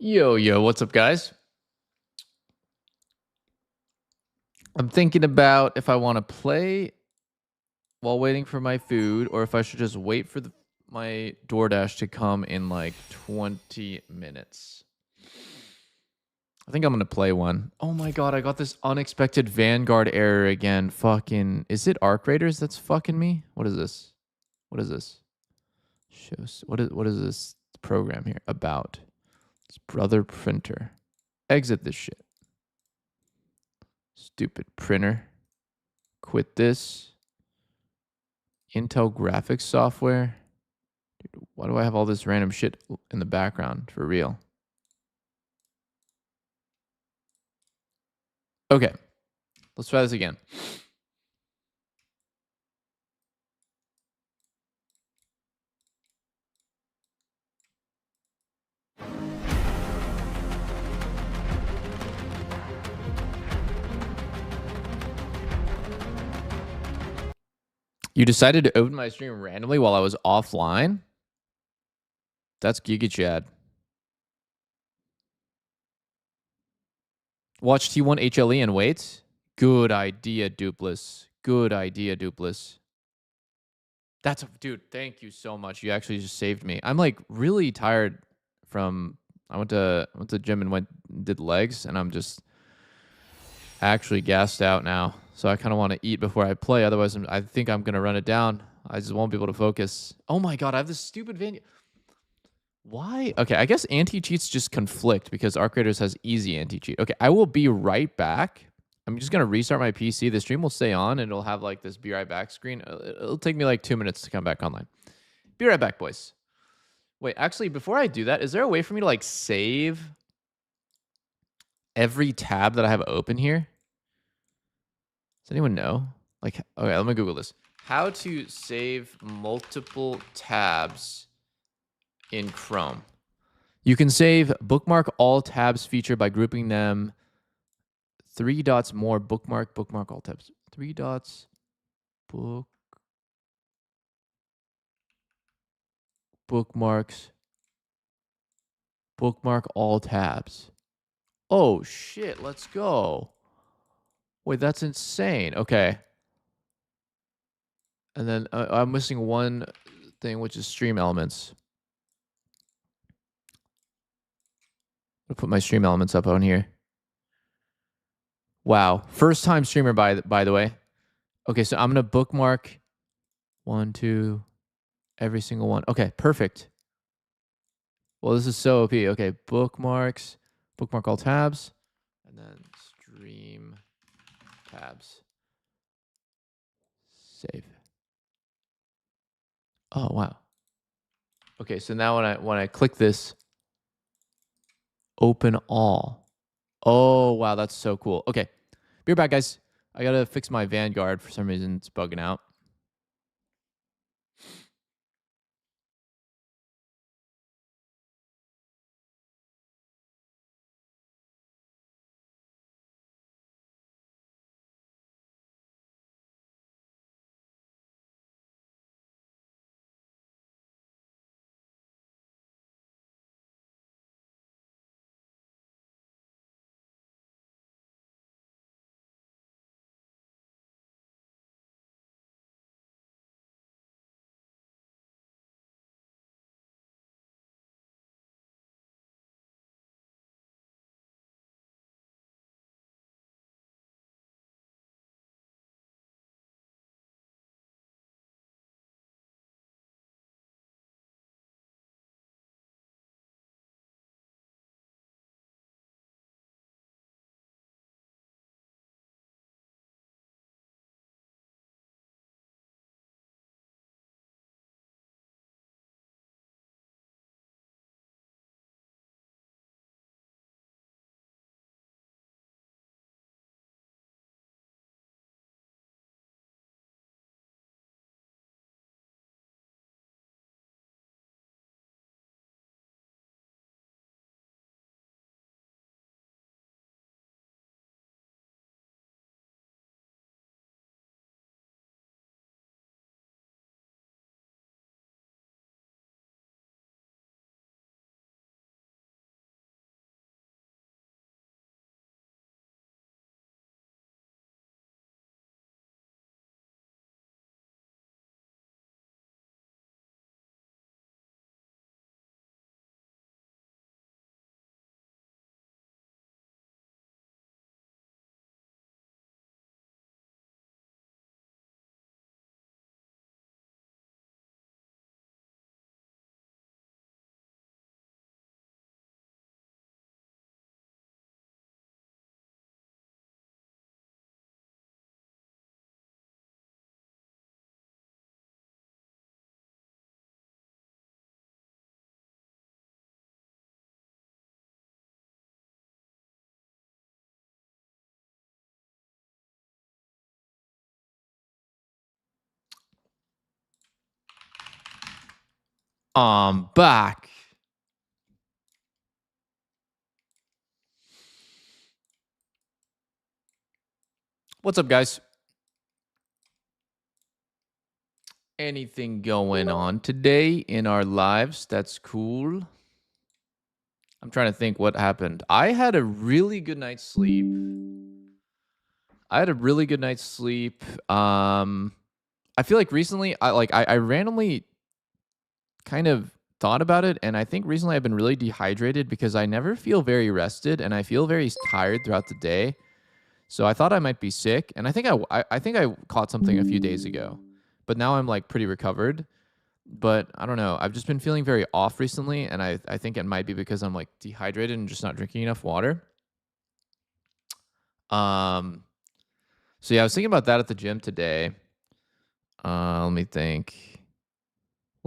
Yo, what's up, guys? I'm thinking about if I want to play while waiting for my food or if I should just wait for my DoorDash to come in like 20 minutes. I think I'm going to play one. Oh my god, I got this unexpected Vanguard error again. Fucking, is it Arc Raiders that's fucking me? What is this? What is this? Shows, what is this program here about? It's Brother Printer. Exit this shit. Stupid printer. Quit this. Intel graphics software. Dude, why do I have all this random shit in the background for real? Okay, let's try this again. You decided to open my stream randomly while I was offline? That's Giga Chad. Watch T1 HLE and wait? Good idea, Dupless. Good idea, Dupless. That's, dude, thank you so much. You actually just saved me. I'm like really tired from, I went to gym and did legs, and I'm just actually gassed out now. So I kind of want to eat before I play. Otherwise, I think I'm going to run it down. I just won't be able to focus. Oh my god, I have this stupid venue. Why? Okay, I guess anti-cheats just conflict because Arc Raiders has easy anti-cheat. Okay, I will be right back. I'm just going to restart my PC. The stream will stay on and it'll have like this be right back screen. It'll take me like 2 minutes to come back online. Be right back, boys. Wait, actually, before I do that, is there a way for me to like save every tab that I have open here? Does anyone know? Like, okay, let me Google this. How to save multiple tabs in Chrome. You can save bookmark all tabs feature by grouping them 3 dots more bookmark all tabs. 3 dots bookmarks bookmark all tabs. Oh shit, let's go. Wait, that's insane. Okay. And then I'm missing one thing, which is stream elements. I'll put my stream elements up on here. Wow. First time streamer, by the way. Okay, so I'm going to bookmark 1, 2, every single one. Okay, perfect. Well, this is so OP. Okay, bookmarks, bookmark all tabs, and then stream tabs. Save. Oh, wow. Okay, so now when I click this, open all. Oh, wow, that's so cool. Okay, be right back, guys. I got to fix my Vanguard. For some reason, it's bugging out. I'm back. What's up, guys? Anything going on today in our lives that's cool? I'm trying to think what happened. I had a really good night's sleep. I feel like recently I randomly kind of thought about it, and I think recently I've been really dehydrated because I never feel very rested and I feel very tired throughout the day. So I thought I might be sick, and I think I caught something a few days ago, but now I'm like pretty recovered. But I don't know. I've just been feeling very off recently, and I think it might be because I'm like dehydrated and just not drinking enough water. Um. So yeah, I was thinking about that at the gym today. Let me think.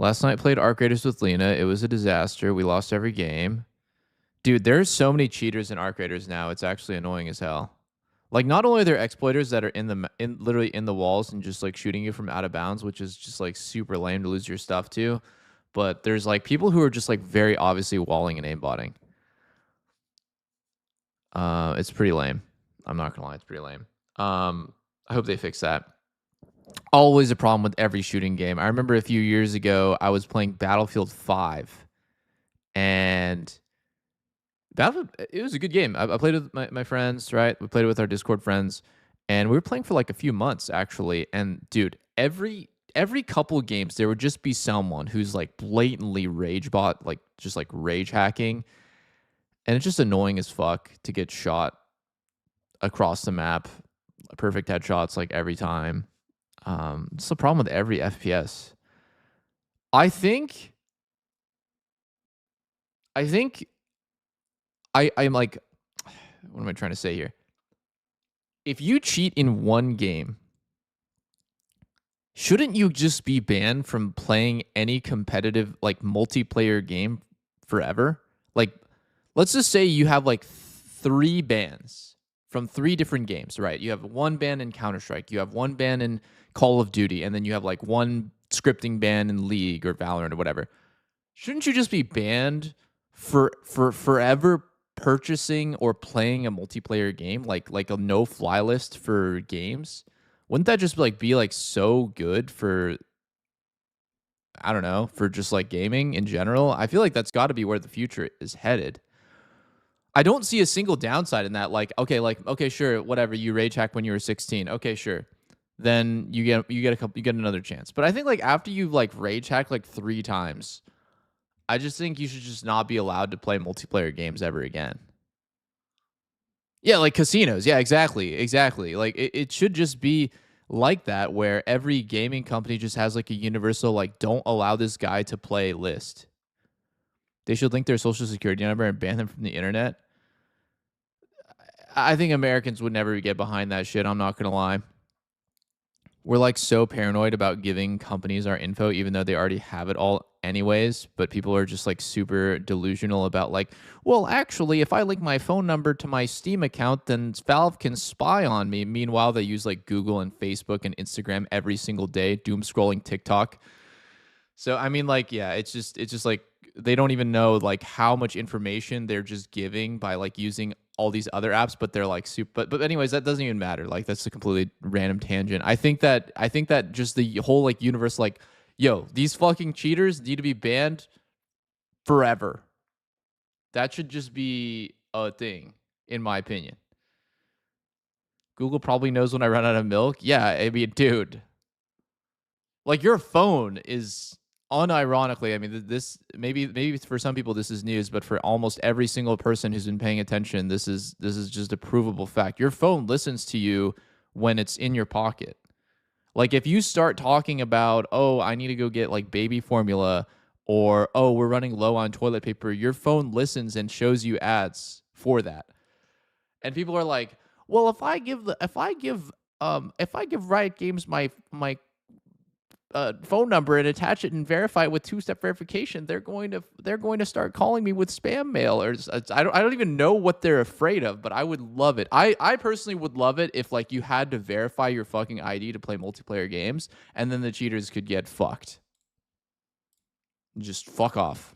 Last night played Arc Raiders with Lena. It was a disaster. We lost every game. Dude, there's so many cheaters in Arc Raiders now. It's actually annoying as hell. Like, not only are there exploiters that are literally in the walls and just like shooting you from out of bounds, which is just like super lame to lose your stuff to, but there's like people who are just like very obviously walling and aimbotting. It's pretty lame. I'm not gonna lie, it's pretty lame. I hope they fix that. Always a problem with every shooting game. I remember a few years ago I was playing Battlefield 5, and it was a good game. I played with my friends, right? We played it with our Discord friends, and we were playing for like a few months actually. And dude, every couple games there would just be someone who's like blatantly rage bot, like just like rage hacking, and it's just annoying as fuck to get shot across the map, perfect headshots like every time. It's the problem with every FPS. I think I'm like, what am I trying to say here? If you cheat in one game, shouldn't you just be banned from playing any competitive like multiplayer game forever? Like, let's just say you have like 3 bans from 3 different games, right? You have 1 ban in Counter-Strike, you have 1 ban in Call of Duty, and then you have like 1 scripting ban in League or Valorant or whatever. Shouldn't you just be banned for forever purchasing or playing a multiplayer game, like a no-fly list for games? Wouldn't that just like be like so good for, I don't know, for just like gaming in general? I feel like that's got to be where the future is headed. I don't see a single downside in that. Like, okay, sure, whatever. You rage hack when you were 16. Okay, sure. Then you get another chance. But I think like after you've like rage hacked like 3 times, I just think you should just not be allowed to play multiplayer games ever again. Yeah, like casinos. Yeah, exactly. Like it should just be like that, where every gaming company just has like a universal like don't allow this guy to play list. They should link their social security number and ban them from the internet. I think Americans would never get behind that shit. I'm not gonna lie. We're like so paranoid about giving companies our info, even though they already have it all anyways. But people are just like super delusional about like, well, actually, if I link my phone number to my Steam account, then Valve can spy on me. Meanwhile, they use like Google and Facebook and Instagram every single day, doom scrolling TikTok. So I mean, like, yeah, it's just like they don't even know like how much information they're just giving by like using all these other apps, but they're like super. But anyways, that doesn't even matter. Like that's a completely random tangent. I think that just the whole like universe, like, yo, these fucking cheaters need to be banned forever. That should just be a thing, in my opinion. Google probably knows when I run out of milk. Yeah, I mean, dude, like your phone is unironically, I mean, this maybe for some people this is news, but for almost every single person who's been paying attention, this is just a provable fact. Your phone listens to you when it's in your pocket. Like if you start talking about, oh, I need to go get like baby formula, or oh, we're running low on toilet paper, your phone listens and shows you ads for that. And people are like, well, if I give Riot Games my phone number and attach it and verify it with 2-step verification, they're going to start calling me with spam mail. Or I don't even know what they're afraid of, but I would love it. I personally would love it if like you had to verify your fucking ID to play multiplayer games, and then the cheaters could get fucked. Just fuck off.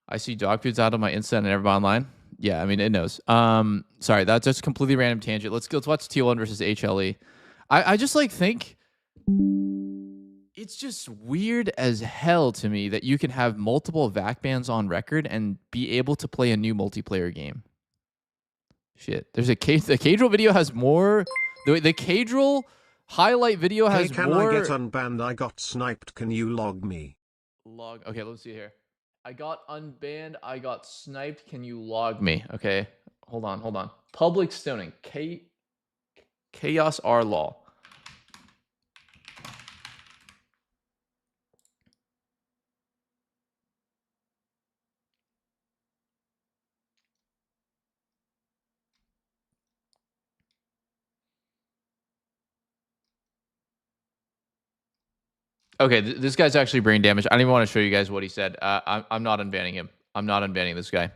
I see dog foods out on my Insta and everybody online. Yeah, I mean, it knows. Sorry, that's just completely random tangent. Let's watch T1 versus HLE. I just like think it's just weird as hell to me that you can have multiple VAC bans on record and be able to play a new multiplayer game. Shit, there's the Cadril video has more. The Cadril highlight video has can more. I get unbanned? I got sniped. Can you log me? Okay, let's see here. I got unbanned. I got sniped. Can you log me? Okay, hold on. Public stoning. Chaos R law. Okay, this guy's actually brain damaged. I don't even want to show you guys what he said. I'm not unbanning him. I'm not unbanning this guy.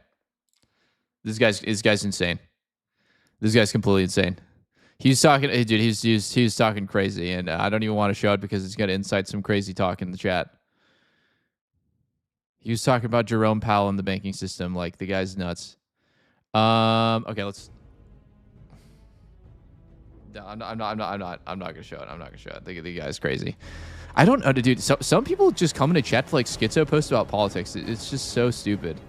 This guy's insane. This guy's completely insane. He's talking, dude. He's talking crazy, and I don't even want to show it because it's gonna incite some crazy talk in the chat. He was talking about Jerome Powell and the banking system. Like, the guy's nuts. Okay, let's. No, I'm not gonna show it. I'm not gonna show it. The guy's crazy. I don't know, dude. Some people just come into chat to like schizo post about politics. It's just so stupid.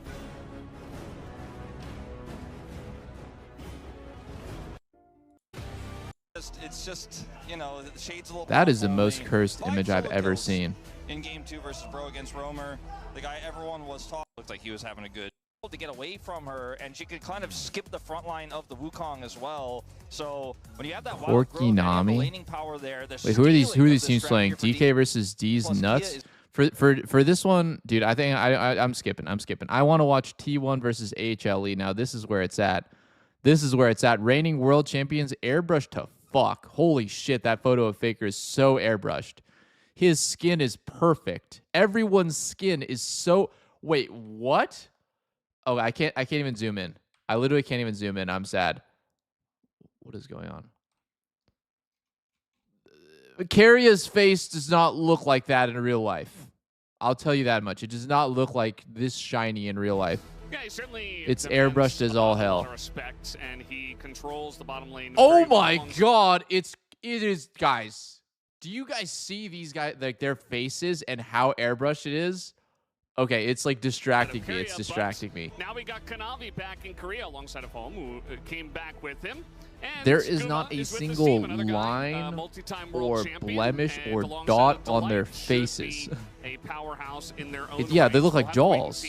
It's just, you know, the shades a little. That is the most cursed image I've ever seen. In game 2 versus Bro against Roamer, the guy everyone was talking looked like he was having a good to get away from her, and she could kind of skip the front line of the Wukong as well. So when you have that Porky Nami. laning power there, wait, who are these teams playing? DK versus D's nuts. For this one, dude, I think I'm skipping. I want to watch T1 versus HLE. Now this is where it's at. Reigning world champions airbrushed to fuck. Holy shit, that photo of Faker is so airbrushed. His skin is perfect. Everyone's skin is so. Wait, what? Oh, I can't even zoom in. I literally can't even zoom in. I'm sad. What is going on? Karia's face does not look like that in real life. I'll tell you that much. It does not look like this shiny in real life. Yeah, certainly it's airbrushed as all hell. Respect, and he controls the bottom lane. Oh my god! It is, guys. Do you guys see these guys, like their faces and how airbrushed it is? Okay, it's like distracting me. It's distracting me. Now we got Kanavi back in Korea alongside of Home, who came back with him. And there is not a single line or blemish or dot on their faces. A powerhouse in their own yeah, they look like jaws.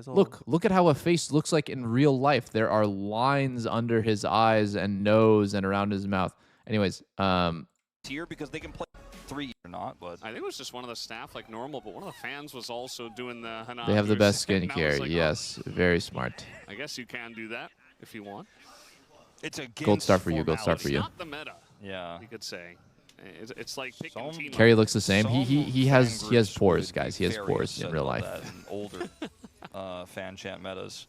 Look Look at how a face looks like in real life. There are lines under his eyes and nose and around his mouth. Anyways, here because they can play 3 or not, but I think it was just one of the staff like normal, but one of the fans was also doing the Hanabi. They have the best skincare. Like, yes, very smart. I guess you can do that if you want. It's a gold star for you. Gold star for you. Not the meta. Yeah, you could say. It's like picking team. Carrie looks the same. He has pores, guys. He has pores in real life. Older fan chat metas.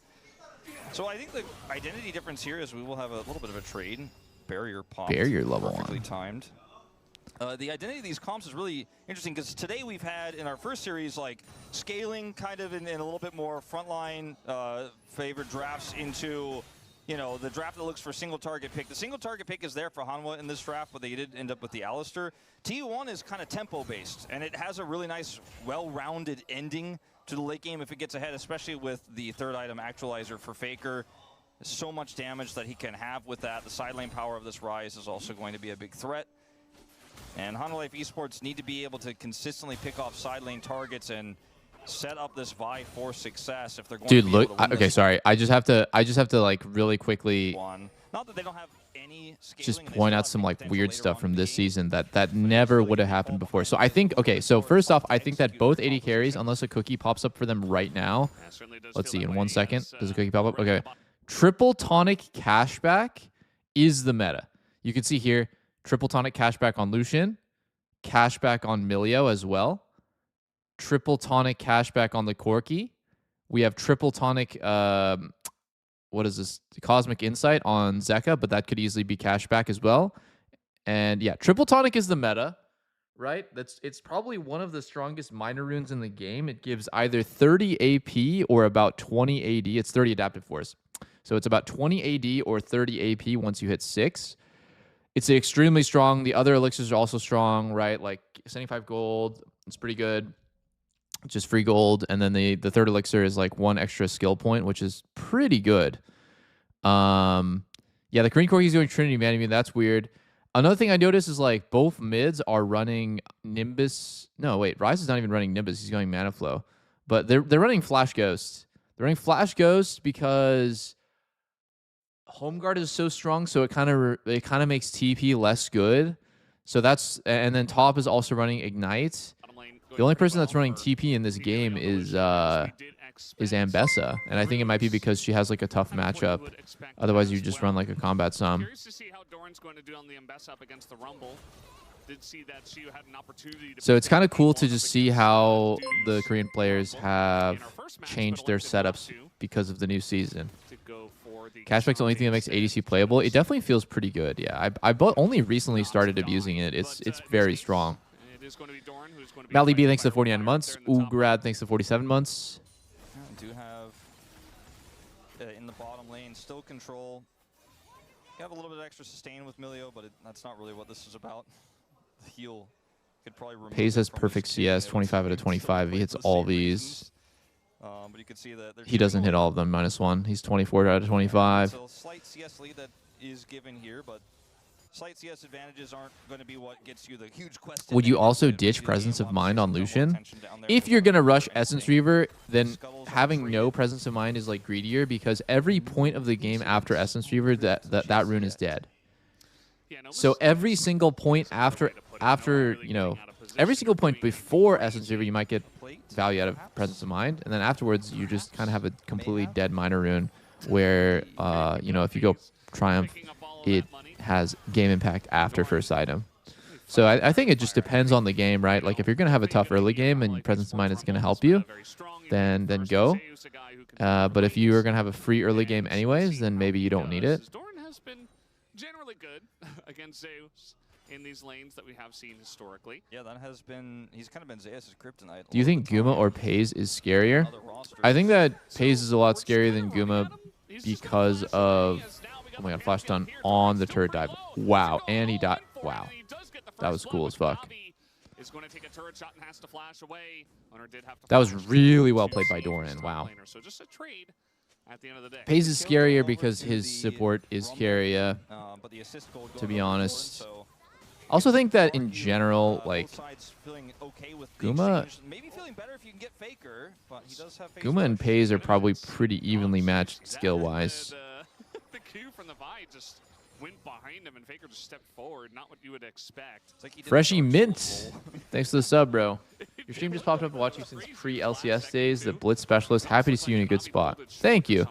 So I think the identity difference here is we will have a little bit of a trade. Barrier pop. Barrier level perfectly 1. Timed. The identity of these comps is really interesting because today we've had in our first series like scaling kind of in a little bit more frontline favored drafts into, you know, the draft that looks for single target pick. The single target pick is there for Hanwha in this draft, but they did end up with the Alistair. T1 is kind of tempo based, and it has a really nice, well-rounded ending to the late game if it gets ahead, especially with the third item actualizer for Faker. So much damage that he can have with that. The side lane power of this Rise is also going to be a big threat. And Hanwha Life Esports need to be able to consistently pick off side lane targets and set up this Vi for success if they're going to be able to win okay, this. sorry. I just have to like really quickly Not that they don't have any just point out some like weird stuff from this season that never would have happened before. So I think, okay, so first off, I think that both AD carries, unless a cookie pops up for them right now. Let's see, in 1 second. Does a cookie pop up? Okay. Triple tonic cashback is the meta. You can see here, triple tonic cashback on Lucian, cashback on Milio as well, triple tonic cashback on the Corki. We have triple tonic, what is this? Cosmic Insight on Zeka, but that could easily be cashback as well. And yeah, triple tonic is the meta right? It's probably one of the strongest minor runes in the game. It gives either 30 AP or about 20 AD. It's 30 adaptive force. So it's about 20 AD or 30 AP once you hit 6. It's extremely strong. The other elixirs are also strong, right? Like 75 gold. It's pretty good. Just free gold. And then the third elixir is like 1 extra skill point, which is pretty good. Yeah, the Korean Corgi's going Trinity Man. I mean, that's weird. Another thing I noticed is like both mids are running Nimbus. No, wait, Rise is not even running Nimbus. He's going Mana Flow. But they're running Flash Ghost. They're running Flash Ghost because Home Guard is so strong, so it kind of makes TP less good. So that's, and then top is also running Ignite. The only person that's running TP in this game is Ambessa, and I think it might be because she has like a tough matchup. Otherwise, you just run like a combat sum. Curious to see how Doran's going to do on the Ambessa up against the Rumble. Did see that she had an opportunity to. So it's kind of cool to just see how the Korean players have changed their setups because of the new season. Cashback's the only thing that makes ADC playable. It definitely feels pretty good. Yeah, I only recently started abusing it. It's very strong. Mally B thanks to 49 months. Ugrad thanks to 47 months. Do have in the bottom lane still control. You have a little bit of extra sustain with Milio, but that's not really what this is about. The heal could probably remove. Pays has perfect CS, 25 out of 25. He hits all these. But you can see that he doesn't hit all of them, -1. He's 24 out of 25. So slight CS lead that is given here, but slight CS advantages aren't going to be what gets you the huge quest. Would you also ditch Presence of Mind on Lucian? If you're going to rush Essence Reaver, then having no Presence of Mind is like greedier, because every point of the game after Essence Reaver, that rune is dead. So every single point after you know, every single point before Essence Reaver, you might get value out of Presence of Mind, and then afterwards you just kind of have a completely dead minor rune where you know, if you go Triumph, it has game impact after first item. So I think it just depends on the game, right? Like if you're gonna have a tough early game and Presence of Mind is gonna help you, then go. But if you are gonna have a free early game anyways, then maybe you don't need it. Doran has been generally good against Zeus in these lanes that we have seen historically. Yeah, that has been, he's kind of been Zeus' kryptonite. Do you think Guma or Pays is scarier? I think that Pays is a lot scarier than Guma because of, oh my god, flash stun on the turret dive. Wow, and he died. Wow, that was cool as fuck. That was really well played by Doran. Wow. Pays is scarier because his support is carrier, to be honest. I also think that in general, like, Guma and Pays are probably pretty evenly matched skill-wise. The Q from the Vi just went behind him, and Faker just stepped forward. Not what you would expect. Freshy Mint, thanks for the sub, bro. Your stream just popped up. Watching since pre-LCS days. The Blitz Specialist. Happy to see you in a good spot. Thank you.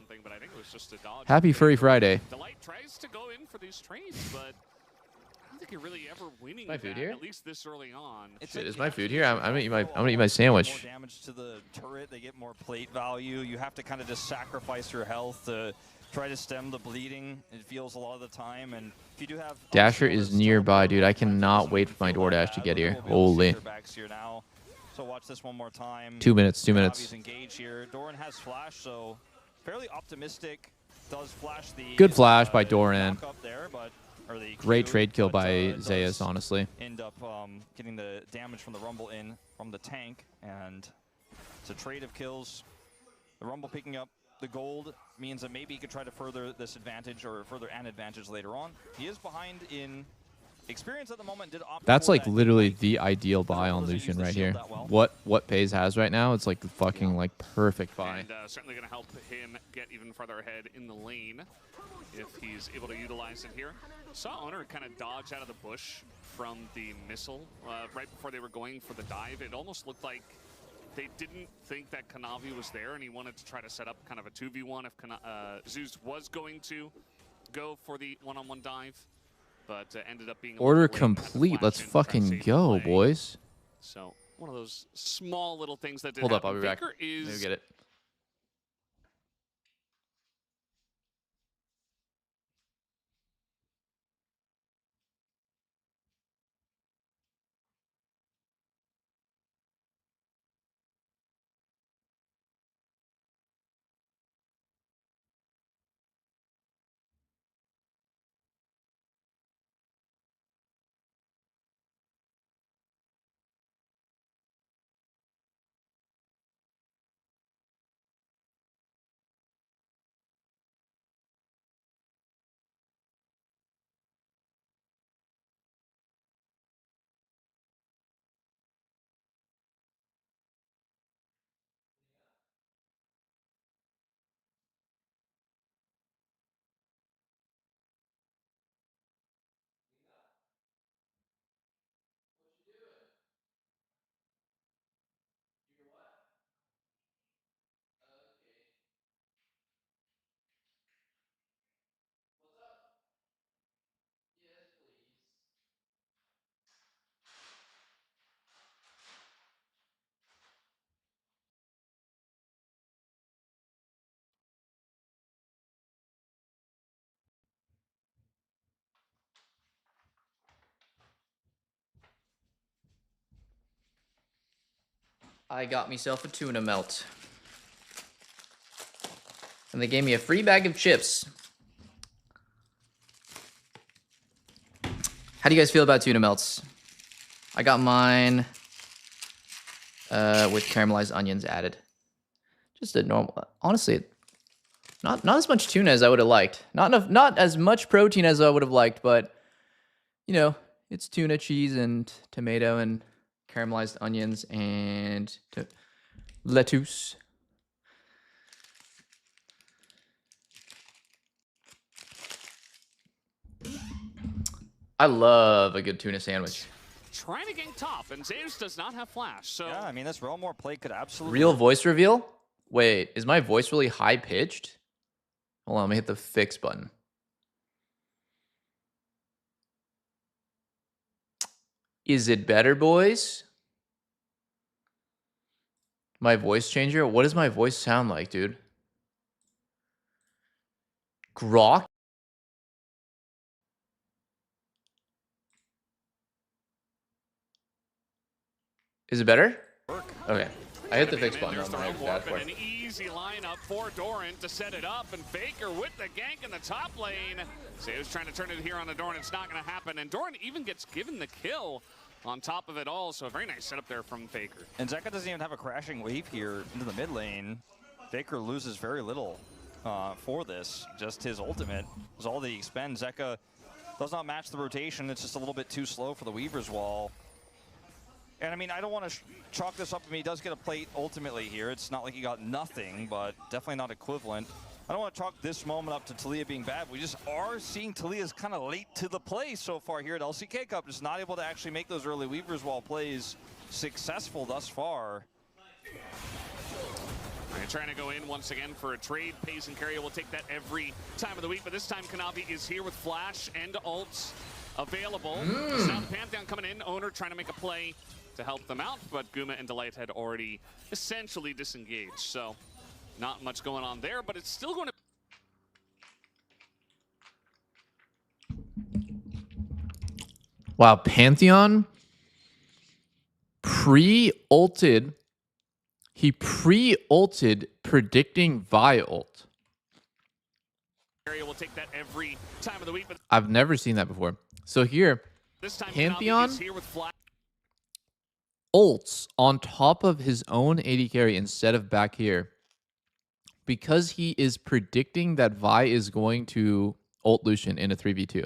Happy Furry Friday. Delight tries to go in for these trades, but I don't think you're really ever winning. My food here? At least this early on. Shit, is my food here? I'm gonna eat my sandwich. More damage to the turret. They get more plate value. You have to kind of just sacrifice your health to try to stem the bleeding. It feels a lot of the time, and if you do have Dasher is nearby, dude. I cannot wait for my DoorDash to get here. Holy. So watch this one more time. 2 minutes. 2 minutes. Engaged here. Doran has flash, so fairly optimistic. Does flash the good flash by Doran. There, but, great trade kill by Zeus, honestly. End up getting the damage from the Rumble in from the tank, and it's a trade of kills. The Rumble picking up the gold means that maybe he could try to further this advantage or further an advantage later on. He is behind in experience at the moment. That's like literally the ideal buy on Lucian right here. What Pays has right now, it's like the fucking like perfect buy. And certainly going to help him get even farther ahead in the lane if he's able to utilize it here. Saw Owner kind of dodge out of the bush from the missile right before they were going for the dive. It almost looked like they didn't think that Kanavi was there, and he wanted to try to set up kind of a 2v1 if Zeus was going to go for the one-on-one dive, but ended up being order complete. Let's fucking go, boys. So one of those small little things that did hold happen. up, I'll be back. Faker is maybe get it. I got myself a tuna melt. And they gave me a free bag of chips. How do you guys feel about tuna melts? I got mine with caramelized onions added. Just a normal, honestly, not as much tuna as I would have liked. Not as much protein as I would have liked, but you know, it's tuna, cheese, and tomato, and caramelized onions, and lettuce. I love a good tuna sandwich. Trying to gank top, and Zeus does not have flash, so... Yeah, I mean, this Realm War play could absolutely... Real voice reveal? Wait, is my voice really high-pitched? Hold on, let me hit the fix button. Is it better, boys? My voice changer? What does my voice sound like, dude? Grok? Is it better? Okay. I hit the fix button There's on the my Realm Warp dashboard. and an easy lineup for Doran to set it up, and Faker with the gank in the top lane. Zeus trying to turn it here on the Doran. It's not going to happen, and Doran even gets given the kill on top of it all, so a very nice setup there from Faker. And Zeka doesn't even have a crashing wave here into the mid lane. Faker loses very little for this. Just his ultimate is all that he expends. Zeka does not match the rotation. It's just a little bit too slow for the Weaver's Wall. And I mean, I don't want to chalk this up. I mean, he does get a plate ultimately here. It's not like he got nothing, but definitely not equivalent. I don't want to chalk this moment up to Taliyah being bad. We just are seeing Taliyah's kind of late to the play so far here at LCK Cup. Just not able to actually make those early Weaver's Wall plays successful thus far. Trying to go in once again for a trade. Pays and Carrier will take that every time of the week, but this time Kanavi is here with flash and ults available. So now the Pantheon coming in, Owner trying to make a play to help them out, but Guma and Delight had already essentially disengaged, so not much going on there, but it's still going to... Wow, Pantheon pre-ulted. He pre-ulted predicting Vi ult. Will take that every time of the week, but I've never seen that before. So here, this time Pantheon is here with flash. Ults on top of his own AD carry instead of back here. Because he is predicting that Vi is going to ult Lucian in a 3v2.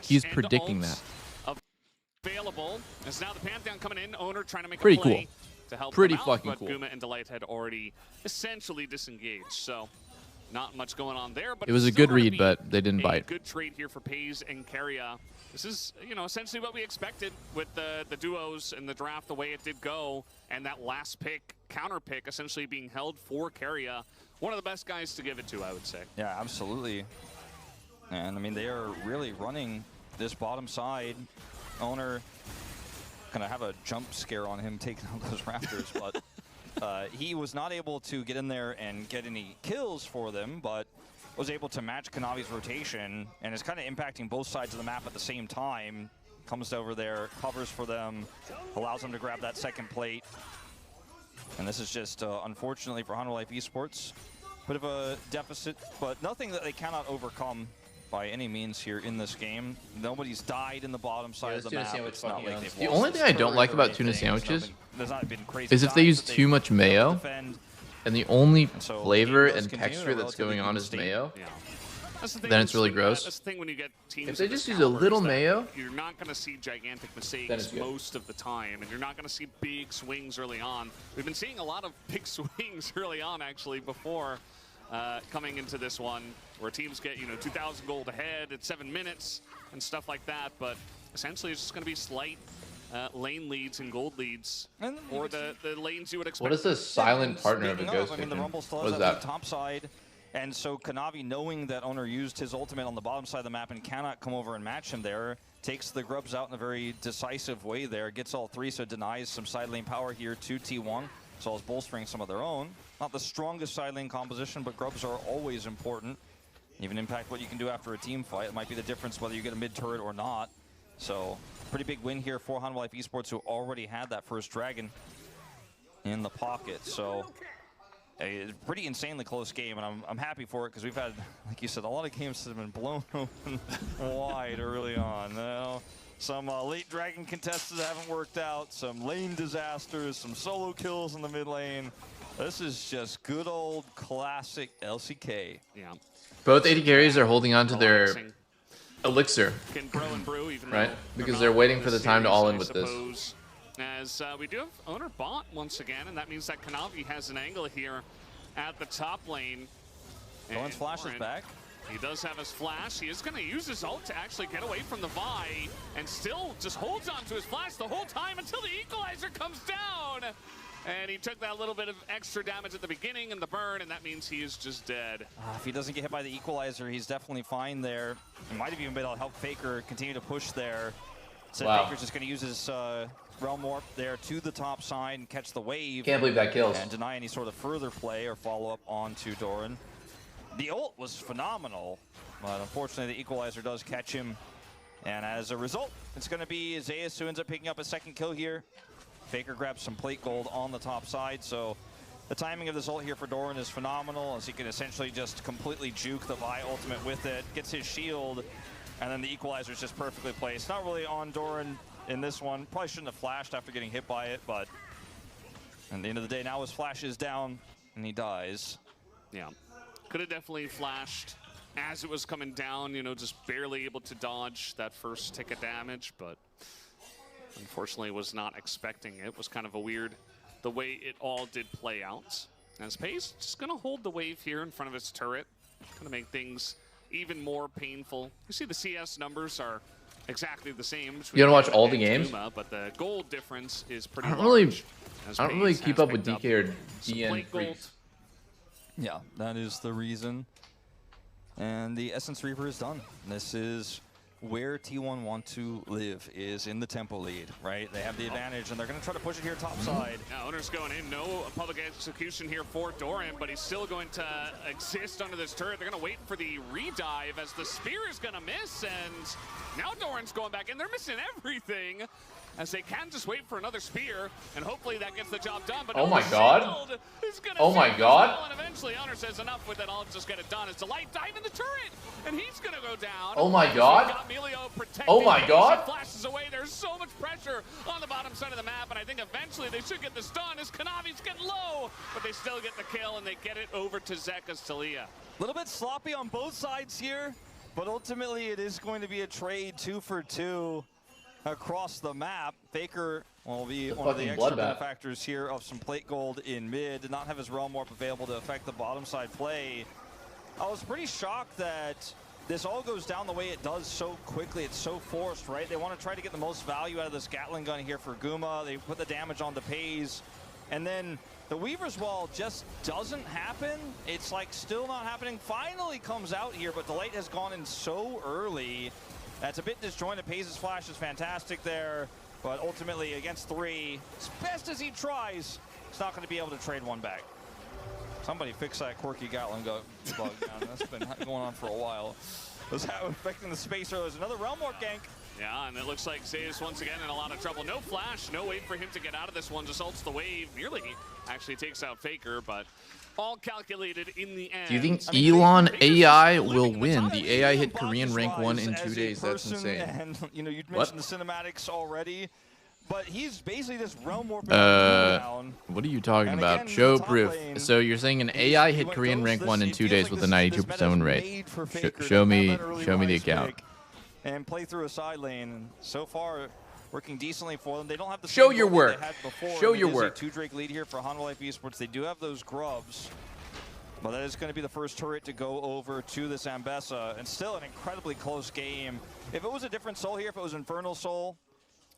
He's predicting that. Available. As now the Pantheon coming in, Owner trying to make Pretty a play cool. to help Pretty them out, fucking but cool. Guma and Delight had already essentially disengaged, so not much going on there. But It was a it's still good gonna read, be but they didn't a bite. good trade here for Pays and Keria. This is, you know, essentially what we expected with the duos and the draft, the way it did go, and that last pick, counter pick, essentially being held for Keria. One of the best guys to give it to, I would say. Yeah, absolutely. And I mean, they are really running this bottom side. Owner gonna have a jump scare on him taking out those Raptors, but he was not able to get in there and get any kills for them, but was able to match Kanavi's rotation and is kind of impacting both sides of the map at the same time. Comes over there, covers for them, allows them to grab that second plate. And this is just, unfortunately for Hunter Life Esports, bit of a deficit, but nothing that they cannot overcome by any means here in this game. Nobody's died in the bottom side of the map. It's not like they've The lost only this thing I don't turret like or about tuna anything. sandwiches There's not been crazy is if they times use that too they've much been able to mayo, defend. and the only And so flavor game does and continue texture at a that's going relatively on good is state. mayo. Yeah. That's the thing Then with it's really swing- gross. That's the thing when you get teams If they of this just use a caliber, little is that mayo, you're not going to see gigantic That mistakes is good. most of the time, and you're not going to see big swings early on. We've been seeing a lot of big swings early on, actually, before coming into this one, where teams get 2,000 gold ahead at 7 minutes and stuff like that. But essentially, it's just going to be slight lane leads and gold leads, And or the lanes you would expect. what is the silent partner of a Speaking ghost I mean, the engine? Rumble still What has is that that? top side. And so Kanavi, knowing that Owner used his ultimate on the bottom side of the map and cannot come over and match him there, takes the Grubs out in a very decisive way there, gets all three, so denies some side lane power here to T1, as well as bolstering some of their own. Not the strongest side lane composition, but Grubs are always important. Even impact what you can do after a team fight. It might be the difference whether you get a mid turret or not. So pretty big win here for Hanwha Life Esports, who already had that first dragon in the pocket. So a pretty insanely close game, and I'm happy for it because we've had, like you said, a lot of games that have been blown open wide early on. Now, some late dragon contests that haven't worked out, some lane disasters, some solo kills in the mid lane. This is just good old classic LCK. Yeah. Both AD carries are holding on to their Relaxing. elixir, Can bro and brew even right? though Because not they're waiting in for the the time to series, all in I with this. suppose. As we do have owner bot once again, and that means that Kanavi has an angle here at the top lane. Doran's flash is back. He does have his flash. He is going to use his ult to actually get away from the Vi, and still just holds on to his flash the whole time until the equalizer comes down. And he took that little bit of extra damage at the beginning and the burn, and that means he is just dead. If he doesn't get hit by the equalizer, he's definitely fine there. He might have even been able to help Faker continue to push there. So Wow. Faker's just going to use his Realm Warp there to the top side and catch the wave. Can't believe that kills. And deny any sort of further play or follow-up onto Doran. The ult was phenomenal, but unfortunately the equalizer does catch him. And as a result, it's going to be Zeus who ends up picking up a second kill here. Faker grabs some plate gold on the top side, so the timing of this ult here for Doran is phenomenal, as he can essentially just completely juke the Vi ultimate with it, gets his shield, and then the equalizer is just perfectly placed. Not really on Doran in this one. Probably shouldn't have flashed after getting hit by it, but at the end of the day, now his flash is down, and he dies. Yeah. Could have definitely flashed as it was coming down, you know, just barely able to dodge that first tick of damage, but unfortunately was not expecting it. It was kind of a weird, the way it all did play out. As Pace just going to hold the wave here in front of his turret. Going to make things even more painful. You see the CS numbers are exactly the same. You don't watch Him all the and games? Kuma, but the gold difference is pretty I don't large. really keep up with DK or DN plate gold. freaks. Yeah, that is the reason. And the Essence Reaper is done. This is where T1 want to live, is in the tempo lead, right? They have the advantage, and they're going to try to push it here top side. Now, owner's going in. No public execution here for Doran, but he's still going to exist under this turret. They're going to wait for the redive as the spear is going to miss, and now Doran's going back in. They're missing everything, as they can just wait for another spear, and hopefully that gets the job done. But Oh my God. Oh my God. And eventually, Owner says, enough with it. I'll just get it done. It's Delight diving the turret, and he's going to go down. Oh my God. Got Melio protecting. Oh my God. He flashes away. There's so much pressure on the bottom side of the map, and I think eventually they should get this done as Kanavi's getting low, but they still get the kill, and they get it over to Zeka's Talia. A little bit sloppy on both sides here, but ultimately it is going to be a trade 2 for 2 across the map. Faker will be one of the extra benefactors here of some plate gold in mid. Did not have his Realm Warp available to affect the bottom side play. I was pretty shocked that this all goes down the way it does so quickly. It's so forced, right? They want to try to get the most value out of this Gatling gun here for Guma. They put the damage on the Pays, and then the Weaver's Wall just doesn't happen. It's like still not happening. Finally comes out here, but Delight has gone in so early. That's a bit disjointed. Pays' flash is fantastic there, but ultimately against 3, as best as he tries, he's not going to be able to trade one back. Somebody fix that quirky Gatling bug down. That's been going on for a while. Was that affecting the space earlier? There's another Realm Warp gank. Yeah, and it looks like Zeus once again in a lot of trouble. No flash, no way for him to get out of this one. Just ults the wave. Nearly actually takes out Faker, but all calculated in the end. Do you think Elon AI will win? The AI hit Korean rank 1 in 2 days. That's insane. And you know, you'd mentioned the cinematics already, but he's basically this Realm Warp. What are you talking about? again, Show the top proof. lane, So you're saying an AI hit Korean rank 1 in 2 days with a 92% win rate? Show me the account. And play through a side lane. And so far, working decently for them. They don't have the Show same your goal that work. they had before, Show and your it is work. a 2 Drake lead here for Hanwha Life Esports. They do have those grubs, but that is going to be the first turret to go over to this Ambessa, and still an incredibly close game. If it was a different Soul here, if it was Infernal Soul,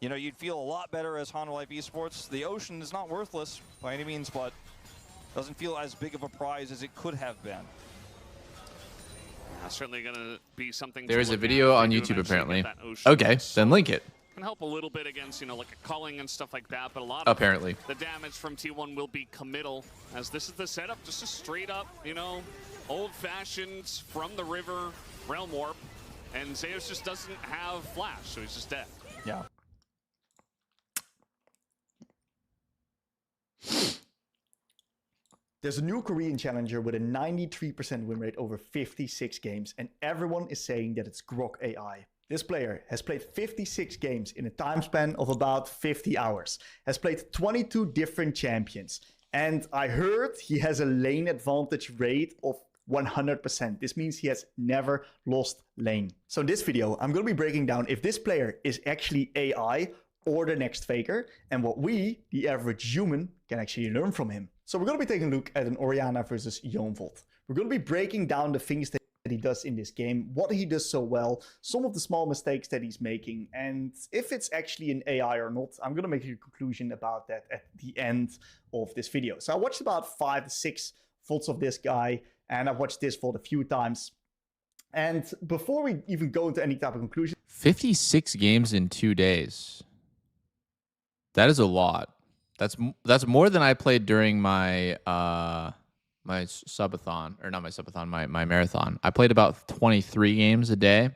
you know, you'd feel a lot better as Hanwha Life Esports. The Ocean is not worthless by any means, but doesn't feel as big of a prize as it could have been. Certainly going to be something. There is a look video at. on They do YouTube eventually apparently. get that Ocean. Okay, then link it. Can help a little bit against, you know, like a culling and stuff like that, but a lot of Apparently. the damage from T1 will be committal, as this is the setup, just a straight up, you know, old-fashioned from the river Realm Warp, and Zeus just doesn't have flash, so he's just dead. Yeah. There's a new Korean challenger with a 93% win rate over 56 games, and everyone is saying that it's Grok AI. This player has played 56 games in a time span of about 50 hours, has played 22 different champions, and I heard he has a lane advantage rate of 100%. This means he has never lost lane. So in this video, I'm going to be breaking down if this player is actually AI or the next faker, and what we, the average human, can actually learn from him. So we're going to be taking a look at an Orianna versus Yonvold. We're going to be breaking down the things that he does in this game, what he does so well, some of the small mistakes that he's making, and if it's actually an AI or not. I'm going to make a conclusion about that at the end of this video. So I watched about 5 to 6 VODs of this guy, and I've watched this VOD a few times. And before we even go into any type of conclusion, 56 games in 2 days. That is a lot. That's more than I played during my my subathon, or not my subathon, my marathon. I played about 23 games a day. And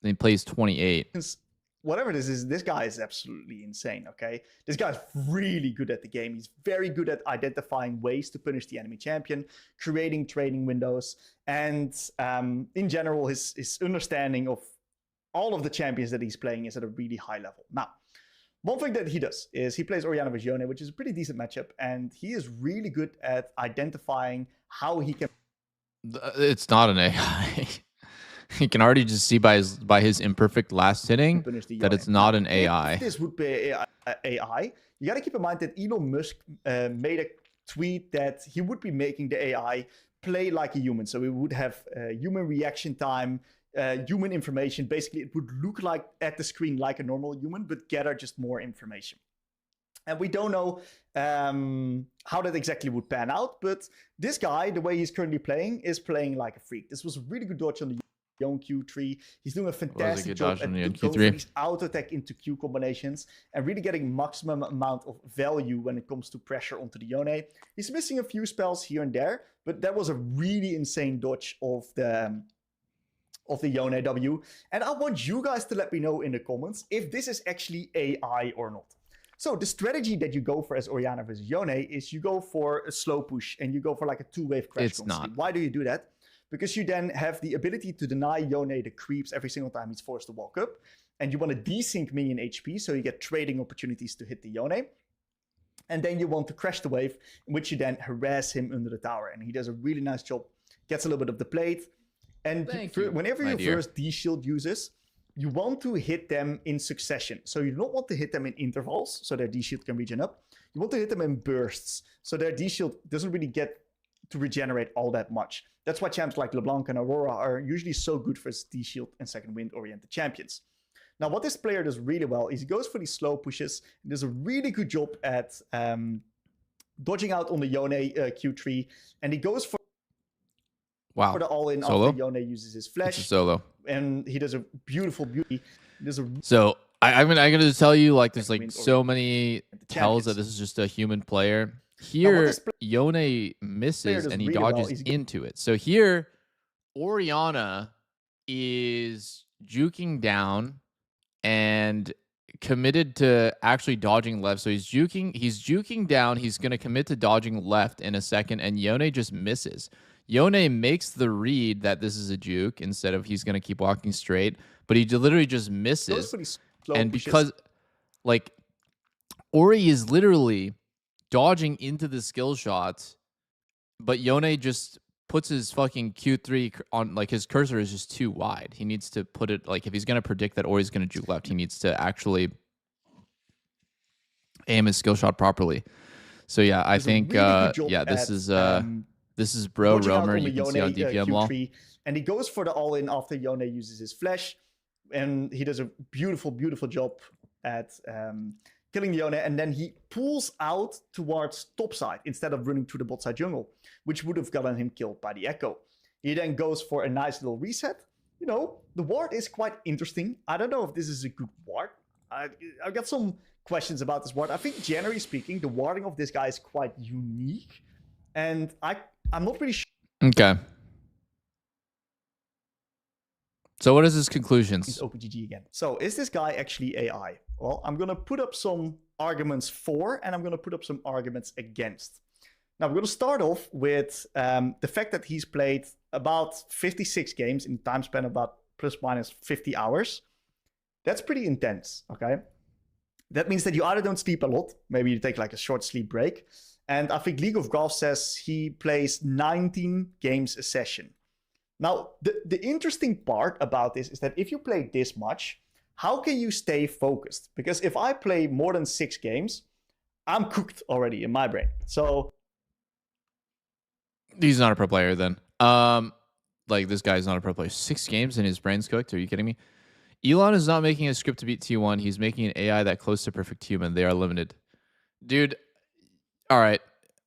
he plays 28. Whatever this is, this guy is absolutely insane, okay? This guy's really good at the game. He's very good at identifying ways to punish the enemy champion, creating trading windows, and in general, his understanding of all of the champions that he's playing is at a really high level. Now, one thing that he does is he plays Orianna vs Yone, which is a pretty decent matchup, and he is really good at identifying how he can... It's not an AI. You can already just see by his imperfect last hitting that it's not an AI. If this would be AI, you got to keep in mind that Elon Musk made a tweet that he would be making the AI play like a human. So we would have human reaction time, human information. Basically, it would look like at the screen like a normal human, but gather just more information. And we don't know how that exactly would pan out, but this guy, the way he's currently playing, is playing like a freak. This was a really good dodge on the Yone Q3. He's doing a fantastic job at going these auto attack into Q combinations and really getting maximum amount of value when it comes to pressure onto the Yone. He's missing a few spells here and there, but that was a really insane dodge of the Yone W. And I want you guys to let me know in the comments if this is actually AI or not. So the strategy that you go for as Orianna versus Yone is you go for a slow push and you go for like a 2-wave crash. It's not. Why do you do that? Because you then have the ability to deny Yone the creeps every single time he's forced to walk up. And you want to desync minion HP, so you get trading opportunities to hit the Yone. And then you want to crash the wave, in which you then harass him under the tower. And he does a really nice job, gets a little bit of the plate. And whenever your first D-shield uses, you want to hit them in succession. So you don't want to hit them in intervals, so their D-shield can regen up. You want to hit them in bursts, so their D-shield doesn't really get to regenerate all that much. That's why champs like LeBlanc and Aurora are usually so good for D-shield and second wind-oriented champions. Now, what this player does really well is he goes for these slow pushes and does a really good job at dodging out on the Yone Q3, and he goes for for the all-in after Yone uses his flash. It's a solo. And he does a beautiful beauty. So I'm gonna tell you, like, there's like so many tells that this is just a human player. Here, Yone misses and he dodges into it. So here, Orianna is juking down and committed to actually dodging left. So he's juking down. He's going to commit to dodging left in a second, and Yone just misses. Yone makes the read that this is a juke instead of he's going to keep walking straight, but he literally just misses. And because, like, Ori is literally dodging into the skill shots, but Yone just puts his fucking Q3 on, like, his cursor is just too wide. He needs to put it, like, if he's going to predict that Ori's going to juke left, he needs to actually aim his skill shot properly. So yeah, I think this is Bro Roamer. You can see on DPM law. And he goes for the all-in after Yone uses his flash. And he does a beautiful, beautiful job at killing Yone. And then he pulls out towards top side instead of running through the bot side jungle, which would have gotten him killed by the Echo. He then goes for a nice little reset. You know, the ward is quite interesting. I don't know if this is a good ward. I've got some questions about this ward. I think, generally speaking, the warding of this guy is quite unique. And I'm not really sure. Okay. So what is his conclusions? He's OpenGG again. So is this guy actually AI? Well, I'm going to put up some arguments for, and I'm going to put up some arguments against. Now, we're going to start off with the fact that he's played about 56 games in time span of about plus minus 50 hours. That's pretty intense, okay? That means that you either don't sleep a lot, maybe you take like a short sleep break. And I think League of Golf says he plays 19 games a session. Now, the interesting part about this is that if you play this much, how can you stay focused? Because if I play more than 6 games, I'm cooked already in my brain. So he's not a pro player then. Like this guy's not a pro player. 6 games and his brain's cooked. Are you kidding me? Elon is not making a script to beat T1. He's making an AI that close to perfect human. They are limited. Dude, all right.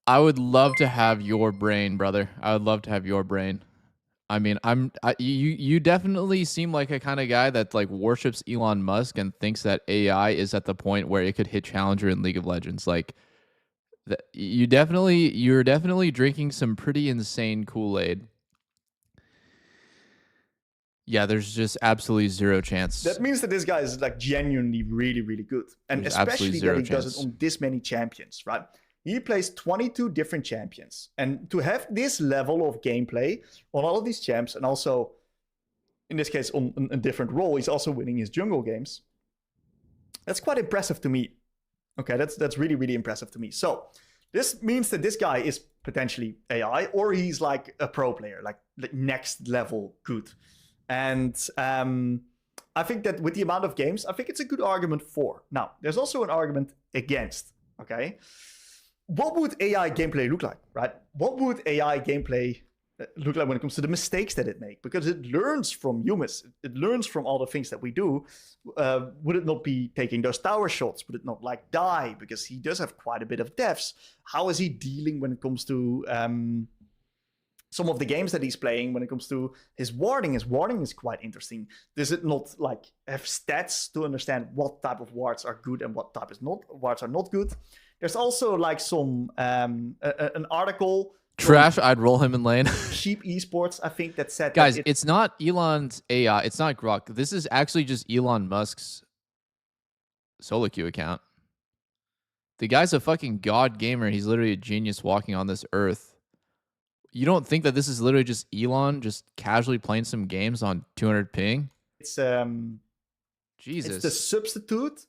I would love to have your brain, brother. I would love to have your brain. I mean, you definitely seem like a kind of guy that like worships Elon Musk and thinks that AI is at the point where it could hit Challenger in League of Legends. Like, you're definitely drinking some pretty insane Kool-Aid. Yeah, there's just absolutely zero chance. that means that this guy is like genuinely really, really good. And There's especially absolutely that he zero does it chance. on this many champions, right? He plays 22 different champions. And to have this level of gameplay on all of these champs, and also, in this case, on a different role, he's also winning his jungle games. That's quite impressive to me. Okay, that's really, really impressive to me. So this means that this guy is potentially AI, or he's like a pro player, like next level good. And I think that with the amount of games, I think it's a good argument for. Now, there's also an argument against, okay? What would AI gameplay look like, right? What would AI gameplay look like when it comes to the mistakes that it makes? Because it learns from humans. It learns from all the things that we do. Would it not be taking those tower shots? Would it not like die? Because he does have quite a bit of deaths. How is he dealing when it comes to some of the games that he's playing, when it comes to his warding? His warding is quite interesting. Does it not like have stats to understand what type of wards are good and what type is not wards are not good? There's also like some an article. Trash, I'd roll him in lane. Sheep Esports, I think, that said Guys, that it's not Elon's AI. It's not Grok. This is actually just Elon Musk's solo queue account. The guy's a fucking god gamer. He's literally a genius walking on this earth. You don't think that this is literally just Elon just casually playing some games on 200 ping? it's Jesus. it's the substitute,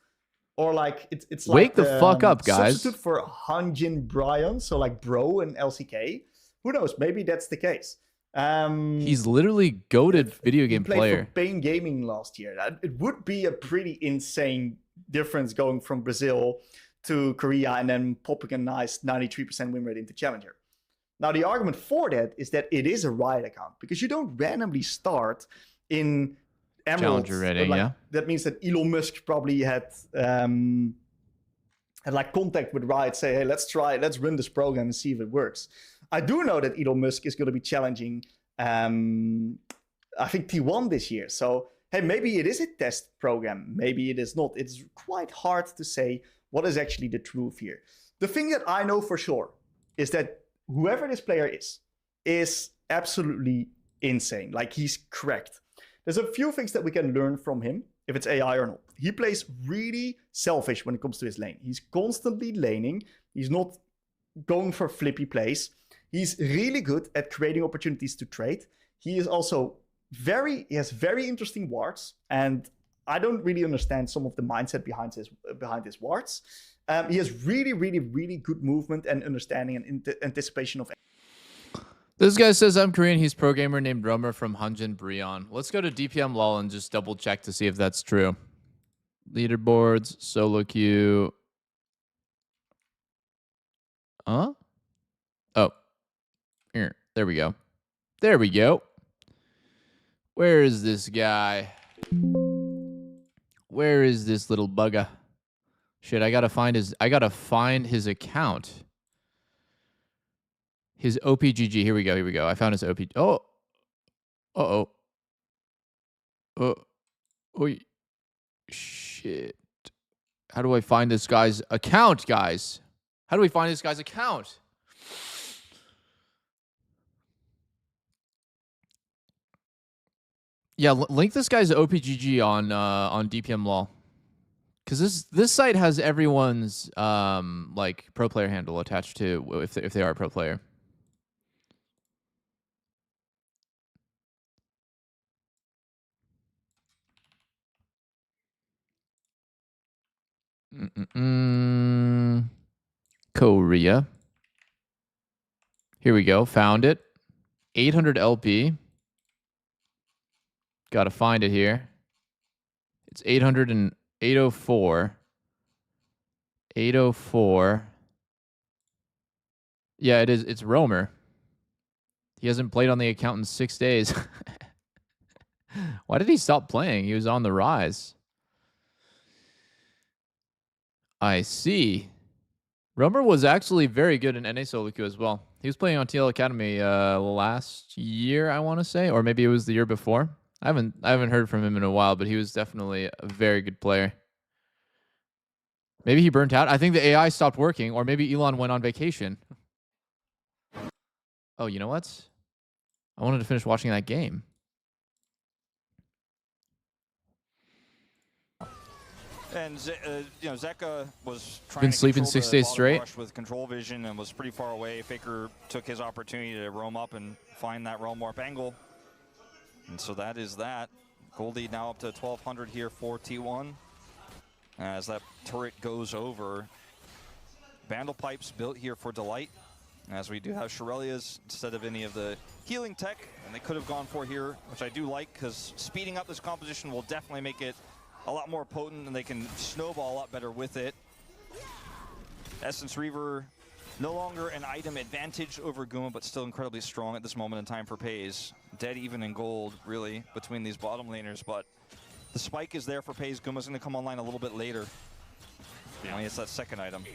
or like it's Wake like the fuck up, guys. Substitute for Hanjin Bryan, so like Bro and LCK. Who knows? Maybe that's the case. He's literally goated video game he played player. for Pain Gaming last year. It would be a pretty insane difference going from Brazil to Korea and then popping a nice 93% win rate into Challenger. Now, the argument for that is that it is a Riot account, because you don't randomly start in Emerald. Challenger rating, yeah. That means that Elon Musk probably had like contact with Riot, say, hey, let's run this program and see if it works. I do know that Elon Musk is going to be challenging, I think, T1 this year. So, hey, maybe it is a test program. Maybe it is not. It's quite hard to say what is actually the truth here. The thing that I know for sure is that whoever this player is absolutely insane. Like, he's cracked. There's a few things that we can learn from him, if it's AI or not. He plays really selfish when it comes to his lane. He's constantly laning. He's not going for flippy plays. He's really good at creating opportunities to trade. He is also he has very interesting wards, and I don't really understand some of the mindset behind his wards. He has really, really, really good movement and understanding and anticipation of. This guy says, I'm Korean. He's pro gamer named Romer from Hanjin Bryan. Let's go to DPM LOL and just double check to see if that's true. Leaderboards, solo queue. Huh? Oh. Here. There we go. There we go. Where is this guy? Where is this little bugger? Shit, I gotta find his account. His OPGG. Here we go. I found his OPG. Oh. Uh-oh. Oh. Shit. How do I find this guy's account, guys? How do we find this guy's account? Yeah, link this guy's OPGG on DPM Law. Because this site has everyone's like pro player handle attached to if they are a pro player. Korea. Here we go. Found it. 800 LP. Got to find it here. It's 800 and 804. 804. Yeah, it is. It's Romer. He hasn't played on the account in 6 days. Why did he stop playing? He was on the rise. I see. Romer was actually very good in NA solo queue as well. He was playing on TL Academy last year, I want to say, or maybe it was the year before. I haven't heard from him in a while, but he was definitely a very good player. Maybe he burnt out. I think the AI stopped working, or maybe Elon went on vacation. Oh, you know what? I wanted to finish watching that game. And you know, Zeka was trying Been to sleeping control 6 the days bottom straight. rush with control vision and was pretty far away. Faker took his opportunity to roam up and find that realm warp angle. And so that is that. Goldie now up to 1200 here for T1. As that turret goes over. Vandal pipes built here for Delight. As we do have Shirelias instead of any of the healing tech. And they could have gone for here, which I do like, because speeding up this composition will definitely make it a lot more potent, and they can snowball a lot better with it. Essence Reaver, no longer an item advantage over Guma, but still incredibly strong at this moment in time for Pays. Dead even in gold, really, between these bottom laners, but the spike is there for Pays. Guma's going to come online a little bit later. Yeah. I mean, it's that second item.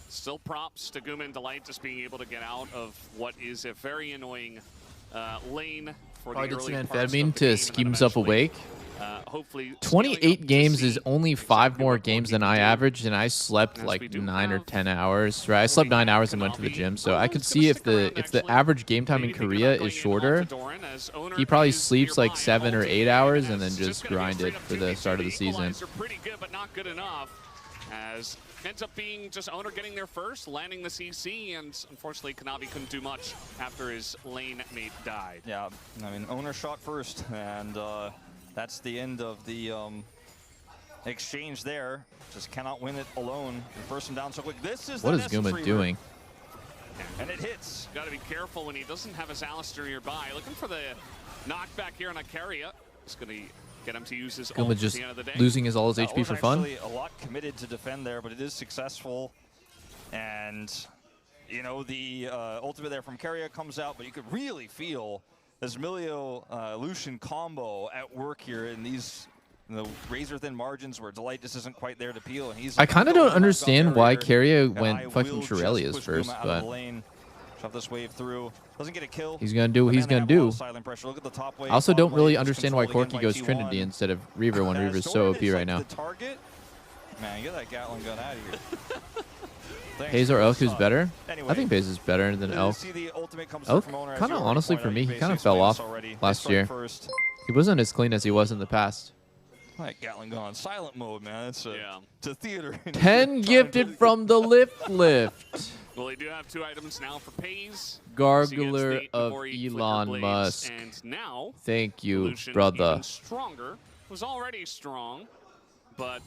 Still props to Guma and Delight just being able to get out of what is a very annoying lane for Probably the did some early parts of amphetamine the to game, keep and himself eventually, awake. Hopefully 28 games is only 5 exactly more what games than Goldie I can do. averaged, and I slept As we like do 9 or have 10 hours. Right, I slept 9 hours and went to the gym, so I could see if the average game time in Korea is shorter, he probably sleeps like 7 or 8 hours and then just grinded for the start of the season. Pretty good, but not good enough. As ends up being just Owner getting there first, landing the CC, and unfortunately Kanavi couldn't do much after his lane mate died. Yeah, I mean, Owner shot first, and that's the end of the exchange there. Just cannot win it alone. First and down so quick. This is What that is Essence Guma Reaver. doing? And it hits. Got to be careful when he doesn't have his Alistair nearby. Looking for the knockback here on Akaria. It's going to get him to use his ult Guma at just the end of the day. losing his all his That HP was for fun. actually a lot committed to defend there, but it is successful. And, you know, the ultimate there from Keria comes out, but you could really feel this Milio-Lucian combo at work here in these razor-thin margins where Delight just isn't quite there to peel. And he's I kind of don't understand why Keria and I went fucking will just Shirelias push first, Guma out of but the lane. Shove this wave through. Doesn't get a kill. he's gonna do what but he's then they gonna have a lot do. of silent pressure. Look at the top wave, I also bottom don't really wave, just understand why controlled Corki again goes by Trinity T1. instead of Reaver when As Reaver's so Doran OP is, right like, now. the target. Man, get that Gatling gun out of here. Thanks, Hayes or Elk, who's son. better? Anyway, I think Hayes is better than Elk. see the ultimate comes Elk, from Owner, as kind you of already honestly pointed for out. me, You he kind of basically fell explained off this already. They last strike year. First. He wasn't as clean as he was in the past. That Gatling gun on silent mode, man. It's a, Yeah. it's a theater. 10 gifted from the lift. Well, they do have 2 items now for Pays. Gargler of Elon Musk. And now, Thank you, Lucian brother. even stronger. Was already strong, but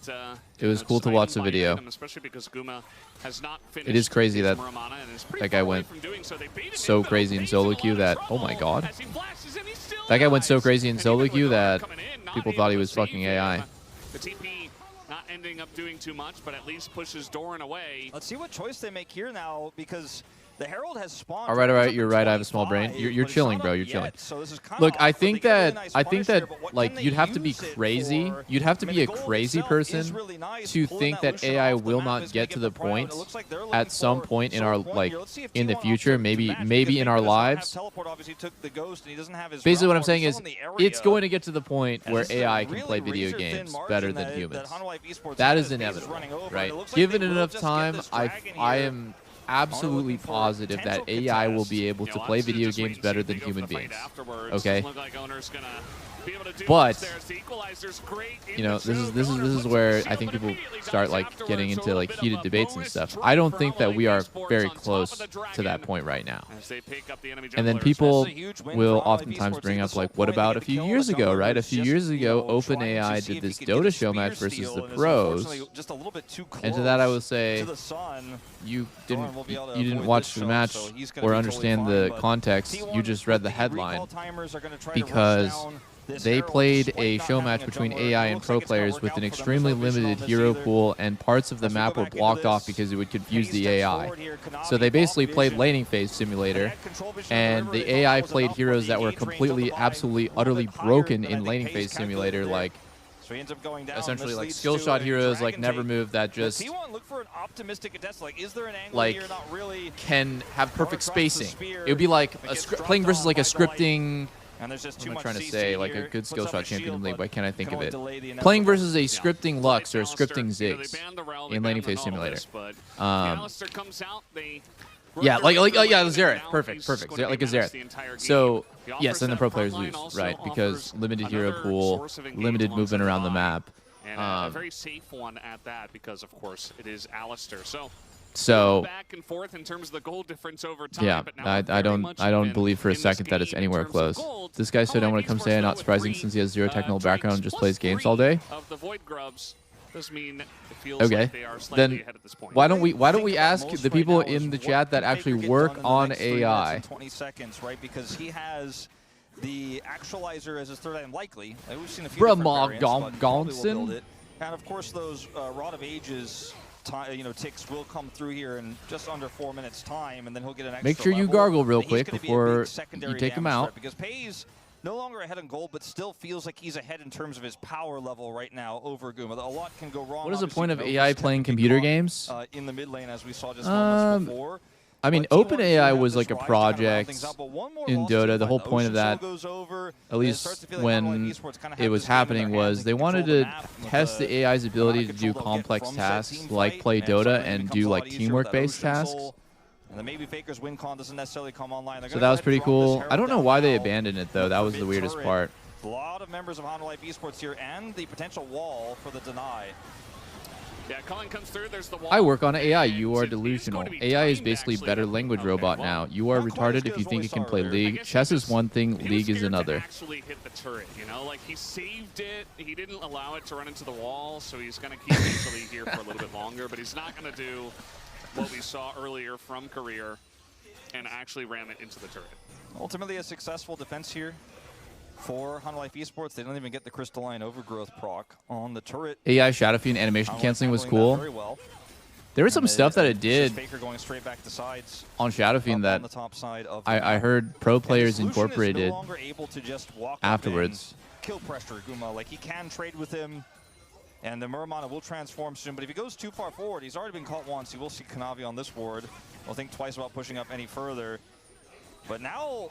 It was cool to watch the video. Especially because Guma has not finished. It is crazy his that Muramana and is pretty that guy far away went from doing so. They bait him so in, but crazy in Pays solo in a queue lot of that, oh trouble my god. as he flashes and he still That guy went so dies. crazy in And solo even queue with Owner that coming in, not people able thought he to was fucking save AI. him. The TP not ending up doing too much, but at least pushes Doran away. Let's see what choice they make here now, because the Herald has spawned. All right, you're right. I have a small brain. You're but he's chilling, not bro. up You're chilling. yet, so this is kinda Look, I awkward. think They get a really that nice I think punish that there, but what like can they you'd have to be use it crazy. for? You'd have to I mean, be a the gold crazy itself is person really nice. to Pulling think that Lucian AI off the will map not is get making to the the prime. point It looks like they're looking at some for point in some our point like here. Let's see if in the T1 future, opts to maybe match, maybe because in Faker our does not have lives. teleport, obviously took the ghost, and he doesn't have his Basically, what realm I'm saying warp. is, Still in the it's area. going to get to the point And where this is a AI can really play video razor-thin games margin better than that humans. Hanwha Esports That has. is Base inevitable, running over, right? and it looks like Given they will enough just get time, this I dragon I here. am absolutely looking for positive that potential AI will contest. be able You to know, play honestly, video just wait games and see better if they than go for human the fight beings. afterwards. Okay? Doesn't look like Owner's gonna be able to do But there's the equalizers. Great you know, this is where I think people start like getting into like heated debates and stuff. I don't think that we are very close to that point right now. And then people will oftentimes bring up like, what about a few years ago, right? A few years ago, OpenAI did this Dota show match versus the pros. And to that I will say, you didn't watch the match or understand the context. You just read the headline, because they played a show match between AI and pro players with an extremely limited hero pool, and parts of the map were blocked off because it would confuse the AI. So they basically played laning phase simulator, and the AI played heroes that were completely, absolutely, utterly broken in laning phase simulator, like essentially like skill shot heroes, like never move, that just like can have perfect spacing. It would be like playing versus like a scripting. And there's just what too am I much trying to CC say? Like a here. good skill shot champion in league. Why can't I think of it? Playing Playing versus a scripting Lux or a scripting Ziggs in laning phase simulator. Yeah, like yeah, Xerath. Perfect. Like a Xerath. So yes, then the pro players lose, right? Because limited hero pool, limited movement around the map. And a very safe one at that, because of course it is Alistair. So back and forth in terms of the goal difference over time, yeah, but now I don't believe for a second that it's anywhere close. This guy said, I want to come say, not surprising since he has zero technical background and just plays games all day. Of the Void Grubs does mean it feels Okay, like they are slightly then ahead at this point. why don't we ask the people in the chat that actually work on AI? 20 seconds, right? Because he has the actualizer as his third item, likely. Like, we've seen a few different variants, but probably will build it. And of course, those Rod of Ages, ticks will come through here in just under 4 minutes time, and then he'll get an extra Make sure you level. gargle real He's quick gonna be a before big secondary you take him damage out. threat, because Pay's no longer ahead in gold, but still feels like he's ahead in terms of his power level right now over Guma. A lot can go wrong. What is the Obviously, point of Nova's AI gonna playing be computer caught, games? in the mid lane, as we saw just moments before. I mean, But T1 OpenAI do was have like a this rise to kind of round project things out, but one more in loss to Dota. The find. whole The point of Ocean that, Soul goes over, at and it starts least to feel like when Hanwha Esports kinda it have was this game in happening, their hands. was They they can wanted control the to map with test the AI's ability to do control they'll get complex from said tasks, team like fight, play and Dota something and becomes do a lot like easier with teamwork-based that Ocean tasks. Soul. And then maybe Faker's win con doesn't necessarily come online. They're So gonna that go was ahead pretty and drop this cool. Herald I don't know down why they now. abandoned it though. That was the weirdest Mid-turret. part. A lot of members of Hanwha Esports here, and the potential wall for the deny. Yeah, Cullen comes through. There's the wall. I work on AI. You are It's delusional. going to be AI is timed, basically actually. better language Okay, robot well, now. You are not quite as retarded good if you as think what it we can saw play earlier. I League. guess Chess he is one thing, He was League is scared to another. actually hit the turret, like he saved it. He didn't allow it to run into the wall, so he's going to keep easily here for a little bit longer, but he's not going to do what we saw earlier from Career and actually ram it into the turret. Ultimately, a successful defense here for Hanwha Esports. They don't even get the crystalline overgrowth proc on the turret. AI Shadow Fiend animation Hanwha canceling was handling that cool. very well. There was some And stuff that it it's just did Faker going straight back to sides on Shadow up Fiend on that the top side of the I map. heard pro And the players solution is incorporated no longer able to just walk up afterwards. and kill pressure Guma. Like, he can trade with him, and the Muramana will transform soon. But if he goes too far forward, he's already been caught once. He will see Kanavi on this ward. We'll think twice about pushing up any further. But now,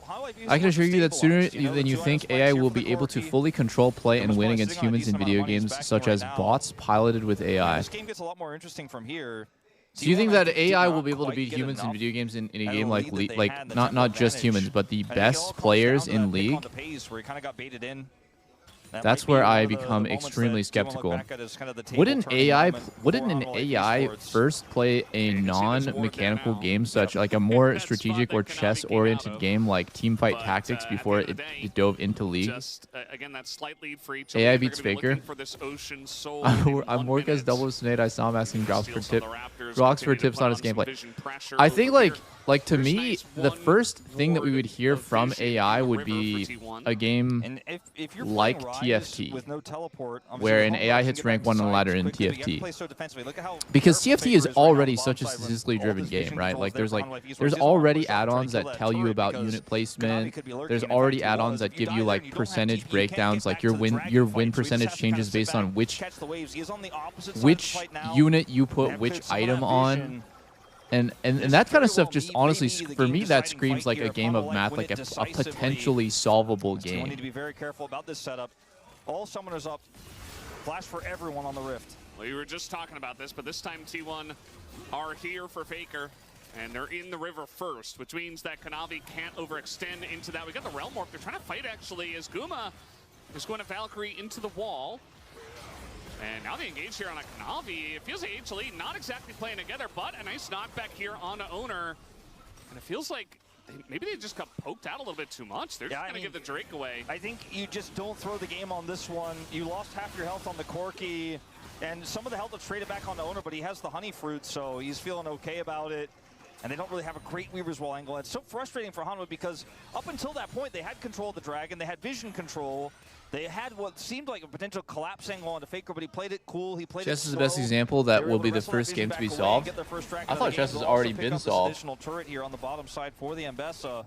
I can assure you that sooner than you think, AI will be able to fully control play and win against humans in video games, such as bots piloted with AI. This game gets a lot more interesting from here. Do you think T1, that I did AI not will be able to quite beat get humans in enough video games in a out of game the like lead that they had and the not tempo just advantage? humans, but the And it all best comes players down to in that pick on League? the pace where he kind of got baited in. That That's might be where one I of the become moments extremely that T1 look skeptical. back at as kind of the Wouldn't table-turning moment for an Hanwha AI Esports. first play a non-mechanical game, such like a more strategic or chess-oriented game like Teamfight Tactics before it dove into League? Again, that slight lead for each. AI beats Faker. For this Ocean Soul I'm work as Doublelift. I saw him asking Grox for tips on his gameplay. I I think like to me, the first thing that we would hear from AI would be a game And if you're like playing Rise TFT, with no teleport, where an AI hits rank 1 on the ladder in TFT. Because TFT is already such a statistically driven game, right? Like there's already add-ons that tell you about unit placement. There's already add-ons that give you like percentage breakdowns, like your win percentage changes based on which unit you put which item on. And that kind of stuff just honestly, for me, that screams like a game of math, like a potentially solvable We need to game. be very careful about this setup. All summoners up. Flash for everyone on the Rift. We were just talking about this, but this time T1 are here for Faker, and they're in the river first, which means that Kanavi can't overextend into that. We got the Realm Warp. They're trying to fight, actually, as Guma is going to Valkyrie into the wall. And now they engage here on a Kanavi. It feels like HLE not exactly playing together, but a nice knockback here on the owner. And it feels like maybe they just got poked out a little bit too much. They're just going to give the Drake away. I think you just don't throw the game on this one. You lost half your health on the Corki, and some of the health is traded back on the owner, but he has the honey fruit, so he's feeling okay about it. And they don't really have a great Weaver's Wall angle. It's so frustrating for Hanwha because up until that point, they had control of the Dragon, they had vision control, they had what seemed like a potential collapse angle onto Faker, but he played it cool, he played Chess it is the best slow. example that They were will able be to the wrestle that first vision game to be back away and solved. get their first dragon I of thought the Chess game. has They'll already also pick been up this solved. additional turret here on the bottom side for the Mbessa,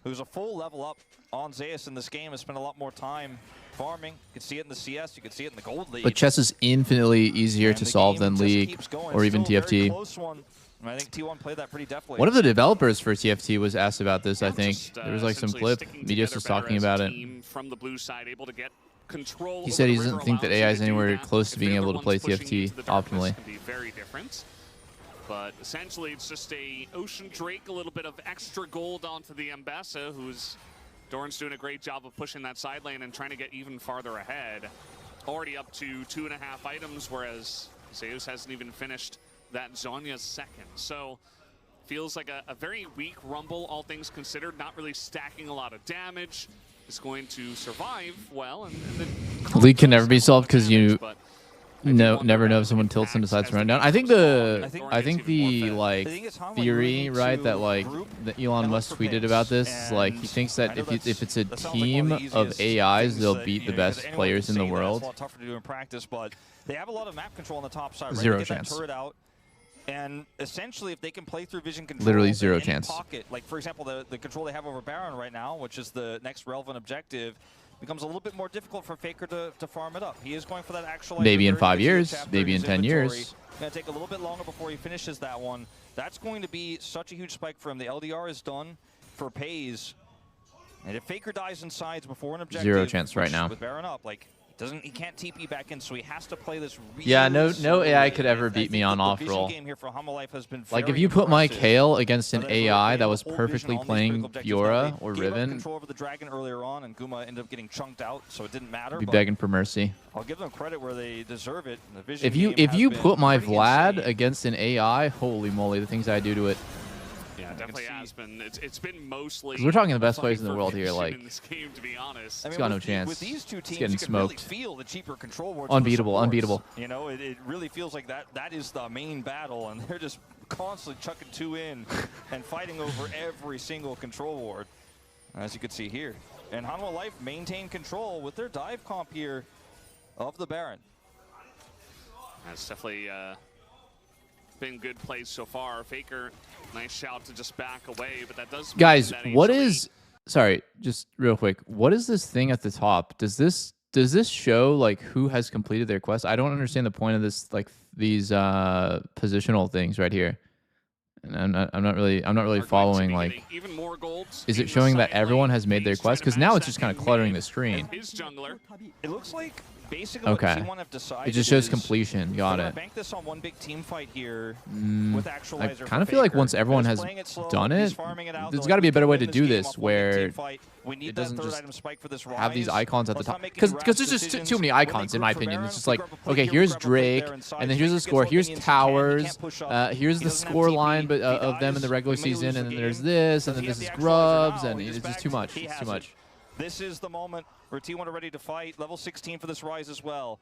who's a full level up on Zeus in this game, has spent a lot more time farming. You can see it in the CS, you can see it in the Gold League. But Chess is infinitely easier And to the solve game than just League keeps going. or even Still a very TFT. close one. And I think T1 played that pretty deftly. One of the developers for TFT was asked about this, I think. Just, There was like some essentially clip. sticking Medios together was better talking as a about it. team from the blue side, able to get control He over said the he river, doesn't think that allows you AI to is do anywhere that. close to If being they're able the to play ones pushing TFT into the darkness, optimally. it can be very different. But essentially, it's just a Ocean Drake, a little bit of extra gold onto the Mbessa, who's Doran's doing a great job of pushing that side lane and trying to get even farther ahead. Already up to 2.5 items, whereas Zeus hasn't even finished that Zonya's second. So feels like a very weak Rumble, all things considered, not really stacking a lot of damage. Is going to survive well, and the League can never be solved because you but never know if someone tilts and decides to run down. I think the like I think it's Hanwha theory, moving right, to that like group that Elon and Musk look for tweeted pings. about this is like he And thinks I that know if it's a that sounds like one team of the of easiest AIs, things they'll that, beat you the know, best anyone can players in say the that. world. It's a lot tougher to do in practice, but they have a lot of map control on the top side. Right? Zero They get chance. That turret out, and essentially, if they can play through vision control, Literally in zero any chance. Pocket, like for example, the control they have over Baron right now, which is the next relevant objective, becomes a little bit more difficult for Faker to farm it up. He is going for that actual. Maybe in 5 years, maybe in 10 years. It's going to take a little bit longer before he finishes that one. That's going to be such a huge spike for him. The LDR is done for Pays. And if Faker dies in sides before an objective, Zero chance right now. With Baron up, like he can't TP back in, so he has to play this. Really Yeah, no slowly. AI could ever I beat think me that on the off vision roll. game here for Hanwha Life has been Like if very you put my impressive. Kale against an So they've AI really that was able to hold vision perfectly on these playing critical objectives. Fiora They or gave up Riven, control over the Dragon earlier on, and Guma ended up getting chunked out, so it didn't matter. I'd be but begging for mercy. I'll give them credit where they deserve it. The vision If you game has been put my pretty Vlad insane. against an AI, holy moly, the things I do to it. Yeah, it definitely has been. It's been mostly. 'Cause we're talking the best something players in the for world here, vision like in this game, to be honest. I mean, got no with chance. With these two teams, getting you can really smoked. feel the cheaper control wards. Unbeatable, for the unbeatable. supports. You know, it really feels like that is the main battle, and they're just constantly chucking two in and fighting over every single control ward, as you can see here. And Hanwha Life maintain control with their dive comp here of the Baron. That's definitely been good plays so far. Faker, nice shout to just back away, but that does. Guys, that what HLE is? Sorry, just real quick. What is this thing at the top? Does this show like who has completed their quest? I don't understand the point of this. Like these positional things right here. And I'm not really are going to following. be Like, getting even more golds is in it the showing that side everyone lane. has made their He's quest? trying to Because now match it's just that kind of in cluttering mid the screen. with his jungler. It looks like basically Okay. what T1 have decided. It just shows is completion. Got we're gonna it. Bank this on one big team fight here Mm, with I Actualizer. kind of for feel like Faker. once everyone They're has playing it slow, done he's it, farming it out. there's They're got to be a like, better "We way can to win do game this off one big team where fight. We need it that doesn't third just item spike for this have these Rise. icons at the Let's top. not make any Because rash there's just decisions. too many When they icons in group my for opinion. Baron, It's just we like, grab a flank okay, here, we here's grab a flank Drake, there inside. and then here's the Faker score. gets Here's what minions he can. He towers. can't push up. Here's He the doesn't have score TP. line, but If he of them in the dies, regular we may lose season, the and then there's game. this, and Does then he this have is the Actualizer Grubs, now? and He it's just just too back. much. He It's has too it. much. This is the moment where T1 are ready to fight. Level 16 for this Rise as well.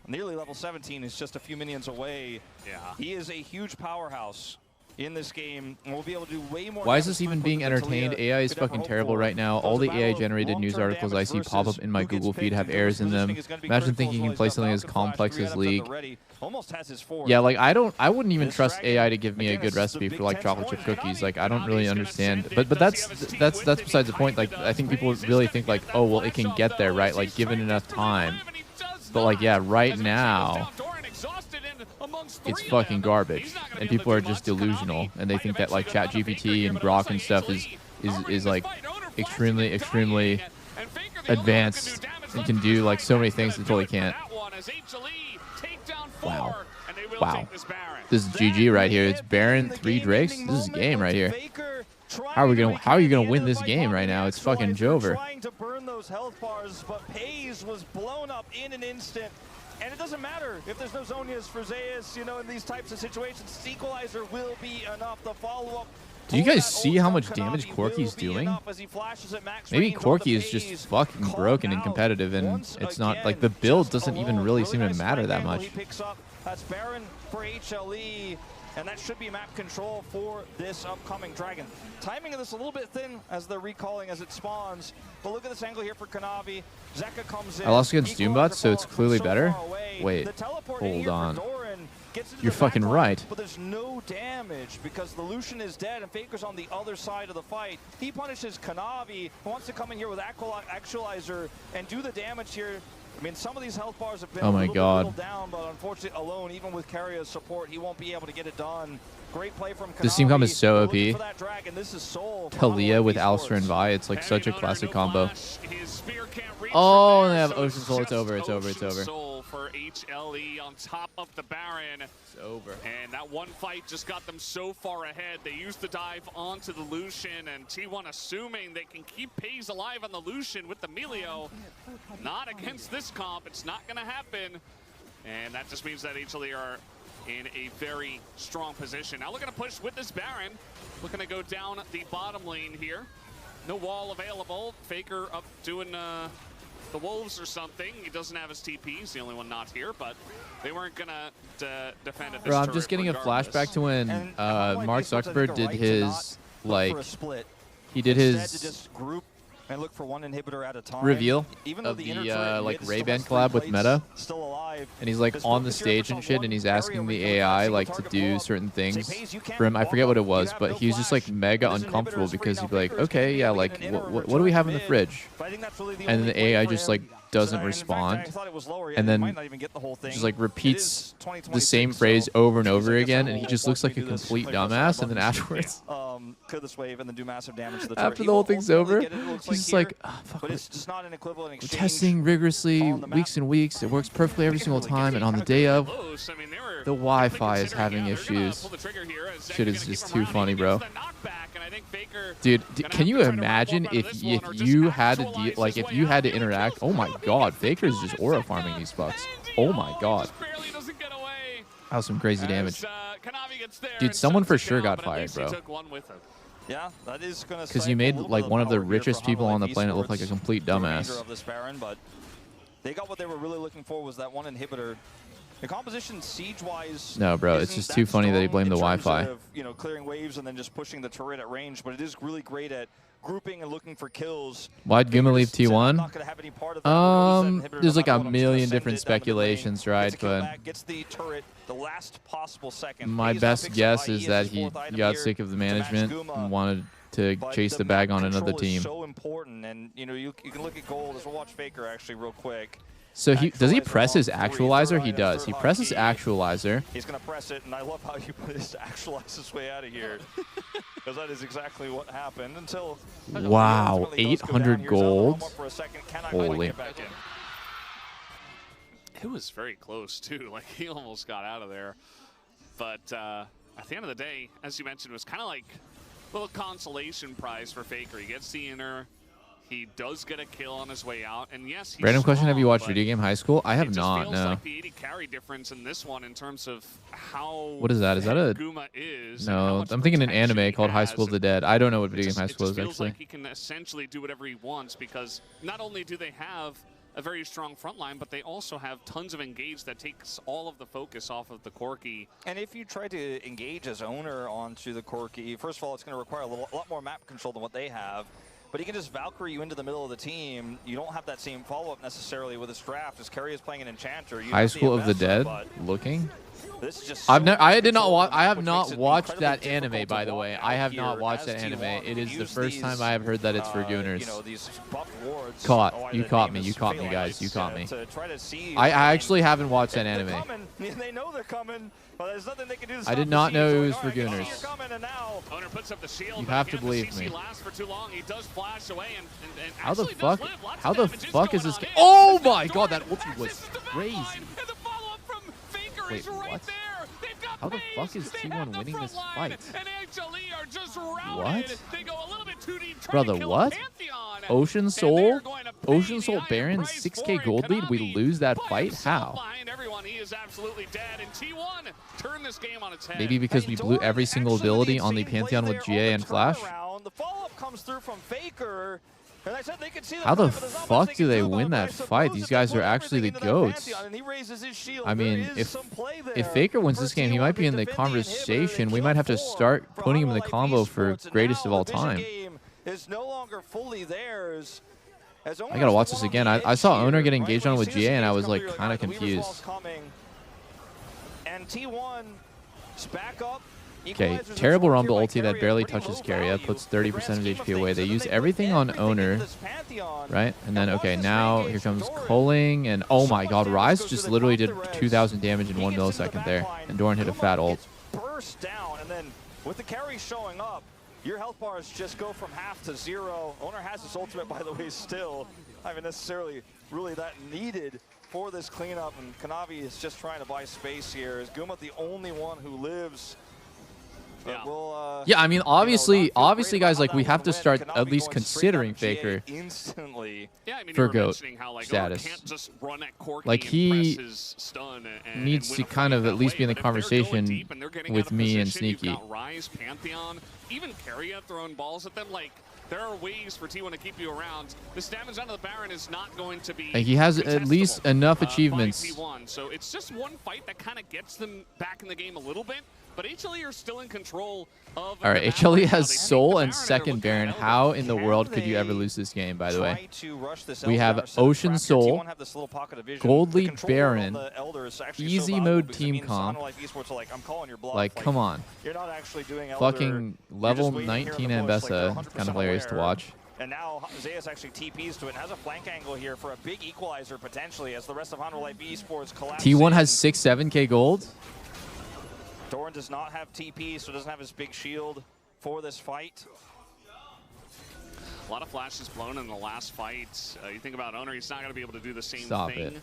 Nearly level 17 is just a few minions away. Yeah. He is a huge powerhouse in this game, and we'll be able to do way more. Why is damage this even quickly being than entertained? Talia AI is could ever fucking hope terrible for. right now. So All it's a the battle of AI-generated news long-term articles I damage see pop versus up in my who gets Google feed picked have and who errors in them. positioning is gonna be Imagine critical thinking as you well. can play He's got something as Falcon Flash, complex 3 as items at the League. ready. Almost has his fourth. Yeah, like I wouldn't even This trust Dragon, AI to give me a again, good it's the recipe Big for like Ten's chocolate chip point. cookies. Like I don't Kanavi's really gonna understand. send it. But Does he have his team with him? besides the He point. Like kinda I think does. people He's really gonna think get like, that oh well, it flash can up, get there, though, right? as Like he's given trying enough to time. revive, and he does But like yeah, not. right As he now. goes down, Doran exhausted in amongst It's three of fucking them. garbage, He's not gonna and be able people to are do just much. delusional, Kanavi and they might think that like eventually go down to ChatGPT Faker and here, but Grok also and stuff HLE already is in like this fight. Owner extremely flashing and extremely dying, and Faker, the only one who can advanced do damage. and can do like so many things Let's until he do it for can't. that one as HLE take down 4, Wow. and they will Wow. take this Baron. This is GG right here. It's Baron, 3 Drakes. This is a game right here. Faker How are you gonna win this game right now? It's fucking Jover. Trying to burn those health bars, but Pays was blown up in an instant. And it doesn't matter if there's no Zonias for Zeus, you know, in these types of situations. Equalizer will be enough. The follow-up. Do you guys see how much damage Corki's doing? Maybe Corki is just fucking broken and competitive, and it's not like the build doesn't even really seem to matter that much. That's Baron for HLE, and that should be map control for this upcoming Dragon. Timing of this a little bit thin as they're recalling as it spawns, but look at this angle here for Kanavi. Zeka comes in. I lost against Doombot, so it's clearly better. Wait, hold on. You're fucking right. But there's no damage because the Lucian is dead and Faker's on the other side of the fight. He punishes Kanavi, who wants to come in here with Actualizer and do the damage here. I mean, some of these health bars have been a little down, but unfortunately alone, even with Carrier's support, he won't be able to get it done. Great play from Kanavi. This team comp is so OP. This is Talia with Alistair and Vi, it's like such a classic combo. Oh, they have Ocean Soul. It's over. It's over. It's over. Soul for HLE on top of the Baron. It's over. And that one fight just got them so far ahead. They used the dive onto the Lucian, and T1 assuming they can keep Pays alive on the Lucian with the Melio. Not against this comp. It's not going to happen. And that just means that HLE are in a very strong position. Now looking to push with this Baron. Looking to go down the bottom lane here. No wall available. Faker up doing the Wolves or something. He doesn't have his TP. He's the only one not here, but they weren't going to defend it. Bro, I'm just getting regardless. A flashback to when Mark Zuckerberg did his, like, he did his and look for one inhibitor at a time. Reveal of the like Ray-Ban collab with Meta, and he's like on the stage and shit, and he's asking the AI like to do certain things for him. I forget what it was, but he's just like mega uncomfortable because he'd be like, okay, yeah, like what do we have in the fridge? And then the AI just like doesn't respond, and then just like repeats the same phrase over and over again, and he just looks like a complete dumbass. And then afterwards, after the whole thing's over, he's just like, oh, fuck it. We're testing rigorously weeks and weeks. It works perfectly every single time, and on the day of, the Wi-Fi is having issues. Shit is just too funny, bro. Dude, can you imagine if you had to deal, like if you had to interact? Oh my God, Faker's just aura farming these fucks. Oh my God, that was some crazy damage. Dude, someone for sure got fired, bro. Yeah, that is gonna. Because you made like one of the richest people on the planet look like a complete dumbass. But they got what they were really looking for, was that one inhibitor. The composition siege-wise, no, bro, it's just too funny that he blamed the Wi-Fi. You know, clearing waves and then just pushing the turret at range, but it is really great at grouping and looking for kills. Why'd Guma leave T1? There's like a million different speculations, right? But gets the turret the last possible second. My best guess is that he got sick of the management and wanted to chase the bag on another team. So important, and you know, you can look at gold as we'll watch Faker actually real quick. So does he press his actualizer? He does. He presses actualizer. He's gonna press it, and I love how you put his actualize his way out of here, because that is exactly what happened until. Wow, 800 gold. Holy. It was very close too. Like he almost got out of there, but at the end of the day, as you mentioned, it was kind of like a little consolation prize for Faker. He gets the inner. He does get a kill on his way out, and yes, he's random question: strong, have you watched Video Game High School? I have not. Feels no. like the 80 carry difference in this one in terms of how. What is that? Is that a? Guma is no, I'm thinking an anime called High School of the Dead. I don't know what Video Game High School is actually. It feels like he can essentially do whatever he wants, because not only do they have a very strong front line, but they also have tons of engage that takes all of the focus off of the Corki. And if you try to engage as owner onto the Corki, first of all, it's going to require a lot more map control than what they have. But he can just Valkyrie you into the middle of the team. You don't have that same follow-up necessarily with his draft, as Kerry is playing an Enchanter. High School of the Dead, looking? This is just I have not watched that anime, by the way. I have not watched that anime. It is the first time I have heard that it's for Gooners. Caught. You caught me. You caught me, guys. You caught me. I actually haven't watched that anime. They know they're coming. There's nothing they can do to I did not know it was for Gooners. You have to believe me. How the fuck? How the fuck is this game? Oh my God, that ulti was crazy. Wait, what? How the fuck is T1 winning this fight? are just routed. What? They go a little bit too deep. Brother, what? Ocean Soul? Ocean Soul Baron, Baron 6k gold lead? We lose that fight? How? He is absolutely dead, and T1 turned this game on its head. Maybe because we blew every single ability on the Pantheon with GA and Flash? The follow-up comes through from Faker. And I said they could see How the fuck do they win that fight? These guys are actually the GOATs. I mean, if Faker wins this game, he might be in the conversation. We might have to start putting him in the combo for greatest of all time. Is no longer fully theirs. I gotta watch this again. I saw Owner get engaged on with GA, and I was like kind of confused. And T1's back up. Okay, terrible Rumble ulti that barely touches Keria, puts 30% of his HP away. They use everything on Owner, right? And then, okay, now here comes Culling, and oh my god, Ryze just literally did 2,000 damage in 1 millisecond there, and Doran hit a fat ult. Burst down, and then with the carry showing up, your health bars just go from half to 0. Owner has his ultimate, by the way, still. Not even necessarily really that needed for this cleanup, and Kanavi is just trying to buy space here. Is Guma the only one who lives? Yeah. We'll, Yeah, I mean, obviously, guys, like, we have to start at least considering Faker instantly. Yeah, I mean, for you were GOAT mentioning how, like, status. can't just run at Corki Like, he and press his stun and needs win to a kind fight of that at least way. be in the But if they're going conversation deep and they're getting with out of me and position, you've Sneaky. got Ryze, Pantheon, even Keria throwing balls at them. Like, there are ways for T1 to keep you around. This damage onto the Baron is not going to be Like, he has at least enough by achievements. T1. So it's just one fight that kind of gets them back in the game a little bit. But HLE are still in control of. All right, HLE has Soul and second Baron. How in the world could you ever lose this game, by the way? We have Ocean Soul, Gold Lead Baron, easy mode team comp. Like, come on. Fucking level 19 Ambessa, kind of hilarious to watch. And now Zeus actually TPs to it and has a flank angle here for a big equalizer potentially as the rest of Honor Life Esports collapses. T1 has 7k gold. Doran does not have TP, so doesn't have his big shield for this fight. A lot of flashes blown in the last fight. You think about Owner, he's not going to be able to do the same Stop thing. it.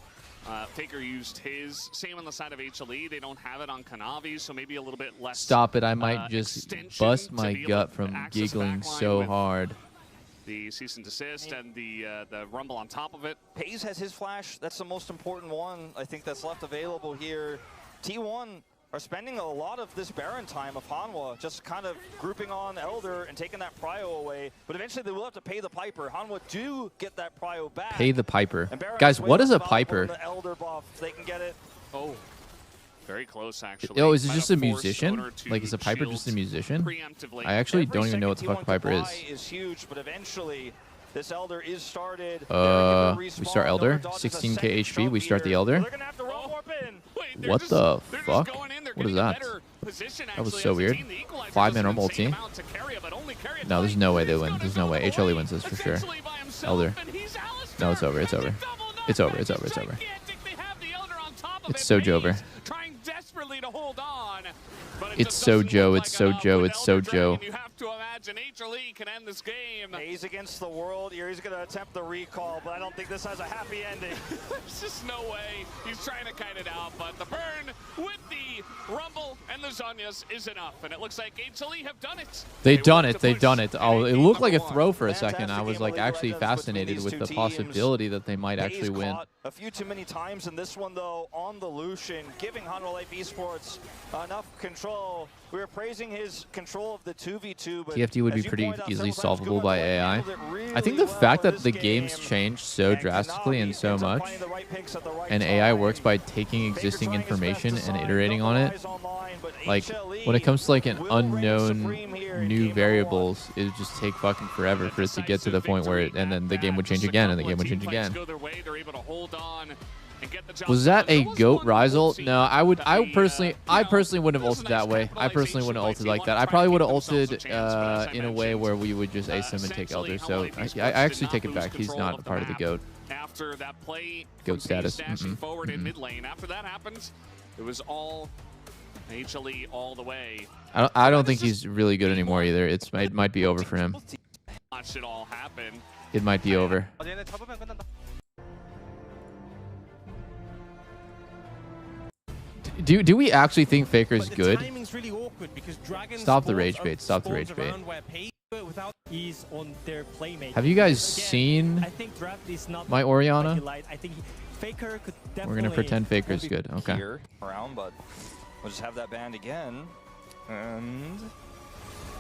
Faker used his. Same on the side of HLE. They don't have it on Kanavi, so maybe a little bit less. Stop it. I might just extension bust to my be able gut to from access giggling backline so with hard. The cease and desist and the rumble on top of it. Hayes has his flash. That's the most important one, I think, that's left available here. T1 are spending a lot of this Baron time of Hanwha just kind of grouping on Elder and taking that prio away. But eventually they will have to pay the Piper. Hanwha do get that prio back. Pay the Piper. And Baron Guys, what is a waits Piper? on the Elder buff. They can get it. Oh, very close actually. Oh, is it Might just have a forced musician? Owner to Like, is a Piper shield just a musician? preemptively. I actually Every don't even know what the second fuck T1 Piper can is. buy is huge, but eventually this Elder is started. We start Elder, 16k HP, we start the Elder. What the fuck? What is that? That was so weird. 5-man normal team. No, there's no way they win. There's no way. HLE wins this for sure. Elder. No, it's over. It's over. It's over. It's over. It's over. It's so Jover. It's so Joe. It's so Joe. It's so Joe. You have to imagine HLE can end this game. Hayes against the world here. He's going to attempt the recall, but I don't think this has a happy ending. There's just no way. He's trying to kite it out, but the burn with the Rumble and the Zhonya's is enough, and it looks like HLE have done it. They've done it. They've done it. Oh, it looked like a throw for a second. I was like actually fascinated with the possibility that they might actually win. A few too many times in this one, though, on the Lucian, giving Honor Life Esports enough control. We were praising his control of the 2v2, but TFT would be pretty easily solvable by AI. I think the fact that the game's changed so drastically and so much, and AI works by taking existing information and iterating on it, like, when it comes to like an unknown new variables, it would just take fucking forever for it to get to the point where and then the game would change again, and the game would change again. Was that a GOAT Ryze ult? No, I personally wouldn't have ulted that way. I personally wouldn't have ulted like that. I probably would have ulted in a way where we would just ace him and take Elder. So I actually take it back. He's not a part of the GOAT. After that play, GOAT status. Forward in mid lane. After that happens, it was all HLE all the way. I don't think he's really good anymore either. It might be over for him. Watch it all happen. It might be over. Do we actually think Faker's good? Really awkward because Stop the rage bait. Stop the rage bait. Have you guys seen my Orianna? We're gonna pretend Faker's good. Okay. Here around, but we'll just have that band again, and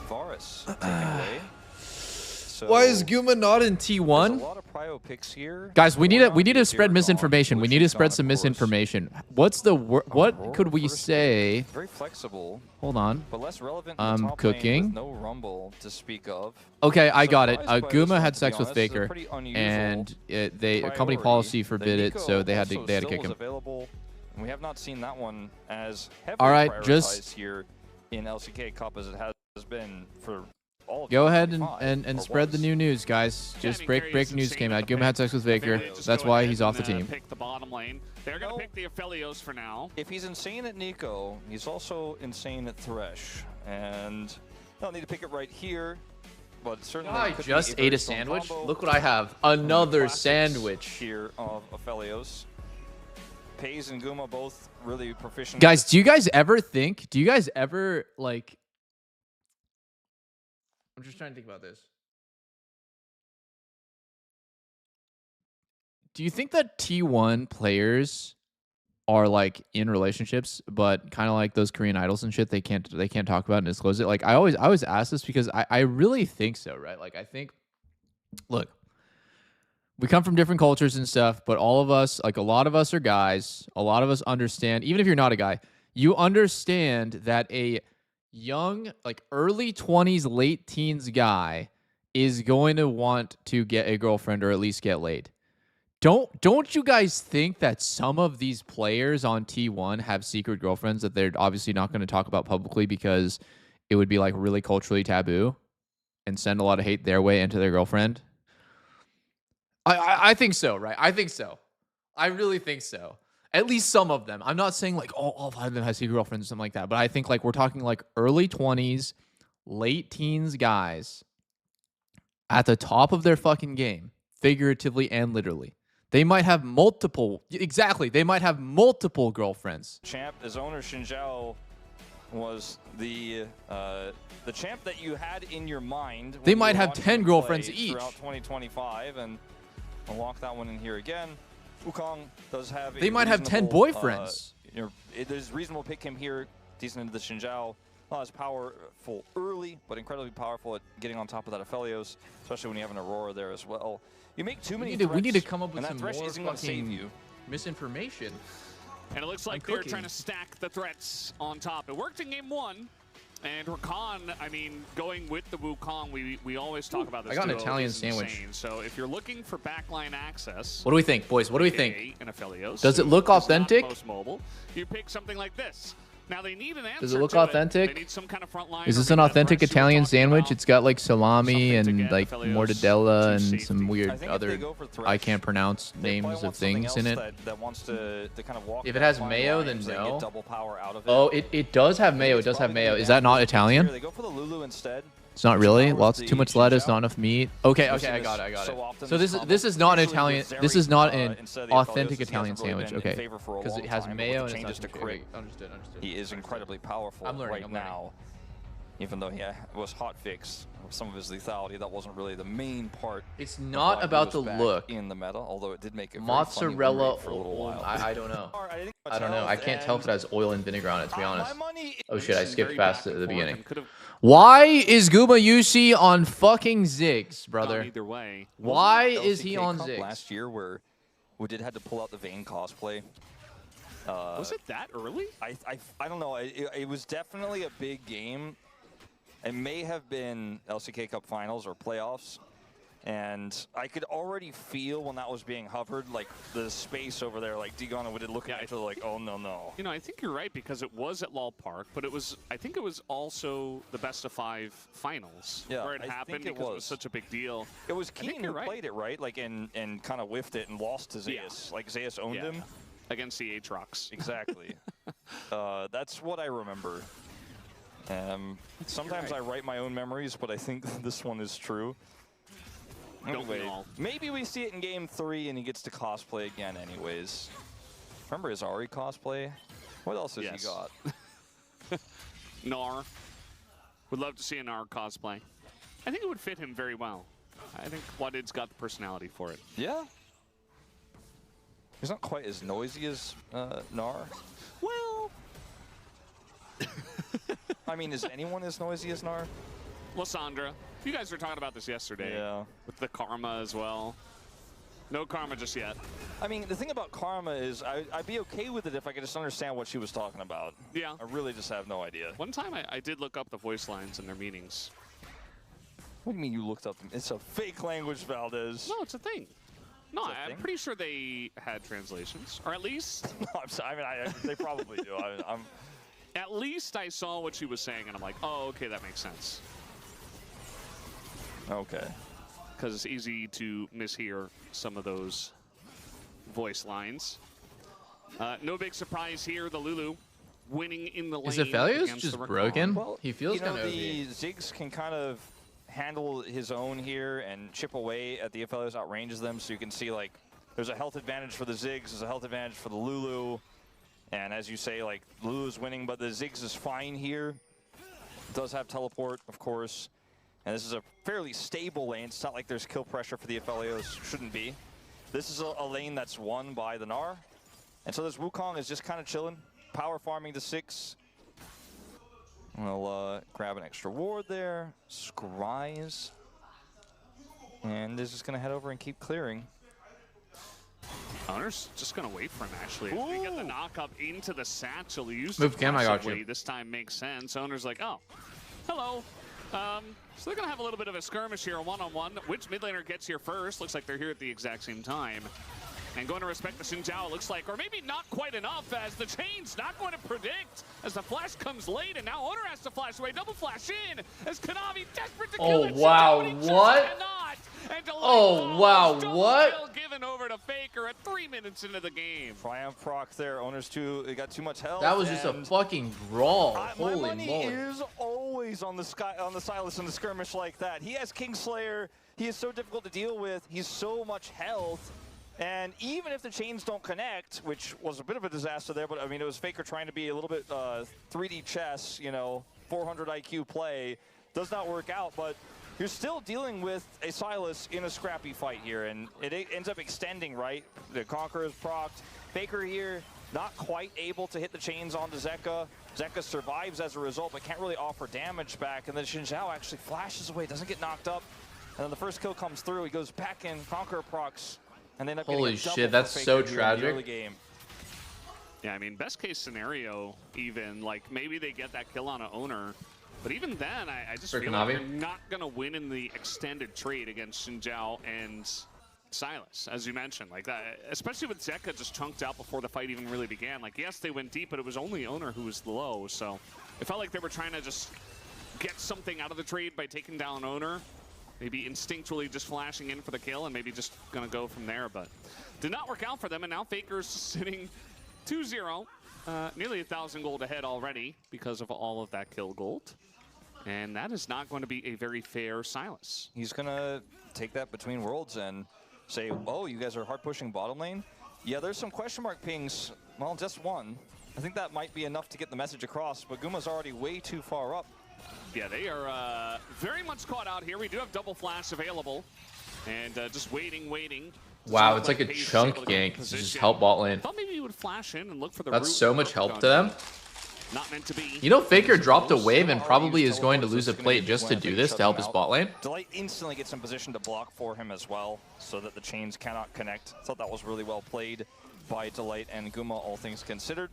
Varus taken away. So Why is Guma not in there's a T1? lot of prio picks here. Guys, we need to spread Zero misinformation. gone, We need to Lucian's spread gone, some of course. misinformation. What's the what could we First say? Very flexible, Hold on. but less relevant. I'm in the top cooking. lane with no rumble to speak of. Okay, I got it. Surprised by this Guma one, had to be sex with honest. This is a Faker, pretty unusual and a company priority. policy The forbid it, Nico so they had to also kick still him. was available, and we have not seen that one as heavily All right, prioritized just here in LCK Cup as it has been for all of go ahead 2025, and or spread the was. new news, guys. Yeah, I Just mean, breaking Gary's news insane came with out. the Guma had pick. sex with Maybe Faker. they just That's go why ahead he's off the and, team. Pick the bottom lane. They're gonna pick the Aphelios for now. If he's insane at Nico, he's also insane at Thresh, and they'll need to pick it right here. But certainly I could be just very ate a strong sandwich. combo. Look what I have. One of the Another classics sandwich. here of Aphelios. Pays and Guma both really proficient. Guys, do you guys ever think? Do you guys ever like? I'm just trying to think about this. Do you think that T1 players are like in relationships, but kind of like those Korean idols and shit? They can't talk about it and disclose it. Like I always ask this because I really think so, right? Like I think, look, we come from different cultures and stuff, but all of us, like a lot of us are guys. A lot of us understand, even if you're not a guy, you understand that a young, like early 20s, late teens guy is going to want to get a girlfriend or at least get laid. Don't you guys think that some of these players on T1 have secret girlfriends that they're obviously not going to talk about publicly because it would be like really culturally taboo and send a lot of hate their way into their girlfriend? I think so, right? I think so. I really think so. At least some of them. I'm not saying like all 5 of them have secret girlfriends or something like that, but I think like we're talking like early 20s, late teens guys at the top of their fucking game, figuratively and literally. They might have multiple, exactly, they might have multiple girlfriends. Champ, his owner Shinjao was the champ that you had in your mind. When They you might were have watching 10 him girlfriends play each. throughout 2025, and I'll lock that one in here again. Wukong does have a They might have 10 reasonable, boyfriends. It is reasonable to pick him here, decent into the Shinjao. Not as powerful early, but incredibly powerful at getting on top of that Aphelios, especially when you have an Aurora there as well. You make too many We need to threats, come up with and that some thresh more isn't going to save fucking you. misinformation. And it looks like they're trying to stack the threats on top. It worked in game 1. And Rakan, I mean, going with the Wukong, we always talk about this. I got an duo. Italian It is sandwich. insane. So if you're looking for backline access, What do we think, boys? What do we think? aka an Aphelios, Does it who look is not authentic? most mobile, you pick something like this. Now they need an answer. Does it look to authentic? They need some kind of front line. Is this an authentic Italian sandwich? It's got like salami Something to and get like Aphelios mortadella to and safety. some I weird think if they other go for Thresh, I can't pronounce they probably names of want something things in it. else that wants to kind of walk If it that has fine mayo, line then so they no. get double power out of it. Oh, it does have mayo. It It's does have probably mayo. gonna Is be that not here. Italian? They go for the Lulu instead. It's not really. Powers Too the much lettuce, Shinjao. not enough meat. Okay, We've seen I got this it. so often, So this combo. is not an Usually Italian. with This Zeri, is not an instead of the authentic Aphelios, he Italian hasn't really sandwich. been in Okay, favor for a because long it has time, but mayo with and the it's not changes to too crit, big. Understood. he is incredibly powerful I'm learning, right I'm learning. now. Even though he was hot fixed with some of his lethality, that wasn't really the main part. It's of not why he about was the back look. in the meta, although it did make it Mozzarella. for a little while. I don't know. think I don't know. I can't tell if it has oil and vinegar on it, to be honest. My money Oh shit, I skipped past the beginning. Could have Why is Guma Yushi on fucking Ziggs, gone brother? either way. Why Wasn't is he LCK on Cup Ziggs? last year where we did had to pull out the Vayne cosplay? Was it that early? I don't know. It was definitely a big game. It may have been LCK Cup Finals or playoffs. And I could already feel when that was being hovered, like the space over there, like Digon would look at each other like, oh no. You know, I think you're right because it was at Lal Park, but I think it was also the best of 5 finals where it I happened think it because it was was such a big deal. It was I think Keen you're who right. played it, right? Like, and kind of whiffed it and lost to Zeus. Yeah. Like, Zeus owned him. Against the Aatrox. Exactly. That's what I remember. Sometimes I write my own memories, but I think this one is true. Don't we Anyway, all? maybe we see it in game 3 and he gets to cosplay again anyways. Remember his Ari cosplay? What else has Yes. he got? Gnar. Would love to see a Gnar cosplay. I think it would fit him very well. I think Wadid's got the personality for it. Yeah. He's not quite as noisy as Gnar. Well, I mean, is anyone as noisy as Gnar? Lysandra, you guys were talking about this yesterday. Yeah. With the Karma as well. No Karma just yet. I mean, the thing about Karma is I'd be okay with it if I could just understand what she was talking about. Yeah. I really just have no idea. One time I did look up the voice lines and their meanings. What do you mean you looked up them? It's a fake language, Valdez. No, it's a thing. No, It's a I'm thing? pretty sure they had translations, or at least, No, I'm sorry. I mean, they probably do. I'm at least I saw what she was saying, and I'm like, oh, okay, that makes sense. okay. Because it's easy to mishear some of those voice lines. No big surprise here. The Lulu winning in the lane. Is Aphelios against just the Rakan. broken? Well, He feels you know, kind of the Ziggs can kind of handle his own here and chip away at the Aphelios, outranges them. So you can see, like, there's a health advantage for the Ziggs, there's a health advantage for the Lulu. And as you say, like, Lulu's winning, but the Ziggs is fine here. Does have teleport, of course. And this is a fairly stable lane. It's not like there's kill pressure for the Aphelios. Shouldn't be. This is a lane that's won by the Gnar. And so this Wukong is just kind of chilling, power farming to 6. We'll grab an extra ward there. Scries. And is just going to head over and keep clearing. Owner's just going to wait for him, actually. If we get the knock up into the satchel, he used Move to Cam, I got aggressively. you. This time makes sense. Owner's like, oh, hello. So they're going to have a little bit of a skirmish here, a one-on-one. Which mid laner gets here first? Looks like they're here at the exact same time. And going to respect the Xin Zhao, it looks like, or maybe not quite enough, as the chain's not going to predict, as the flash comes late, and now Owner has to flash away, double flash in, as Kanavi desperate to kill it. wow, Xin Zhao, and he what? just cannot. And Delight Oh, falls. wow, Double what? kill given over to Faker at 3 minutes into the game. Triumph proc there. Owners it got too much health. That was just a and fucking brawl. my Holy money moly. is always on the Silas in the skirmish like that. He has Kingslayer. He is so difficult to deal with. He's so much health. And even if the chains don't connect, which was a bit of a disaster there, but I mean, it was Faker trying to be a little bit 3D chess, you know, 400 IQ play. Does not work out, but you're still dealing with a Silas in a scrappy fight here, and it ends up extending, right? The Conqueror is procced. Faker here, not quite able to hit the chains onto Zeka. Zeka survives as a result, but can't really offer damage back, and then Xin Zhao actually flashes away, doesn't get knocked up. And then the first kill comes through, he goes back in, Conqueror procs, and they end up getting Holy a double shit, for that's Faker so here in the tragic. early game. Yeah, I mean, best case scenario, even, like, maybe they get that kill on an Owner. But even then, I just For feel like Kanavi? they're not going to win in the extended trade against Xin Zhao and Silas, as you mentioned. Like that, especially with Zeka just chunked out before the fight even really began. Like, yes, they went deep, but it was only Owner who was low. So it felt like they were trying to just get something out of the trade by taking down Owner. Maybe instinctually just flashing in for the kill and maybe just going to go from there. But did not work out for them. And now Faker's sitting 2-0. Nearly 1,000 gold ahead already because of all of that kill gold. And that is not going to be a very fair Silas. He's gonna take that between worlds and say, oh, you guys are hard pushing bottom lane? Yeah, there's some question mark pings. Well, just one. I think that might be enough to get the message across, but Guma's already way too far up. Yeah, they are very much caught out here. We do have double flash available. And just waiting. Wow, it's like a chunk gank. It's just help bot lane. Thought maybe he would flash in and look for the That's root so much hook help on to them. Not meant to be. You know, Faker dropped a wave and probably is going to lose a plate just to do this to help his bot lane. Delight instantly gets in position to block for him as well, so that the chains cannot connect. I thought that was really well played by Delight and Guma, all things considered.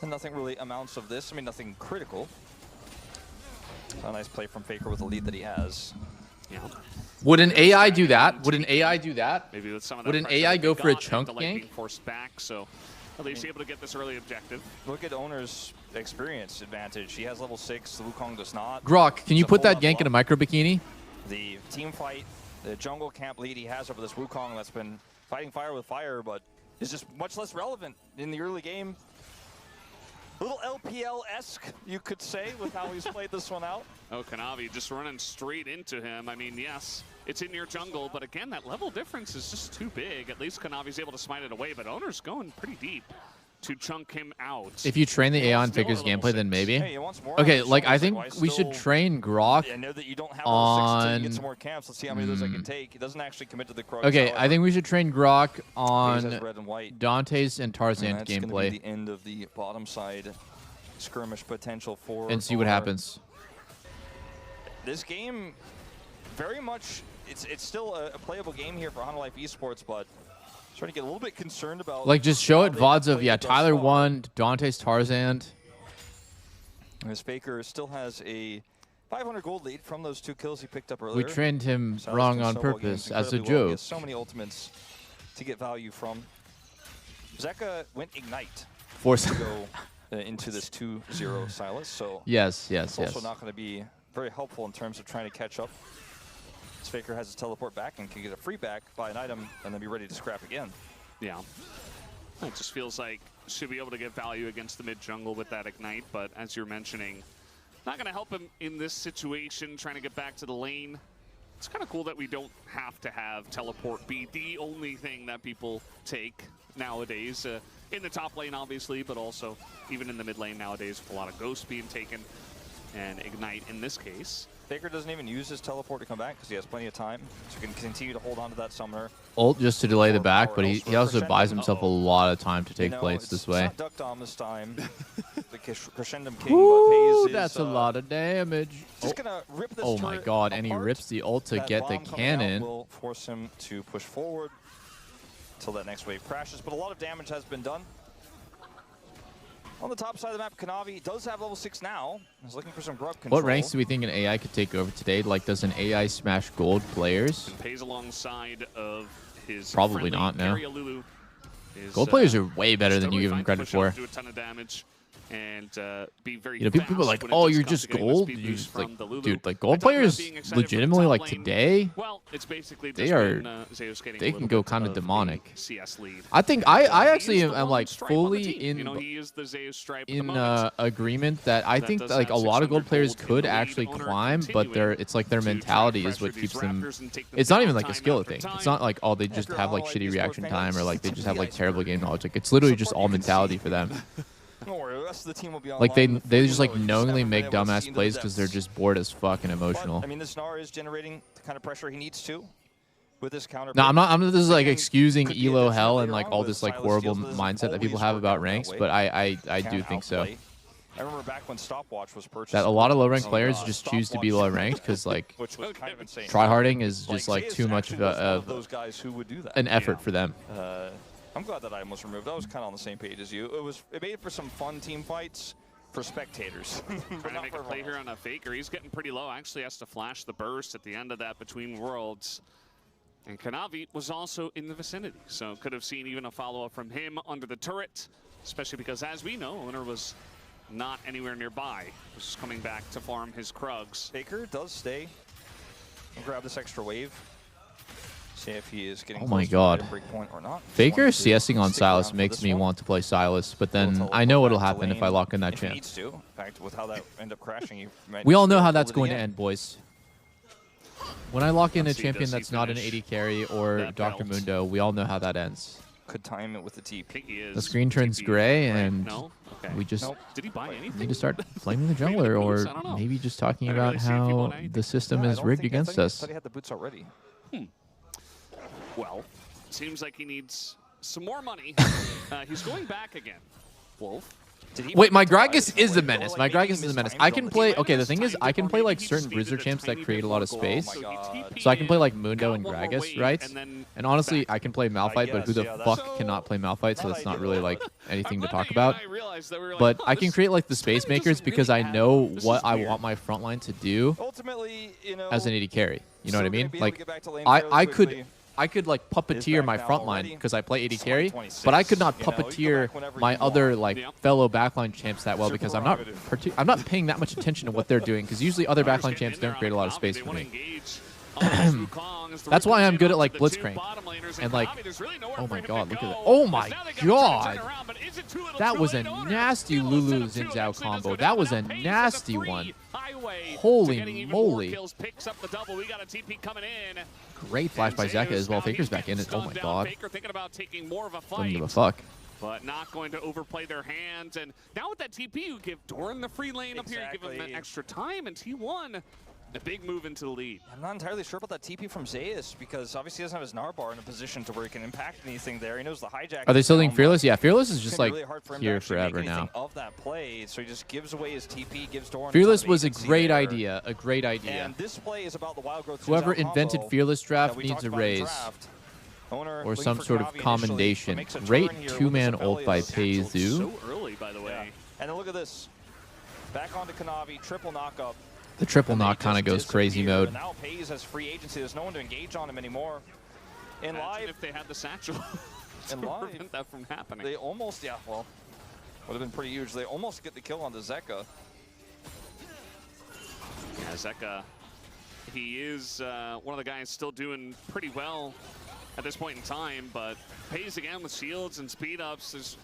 And nothing really amounts of this. I mean, nothing critical. A nice play from Faker with the lead that he has. Yeah. Would an AI do that? Would an AI do that? Maybe with some of Would that an pressure AI that go they for a got, chunk Delight gank? being forced back, so at least able to get this early objective. Look at Owner's experience advantage. He has level 6, the Wukong does not. Grok, can you It's a put that full-on gank in a block. micro bikini? The team fight, the jungle camp lead he has over this Wukong that's been fighting fire with fire, but is just much less relevant in the early game. A little LPL-esque, you could say, with how he's played this one out. Oh, Kanavi just running straight into him. I mean, yes, it's in your jungle, but again, that level difference is just too big. At least Kanavi's able to smite it away, but Owner's going pretty deep. to chunk him out. If you train the AI on Still Faker's at level gameplay, then 6. maybe. Hey, he wants more. Okay, I'm like just I saying, think why we should still- train Grok. I know that you don't have level 6 until you on- get some more camps. Let's see how many of those I can take. He doesn't actually commit to the Krugs. Okay, I however. think we should train Grok He on has red and white. Dante's and And Tarzan that's going to be gameplay the end of the bottom side skirmish potential for and see what our- happens. This game, very much, it's still a playable game here for Honor Life Esports, but starting to get a little bit concerned about. Like, just show how it they VODs of, played yeah, thus Tyler far. won, Dante's Tarzan. As Faker still has a 500 gold lead from those 2 kills he picked up earlier. We trained him Silas wrong can on snowball purpose games as a incredibly well. He joke. has so many ultimates to get value from. Zeka went Ignite Force. to go into this 2-0 Silas, so Yes, it's yes, also yes. not going to be very helpful in terms of trying to catch up. As Faker has his teleport back and can get a free back, buy an item, and then be ready to scrap again. Yeah. It just feels like should be able to get value against the mid jungle with that Ignite, but as you're mentioning, not going to help him in this situation, trying to get back to the lane. It's kind of cool that we don't have to have teleport be the only thing that people take nowadays. In the top lane, obviously, but also even in the mid lane nowadays with a lot of ghosts being taken and Ignite in this case. Faker doesn't even use his teleport to come back because he has plenty of time, so he can continue to hold on to that summoner. Ult just to delay the Or back, power but he elsewhere. also buys Crescendo. himself a lot of time to take You know, plates it's this way. It's not Duck Dom this time. The Crescendum King, Woo, but pays that's his, a lot of damage. Just gonna rip this Oh my turret god, and he apart. rips the ult to That get the bomb coming out cannon. will force him to push forward till that next wave crashes, but a lot of damage has been done. On the top side of the map, Kanavi does have level 6 now. He's looking for some grub control. What ranks do we think an AI could take over today? Like, does an AI smash gold players? And pays alongside of his Probably friendly not, no. Area Lulu is, Gold players are way better than still you give them fine to credit push out, for. do a ton of damage and be very You know, people are fast like, when it "Oh, does you're come to just getting the gold." speed You boost just, from like, the Lulu. dude, like I gold talked about players, being excited for the legitimately, top like lane. today, Well, it's basically they just are- been, Zeus getting they a can little go bit kind of a demonic. CS lead. I think And, I he actually is the am lone like stripe on the fully team. in You know, he is the Zeus stripe at the in moment. agreement that I That think does that, like a have lot of gold 600 players gold in could the lead. actually Owner climb, but continuing their it's like their to try mentality and is what pressure keeps these them. Raptors and take them It's not down even like a time skill after thing. It's time. not like, oh, they If just you're have on like like shitty esports reaction time, or like they just have like ice terrible cream. game knowledge. Like it's literally just Support all you can mentality see. for them. Don't worry, the rest of the team will be Like they online they before just you like know it. You knowingly haven't been make able to dumbass see into the plays because they're depths. just bored as fuck and But, emotional. I mean, this Gnar is generating the kind of pressure he needs to with this counter. No, I'm not. I'm. This is like Again, excusing could be a elo detriment hell later and like on all with this like Silas horrible Steels. It doesn't mindset that people always have work about out that ranks, way. but I Can do think so. outplay. I remember back when Stopwatch was purchased. That a lot of low ranked Oh, players God. just choose to be Stopwatch, low ranked because like which was kind of insane. tryharding is just Like, like Zeus too much actually was one of those guys who would do that. an effort for them. I'm glad that item was removed. I was kind of on the same page as you. It made for some fun team fights for spectators. But Trying to not make for a play everyone here on a Faker. He's getting pretty low. Actually has to flash the burst at the end of that between worlds. And Kanavi was also in the vicinity, so could have seen even a follow-up from him under the turret, especially because, as we know, Owner was not anywhere nearby. He was just coming back to farm his Krugs. Faker does stay. We'll grab this extra wave. See if he is getting Oh my close to God. the break point or not. Faker Just wanted to CSing on stick Silas around for makes this me one. want to play Silas, but We'll then teleport I know back what'll to happen if I lane lock in that if he champ. needs to. In fact, with how that ended up crashing, he might We all know still how pull that's it going to again. end, boys. When I lock in a Let's see, champion does he that's not an finish 80 carry or that Dr. belt? Mundo, we all know how that ends. Could time it with the I TP. think he is. The screen turns TP, gray, right? and No? Okay. we just Nope. Did he buy anything? need to start flaming the Maybe the jungler, boots, or I don't know. maybe just talking I didn't about really see if he how bought anything. the system Yeah, I is don't rigged think- I against thought he- us. thought he had the boots already. Well, seems like he needs some more money. He's going back again. Wolf. Did he Wait, my break the Gragas ties? is a Or, menace. like, My maybe he Gragas is a menace. mistimed I it can on the play. team. Okay, the thing is, I can play like Maybe he certain just bruiser needed a champs that tiny create bit a lot of more space. gold. Oh my So he God. TP'd So I can play like in, Mundo got and one more Gragas, wave, right? and then And honestly, back. I can play Malphite, but who the guess, yeah, fuck that's- cannot play Malphite? So Now that's that I not do really it. like anything I'm to glad talk that you and about. I realized that we were like, But oh, I can this- create like the this space kinda makers doesn't because really I add know up. This what is I weird. want my front line to do Ultimately, you know, as an 80 carry. You know what I still gonna mean? be able to Like get back to lane I fairly could quickly. I could like puppeteer back my now front line already. because I play 80 It's carry, 2026, but I could not you know, you can go puppeteer back whenever my you want. other like Yep. fellow backline champs that well Super because I'm not prerogative. I'm not paying that much attention to what they're doing because usually other Riders backline getting champs in there don't on create a lot of Kanavi. space They for wanna me. engage on this Wukong as the That's why Riptide I'm good at, onto like, the two Blitzcrank. bottom laners, And, like, Kanavi, there's really nowhere oh for my him God, to look at go. that. Oh As my now they gotta try to God. turn around, but is it too little, That too was late? a Owner nasty still Lulu instead of two, Xin Zhao eventually does combo. go That down, was now a pays nasty with a one. free highway to Holy getting even more moly. kills, picks up the double. We got a TP coming in. Great flash by And Zeka Zeus as well. now, Faker's he's back in getting it. Oh my stunned down. God. Faker thinking about taking more of a Don't give a fight. fuck. but not going to overplay their hand. And now with that TP, you give Doran the free lane up here, you give him that extra time, and T1, a big move into the lead. I'm not entirely sure about that TP from Zeus, because obviously he doesn't have his Narbar in a position to where he can impact anything there. He knows the hijack. Are they still doing Fearless? Yeah, Fearless is It's just gonna like be really hard for him to here actually forever make anything now. of that play, so he just gives away his TP, gives Doran Fearless the time was a vacancy great there. idea. A great idea. And this play is about the Wild Growth Whoever 2's out invented combo Fearless that Draft we needs talked a about in raise. draft. Owner Or looking some for sort of Kanavi initially, commendation. but makes a Great turn here with two-man his ult by Aphelios. Peizu. So early, by the way. Yeah. And then look at this. Back onto Kanavi, triple knockup. The triple And they knock kind of just goes crazy disappear. mode. And now Pays has free agency. There's no one to engage on him anymore. In Imagine live, if they had the satchel to in live, prevent that from happening. they almost, yeah, well, would have been pretty huge. They almost get the kill onto Zeka. Yeah, Zeka, he is one of the guys still doing pretty well at this point in time, but Pays again with shields and speed ups. There's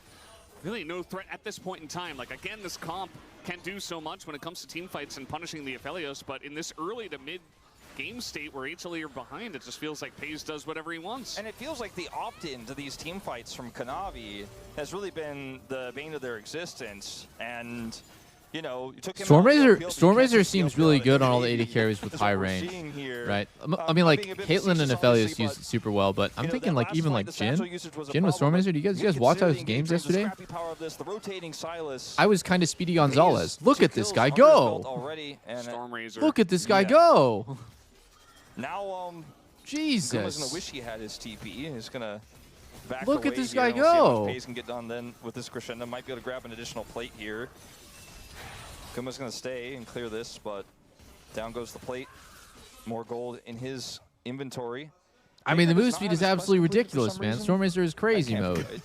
really no threat at this point in time. Like, again, this comp can't do so much when it comes to team fights and punishing the Aphelios, but in this early to mid game state where HLE are behind, it just feels like Pays does whatever he wants. And it feels like the opt-in to these team fights from Kanavi has really been the bane of their existence. And, you know, you took him out of the field, you can't Stormrazor take seems the really field good out on all of the the AD carries with That's high what we're range. seeing here. Right. I mean, I'm like, being a bit Caitlyn and facetious, Aphelios obviously, use it but, super well, but I'm you know, thinking, that like, last even fight, like the satchel Jin. usage was a Jin with problem, Stormrazor. Do you guys but watch considering those games the yesterday? scrappy power of this, the rotating Silas. I was kind of Speedy Pays Gonzalez. Look 2 at this kills guy under his belt go. already, and Stormrazor. Look at this guy Yeah. go. now, Kuma's Jesus. gonna wish he had his TP. He's gonna back Look at away this here, guy and we'll see how go. much Pays can get done then with this crescendo. Might be able to grab an additional plate here. Kuma's gonna stay and clear this, but down goes the plate. More gold in his inventory. I mean, the Faker move does not speed have is his quest absolutely completed for ridiculous, some man. reason. Stormrazor is crazy That can't be mode.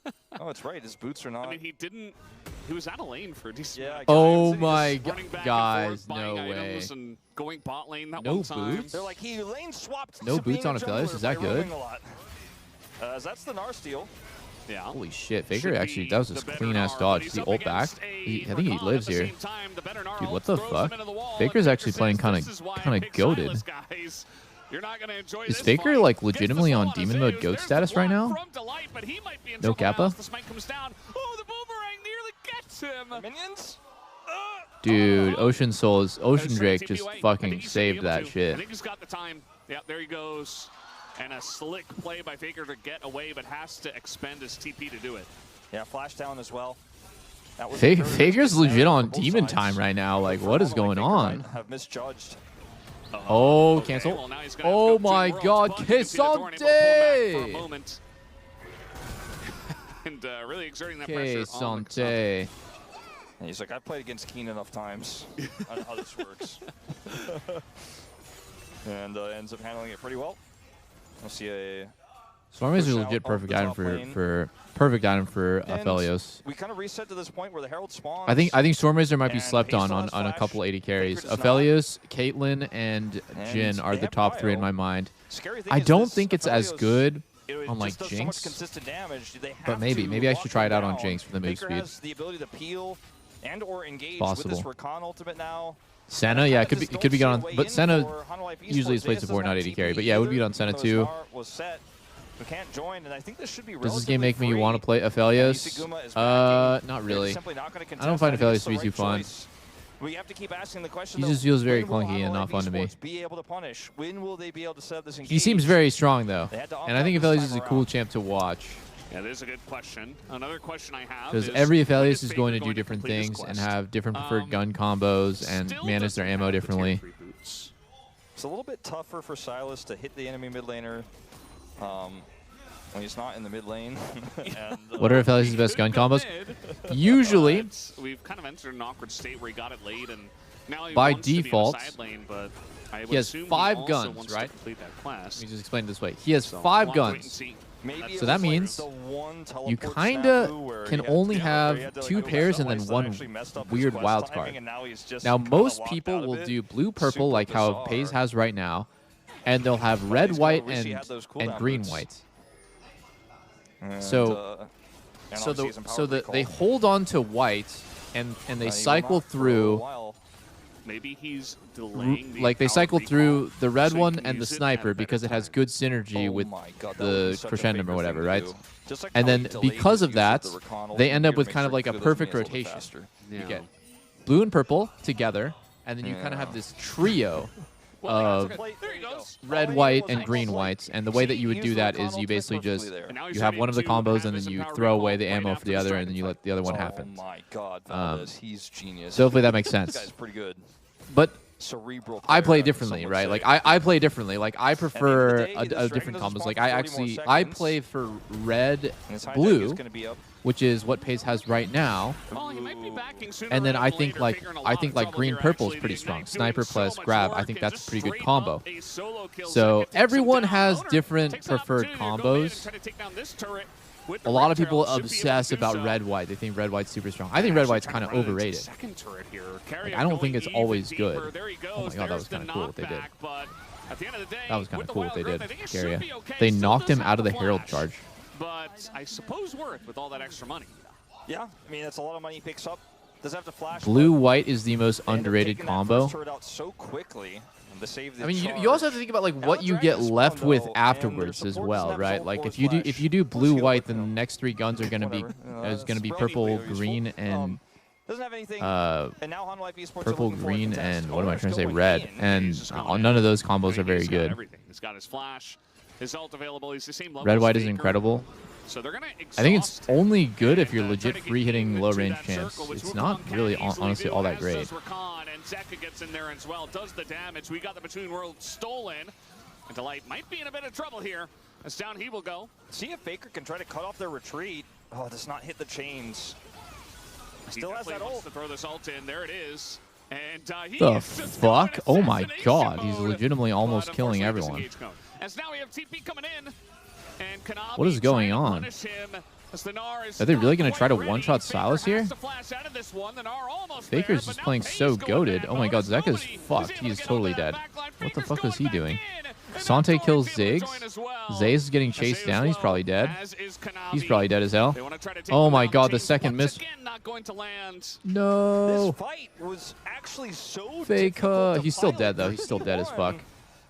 right. Oh, it's right. His boots are not. I mean, he was out of lane for a decent Yeah, amount of Oh time. my Just running back and guys, forth, no buying way. items and going bot lane that No one time. boots? They're like, he lane swapped. No to boots being on a Aphelios? jungler Is that by roaming good? a lot. That's the Gnar steal. Yeah. Holy shit, Faker Should actually, be that was the a better clean ass Gnar, but dodge. he's The up ult back. against a I think he Rakan lives at the here. same time. The better Gnar Dude, ult what the throws fuck? him into the wall, Faker's and actually Faker playing says, "This is why I kinda pick goated. Silas, guys. You're not gonna enjoy Is this Faker, fight." like, Gets the legitimately on solo demon Zeus. mode goat There's the status right block now? from Delight, but he might be in No trouble now Kappa? as the smite comes down. Oh, the boomerang nearly gets him. Minions? Dude, Ocean There's Drake TP just away. I think fucking he should be saved able that to. shit. I think he's got the time. Yeah, there he goes. And a slick play by Faker to get away, but has to expend his TP to do it. Yeah, flash down as well. That was Faker's a very good legit snare on for both demon sides. time right now. Like, For what a is moment, going Faker on? might have misjudged. Oh, Okay, cancel. well, now he's gonna have to Oh go two my worlds, god, but you can see the Doran able to pull back for a Kesante! moment. And really exerting that pressure on the Kesante. And he's like, I've played against Keen enough times. I know how this works. And ends up handling it pretty well. We'll see a... Stormrazor is a push out legit of perfect the item top for lane. perfect item for And Aphelios. we kind of reset to this point where the Herald spawns. I think Stormrazor might be and slept Pace on still on has a flash. couple 80 carries. Faker does not. Aphelios, Caitlyn, and And Jin are they the have top three in Bio. my mind. Scary thing I is don't this think it's as Aphelios, good it on, like, just does so Jinx, much consistent damage. They have but maybe to I lock should try it him out on down. Jinx for the move Faker speed. has the ability to peel and or engage Possible. with this Rakan ultimate now. Senna, yeah, it could be good on, but Senna usually is played Esports. support, not AD carry. But yeah, it would be good on Senna Even though too. Snar was set, we can't join, and I think this should be Does this game make me relatively want to free. play Aphelios? Guma is backing. Not They're really. simply not gonna I don't contest. find think it's Aphelios to be the too right fun. choice. We have to keep asking the question. He though, just feels very when will clunky and Hanwha not fun to me. Esports be able to punish? When will they be able to set up this engage? He seems very strong though, They had to and I think opt out Aphelios this is a time cool around. champ to watch. Yeah, there's a good question. Another question I have Because is, every when Aphelios is Faker going to do different complete his things and quest? have different preferred gun combos and Still manage doesn't their ammo have the tier differently. 3 boots. It's a little bit tougher for Silas to hit the enemy mid laner when he's not in the mid lane. And, What are Aphelios' best gun Could go combos? mid, Usually, but we've kind of entered an awkward state where he got it late, and now he By wants to be in the default, side lane, but I would he has assume 5 he also guns, wants right? to complete that class. let me just explain it this way. He has So, 5 we'll have to wait and guns. see. maybe So it that was like means the one You teleport kinda snafu where can he had- only where he have had to, like, 2 go pairs that and way, then so that one actually messed up his weird quest wild timing, card. and now he's just Now, kinda most locked people out of will it. do blue purple Super like how bizarre. Pays has right now, and they'll have But red, he's gonna white, wish he and had those cooldown green boots. white. And, So, and so obviously the he's empowered so the recall. they hold on to white and they He will cycle not for a through while. Maybe he's delaying the like they power cycled recall through the red so he one can and the use it at a sniper better because it has time. good synergy Oh with my God, that would be the such a crescendum Faker or whatever, thing to right? do. Just like And how he then delayed because his of use that, the recon they ultimate end here up to with make kind sure of like he a could do those perfect meals a little bit rotation. faster. You Yeah. get blue and purple together, and then you kind of have this trio of There he goes. red, white, and green, whites. And the way that you would do that is you basically just And now he's you have ready one of the to combos, have and his then you empower throw away recall the right ammo after for the other, and dragon then you fight. let the other one Oh happen. my God, Valdez, he's genius. So hopefully that makes This sense. guy's pretty good. But Cerebral. I player, play some differently, would right? say. Like I play differently. Like I prefer day, this a dragon different doesn't combos. spawn Like for I 40 more actually I seconds. play for red, And his high tech blue, is gonna be up. which is what Pace has right now. Well, he might be backing sooner And then rather I than think later, like figuring a I lot think of like trouble green here, purple is actually. pretty The strong. Ignite Sniper doing so plus much grab, I work think and that's a just pretty good straight combo. up a solo kill. So Zeka takes him everyone down. has Owner different takes an preferred opportunity to go in and combos. try to take down this turret with A the lot red of people turret. Should be able to obsess do about so. red white. They think red white's super strong. I think red white's kind of overrated. Second turret here. Like, I don't think it's always good. There he goes. Oh my God, that was There's kinda the cool what they did. knockback, but at the end of the day, That was kind with of the cool what they wild did. growth, I think it should Carrier. be okay. They Still knocked does him have out of the Herald flash, charge. but I suppose worth with all that extra money. Yeah, I mean that's a lot of money he picks up. Doesn't have to flash. Blue but white is the most they end up underrated taking that combo. first turret out so quickly to save the I mean, you charge. also have to think about like Now what the you Dragon get spawn, left with though, and afterwards their as support well, doesn't have right? Zolt Like or if you Flash. do Let's blue heal white, it, then you the know. next three guns are gonna be Whatever. It's purple, relatively green, useful. and Doesn't have anything. uh, And now Hanwha Esports are purple, looking for a green, contest. and what am I Owner's trying to say? going Red, in. and He's just going none in. of those I combos mean, are very he's got good. everything. He's got his flash, his ult available. He's the same level Red as white is Faker. incredible. So they're gonna I think it's exhaust only good if you're and, legit try to free get hitting into low that range circle, champs. which It's Wukong not can really easily honestly do, all that as great. does Rakan, and Zeka gets in there as well, does the damage. We got the Between Worlds stolen. And Delight might be in a bit of trouble here, as down he will go. See if Faker can try to cut off their retreat. Oh, does not hit the chains. Still has that He wants ult. to throw this ult in. There it is. And he The is just going fuck? Oh my assassination God, he's mode. legitimately almost But killing unfortunately, everyone. disengage code. As now we have TP coming in. And Konami What is going trying to on? punish him, as the Gnar is Are they really not gonna try to quite ready. one-shot Faker Silas here? has to flash out of this one. The Gnar almost Faker's there, just but playing now Pace so going goated. back. Oh my God, Bonus Zeka's nobody is fucked. able He is to get totally over that dead. backline. What the Faker's fuck was he going back doing? in. And Sante then kills Thor's able to Ziggs. join as well. Zay's is getting As chased Zay down. as He's well, probably dead. as is He's Konami. probably dead as hell. They want to try to take Oh him my down. God, the James second once miss. again not going to land. No. This fight was actually so Faker. difficult to He's still fight, dead though. like, He's still dead as fuck.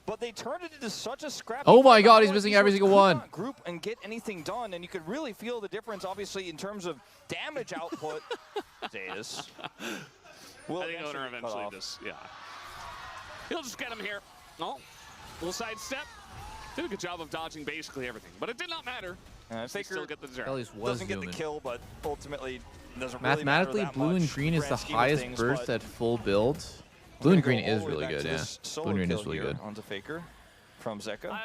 But they turned it into such a scrappy Oh my fight. God, he's Hanwha missing every Esports single could one. not group and get anything done, and you could really feel the difference, obviously, in terms of damage output. Datus. I think Owner eventually just, yeah. He'll just get him here. Oh, little sidestep. Did a good job of dodging basically everything, but it did not matter. They Faker still get the zero. At least was doesn't get the zooming. kill, but ultimately doesn't really Mathematically, matter that blue and much green is the grand scheme of highest things, burst but at full build. we're Blue and gonna green go all is the way really back good, to yeah. this solo Blue and green kill is really here good. onto Faker from Zeka.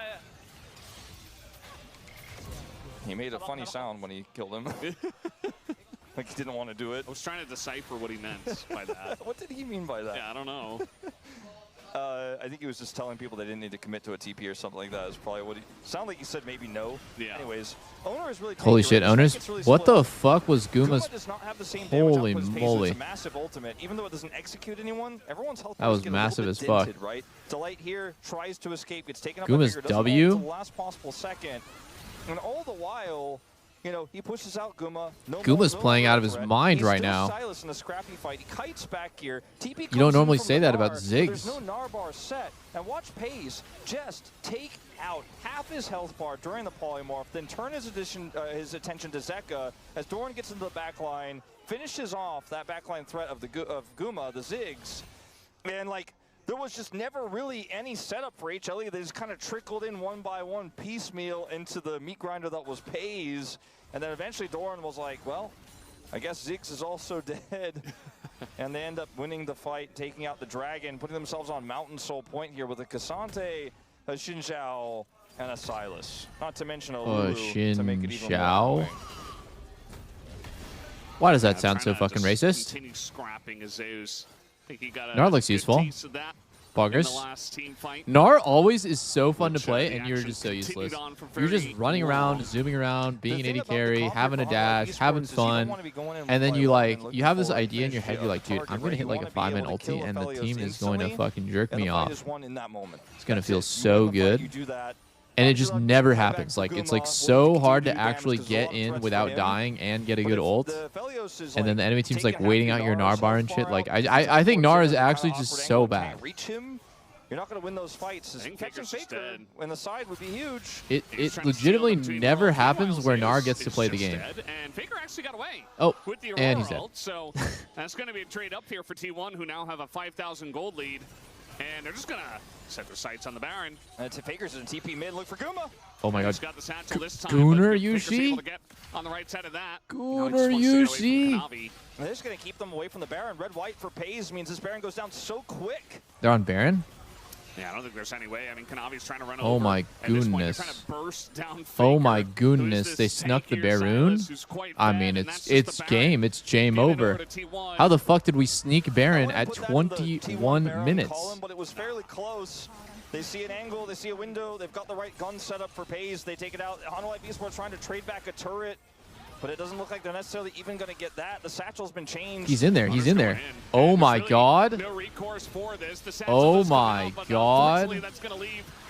He made a funny sound when he killed him. Like he didn't want to do it. I was trying to decipher what he meant by that. What did he mean by that? Yeah, I don't know. I think he was just telling people they didn't need to commit to a TP or something like that. Is probably what he sounded like. He said maybe no. Yeah. Anyways, Owner is really Holy taking shit, it. Owners. It's really What split. the fuck was Guma's? Guma does not have the same damage Holy output as Pace, moly. It's a massive ultimate. Even though it doesn't execute anyone, everyone's health That bars was get a little massive bit as fuck. dented, right? Delight here tries to escape, gets taken up Guma's by Faker, doesn't W? ult until the last possible second. And all the while, you know, he pushes out Guma. No Guma's more playing out of his threat. mind He's right still now. Silas in a scrappy fight. He kites back here. TP You don't comes in normally from say the that about Gnar, but Ziggs. There's no Gnar bar set. And watch Pace just take out half his health bar during the polymorph, then turn his attention to Zeka as Doran gets into the back line, finishes off that backline threat of Guma, the Ziggs, and like there was just never really any setup for HLE. They just kind of trickled in one by one piecemeal into the meat grinder that was Pace, and then eventually Doran was like, well, I guess Ziggs is also dead. And they end up winning the fight, taking out the dragon, putting themselves on Mountain Soul Point here with a Cassante, a Xinjiao, and a Silas. Not to mention a Lulu to make it even more Xinjiao? annoying. Why does that Yeah, sound so trying to fucking just racist? Continue scrapping as Zeus. I think he got a Nard looks good useful. taste of that in the Buggers. last team fight. Gnar always is so fun to Which, play, the and you're action just so continued useless. on for You're just very running around, long. zooming around, being The an thing AD about the carry, comp having a for Hanwha dash, Esports having is you don't fun, wanna be going in and then play you one like, and you looking have this for a idea in your finish head, of you're like, dude, target, I'm gonna right? hit You like a wanna be 5-man able to kill ulti, and the Aphelios team is going to instantly, fucking jerk and me the fight off. is won in that moment. It's gonna That's feel it. You so win the fight, good. You do that, And it just never happens. Like, it's like so hard to actually get in without dying and get a good ult. And then the enemy team's like waiting out your Gnar bar and shit. Like, I think Gnar is actually just so bad. You're not going to win those fights. Catching Faker when the side would be huge. It legitimately never happens where Gnar gets to play the game. And Faker actually got away. Oh, with the and he's dead. So that's going to be a trade up here for T1, who now have a 5,000 gold lead. And they're just going to set their sights on the Baron. Faker's in TP mid. Look for Guma. Oh my god. Got the satchel this time, Gunnar but Yushi? Faker's able to get on the right side of that. Gunnar Yushi. They're just going to keep them away from the Baron. Red-white for Pays means this Baron goes down so quick. They're on Baron? Yeah, I don't think there's any way. I mean, Kanavi's trying to run Oh over. my goodness. Trying to burst down Faker, Oh my goodness. They snuck the Baron? I mean, it's game. It's game over. How the fuck did we sneak Baron at 21 minutes? But it was fairly close. They see an angle, they see a window, they've got the right gun set up for Pays. They take it out. Hanwha Esports trying to trade back a turret. But it doesn't look like they're necessarily even going to get that. The satchel's been changed. He's in there. He's in there. Oh my god. Oh my god.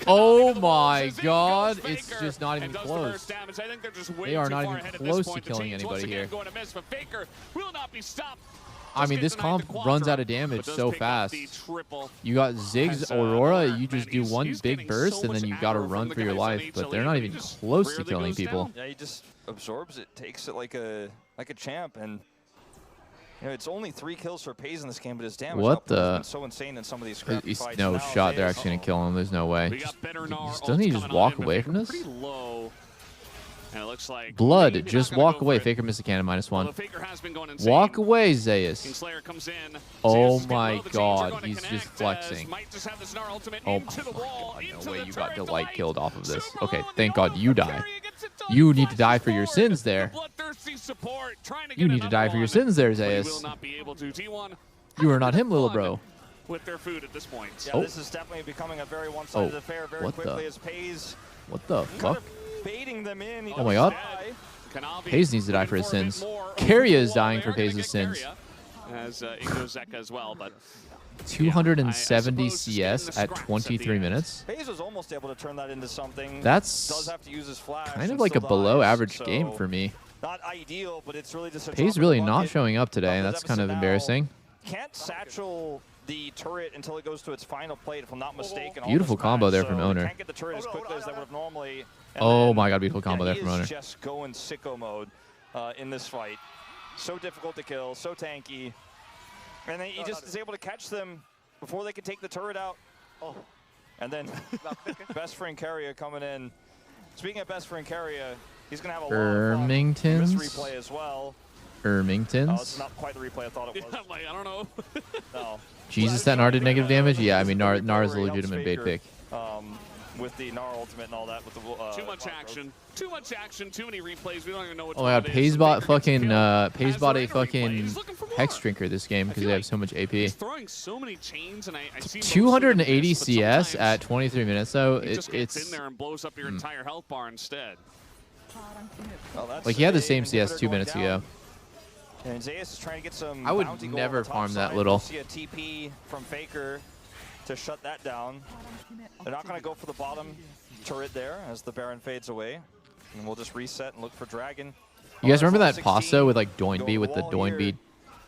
Oh my god. It's just not even close. They are not even close to killing anybody here. I mean, this comp runs out of damage so fast. You got Ziggs Aurora, you just do one big burst, and then you got to run for your life. But they're not even close to killing people. Yeah, he just absorbs it, takes it like a champ, and you know, it's only 3 kills for Pays in this game, but his damage output has been so insane in some of these scrappy fights. No shot, they're actually gonna kill him. There's no way. Doesn't he just walk away from this? And it looks like Blood, just walk away. Faker missed a cannon, -1. Walk away, Zeus. Oh my god, he's just flexing. Oh my god, no way you got Delight killed off of this. Okay, thank god you die. You need to die for your sins there. You need to die for your sins there, Zeus. You are not him, little bro. With their food at this point. Yeah, this is definitely becoming a very one-sided affair very quickly as Pays. What the fuck? Baiting them in. Oh my god. Pays needs to die for his sins. Karya is dying for Pays' sins. As Zeka as well, but 270 CS at 23 minutes. Pays was almost able to turn that into something. That's does have to use his flash kind of like a below average game for me. Not ideal, but it's really just Pays really not showing up today. That's kind of embarrassing. Can't satchel the turret until it goes to its final plate, if I'm not mistaken. Beautiful combo there from Owner. Can't get the turret as quickly as they would have normally. Oh my god, beautiful combo there from Owner. Just going sicko mode in this fight. So difficult to kill, so tanky. And then he just is able to catch them before they can take the turret out. Oh. And then best friend Karya coming in. Speaking of best friend Karya, he's going to have a long replay as well. Ermingtons. Oh, it's not quite the replay I thought it was. Yeah, like, I don't know. No. Jesus, that Gnar did negative damage? Yeah, I mean, Gnar is a legitimate bait pick. With the Gnar ultimate and all that. With the, too much action. Too much action. Too many replays. We don't even know what. Oh my god, Pays bought fucking a fucking Hex Drinker this game because they have so much AP. He's throwing so many chains, and I see 280 CS at 23 minutes though. It's in there and blows up your entire health bar instead. Well, like he had the same CS 2 minutes ago. And Zeus is trying to get some. I would never farm that little. See a TP from Faker to shut that down. They're not going to go for the bottom turret there as the Baron fades away. And we'll just reset and look for Dragon. You guys remember that pasta with like Doinby with the Doinby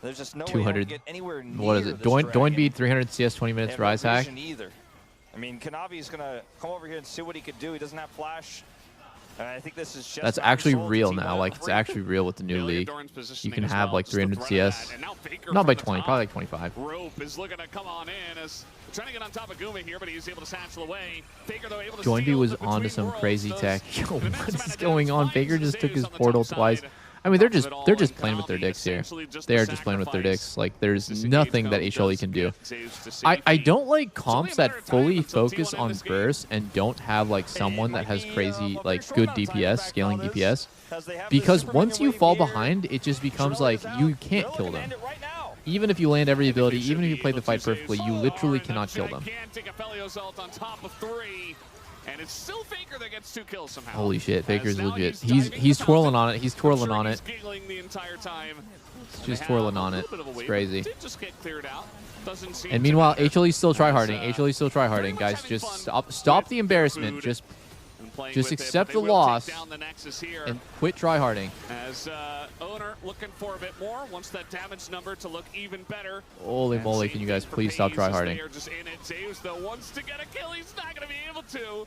There's just no 200? get anywhere near What is it? Doinby 300 CS 20 minutes rise hack. Either. I mean, Kanavi's going to come over here and see what he could do. He doesn't have flash. I think this is just that's actually real now. Like it's actually real with the new league. You can have like 300 CS. Not by 20, probably like 25. Rope is looking to come on in as trying to get on top of Guma here, but he's able to satchel away. Faker though able to Joinby was onto some crazy tech. Yo, what is going on? Faker just took his portal twice. I mean, they're just playing with their dicks here. They are just playing with their dicks. Like, there's nothing that HLE can do. I don't like comps that fully focus on burst and don't have, like, someone that has crazy, like, good DPS, scaling DPS. Because once you fall behind, it just becomes, like, you can't kill them. Even if you land every ability, even if you play the fight perfectly, you literally cannot kill them. And it's still Faker that gets 2 kills somehow. Holy shit, Faker's legit. He's twirling on it. He's twirling on it. He's giggling the entire time. Just twirling on it. It's crazy. Just get cleared out. And meanwhile, HLE's still tryharding. HLE's still tryharding, guys. Just stop the embarrassment. Just playing Just with accept it, the but they will loss take down the Nexus here. and quit tryharding. As Owner looking for a bit more, wants that damage number to look even better. Holy And moly, same can you guys thing for please stop Pays as tryharding? They are just in it. Zeus though wants to get a kill. He's not going to be able to.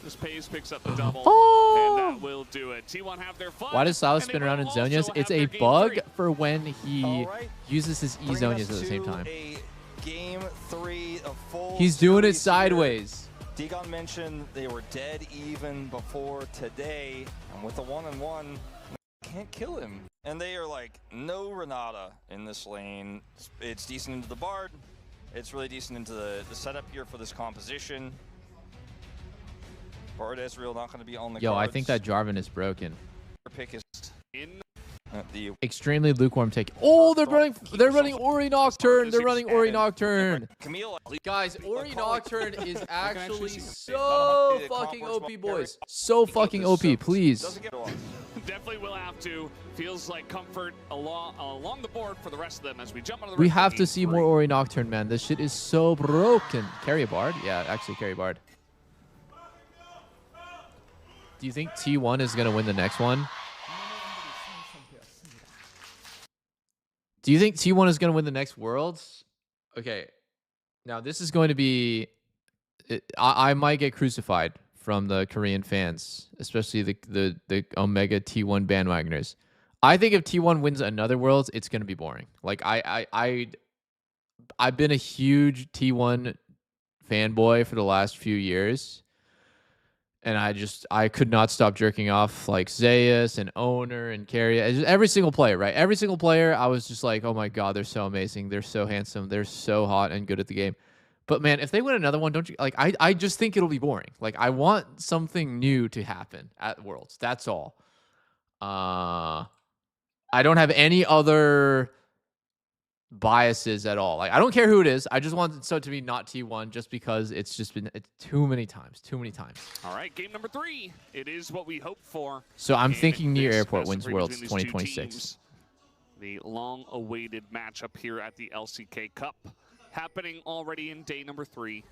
This Pays picks up the double, and that will do it. T1 have their fun. Why does Silas and they spin around in will Zonias? also It's have a their game bug 3. for when he Alright. uses his Bringing E-Zonias us at the same to time. a game 3 of full He's doing it series here. sideways. Degon mentioned they were dead even before today, and with the 1-1, can't kill him. And they are like, no Renata in this lane. It's decent into the Bard. It's really decent into the setup here for this composition. Bard Ezreal not going to be on the Yo, I cards. think that Jarvan is broken. Pick is In the Extremely lukewarm take. Oh, they're running Ori Nocturne. They're running Ori Nocturne. Camille. Guys, Ori Nocturne is actually see him. so fucking OP, boys. So fucking OP, please. Doesn't get off. definitely will have to. Feels like comfort along the board for the rest of them as we jump on the We rest of have game to see 3. more Ori Nocturne, man. This shit is so broken. Carry a Bard? Yeah, actually carry Bard. Do you think T1 is going to win the next one? Do you think T1 is going to win the next Worlds? Okay. Now, this is going to be... I might get crucified from the Korean fans, especially the Omega T1 bandwagoners. I think if T1 wins another Worlds, it's going to be boring. Like, I've been a huge T1 fanboy for the last few years. And I could not stop jerking off like Zeus and Owner and Carrier. Every single player, right? Every single player, I was just like, oh my God, they're so amazing. They're so handsome. They're so hot and good at the game. But man, if they win another one, don't you like? I just think it'll be boring. Like I want something new to happen at Worlds. That's all. I don't have any other biases at all. Like I don't care who it is. I just want it so to be not T1 just because it's just been too many times. All right, game number 3. It is what we hoped for. So I'm in thinking Near this Airport best of wins 3 Worlds between these two 2026. teams. The long-awaited matchup here at the LCK Cup happening already in day number 3.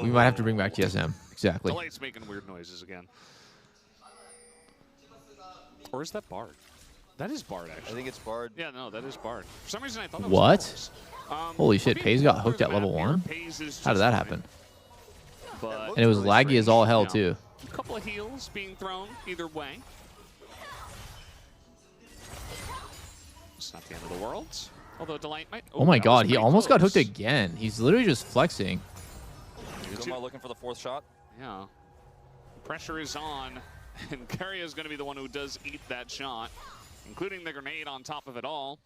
We might have to bring back TSM. Exactly. Delight's making weird noises again. Or is that Bard? That is Bard, I actually. think it's Bard. Yeah, no, that is Bard. For some reason, I thought it was What? Pulse. Holy shit, we're Pays being got pulled hooked through at the level map here. 1? Pays is How did just that fine, happen? But And it was Really laggy strange. as all hell Yeah. too. a couple of heals being thrown either way. It's not the end of the world. Although Delight might. Oh my that was God, he pretty almost got close. hooked again. He's literally just flexing. Guma looking for the 4th shot. Yeah. Pressure is on, and Carrier is going to be the one who does eat that shot, including the grenade on top of it all.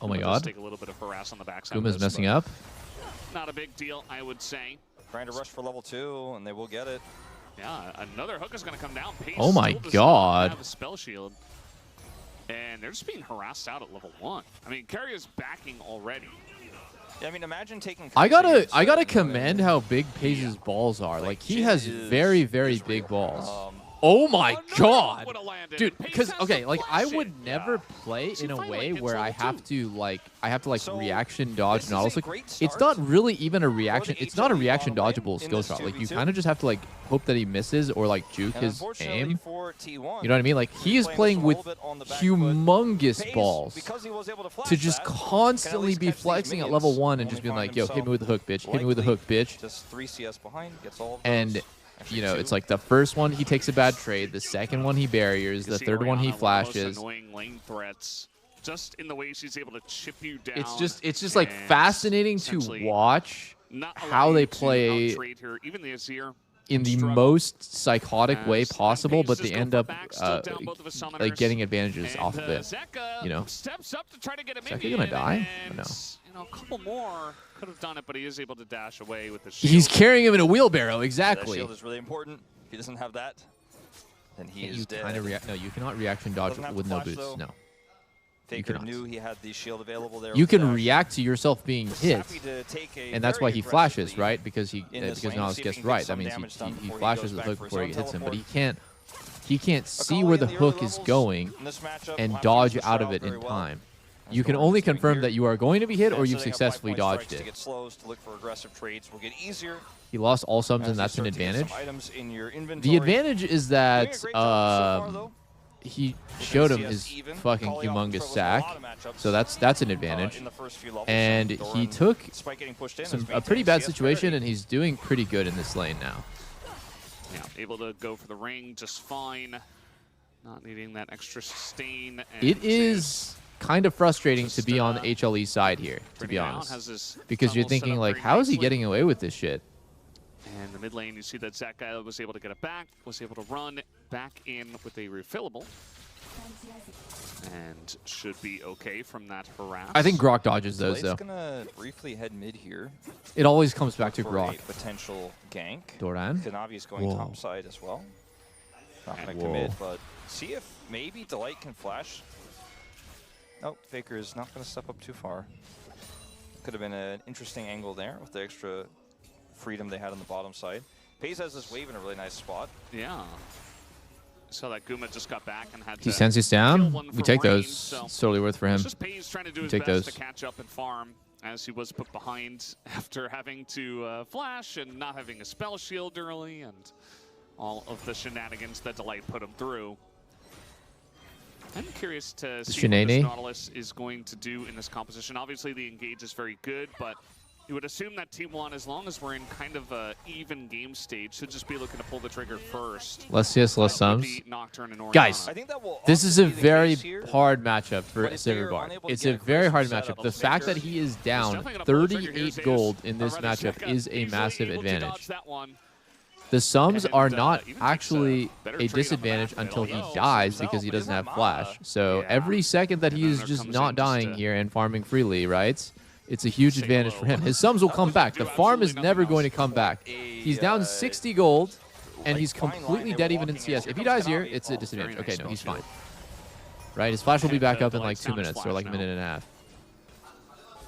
Oh my Guma does God. take a little bit of harass on the backside. of Guma's this, messing but up. Not a big deal, I would say. Trying to rush for level 2, and they will get it. Yeah, another hook is going to come down. Pace Oh my still does not God. have a spell shield. And they're just being harassed out at level 1. I mean, Carrier's backing already. Yeah, I mean, imagine taking. I 3 gotta seeds, commend how big Page's balls are. Like he has is- very, very is big real. balls. Oh my Another hook God. would've landed. Dude, Pace because has okay, the like I flash would in. never play See, in a finally way hits where I level have to like So, reaction dodge this and is a also great it's start not really even a reaction. the It's not a HLE reaction bottom lane dodgeable in skill this shot. Like you 2v2. kind of just have to like hope that he misses or like juke And his unfortunately aim. for T1, You know what I mean? Like he is playing playing this one a with little bit on the back foot. humongous Pace, balls because he was able to flash to just that, can at constantly least be catch these flexing at minions, level 1 and only just being find like, yo, hit me himself with the hook, bitch. Hit me with the likely hook, bitch. Just 3 CS behind, gets all of And those. Actually, you know, 2. it's like the first one he takes a bad trade, the second one he barriers, You the see third one he Orianna, one of the most flashes. Annoying lane threats, just in the way she's able to chip you down. It's just like and fascinating to essentially watch not allow how you they to play out-trade her. Even the Azir in the struggle. most psychotic way As possible, Pace but just they go end for up back, still down both of his like summoners. getting advantages And, off of it. Zeka you know? steps up to try to get him Zeka in. gonna die? Or And, no? You know, a couple more could have done it, but he is able to dash away with the shield. He's carrying him in a wheelbarrow, That exactly. shield is really important. If he doesn't have that, then he Can't is you dead. kind of react? No, you cannot reaction dodge Doesn't have with to no flash, boots. though. No, Faker cannot. knew he had the shield available there. you with the can dash. reast to yourself being Was hit, happy to take a and that's very why he aggressive flashes, lead right? Because he in this because lane, Nas see if guessed he can get right. That some means damage done he before he flashes goes the back hook for his before he own hits him, but teleport. he can't see Akali where in the the early hook is levels going in this matchup and might be dodge used out of Shroud it in very well. time. You can only confirm that you are going to be hit or you've successfully dodged To it. get slows, to look for aggressive trades will get easier. He lost all subs, as and you that's an start to get some advantage. items in your The inventory. advantage is Doing a that great job so far, though. he We're showed gonna him see us his even, fucking calling out humongous troubles in a lot sack, of matchups, so that's an advantage. in the first few levels. And So he Doran, took despite getting pushed in, a has pretty maintained bad CS situation, parity. and he's doing pretty good in this lane now. Yeah, able to go for the ring just fine. Not needing that extra sustain. And It is kind of frustrating to just, be on the HLE side here, to be bringing it out, honest. has his Because you're tunnel set thinking, up like, very how is he nicely. getting away with this shit? And the mid lane, you see that Zaka was able to get it back, was able to run back in with a refillable. And should be okay from that harass. I think Grok dodges those, Blade's though. gonna briefly head mid here It always comes back to for Grok. a potential gank. Doran? Kanavi's going Whoa. top side as well. Not gonna Whoa. commit, but see if maybe Delight can flash. Nope, Faker is not gonna step up too far. Could have been an interesting angle there with the extra freedom they had on the bottom side. Pays has this wave in a really nice spot. Yeah. So that Guma just got back and had to He sends us kill down. one We for take range, those. so It's totally worth for him. it's just Pays trying to do his Take best those. to catch up and farm as he was put behind after having to flash and not having a spell shield early and all of the shenanigans that Delight put him through. I'm curious to see what shenanay? this Nautilus is going to do in this composition. Obviously, the engage is very good, but you would assume that Team 1, as long as we're in kind of a even game stage, should just be looking to pull the trigger first. Less CS, less with sums. the Nocturne and Orion. Guys, I think that will this is often a be the very case here, hard matchup for but if they're Silverbar. unable to It's get a a very crisp hard setup matchup. of The fact Faker, that he is down definitely gonna pull the trigger here. 38 gold in this Alright, matchup Zeka is a easily massive able to advantage. dodge that one. The sums And, are not even takes actually better a trade on the disadvantage map, until he although dies himself, because he but he doesn't have doesn't flash. have mana. So Yeah. every second that And he then is there just comes not in just dying to here and farming freely, right? It's a huge say advantage hello. for him. His sums will come back. The Do farm is absolutely never nothing going to else. come back. He's down 60 gold, and he's completely dead even in CS. If he dies here, it's a disadvantage. very Okay, nice no, he's spell fine. Right, his flash will be And, back up in the like lights 2 down his minutes or flash like a now. minute and a half.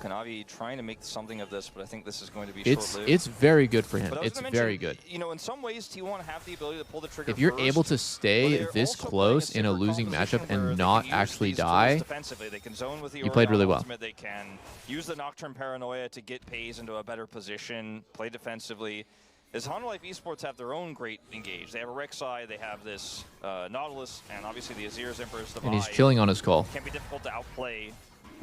Kanavi trying to make something of this, but I think this is going to be It's short-lived. very good for him. But I was It's gonna very mention, good. You know, in some ways, T1 have the ability to pull the trigger If you're first, able to but stay they're this also close playing in a similar losing composition matchup where and they not can use actually these tools die, defensively. They can zone with the you played really Orion well. ultimate. They can use the Nocturne Paranoia to get Pays into a better position, play defensively. As Honor Life Esports have their own great engage. They have a Rek'Sai, they have this Nautilus, and obviously the Azir's Emperor's Divide. and he's chilling on his call. Can be difficult to outplay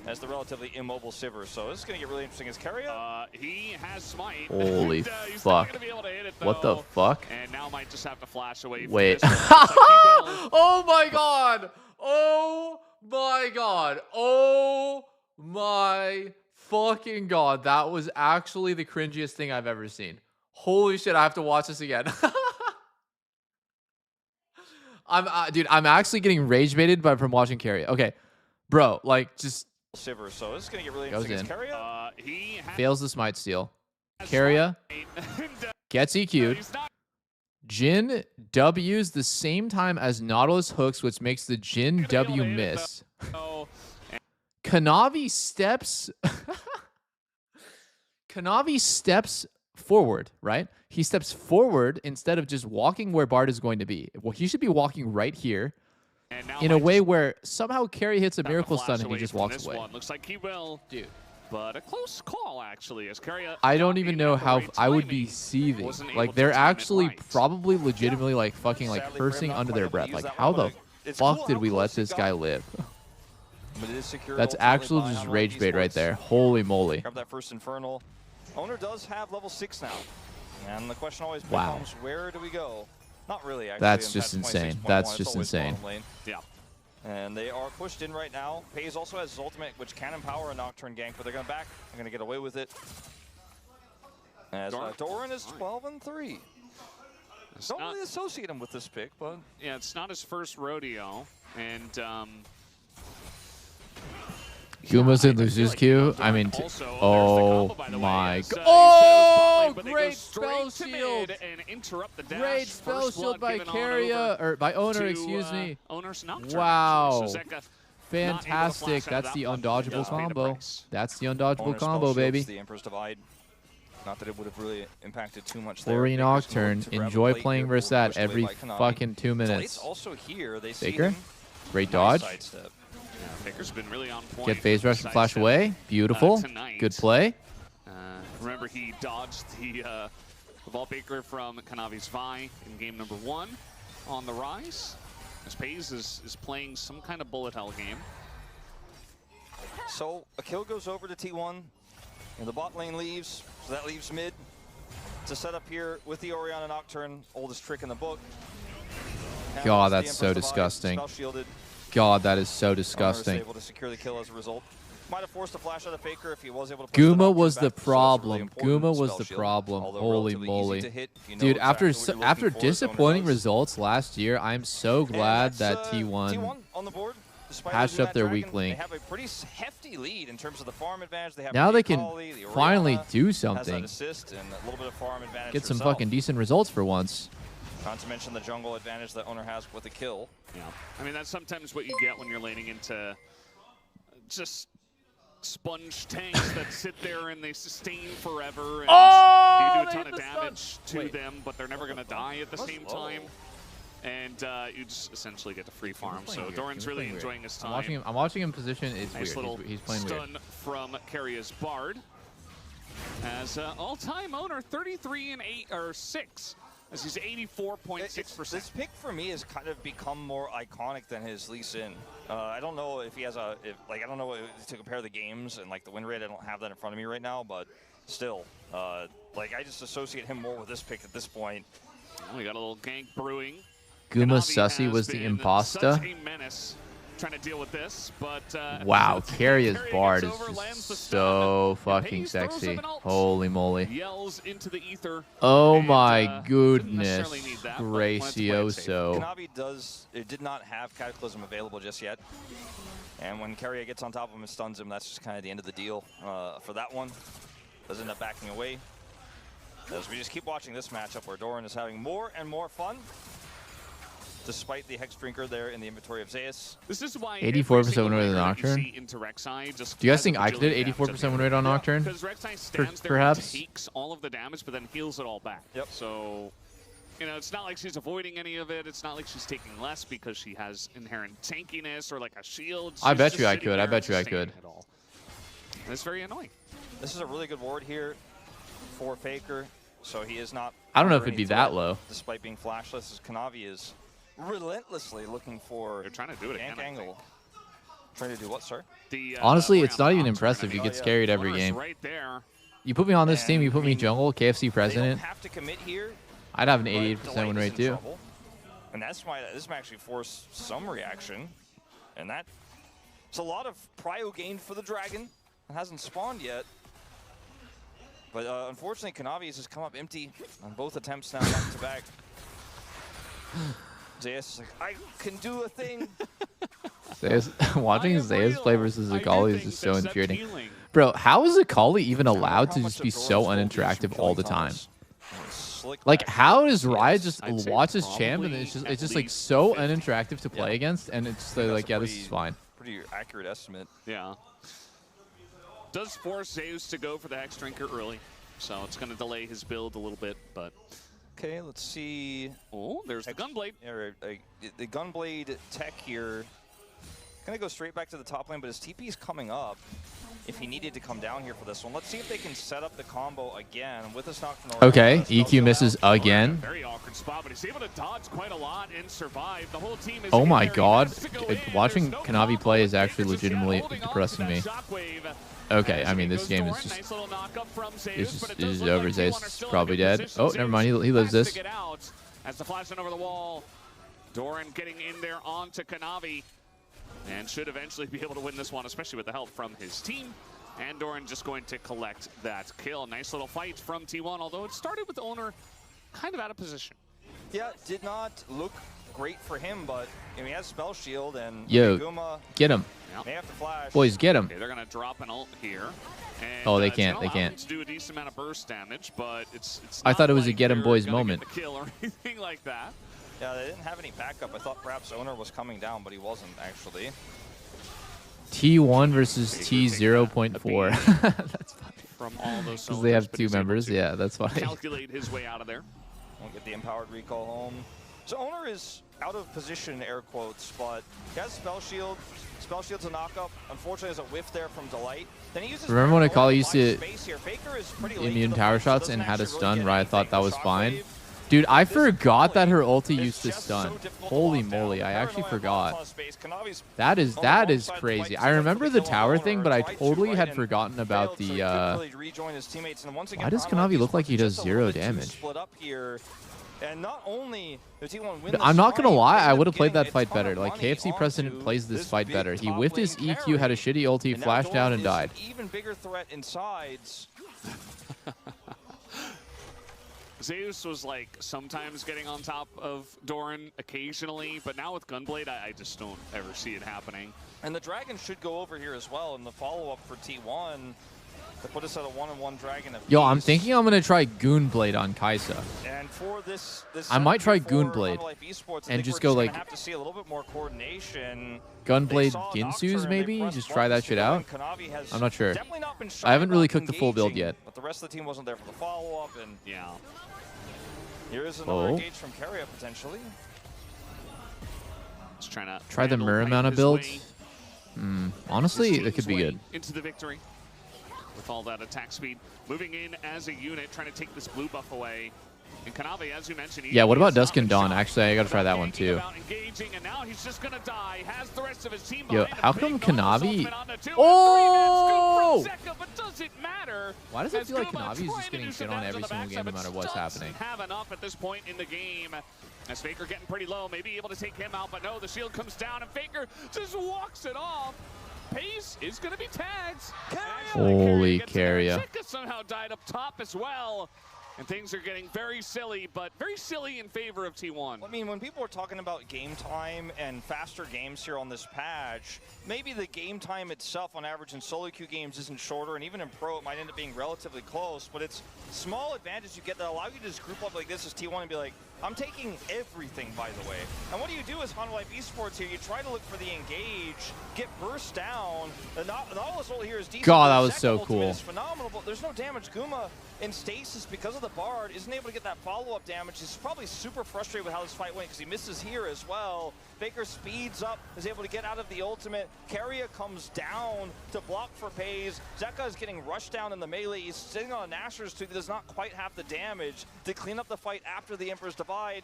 as the relatively immobile Sivir. So this is going to get really interesting. As Keria, He has smite. Holy and, he's fuck. not gonna be able to hit it, What the though. fuck? And now might just have to flash away from Wait. this one. Looks like he will. Oh my god! Oh my god! Oh my fucking god! That was actually the cringiest thing I've ever seen. Holy shit! I have to watch this again. Dude, I'm actually getting rage baited from watching Carry. Okay, bro, like just Sivir. So this is going to get really Goes interesting. As in. Keria, He has fails the smite steal. smite, Carria and, gets EQ'd. he's not Jin W's the same time as Nautilus hooks, which makes the Jin gonna be able W to hit it, miss. though. Kanavi steps Kanavi steps forward, right? He steps forward instead of just walking where Bard is going to be. Well, he should be walking right here And now in a might way just where somehow Carry hits a have to miracle flash stun and he away just from walks this away. one. Looks like he will, Dude, but a close call actually. As Keria I don't not even being know at the how right I would be timing, seething. wasn't able Like to they're time it actually right. probably legitimately like fucking like sadly for him, cursing not under quite their able to breath. use Like that how one, the but it's fuck cool did how we let close he this got. guy live? But it is secured That's ultimately actual by just Honor Life rage bait right Esports. there. Holy moly. Grab that first Infernal. Owner does have level 6 now. And the question always Wow. becomes, where do we go? Not really, actually. That's in just patch insane. 26.1, That's it's just always insane. bottom lane. Yeah. And they are pushed in right now. Pays also has his ultimate, which can empower a Nocturne gank, but they're going to back. They're going to get away with it. As Doran is 12-3. It's Don't not- really associate him with this pick, but Yeah, it's not his first rodeo, and Guma's in I feel losers like queue. Doran I mean, also- there's the oh combo, by the way, my as, god! he said it was Oh, falling, but they go great straight spell to shield! mid and interrupt the dash. Great spell First shield blood by given on Carria, over or by Owner, to, excuse me. Owner's Nocturne, Wow. actually. So Zeka not able to Fantastic. flash out That's of the that one, undodgeable does pay the combo. price. That's the undodgeable Owner spell combo, shields baby. the Emperor's Divide. Not that it would have really impacted too much there. Flurry Baker's gonna look Nocturne. to grab a Enjoy plate playing here, versus but that pushed away every by Kanavi. fucking 2 Delight's minutes. also here. They see Baker? him. Great Nice dodge. sidestep. Yeah, Faker's been really on point. Get phase rush and side flash step, away. Beautiful. tonight. Good play. Remember, he dodged the Vault Baker from Kanavi's Vi in game number 1 on the rise. As Paze is playing some kind of bullet hell game. So a kill goes over to T1, and the bot lane leaves, so that leaves mid to set up here with the Orianna Nocturne, oldest trick in the book. And God, the that's so Empress of Ice, disgusting. spell shielded. God, that is so Owner is disgusting. able to secure the kill as a result. Might have forced a flash out of Faker if he was able to push the Guma Nocturne was the back, so that's a really problem. important Guma was spell the shield. problem. Although Holy relatively easy moly. to hit, if you know Dude, after exactly what you're after looking for, as Owner disappointing does. results last year, I'm so And glad that's, that T1 on the board. Despite patched losing up that their dragon, weak link. They have a pretty hefty lead in terms of the farm advantage. They have now the they can Akali, the finally Orianna do has something. that assist and a little bit of farm advantage Get some herself. fucking decent results for once. Not to mention the jungle advantage that Owner has with the kill. Yeah, I mean, that's sometimes what you get when you're laning into just sponge tanks that sit there and they sustain forever. And you do a ton of damage to them, but they're never going to die at the same time. And you just essentially get to free farm. So Doran's really enjoying his time. I'm watching him position. It's Nice weird. little He's playing weird. stun from Carria's Bard. As all-time Owner, 33 and 8 or 6. As he's 84.6%. This pick for me has kind of become more iconic than his Lee Sin. I don't know if he has I don't know to compare the games and like the win rate. I don't have that in front of me right now, but still, like I just associate him more with this pick at this point. Oh, we got a little gank brewing. Guma Kanavi Sussy has was the been imposter. such a menace trying to deal with this, but Wow, Carria's Carrier Bard gets is over, lands just the so stun. fucking Paze throws sexy. up an ult. Holy moly. Yells into the ether. Oh and, my didn't goodness. necessarily need that, but wanted to play it safe. Gracioso. Kanavi did not have Cataclysm available just yet. And when Carrier gets on top of him and stuns him, that's just kind of the end of the deal for that one. Does end up backing away. As we just keep watching this matchup where Doran is having more and more fun. Despite the Hex Drinker there in the inventory of Zeus. This is why 84% win rate on Nocturne. Do Do you guys think I could hit 84% win rate on Nocturne? Because Rek'Sai stands there Perhaps. and takes all of the damage, but then heals it all back. Yep. So, you know, it's not like she's avoiding any of it. It's not like she's taking less because she has inherent tankiness or like a shield. I She's bet just you I sitting could. I there bet you I and sustaining could. it all. And it's very annoying. This is a really good ward here for Faker. So he is not. I don't know if under it'd any be that threat, low. Despite being flashless, as Kanavi is relentlessly looking for They're trying to do it again, gank I angle. Trying to do what, sir? The, Honestly, it's Brown not even Ops are impressive. gonna He go. gets carried every Owner's game. right there. You put me on this team, you put And, me I mean, jungle, KFC They don't president, have to commit here. I'd have an but 88% win Delaney's rate in too. trouble. And that's why this might actually force some reaction. And that it's a lot of prio gained for the dragon. It hasn't spawned yet. But unfortunately, Kanavi has come up empty on both attempts now, back to back. Zeus is like, I can do a thing. Watching I am Zeus real. play versus I do Akali is things just so except infuriating. healing. Bro, how is Akali even allowed How to much just be of so Doran's gold is from uninteractive all the killing time? Thomas? Slick Like, back how here. does Riot Yes. just I'd say watch his champ and probably it's just at like least so 50. uninteractive to play Yeah. against, and it's That's like, a yeah, this pretty- is fine. Pretty accurate estimate. Yeah. Does force Zeus to go for the Hex Drinker early, so it's going to delay his build a little bit, but... Okay, let's see. Oh, there's the Gunblade. Yeah, the Gunblade tech here. Gonna go straight back to the top lane, but his TP is coming up. If he needed to come down here for this one, let's see if they can set up the combo again with this Nocturne. Okay, EQ misses again. Very awkward spot, but he's able to dodge quite a lot and survive. The whole team is Oh in my there. He god, has to go in. watching There's no Kanavi combo. play is Baker's actually just legitimately holding on to depressing that me. shockwave. Okay, As I mean, in this goes game is Doran. just... Nice little knockup from Zeus, It's but just, it it's does just look over. like Zeus T1 are is still in probably a good dead. position. Oh, never mind, he Zeus lives has this. to get out as the flash over the wall. Doran getting in there onto Kanavi and should eventually be able to win this one, especially with the help from his team. And Doran just going to collect that kill. Nice little fight from T1, although it started with the Owner kind of out of position. Yeah, did not look great for him, but he has spell shield and Yo, Guma get him. may have to flash. Boys, get him. Okay, they're going to drop an ult here. And, Oh, they it's can't, gonna they allow can't. them to do a decent amount of burst damage, but it's I not thought it was a like get 'em they're boys gonna get moment. the kill or anything like that. Yeah, they didn't have any backup. I thought perhaps Owner was coming down, but he wasn't actually. T1 versus Baker taking T0.4. that That's funny. From all those Because they have soldiers, but two he's able members. to Yeah, that's funny. calculate his way out of there. Won't get the empowered recall home. So Owner is out of position, air quotes, but he has Spell Shield. Spell Shield's a knockup. Unfortunately, there's a whiff there from Delight. Then he uses Remember when Akali used to Faker is pretty late immune to the tower fight, so shots doesn't and had a actually stun, really right? I get thought that was anything. fine. Shockwave. Dude, I This forgot that her ulti is used to just stun. so difficult to Holy lock down. moly, I actually Paranoia forgot. on space. Kanavi's That is on the wrong crazy. side of the fight, I so that's remember the the kill on tower owner, thing, but I tried to totally right had and forgotten about failed, so he the couldn't really rejoin his teammates. And once again, why does Paranoia Kanavi look like he does just a little 0 bit too damage? split up here. And not only does T1 win the I'm not gonna fight, lie, they I end would up have played getting that a fight ton better. of Like money KFC President onto plays this fight big better. He top whiffed his lane EQ, had a carry. shitty ulti, And now flashed down, and Doran died. is an even bigger threat in sides. Zeus was like sometimes getting on top of Doran occasionally, but now with Gunblade, I just don't ever see it happening. And the Dragon should go over here as well in the follow-up for T1 to put us at a 1-on-1 Dragon apiece. Yo, I'm thinking I'm gonna try Goonblade on Kaisa. And for this I might try set for Goonblade Hunter Life Esports, I and think just we're go gonna like have to see a little bit more coordination. Gunblade They saw Ginsu's Nocturne, they maybe? pressed Just try that buttons to shit go out. in. Kanavi has I'm not sure. definitely not been shy I haven't really about cooked the full build engaging, yet. but the rest of the team wasn't there for the follow-up, and Yeah. here's another Oh. engage from Keria potentially. Just trying to Try the Randall Mirror fight amount of his builds. way, Honestly, his it could be team's way good. into the victory with all that attack speed. Moving in as a unit, trying to take this blue buff away. And Kanavi, as you mentioned, Yeah, what about has not Dusk and been Dawn? shot. Actually, I gotta try that one Thinking too. about engaging, and now he's just gonna die. Has the rest of his team Yo, behind him. how come Big Nautilus Kanavi- ultimate on the 2 and 3. Oh! That's good from Zeka, but does it matter? Why does it As feel like Guma Kanavi is trying just to getting do shit some on damage every the single backside, game no but matter what's doesn't happening? have enough at this point in the game. As Faker getting pretty low, maybe able to take him out, but no, the shield comes down and Faker just walks it off. Pace is going to be tagged. Holy Carrier. Carrier. Zeka somehow died up top as well. And things are getting very silly, but very silly in favor of T1. I mean, when people are talking about game time and faster games here on this patch, maybe the game time itself on average in solo queue games isn't shorter, and even in pro it might end up being relatively close, but it's small advantages you get that allow you to just group up like this as T1 and be like, I'm taking everything, by the way. And what do you do as Hunter Life Esports here? You try to look for the engage, get burst down. The Nautilus ult here is decent. God, the that was second so ultimate cool. is phenomenal, but there's no damage. Guma in stasis because of the Bard isn't able to get that follow-up damage. He's probably super frustrated with how this fight went because he misses here as well. Baker speeds up, is able to get out of the ultimate. Keria comes down to block for Pays. Zeka is getting rushed down in the melee. He's sitting on a Nashor's too. He does not quite have the damage to clean up the fight after the Emperor's Divide.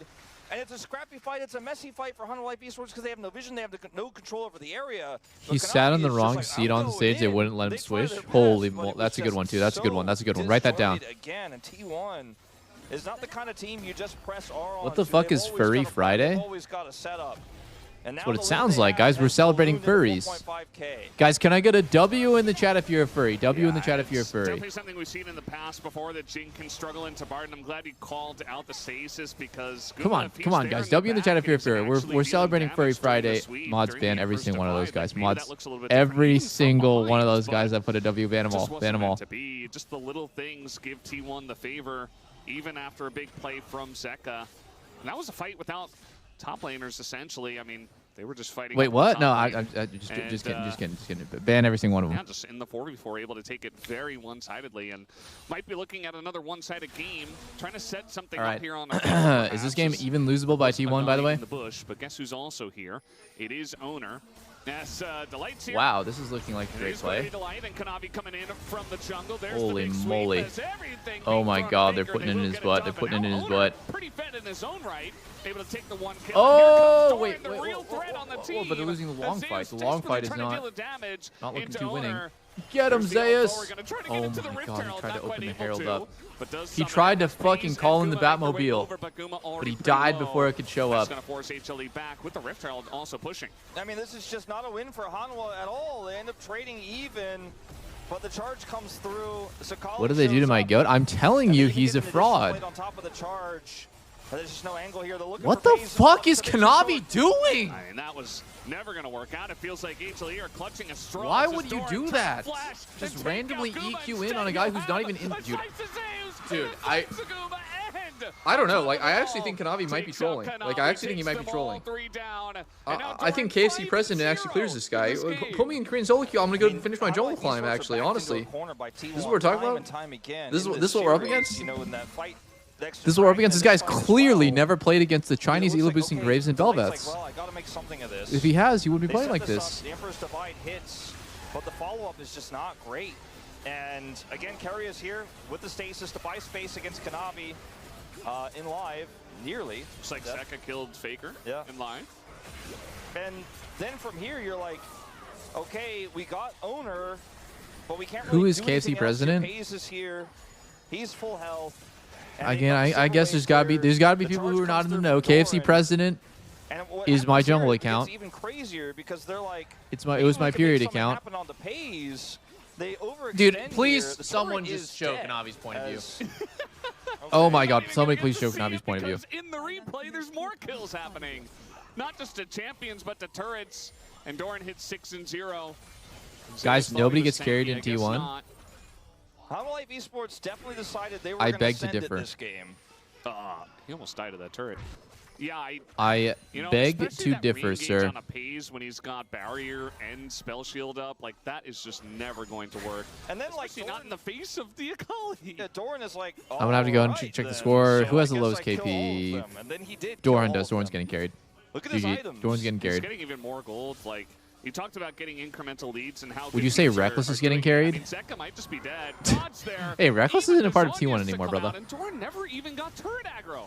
And it's a scrappy fight. It's a messy fight for Hunter Life Esports because they have no vision. They have no control over the area. He But sat on Kanavi the is just wrong like, seat I'm on the going stage. They in. wouldn't let him They try swish. their best, Holy but mo- it was that's a good just one too. That's a good one. That's a good one. Write that down. disjointed again, and T1 is not the kind of team you just press R on. What the to. fuck They've is always Furry got a plan. Friday? They've always got a setup. And now what it the lead sounds they like, have guys. We're has celebrating ballooned into furries. 4.5K. Guys, can I get a W in the chat if you're a furry? W in the chat if you're a It's furry. definitely something we've seen in the past before that Jin can struggle into Bard, and I'm glad he called out the stasis because Come Guma, on, if he's come on, there guys. the W in the back chat if you're a and furry. is We're actually celebrating dealing Furry damage during the Friday. sweep Mods during ban the every Emperor's single one of those Divide, guys. maybe Mods that looks a little bit different. every He's from single one of behind, those guys but that put a W ban them all. just wasn't Ban them meant all. to be. Just the little things give T1 the favor, even after a big play from Zeka. And that was a fight without top laners, essentially. I mean, they were just fighting. Wait, up the what? top No, lane. I just And, kidding. Ban every single one of Yeah, them. just in the 4v4, able to take it very one-sidedly, and might be looking at another one-sided game, trying to set something All up right. here on. Is this game even losable by T1, by the way? In the bush, but guess who's also here? It is Owner. Yes, Delight's here. Wow, this is looking like a It great is going to play. be Delight, and Kanavi coming in from the jungle. There's Holy the big sweep moly. as everything Oh being my from God, they're Faker, putting they it in will his get butt. done, They're but putting it in now his Owner, butt. Pretty fed in his own right, able to take the one kill. Oh, Here wait, comes Doran, the real threat on the whoa, team. but they're losing the long As fight. Zeus The long desperately fight is trying to deal the damage not looking into too winning. Owner. Get him, There's the Alpha. Zeus! We're gonna try to get Oh into the my Rift God, he Herald, tried to not quite open the able Herald to, up. but does He summon tried to out fucking Pace, call and in the Guma making their way Batmobile, over, but Guma But already he pretty died low. before it could show That's up. gonna force HLE back with the Rift Herald also pushing. I mean, this is just not a win for Hanwha at all. They end up trading even, but the charge comes through. Sakali What do they do to shows my up, goat? I'm telling and you, they can he's get a an additional fraud. blade on top of the charge. There's just no angle here. They're looking What for the Paze fuck up is to the Kanavi short. doing? I mean, that was never going to work out. It feels like HLE are clutching a straw. Why as would this you Doran do tries to that? flash Just and take randomly out Guma. EQ in Instead, on a guy you who's not have even in- a dude. slice of Zeus, Dude, and it I- finds the Guma and I don't know. on Like, the I actually ball. think Kanavi might be Takes out trolling. Like, I actually think he might be takes them all trolling. three down, and now I think Doran KFC 5-0 President actually clears this guy. in this Put me in Korean solo queue. I'm gonna go finish my jungle climb. Actually, honestly, This is what we're talking about? This is what we're up against? You know, in that fight This will work against this guy's clearly never played against the Chinese elo boosting Graves and Belveths. Well, I gotta make something of this. If he has, he wouldn't be playing set like this this. up, the Emperor's Divide hits, but the follow-up is just not great. And again, Carry is here with the stasis to buy space against Kanavi in live, nearly. Looks like Zeka killed Faker in live. And then from here, you're like, okay, we got Owner, but we can't really Who is do KFC anything else. president? Hayes is here. He's full health. And Again, they got I guess there's got to be the people who charge are not comes in the through know. from KFC Doran. president And what is my happens here, jungle it gets account. even crazier because they're like, It was my period account. Happen on the pays, they overextend Dude, here. please, The someone turret just is show dead Kanavi's point of view. as- Oh Okay. my god, Not even somebody gonna please get show to see Kanavi's it point of view. because in the replay, there's more kills happening. Not just to champions, but to turrets. And Doran hits 6 and 0. Guys, Zeus thought nobody he was gets carried tanky, in I guess T1. not. Hololive Esports definitely decided they were I going beg to send it differ. this game. He almost died to that turret. Yeah, I you know, beg especially to that differ, re-engage sir. on a pays when he's got barrier and spell shield up, like that is just never going to work. And then, like, Especially not in the face of the Ecology. Yeah, Doran is like, I'm gonna have to go and "Alright check the then, score. so Who has I the guess lowest I kill all of KP? them." And then he did kill Doran all does. of Doran's them. getting carried. Look at his GG. items. Doran's getting He's carried. getting even more gold. Like, you talked about getting incremental leads and how Would you say Reckless is getting carried? I mean, Zeka might just be dead. Dodge there. Hey, Reckless Even isn't a part of Zon T1 gets to anymore, come brother. out, And Doran never even got turret aggro.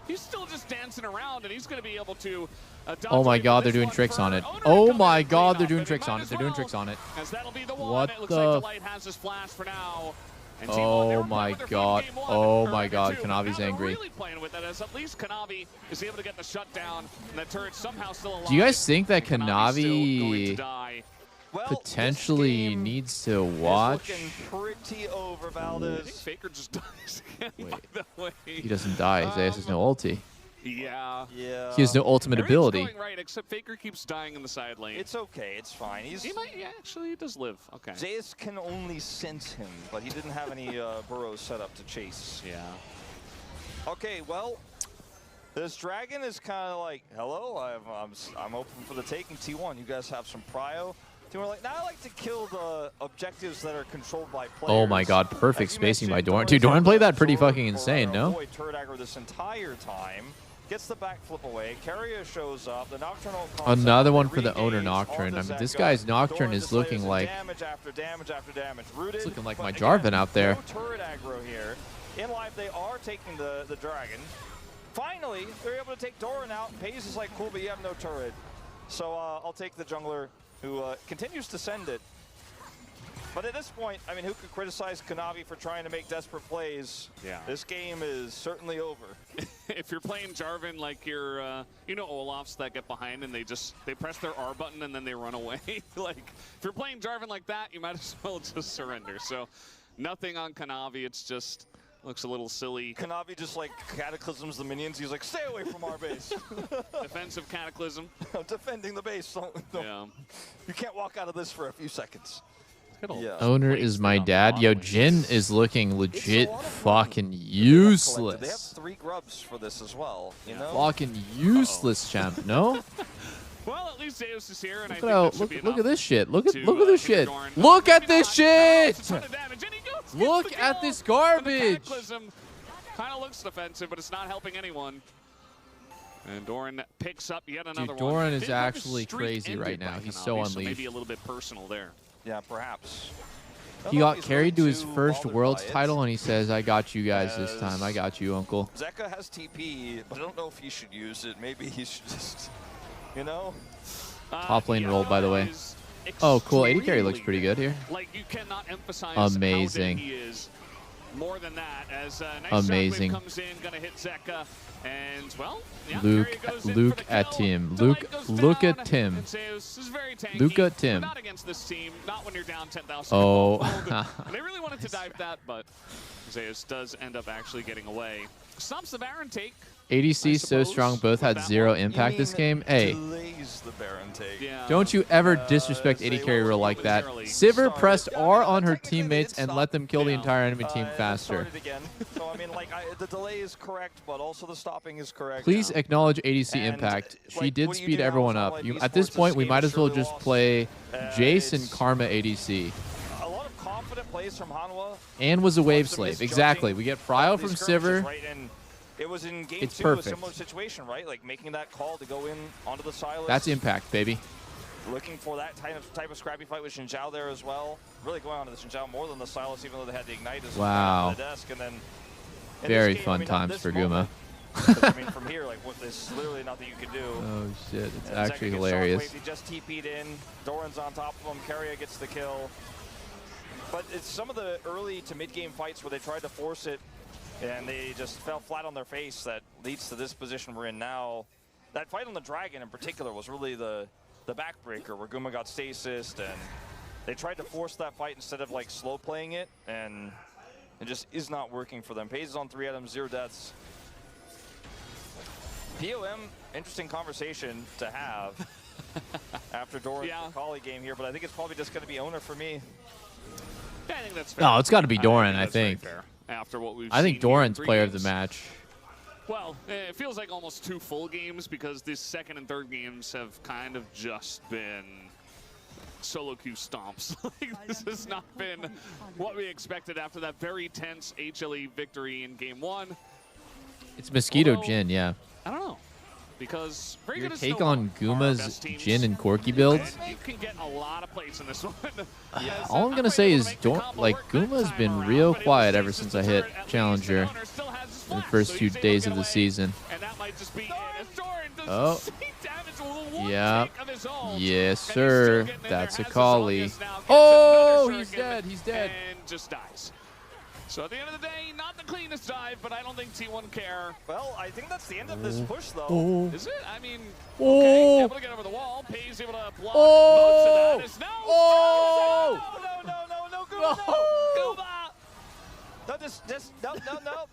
He's still just dancing around, and he's going to be able to dodge Oh my away god, from they're this doing one tricks for on it. Owner to Oh come my in and god, clean they're up, doing and tricks might on it. as They're doing well, tricks on it. As that'll be the one. What It looks the- like Delight has his flash for now. And T1, they Oh were my playing with their god. game one, Oh or my round god, two. Kanavi's Now they're angry. really playing with it, as at least Kanavi is able to get the shutdown, and the turret somehow still alive. Do you guys think that And Kanavi's still going to Kanavi die. Well, potentially this game needs to is watch? looking pretty over, I think Valdez. Faker just dies again, Wait. by the way. He doesn't die. Zeus has no ulti. Yeah. Yeah. He has no ultimate Everything's ability. going right, except Faker keeps dying in the side lane. It's okay. It's fine. He's He might, yeah, actually, he does live. Okay. Zeus can only sense him, but he didn't have any burrows set up to chase. Yeah. Okay, well, this dragon is kind of like, hello, I'm open for the taking. T1, you guys have some prio. T1 like, now I like to kill the objectives that are controlled by players. Oh my god, perfect As you spacing by mentioned, Doran. Dude, Doran's Doran played that pretty absorbed fucking for, insane, no? Avoid turret aggro this entire time. Gets the backflip away. Carrier shows up. The Nocturnal concept, Another one they for the owner re-engage Nocturne. onto I mean, this Zeka. guy's Nocturne Doran is just looking layers in like damage after damage after damage. Rooted, it's looking like but my again, Jarvan out there. No turret aggro here. In live, they are taking the dragon. Finally, they're able to take Doran out. Pays is like, cool, but you have no turret. So I'll take the jungler who continues to send it. But at this point, I mean, who could criticize Kanavi for trying to make desperate plays? Yeah. This game is certainly over. If you're playing Jarvan like you're, you know, Olafs that get behind and they press their R button and then they run away. Like, if you're playing Jarvan like that, you might as well just surrender. So, nothing on Kanavi. It's just looks a little silly. Kanavi just like cataclysms the minions. He's like, stay away from our base. Defensive cataclysm. I'm defending the base. Don't, Yeah. You can't walk out of this for a few seconds. Yeah. Owner is my dad. Yo, Jin is looking legit fucking useless. They have 3 grubs for this as well, you know? Fucking useless, champ. No? Well, at least Zeus is here, and Look I at how, think that should be look at enough this shit. Look at to, this hit shit. Doran. Look at Maybe this not. shit. It's a ton of damage, and he goes, Look gets the at kill. this And the garbage. Cataclysm kind of looks defensive, but it's not helping anyone. And Doran picks up yet another Dude, Doran one. is Didn't have his actually streak crazy right ended now. by He's Kanavi, so Maybe unleashed. a little bit personal there. Yeah, perhaps. He got carried to his first world's title, and he says, I got you guys this time. I got you, uncle. Zeka has TP, but I don't know if he should use it. Maybe he should just, you know? Top lane roll, by the way. is Oh, cool. AD carry looks extremely pretty good here. Like, you cannot emphasize Amazing. how good he is. More than that, as nice Amazing. shockwave comes in, gonna hit Zeka, and well, yeah, Luke- Carrier goes in Luke for the at kill. Tim. Delight Luke- goes look down, at Tim. and Zeus is very tanky, Luke at but Tim. not against this team, not when you're down 10,000. Oh. gold. And they really wanted to dive that, but Zeus does end up actually getting away. Stops the Baron take. ADC I so suppose, strong, both with had that 0 one. impact this game. Hey, Delays the Baron take. Yeah. don't you ever disrespect AD carry role like that. Sivir pressed R on her teammates and let them kill the entire enemy team It faster. started again. So, I mean, like, the delay is correct, but also the stopping is correct. Please acknowledge ADC And, impact. She like, did what you speed do now everyone with up. Hololive At this Esports, point, we game might is as well surely just lost. play Jace and It's Karma ADC. a lot of confident plays from Hanwha. And was a wave Some slave. misjudging Exactly. We get Fryo of from these skirmishes, Sivir. right? And it was in game It's 2, perfect. a similar situation, right? Like making that call to go in onto the Silas. That's impact, baby. Looking for that type of scrappy fight with Xin Zhao there as well. Really going on to the Xin Zhao more than the Silas, even though they had the Ignite as Wow. the desk. And then in Very this game, fun I mean, times this for moment, Guma. 'cause, I mean, from here, like, there's literally nothing you can do. Oh shit, it's And actually Zeka gets hilarious. shockwaved, he just TP'd in. Doran's on top of him. Keria gets the kill. But it's some of the early to mid-game fights where they tried to force it and they just fell flat on their face that leads to this position we're in now. That fight on the Dragon in particular was really the backbreaker where Guma got stasis, and they tried to force that fight instead of like slow playing it, and it just is not working for them. Pays is on 3 items, 0 deaths. POM, interesting conversation to have after Doran's Kali game here, but I think it's probably just going to be owner for me. Yeah, I think that's fair. No, it's got to be Doran, I that's very think. fair. After what we've I think seen here in Doran's 3 player of games. the match. Well, it feels like almost 2 full games because these second and third games have kind of just been solo queue stomps. Like, this has not been what we expected after that very tense HLE victory in game 1. It's Mosquito Although, Jin, yeah. I don't know. Because very Your good as take Snowball on are our Guma's best teams. Jin and Corki builds? You can get a lot of plates in this one. All I'm gonna say is, Guma's been real quiet ever since I hit Challenger in the first few days of the season. And that might just be it. As Doran does Oh. insane damage with one Yeah. take of his ult, Yes, and he's still sir. getting in there, That's a has the Kali. Zonius now, gets Oh, another he's shuriken, dead. He's dead. And just dies. So at the end of the day, not the cleanest dive, but I don't think T1 care. Well, I think that's the end of this push, though. Oh. Is it? I mean, Oh. okay, able to get over the wall. Pays able to block Oh. most of that. Is no. Oh. No, Guma, No. Guma! No,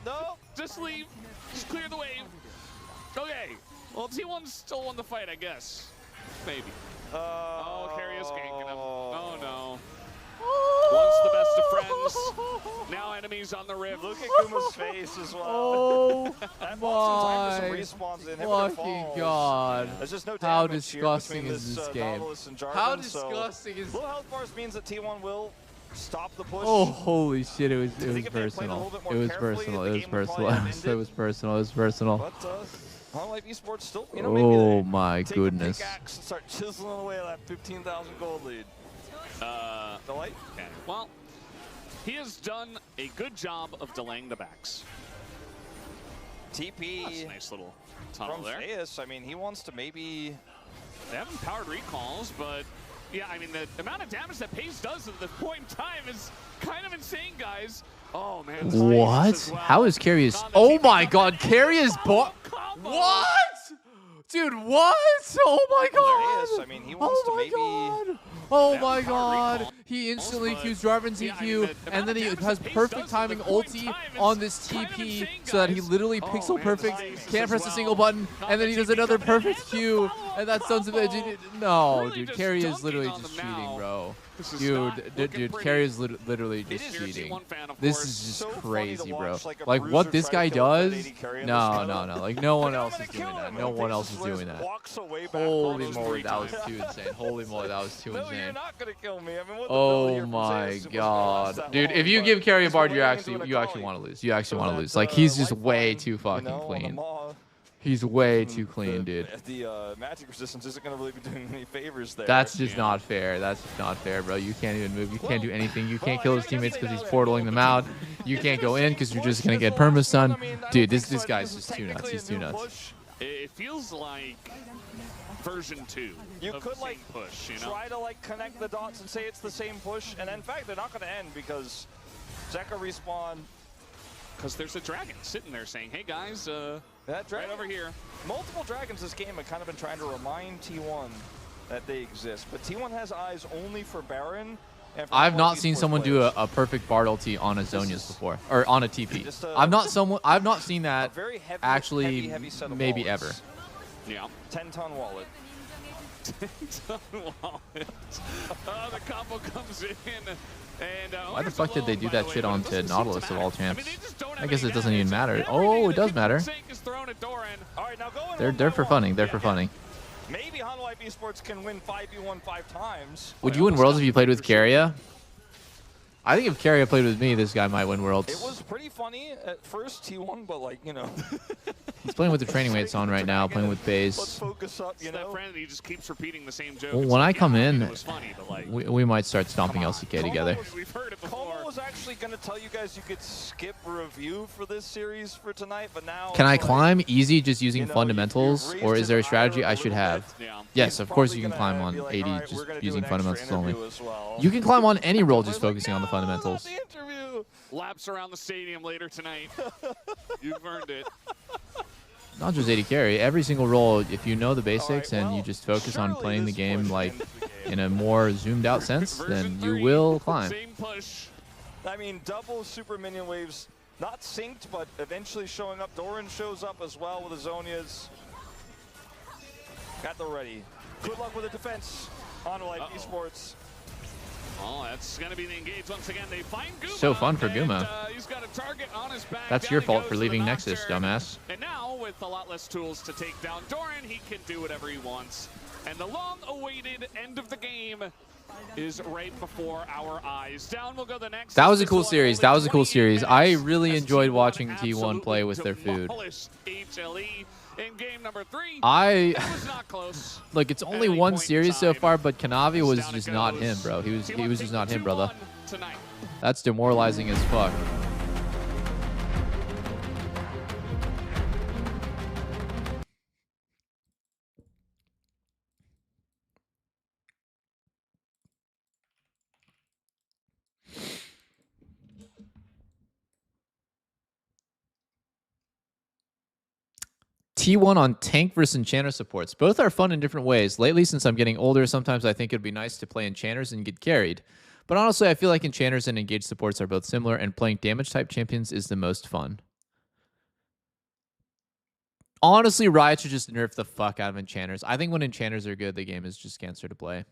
no. Just leave. Just clear the wave. Okay. Well, T1 still won the fight, I guess. Maybe. Oh, Carry is ganking him. Oh, no. Once the best of friends, now enemies on the rift. Look at Guma's face as well. Oh That bought some time my for some respawns. The inhibitor fucking falls. god. There's just no How damage here disgusting between is this game? Nautilus and Jarvan, How so disgusting is... low health bars means that T1 will stop the push. Oh, holy shit, it was think if they had played a little personal. bit more It was carefully, personal, the it was game would personal. probably have It ended. was personal, it was personal. But Life Esports still, you know, maybe Oh they my take goodness. a pickaxe and start chiseling away at that 15,000 gold lead. Delight? Okay. Well, he has done a good job of delaying the backs. TP That's a nice little tunnel from there. Zeus, I mean, he wants to maybe... They haven't powered recalls, but yeah, I mean, the amount of damage that Pace does at this point in time is kind of insane, guys. Oh, man. What? as well. How is Carius? On the Oh TP my comeback. god, Carius bought... Combo. What? Dude, what? Oh my god! Zeus, I mean, he wants Oh to my maybe... god! Oh They my haven't powered god! recall. He instantly But, Q's Jarvan's yeah, I mean, EQ, the and amount then of he damage has that Pace perfect does at timing the point in ulti time is on this kind of TP, insane, so that he guys. literally Oh, pixel man, perfect, the timing can't as press a well. single button, On and the then he does TP another coming in, perfect and the Q, follow-up and that's Sons of combo. Edge. No, Really dude, just Carrie is dunking literally on just them cheating, now. bro. This is not looking Dude, pretty. Carrie is literally It just is your cheating. T1 fan, of This course. is just So funny to crazy, bro. watch, like, a Like, what bruiser this try guy to kill a does? 1080 carry in No, this no, meta. no. Like, no one Like, I'm else gonna is doing kill that. him, No and one Pace else is just doing that. walks away back Holy chronos moly, 3 that was times. too insane. Holy moly, that was too No, insane. you're not gonna kill me. I mean, what the Oh hell, my Zeus was gonna last god, that dude! long, If you but give Carrie a he's bard, going you into actually an want Akali. to lose. You actually So want to that, lose. Like he's just way lifeline, too fucking you know, on the clean. Maw, He's way too clean, dude. The magic resistance isn't gonna really be doing any favors there. That's just not fair. That's just not fair, bro. You can't even move. You can't do anything. You can't kill his teammates because he's portaling them out. You can't go in because you're just gonna get perma-stun. Dude, this guy's just too nuts. He's too nuts. It feels like version 2 You of could the like same push, you know? try to like connect the dots and say it's the same push, and in fact they're not gonna end because Zeka respawn. Because there's a dragon sitting there saying, hey guys, That right dragon over here. Multiple dragons this game have kind of been trying to remind T1 that they exist, but T1 has eyes only for Baron. And for I've not Esports seen someone do players. a perfect bard ulti on a Zonia's before, or on a TP. Just a- I've not seen A that very heavy, actually heavy set of maybe wallets. ever. Yeah. 10-ton wallet. Oh, the combo comes in. And, Why the Owner's fuck did they alone, do by the that way, shit but it onto doesn't seem to Nautilus of matter. all I mean, champs? they just don't I have guess any it doesn't even damage. matter. Every Oh, game it does that matter. Sink is thrown at Doran. All right, now going They're one for by funning. one. They're for funning. Maybe Hanwha Life Esports can win 5v1 5 times. Would you win Worlds if you played with Keria? I think if Carrier played with me, this guy might win Worlds. It was pretty funny at first, T1, but like, you know. He's playing with the training weights on right now, playing with Let's base. focus up, you know. That friend, he just keeps repeating the same joke. Well, It's when like, I come yeah, I mean, in, it was funny, but like, we might start stomping LCK together. we've heard it before. Como was actually going to tell you guys you could skip review for this series for tonight, but now Can I it's like, climb easy just using you know, fundamentals, you've or raised is there a his strategy ire I a should little have? bit. Yeah. Yes, He's of course probably you can gonna climb on be like, 80 "All right, we're just gonna do using an fundamentals extra only. interview as well." You can climb on any role Everyone's just like, focusing on the "No, fundamentals. not the interview." Laps around the stadium later tonight. You've earned it. Not just 80 carry, every single role, if you know the basics and you well, just focus on surely playing the this game push like ends the game. in a more zoomed out sense, Version then you 3, will climb. Same push. I mean, double super minion waves, not synced, but eventually showing up. Doran shows up as well with the Zonias. Got the ready. Good luck with the defense on Life Esports. Oh, that's going to be the engage once again. They find Guma. So fun for and, Guma. He's got a target on his back. That's Down your he fault goes for to the leaving Nexus, Nocturne. dumbass. And now, with a lot less tools to take down Doran, he can do whatever he wants. And the long-awaited end of the game is right before our eyes. Down will go the next. That was a This cool one series. only That was a cool 28 series. I minutes really as enjoyed T1 watching T1 play absolutely with their food. demolished HLE in game number 3. I It was not close. look, it's only any one point in series so time, far, but Kanavi was down it just not goes. him, bro. He was T1 just not him, brother. 2-1 tonight. That's demoralizing as fuck. T1 on tank versus enchanter supports. Both are fun in different ways. Lately, since I'm getting older, sometimes I think it'd be nice to play enchanters and get carried. But honestly, I feel like enchanters and engaged supports are both similar, and playing damage type champions is the most fun. Honestly, Riot should just nerf the fuck out of enchanters. I think when enchanters are good, the game is just cancer to play.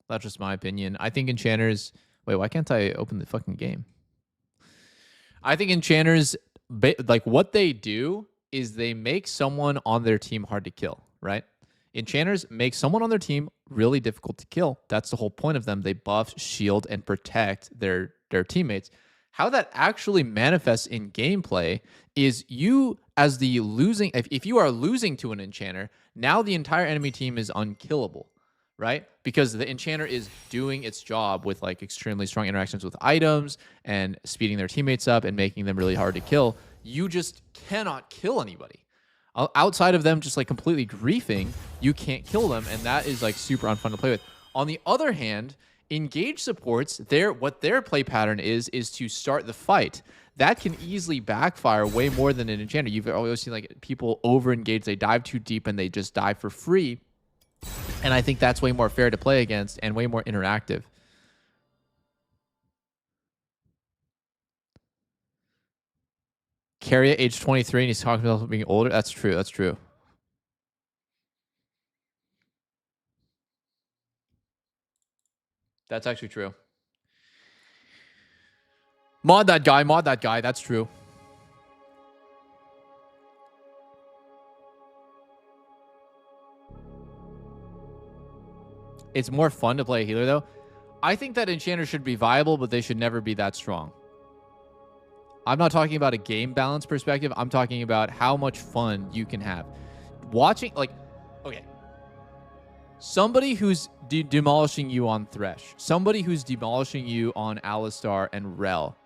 That's just my opinion. I think enchanters... Wait, why can't I open the fucking game? I think enchanters, like what they do is they make someone on their team hard to kill, right? Enchanters make someone on their team really difficult to kill. That's the whole point of them. They buff, shield, and protect their teammates. How that actually manifests in gameplay is you, as the losing... If you are losing to an enchanter, now the entire enemy team is unkillable, right? Because the enchanter is doing its job with like extremely strong interactions with items and speeding their teammates up and making them really hard to kill. You just cannot kill anybody. Outside of them just like completely griefing, you can't kill them, and that is like super unfun to play with. On the other hand, engage supports, what their play pattern is to start the fight. That can easily backfire way more than an enchanter. You've always seen like people over-engage, they dive too deep and they just die for free. And I think that's way more fair to play against and way more interactive. Carry at age 23 and he's talking about being older. That's true. That's true. That's actually true. Mod that guy. Mod that guy. That's true. It's more fun to play a healer, though. I think that enchanters should be viable, but they should never be that strong. I'm not talking about a game balance perspective. I'm talking about how much fun you can have. Watching, like, okay. Somebody who's demolishing you on Thresh. Somebody who's demolishing you on Alistar and Rel.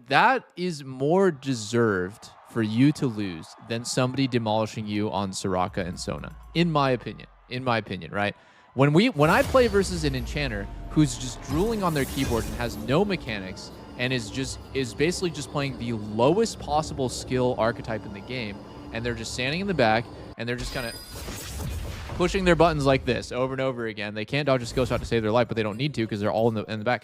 That is more deserved for you to lose than somebody demolishing you on Soraka and Sona. In my opinion. In my opinion, right? When I play versus an enchanter who's just drooling on their keyboard and has no mechanics and is basically just playing the lowest possible skill archetype in the game, and they're just standing in the back and they're just kind of pushing their buttons like this over and over again. They can't dodge a skill shot to save their life, but they don't need to because they're all in the back.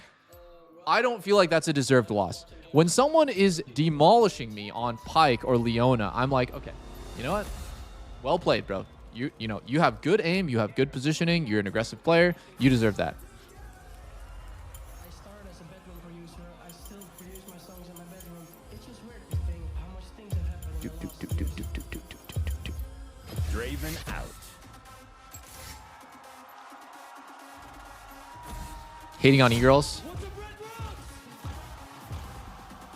I don't feel like that's a deserved loss. When someone is demolishing me on Pyke or Leona, I'm like, okay, you know what? Well played, bro. You know, you have good aim, you have good positioning, you're an aggressive player, you deserve that. I started as a bedroom producer. I still produce my songs in my bedroom. It's just weird to think how much things have happened. Draven out. Hating on e-girls.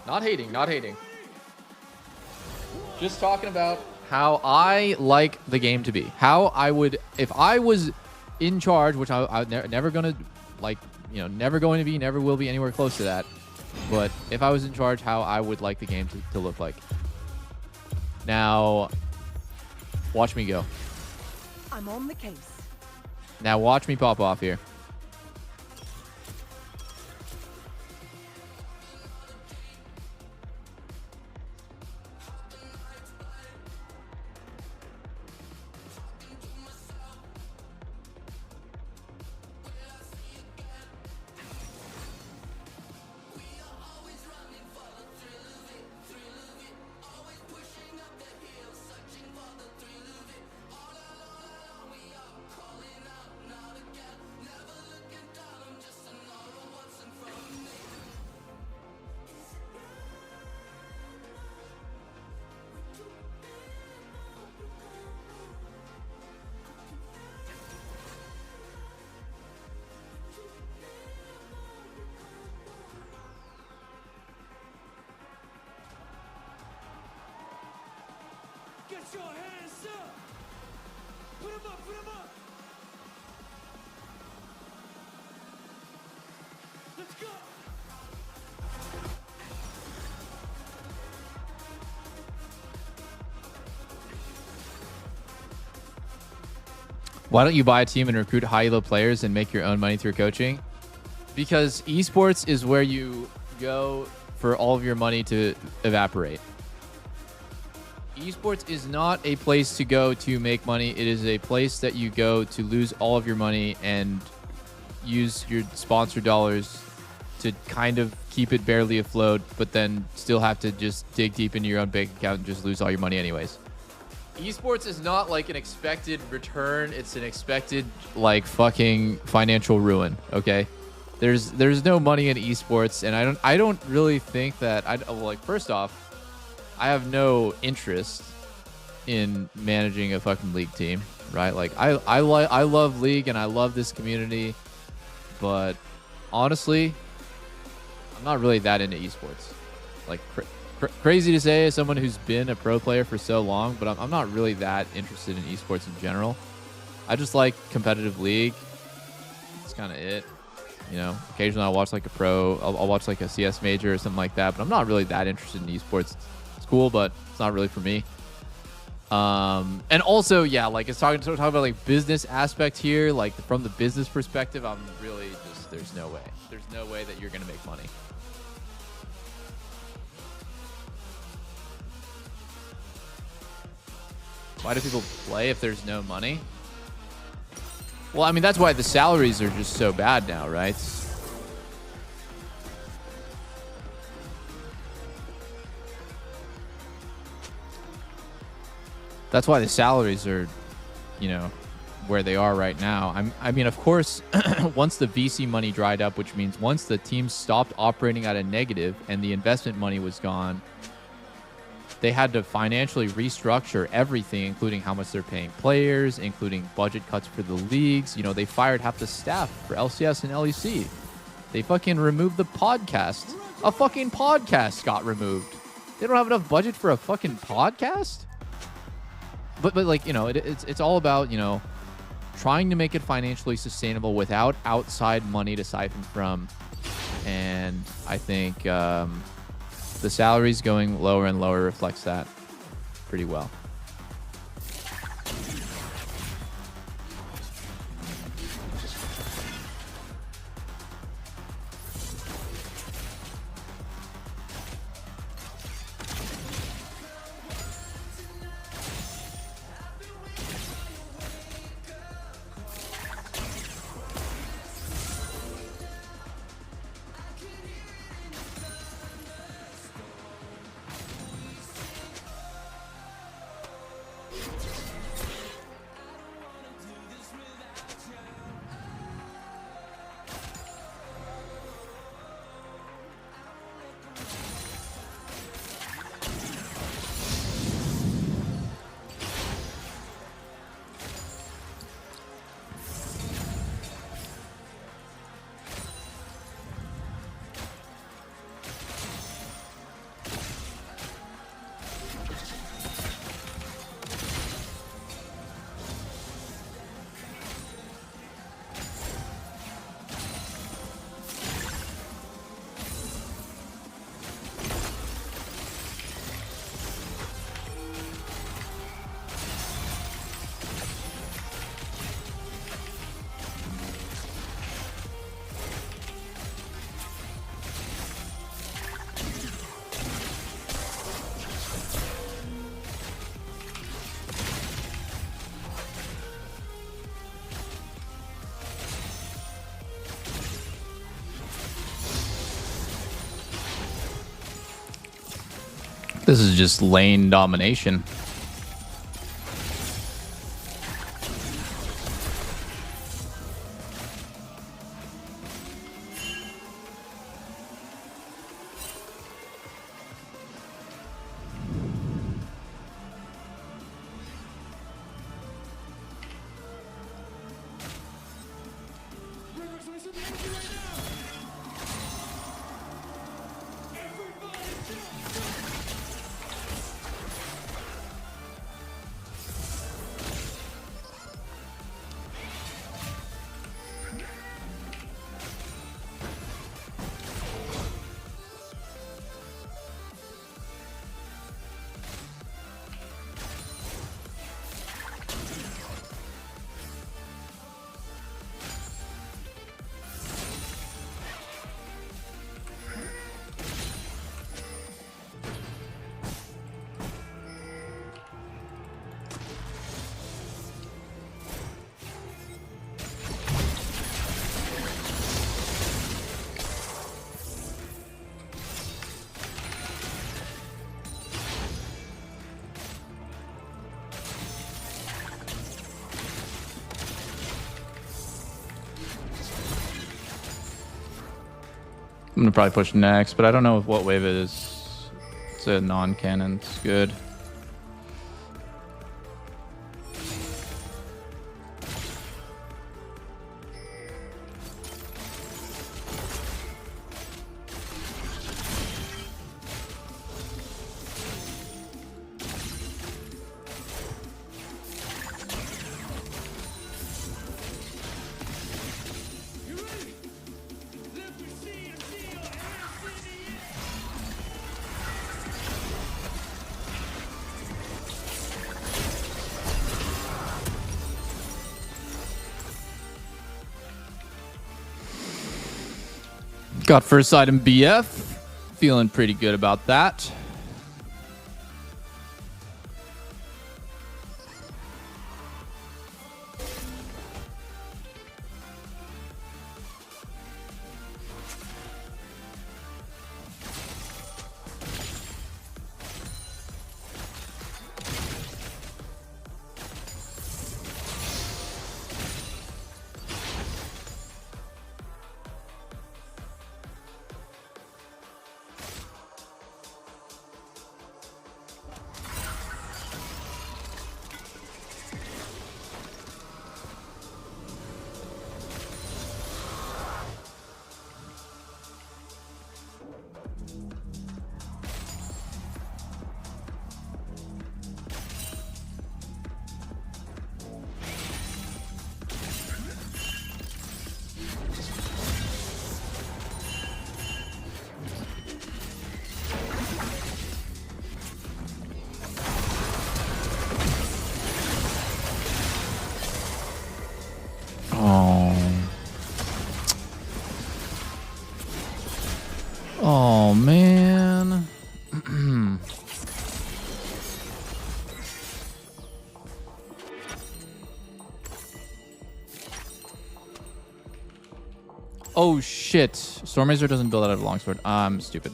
Not hating, not hating. Just talking about how I like the game to be. How I would, if I was in charge, which I'm never going to, like, you know, never going to be, never will be anywhere close to that. But if I was in charge, how I would like the game to look like. Now, watch me go. I'm on the case. Now watch me pop off here. Get your hands up! Put 'em up, put 'em up! Let's go! Why don't you buy a team and recruit high elo players and make your own money through coaching? Because esports is where you go for all of your money to evaporate. Esports is not a place to go to make money. It is a place that you go to lose all of your money and use your sponsor dollars to kind of keep it barely afloat, but then still have to just dig deep into your own bank account and just lose all your money anyways. Esports is not like an expected return. It's an expected like fucking financial ruin. Okay, there's no money in esports, and I don't really think that like, first off, I have no interest in managing a fucking League team, right? Like I love League and I love this community, but honestly, I'm not really that into esports. Like crazy to say as someone who's been a pro player for so long, but I'm not really that interested in esports in general. I just like competitive League. That's kind of it. You know, occasionally I'll watch like a pro, I'll watch like a CS major or something like that, but I'm not really that interested in esports. It's cool, but it's not really for me. And also, yeah, like it's talking about like business aspect here, like from the business perspective, I'm really just, there's no way that you're going to make money. Why do people play if there's no money? Well, I mean, that's why the salaries are just so bad now, right? That's why the salaries are, you know, where they are right now. I mean, of course, once the VC money dried up, which means once the team stopped operating at a negative and the investment money was gone, they had to financially restructure everything, including how much they're paying players, including budget cuts for the leagues. You know, they fired half the staff for LCS and LEC. They fucking removed the podcast. A fucking podcast got removed. They don't have enough budget for a fucking podcast? But like, you know, it's all about, you know, trying to make it financially sustainable without outside money to siphon from. And I think the salaries going lower and lower reflects that pretty well. This is just lane domination. I'm gonna probably push next, but I don't know what wave it is. It's a non-cannon. It's good. Got first item BF. Feeling pretty good about that. Oh, man. Oh, shit. Stormrazor doesn't build out of longsword. I'm stupid.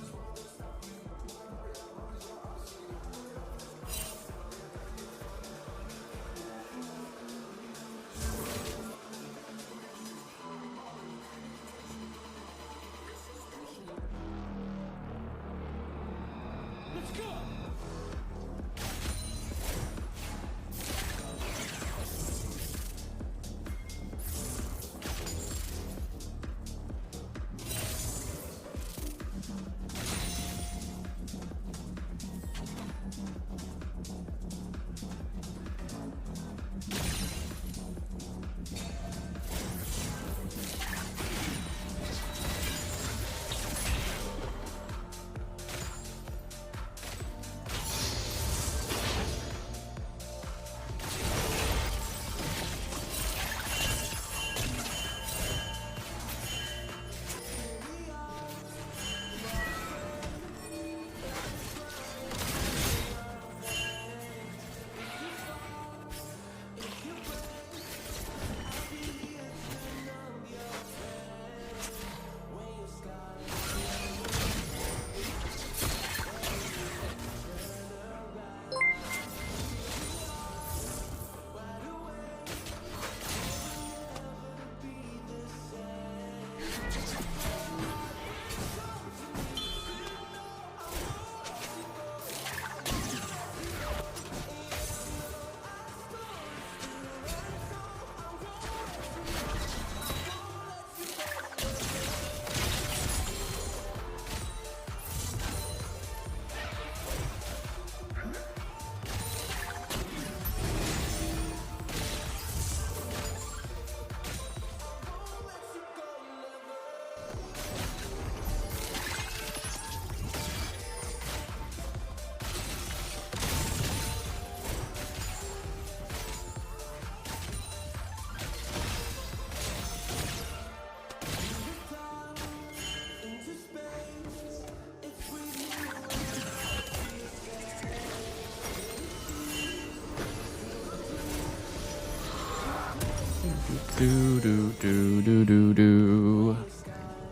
Do.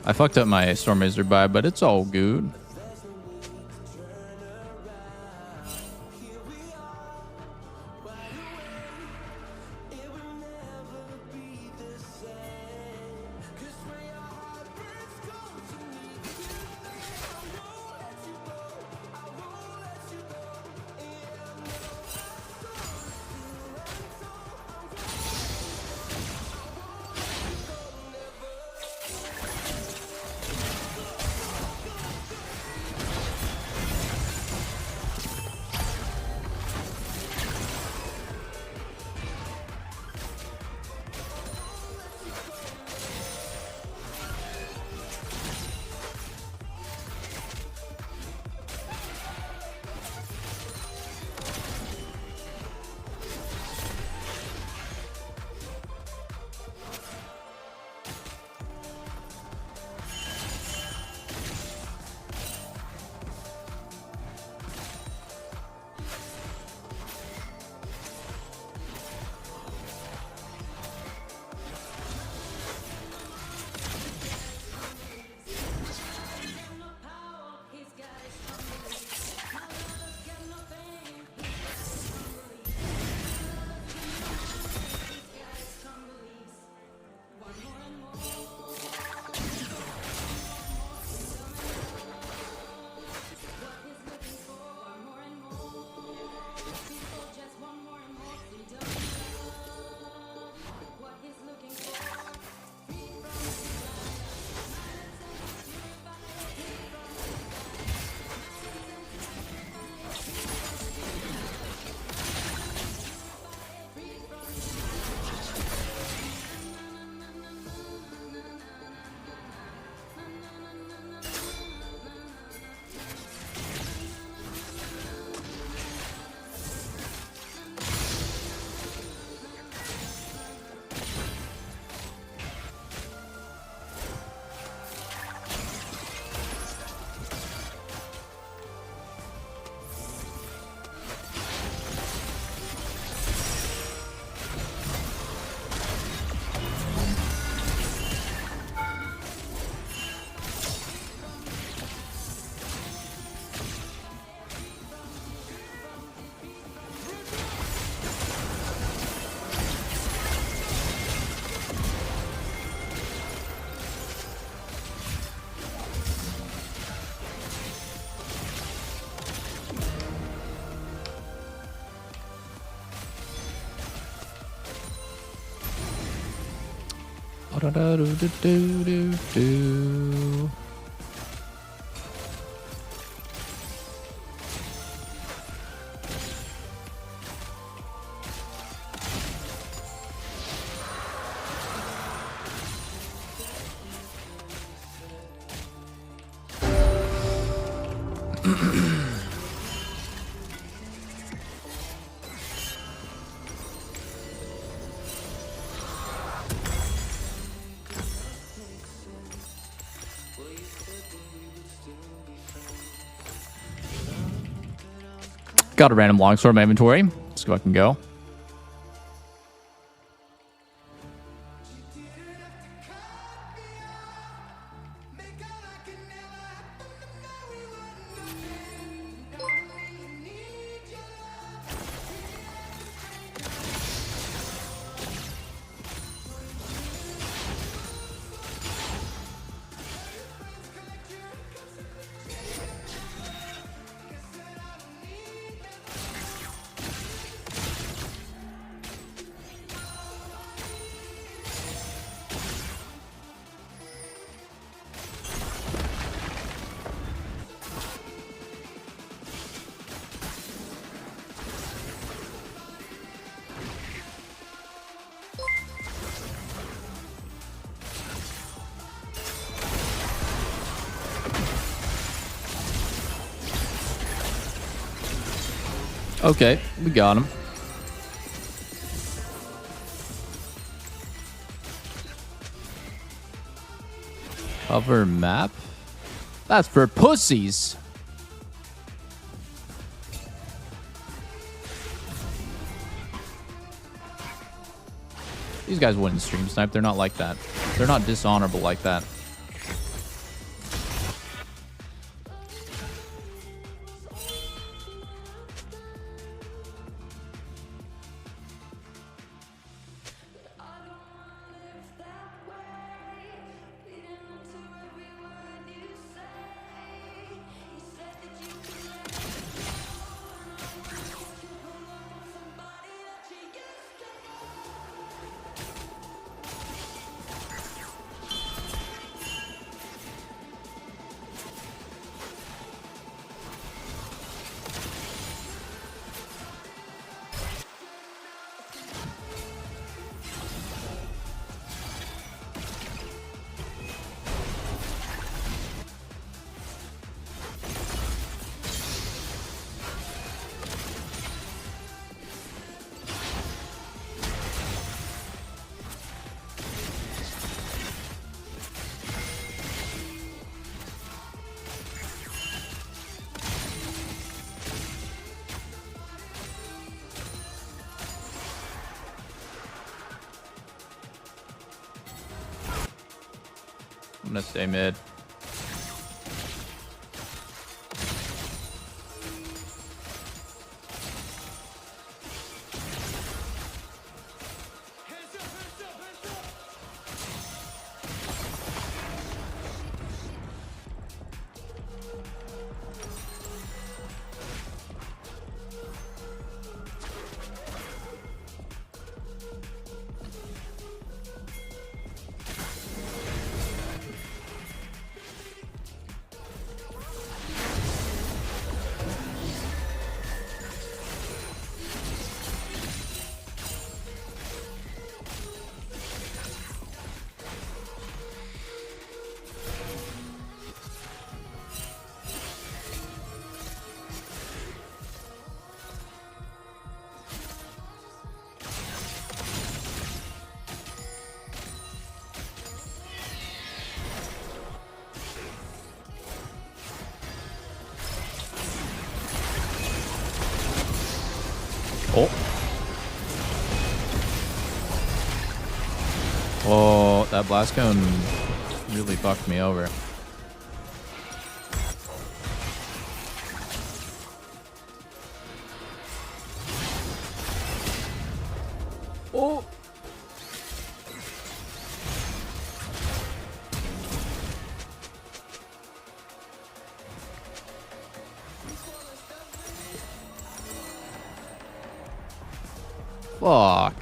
I fucked up my Storm Razor buy, but it's all good. Got a random longsword in my inventory. Let's go back and go. Okay, we got him. Cover map? That's for pussies. These guys wouldn't stream snipe. They're not like that. They're not dishonorable like that. I'm gonna stay mid. Oh. Oh, that blast cone really fucked me over. Oh. Fuck.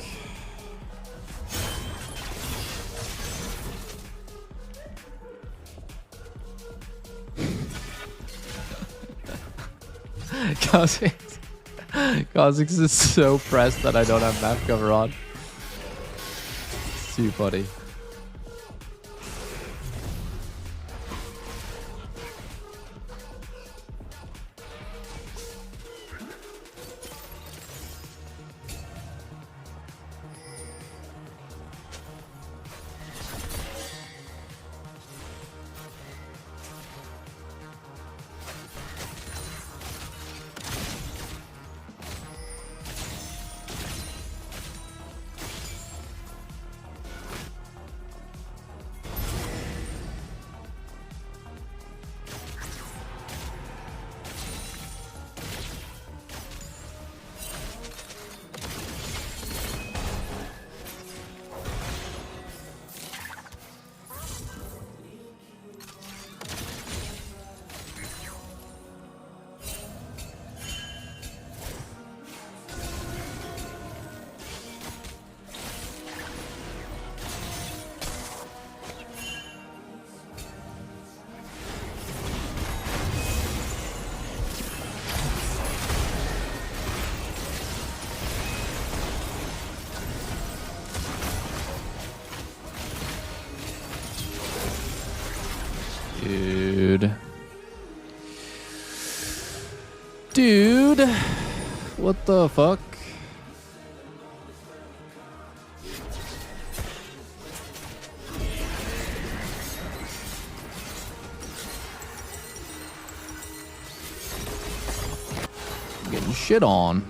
Kha'Zix is so pressed that I don't have map cover on. It's too funny. Dude. What the fuck? Getting shit on.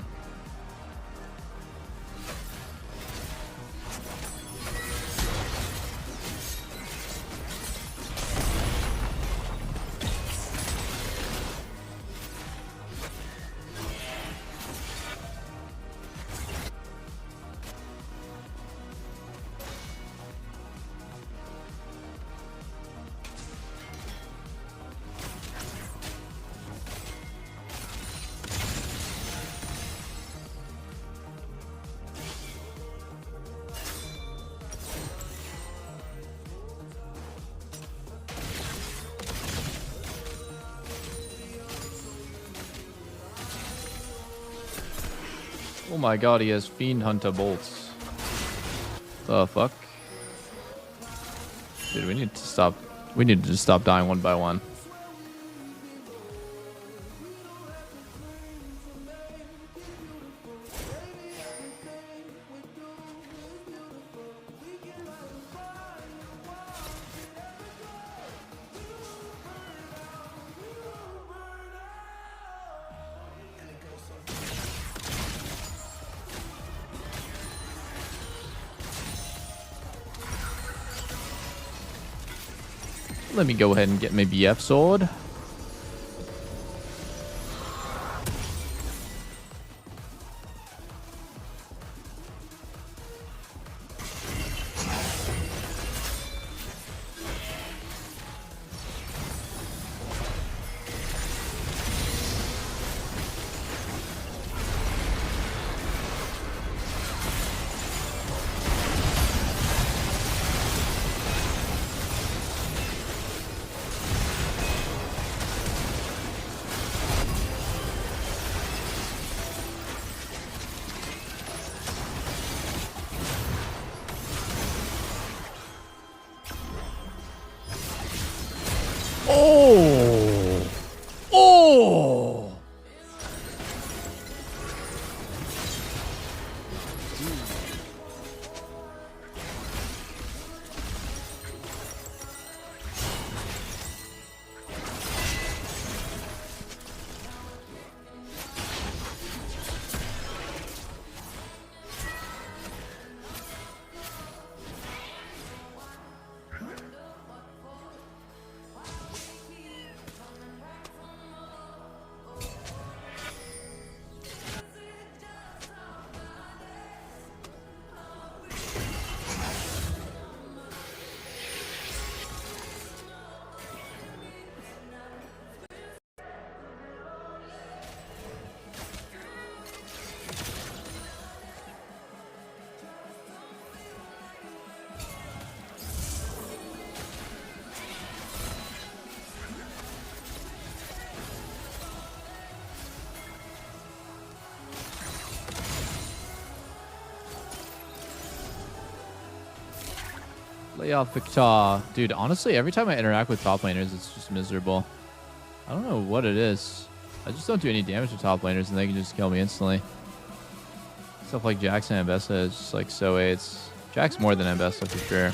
Oh my god, he has Fiend Hunter bolts. The fuck? Dude, we need to stop. We need to just stop dying one by one. Let me go ahead and get my BF sword. Oh! Oh! Lay off Victor. Dude, honestly, every time I interact with top laners, it's just miserable. I don't know what it is. I just don't do any damage to top laners, and they can just kill me instantly. Stuff like Jax and Ambessa is just like so aids. Jax more than Ambessa for sure.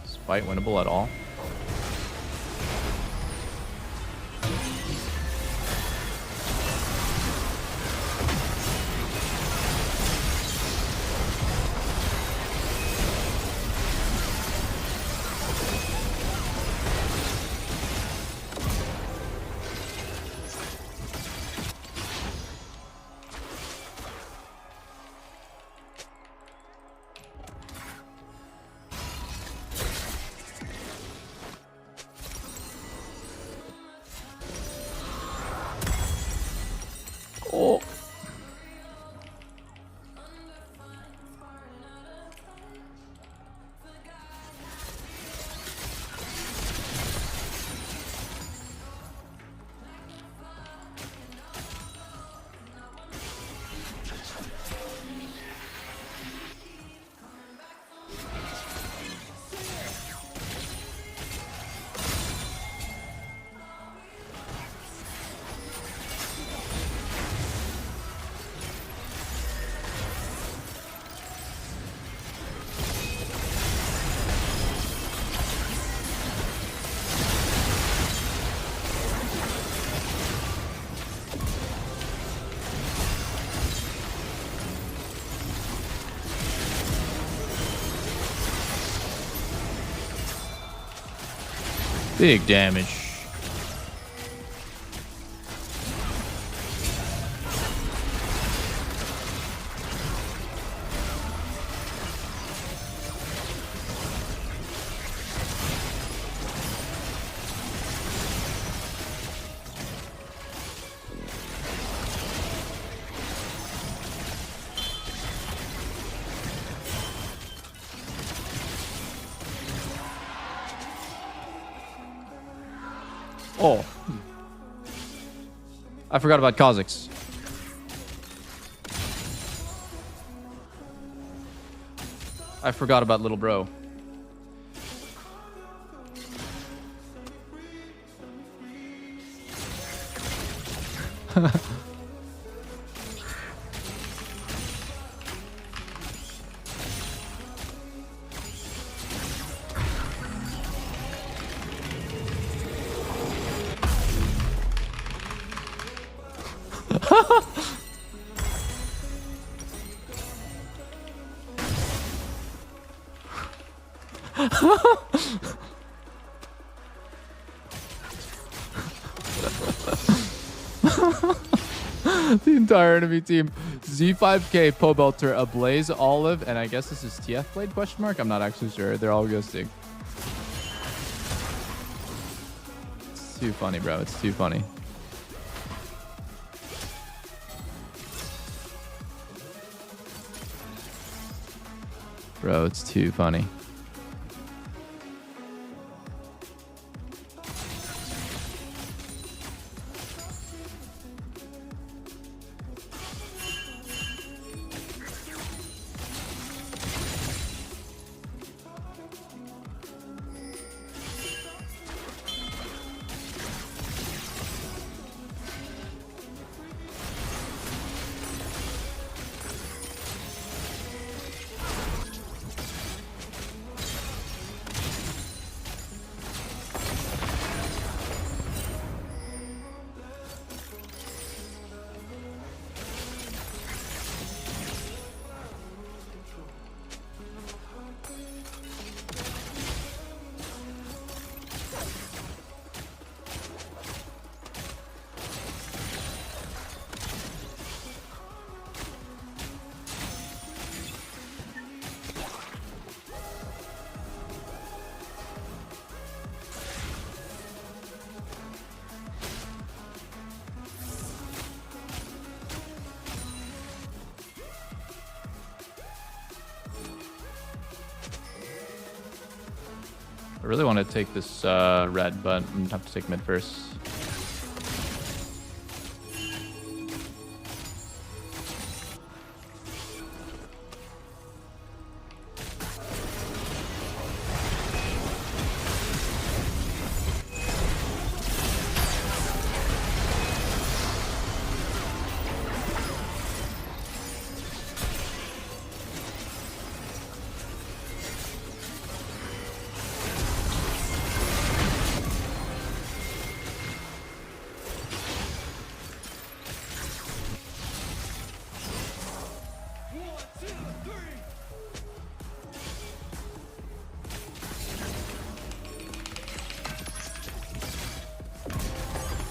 Is fight winnable at all? Big damage. Oh. I forgot about Kazakhs. I forgot about little bro. The entire enemy team. Z5K, Pobelter, Ablaze, Olive, and I guess this is TF Blade question mark? I'm not actually sure. They're all ghosting. It's too funny, bro. It's too funny. Bro, it's too funny. I really want to take this red, but I'm gonna have to take mid first.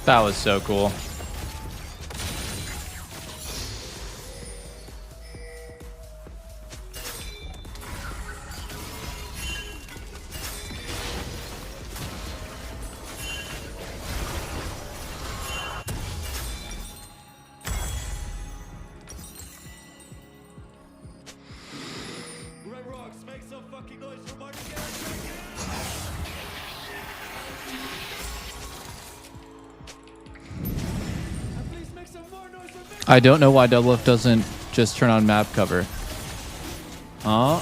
That was so cool. I don't know why Doublelift doesn't just turn on map cover. Oh.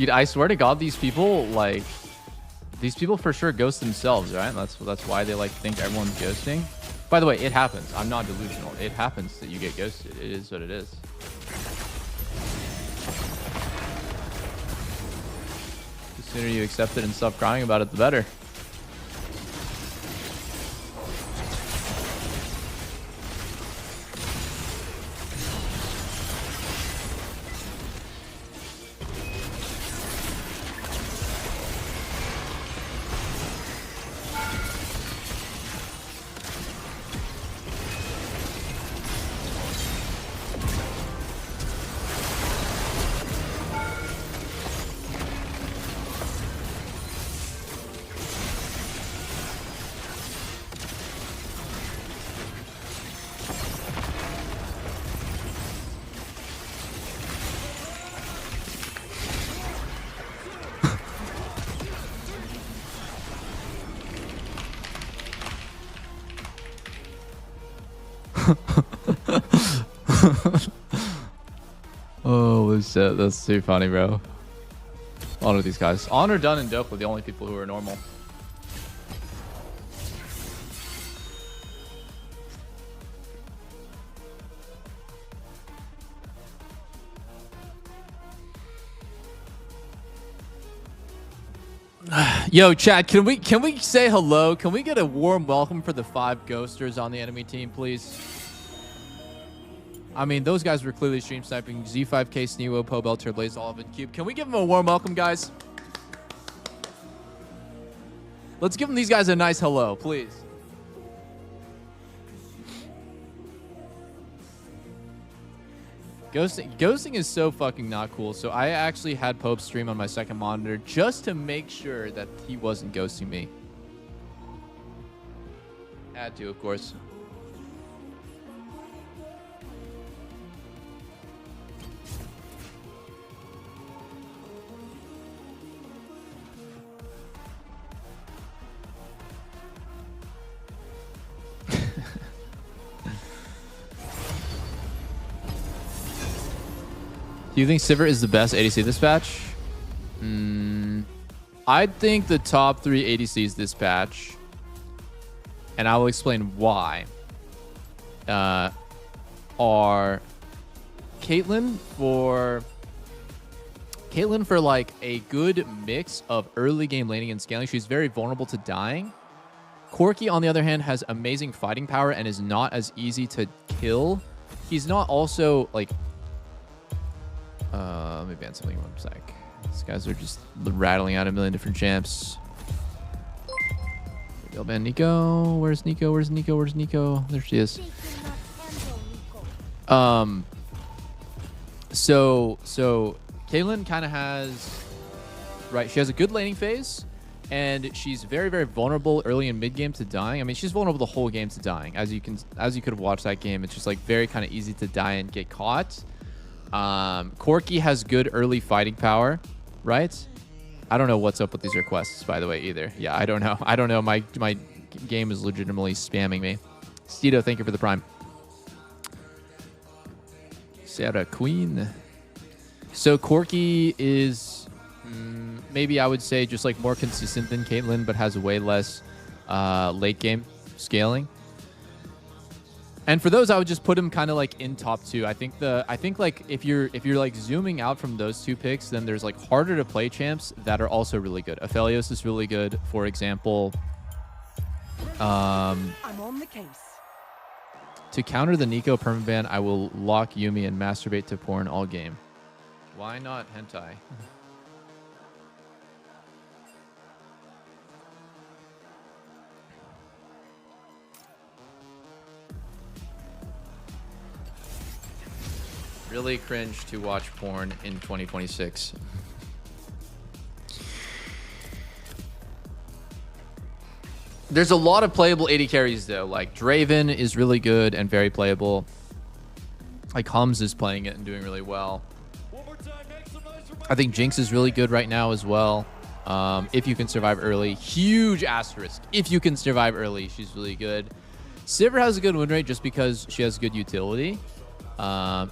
Dude, I swear to God, these people for sure ghost themselves, right? That's why they like think everyone's ghosting. By the way, it happens. I'm not delusional. It happens that you get ghosted. It is what it is. The sooner you accept it and stop crying about it, the better. Holy shit, that's too funny, bro. Honor these guys. Honor, Dunn, and Dope are the only people who are normal. Yo, chat, can we say hello? Can we get a warm welcome for the 5 ghosters on the enemy team, please? I mean, those guys were clearly stream sniping. Z5K, Sneewo, Pobel, Turblaze, Olive, and Cube. Can we give them a warm welcome, guys? Let's give them these guys a nice hello, please. Ghosting is so fucking not cool. So I actually had Pope stream on my second monitor just to make sure that he wasn't ghosting me. Had to, of course. Do you think Sivert is the best ADC this patch? I think the top 3 ADCs this patch, and I will explain why, are Caitlyn for like a good mix of early game laning and scaling. She's very vulnerable to dying. Corki, on the other hand, has amazing fighting power and is not as easy to kill. He's not also like... let me ban something one sec. These guys are just rattling out a million different champs. Maybe I'll ban Nico. Where's Nico? Where's Nico? Where's Nico? There she is. So Caitlyn kind of has... Right, she has a good laning phase. And she's very, very vulnerable early in mid game to dying. I mean, she's vulnerable the whole game to dying. As you could have watched that game, it's just like very kind of easy to die and get caught. Corki has good early fighting power, right? I don't know what's up with these requests, by the way, either. Yeah, I don't know. I don't know. My game is legitimately spamming me. Steedo, thank you for the prime. Sarah Queen. So Corki is maybe I would say just like more consistent than Caitlyn, but has way less late game scaling. And for those, I would just put him kind of like in top 2. I think like if you're like zooming out from those 2 picks, then there's like harder to play champs that are also really good. Aphelios is really good, for example. I'm on the case. To counter the Nico permaban, I will lock Yumi and masturbate to porn all game. Why not hentai? Really cringe to watch porn in 2026. There's a lot of playable AD carries though. Like Draven is really good and very playable. Like Hums is playing it and doing really well. I think Jinx is really good right now as well. If you can survive early. Huge asterisk. If you can survive early, she's really good. Sivert has a good win rate just because she has good utility.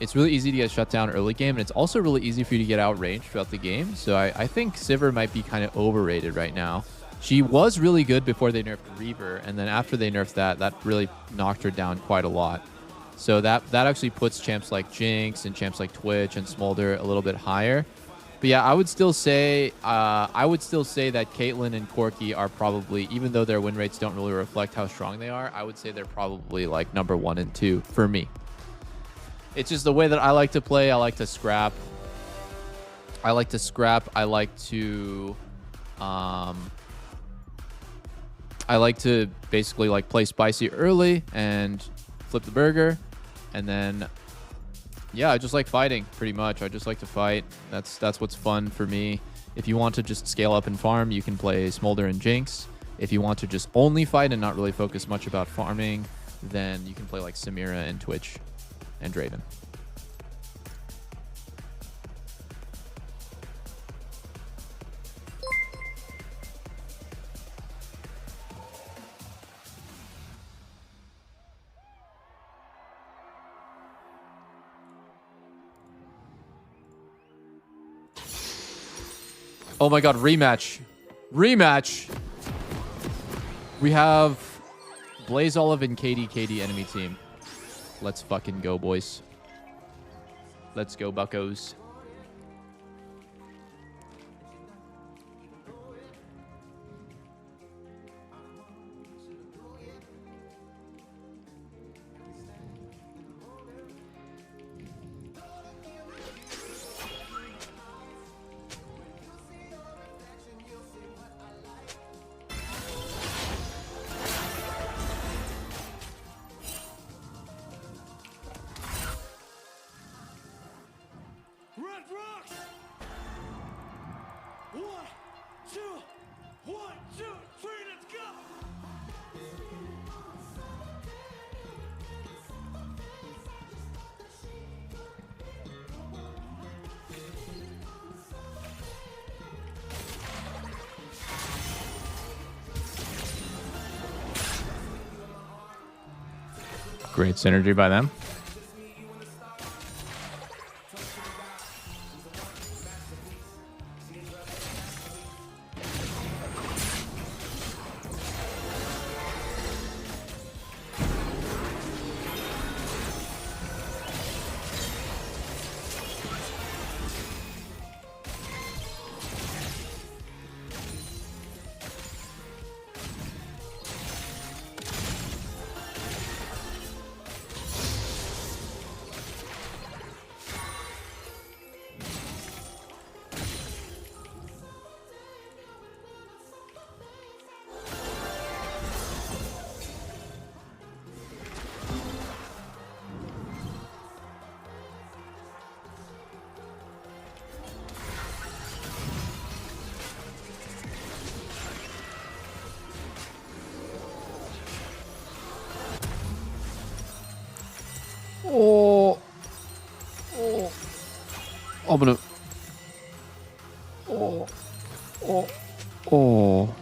It's really easy to get shut down early game, and it's also really easy for you to get outranged throughout the game. So I think Sivir might be kind of overrated right now. She was really good before they nerfed Reaver, and then after they nerfed that, that really knocked her down quite a lot. So that actually puts champs like Jinx and champs like Twitch and Smolder a little bit higher. But yeah, I would still say that Caitlyn and Corki are probably, even though their win rates don't really reflect how strong they are, I would say they're probably like number 1 and 2 for me. It's just the way that I like to play. I like to scrap. I like to basically like play spicy early and flip the burger, and then yeah, I just like fighting pretty much. I just like to fight. That's what's fun for me. If you want to just scale up and farm, you can play Smolder and Jinx. If you want to just only fight and not really focus much about farming, then you can play like Samira and Twitch and Draven. Oh my god, rematch. Rematch. We have Blaze Olive and KD enemy team. Let's fucking go, boys. Let's go, buckos. Great synergy by them. I'm gonna... Oh.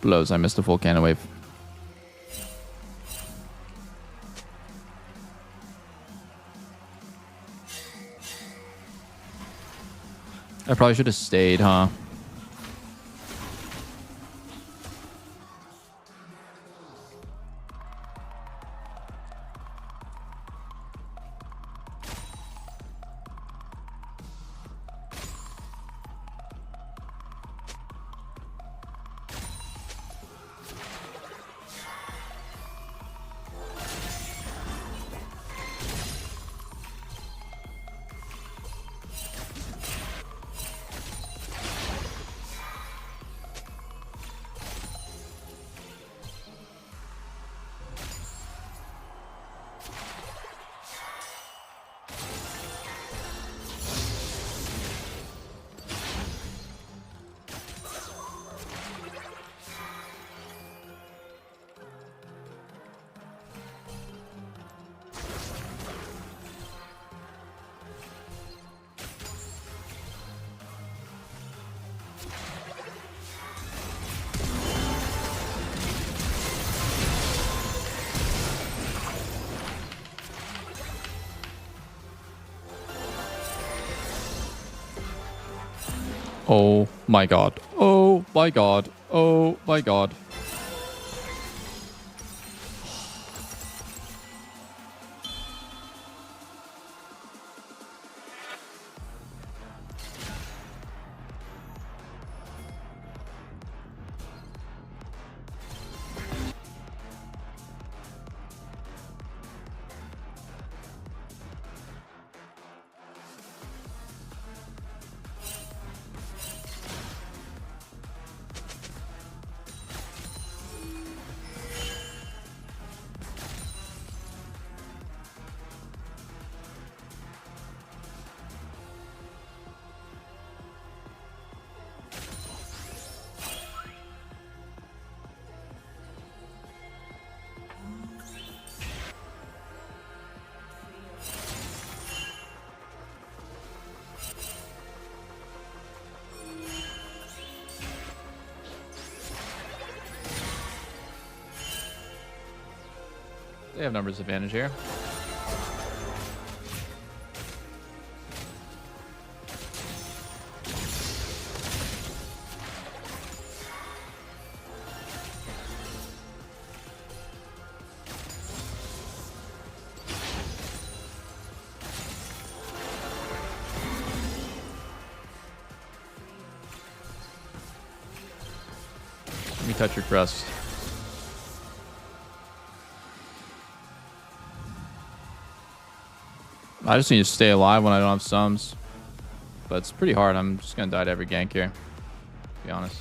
Blows, I missed a full cannon wave. I probably should have stayed, huh? Oh my god. Oh my god. Oh my god. They have numbers advantage here. Let me touch your crust. I just need to stay alive when I don't have sums. But it's pretty hard. I'm just going to die to every gank here, to be honest.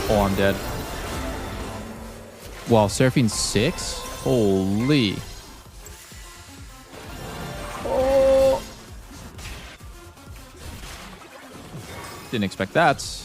Oh, I'm dead. Wow, Seraphine 6? Holy. Oh. Didn't expect that.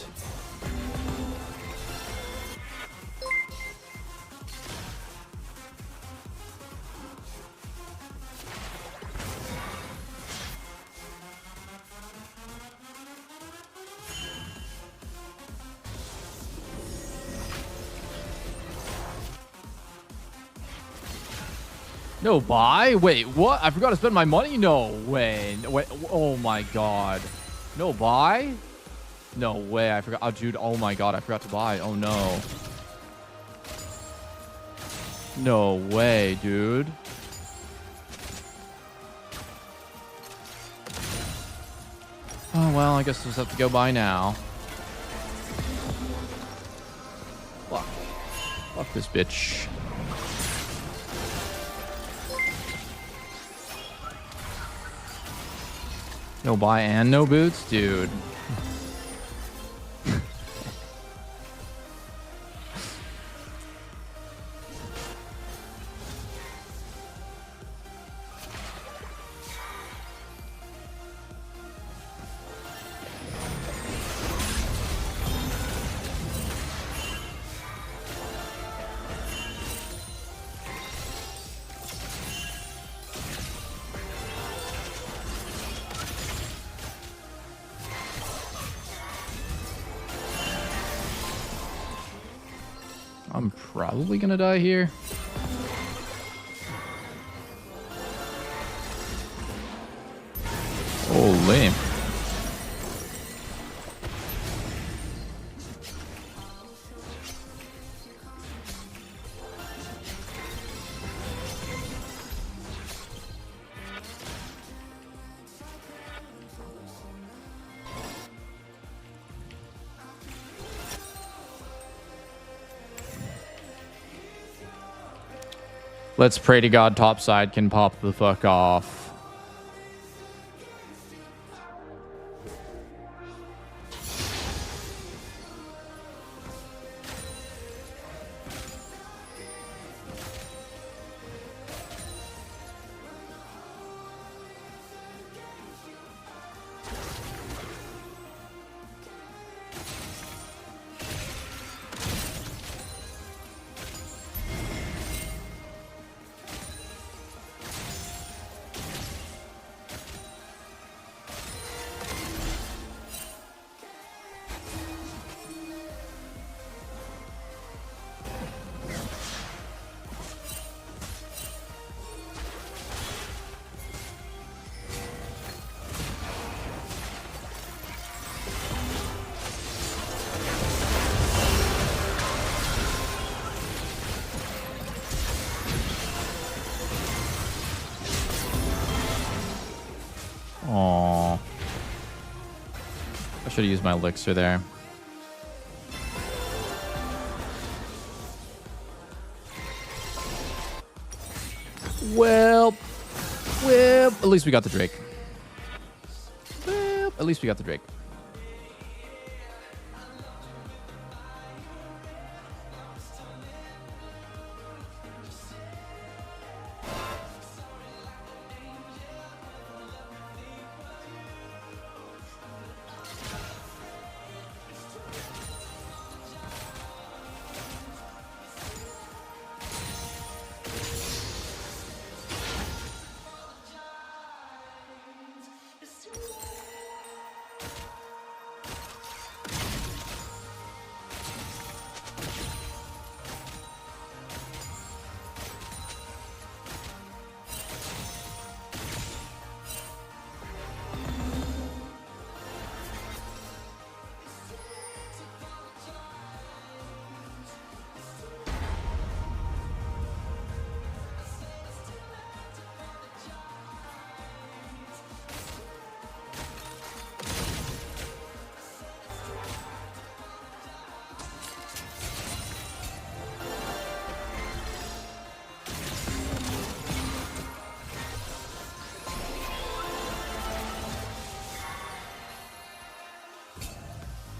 No buy? Wait, what? I forgot to spend my money? No way. Wait, oh my god. No buy? No way. I forgot. Oh, dude. Oh my god. I forgot to buy. Oh no. No way, dude. Oh, well, I guess we'll just have to go buy now. Fuck. Fuck this bitch. No buy and no boots? Dude. I'm probably gonna die here. Holy. Let's pray to God topside can pop the fuck off. Aww. I should have used my elixir there. Well, at least we got the Drake. Well, at least we got the Drake.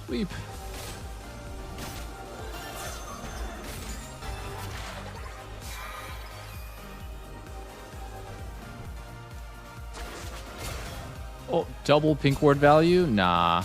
Weep. Oh, double pink ward value? Nah.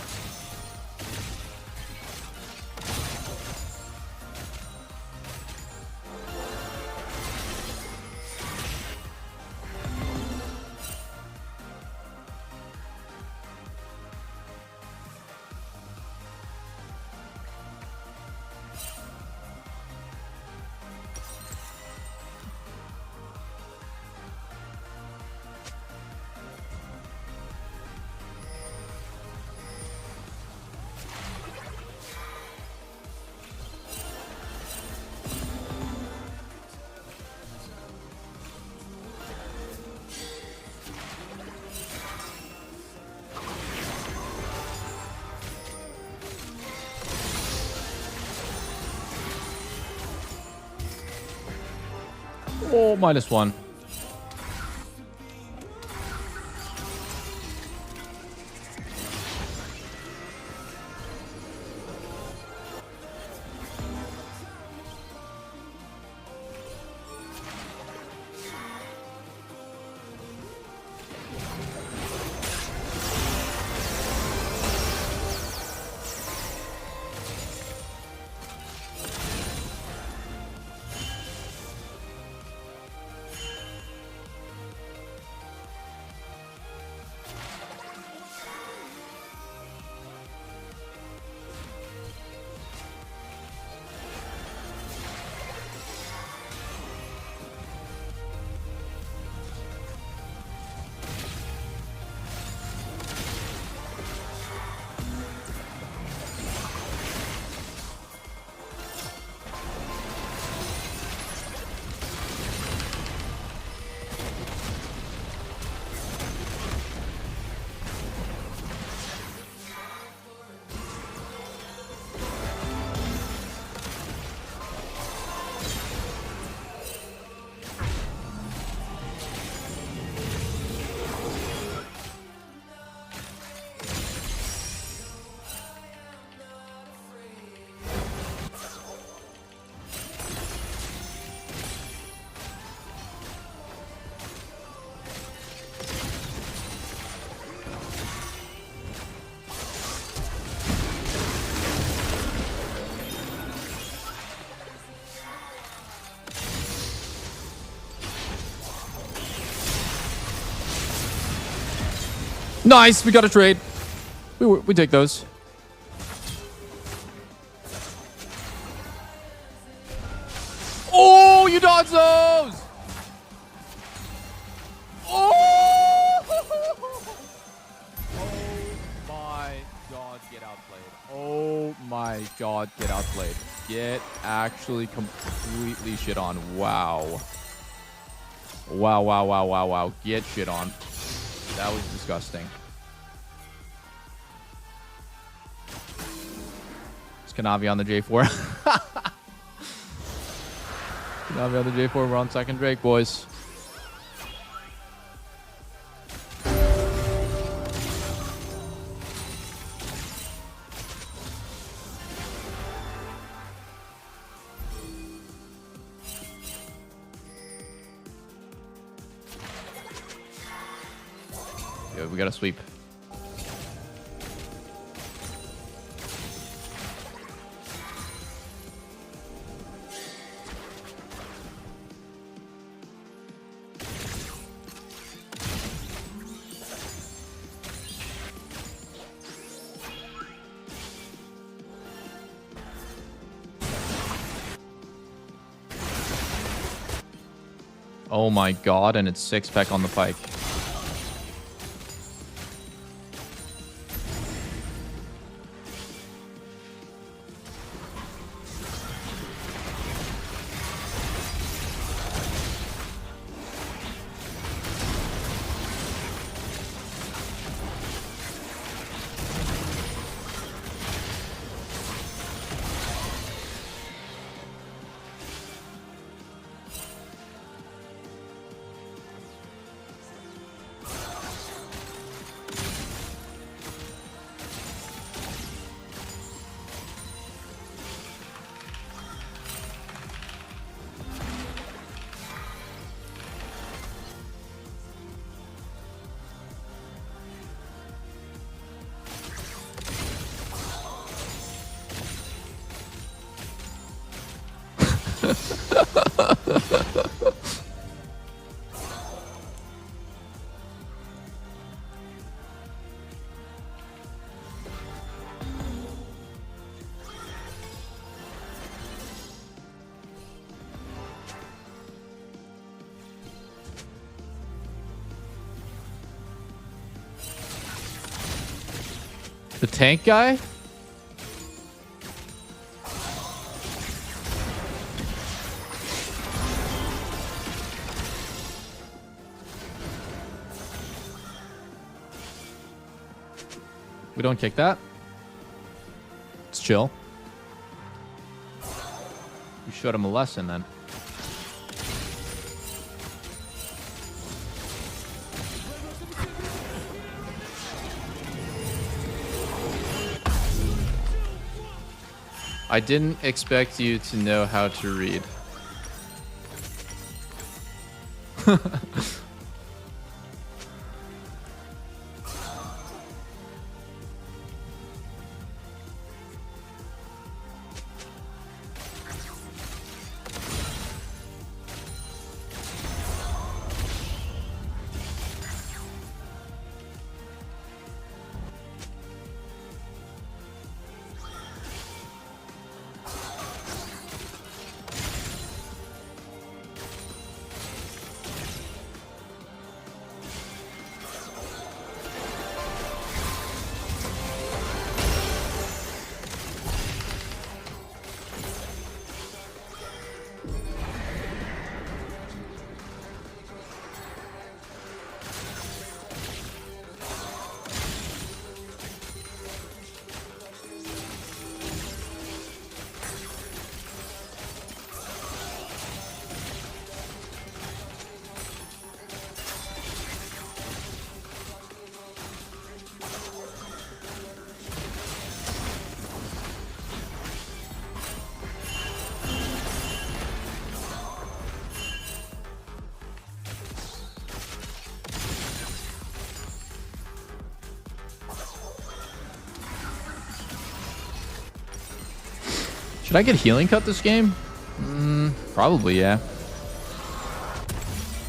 Oh, -1. Nice. We got a trade. We take those. Oh, you dodge those. Oh! Oh my god, get outplayed. Oh my god, get outplayed. Get actually completely shit on. Wow. Wow, wow, wow, wow, wow. Get shit on. That was disgusting. It's Kanavi on the J4. Kanavi on the J4. We're on second Drake, boys. Yeah, we gotta sweep. Oh my god, and it's 6-pack on the pike. The tank guy? We don't kick that. It's chill. We showed him a lesson then. I didn't expect you to know how to read. Should I get healing cut this game? Probably, yeah.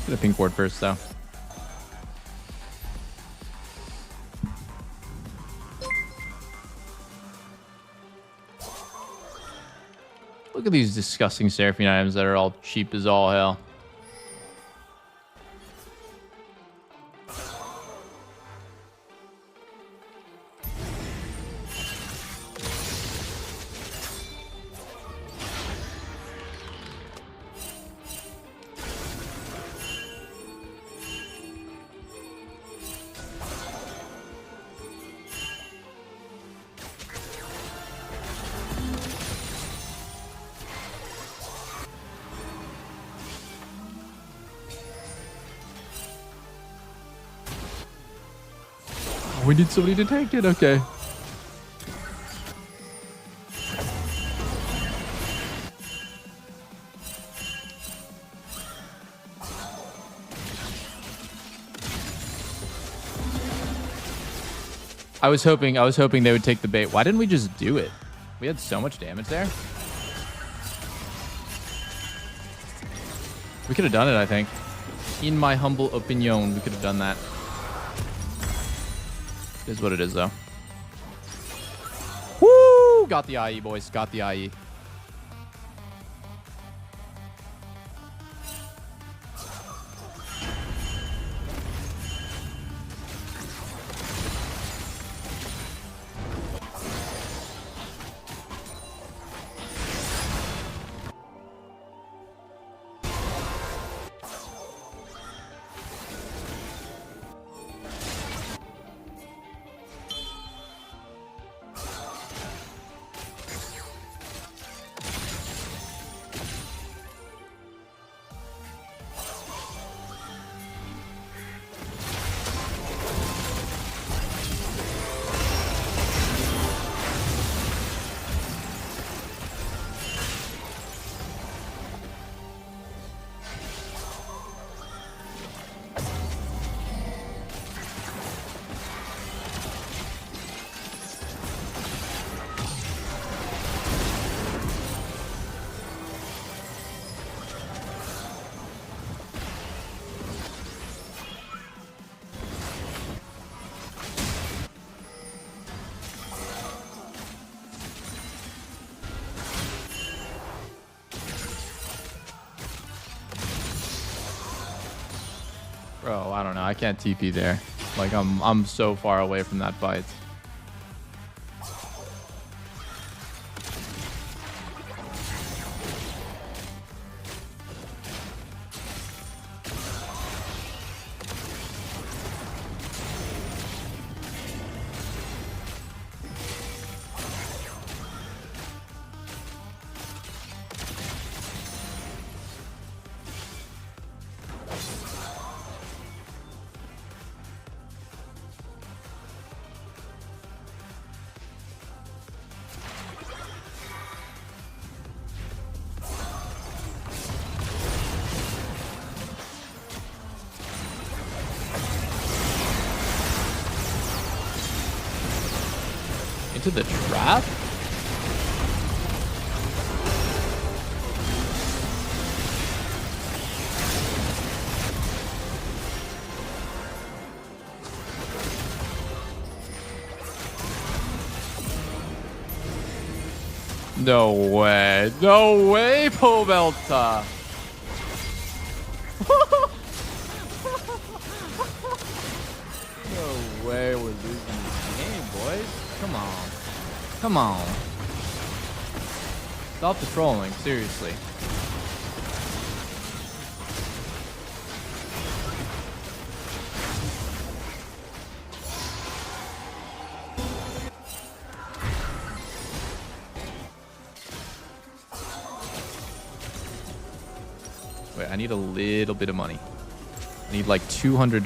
Get a pink ward first, though. Look at these disgusting Seraphine items that are all cheap as all hell. We need somebody to tank it. Okay. I was hoping they would take the bait. Why didn't we just do it? We had so much damage there. We could have done it, I think. In my humble opinion, we could have done that. Is what it is, though. Woo! Got the IE, boys. Got the IE. Bro, I don't know. I can't TP there. Like I'm so far away from that fight. Into the trap? No way. No way, Pobelta. No way we're losing this game, boys. Come on. Come on. Stop the trolling, seriously. Wait, I need a little bit of money. I need like $200.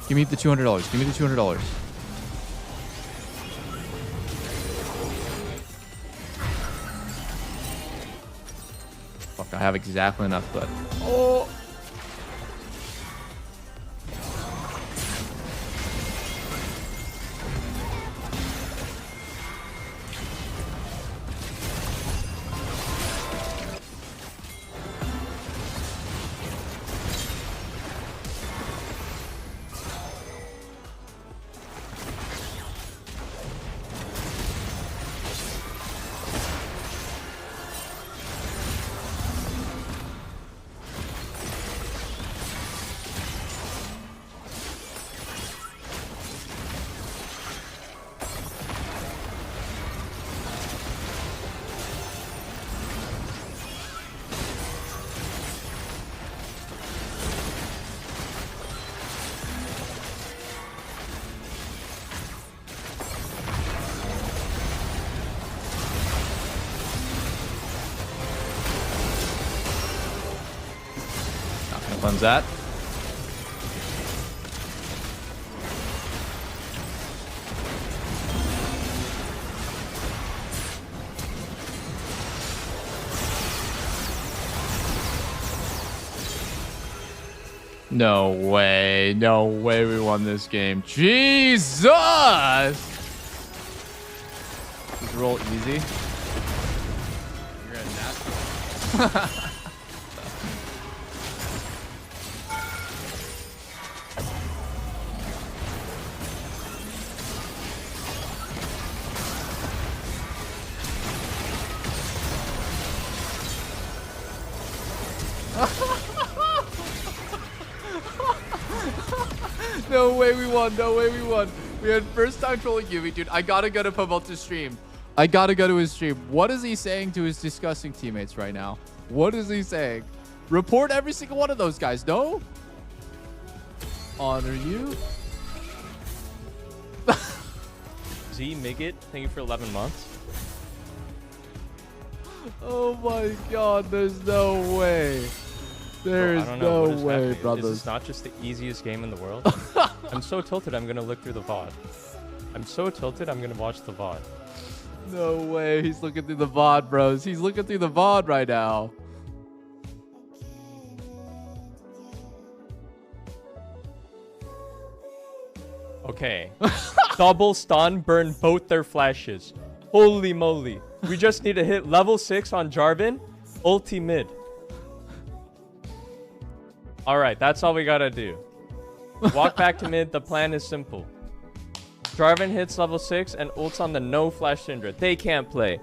Give me the $200. Give me the $200. Fuck, I have exactly enough, but... Oh! Cleanse that. No way. No way we won this game. Jesus! Just roll easy. You're a natural. No way we won. No way we won. We had first time trolling Yumi, dude. I gotta go to Pavel's stream. I gotta go to his stream. What is he saying to his disgusting teammates right now? What is he saying? Report every single one of those guys. No? Honor you? Z Miggit, thank you for 11 months. Oh my god, there's no way. There's I don't know, no way, happening? brothers. Is this not just the easiest game in the world? I'm so tilted, I'm gonna look through the VOD. I'm so tilted, I'm gonna watch the VOD. No way. He's looking through the VOD, bros. He's looking through the VOD right now. Okay. Double stun, burn both their flashes. Holy moly. We just need to hit level 6 on Jarvan. Ulti mid. Alright, that's all we gotta do. Walk back to mid. The plan is simple. Jarvan hits level 6 and ults on the no flash Syndra. They can't play.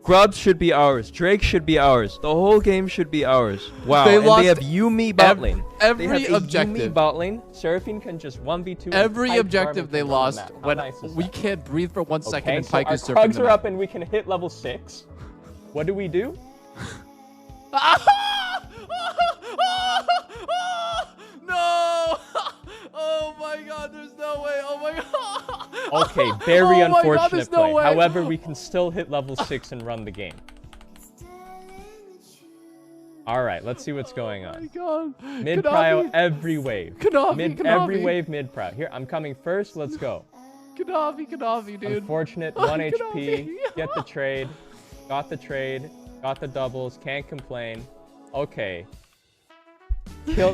Grubs should be ours. Drake should be ours. The whole game should be ours. Wow. They and lost they have Yumi bot lane. every they have objective. Yumi bot lane. Seraphine can just 1v2. Every and objective Jarvan they can run lost the map. How when nice is we that? can't breathe for 1 second Okay, and so Pike our is surfing Krugs the are map. up and we can hit level 6. What do we do? No! Oh my god, there's no way. Oh my god. Okay, very Oh my God, unfortunate there's no play. way. However, we can still hit level 6 and run the game. All right, let's see what's going Oh my on. god. Mid Konami. prio every wave. Konami, Every Konami. wave mid prio. Here, I'm coming first. Let's go. Konami, dude. Unfortunate, Oh, 1 HP. Konami. Get the trade. Got the trade. Got the doubles. Can't complain. Okay.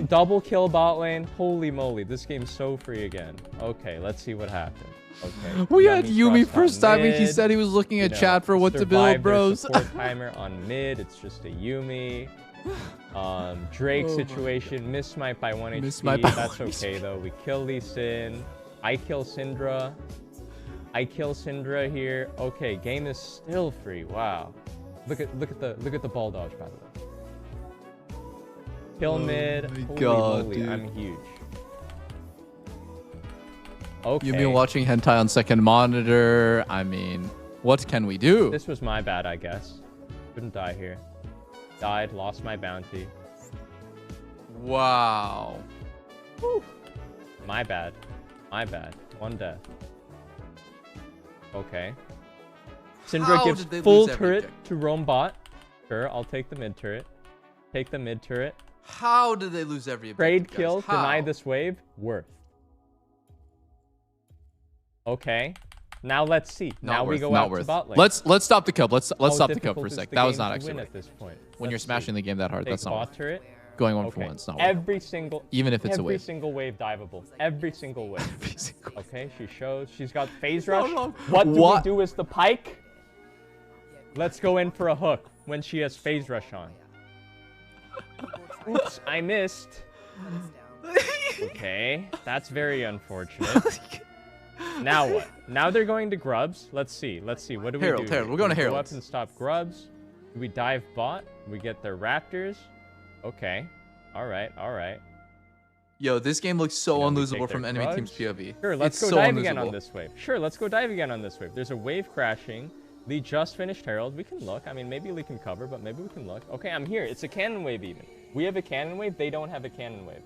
Double kill bot lane. Holy moly, this game's so free again. Okay, let's see what happens. Okay. We had Yummy Yumi trust first on time and he mid. said he was looking at You know, chat for what to survived build, their bros. support timer on mid. It's just a Yumi. Drake Oh my situation. Miss smite by 1 Miss HP. smite by That's 1 okay though. We kill Lee Sin. I kill Syndra. I kill Syndra here. Okay, game is still free. Wow. Look at the ball dodge by the way. Kill mid. my Holy God, moly, dude. I'm huge. Okay. You've been watching hentai on second monitor. I mean, what can we do? This was my bad, I guess. Couldn't die here. Died, lost my bounty. Wow. Whew. My bad. My bad. 1 death. Okay. Syndra How gives did they full lose every turret objective? to roam bot. Sure, I'll take the mid turret. Take the mid turret. How did they lose every Trade objective, kill, guys? How? deny this wave. Worth. Okay. Now let's see. Not now we worth, go not out worth. to bot lane. Let's stop the cup. Let's How stop the cup difficult for a is sec. the That was game not to actually win worth at this point. When you're Let's smashing see. the game that hard. Take That's not bot worth. turret. Going 1 for Okay. 1. It's not worth. Every single, Even if it's a every wave. single wave diveable. Every single wave. Every single- Okay, she shows. She's got phase So rush. long. What do What? we do as the pike? Let's go in for a hook when she has phase rush on. Oops, I missed. Okay, that's very unfortunate. Now what? Now they're going to grubs. Let's see. Let's see. What do we Herald, do? Herald. here? We're going Do to we Go Heralds. up and stop grubs. Do we dive bot? We get their raptors. Okay. All right. All right. Yo, this game looks so You know, we unlosable take from their enemy team's drugs. POV. Sure, let's It's go so dive again on unlosable. this wave. Sure, let's go dive again on this wave. There's a wave crashing. Lee just finished Herald. We can look. I mean, maybe Lee can cover, but maybe we can look. Okay, I'm here. It's a cannon wave even. We have a cannon wave. They don't have a cannon wave.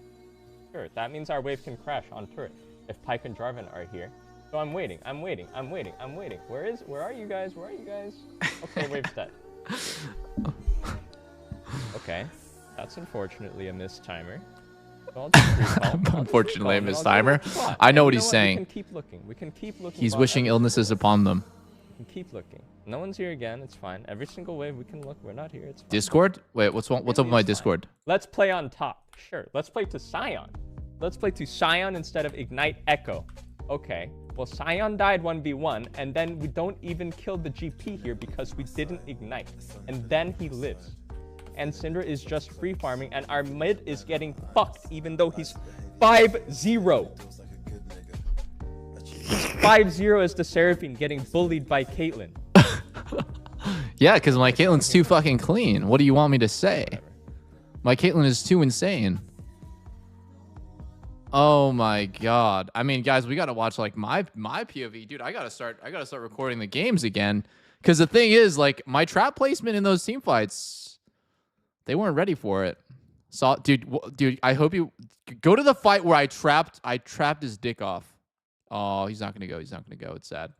Sure, that means our wave can crash on turret if Pyke and Jarvan are here. So I'm waiting. I'm waiting. I'm waiting. I'm waiting. Where are you guys? Where are you guys? Okay, wave's dead. Okay. That's unfortunately a missed timer. So I'll just recall. Unfortunately, I missed I'll do timer. what you want. I know And what you he's We saying. can keep looking. We can keep looking. He's bot wishing every illnesses single upon them. wave. We can keep looking. No one's here again. It's fine. Every single wave we can look. We're not here. It's fine. Discord? Wait, what's up with my Discord? Let's play on top. Sure. Let's play to Scion. Let's play to Scion instead of Ignite Echo. Okay. Well, Scion died 1v1, and then we don't even kill the GP here because we didn't Ignite. And then he lives. And Syndra is just free farming, and our mid is getting fucked even though he's 5-0. He's 5-0 as the Seraphine getting bullied by Caitlyn. Yeah, because my Caitlyn's too fucking clean. What do you want me to say? My Caitlyn is too insane. Oh my god. I mean, guys, we gotta watch like my POV, dude. I gotta start recording the games again. Because the thing is, like, my trap placement in those team fights, they weren't ready for it. So, dude, I hope you go to the fight where I trapped his dick off. Oh, he's not gonna go. He's not gonna go. It's sad.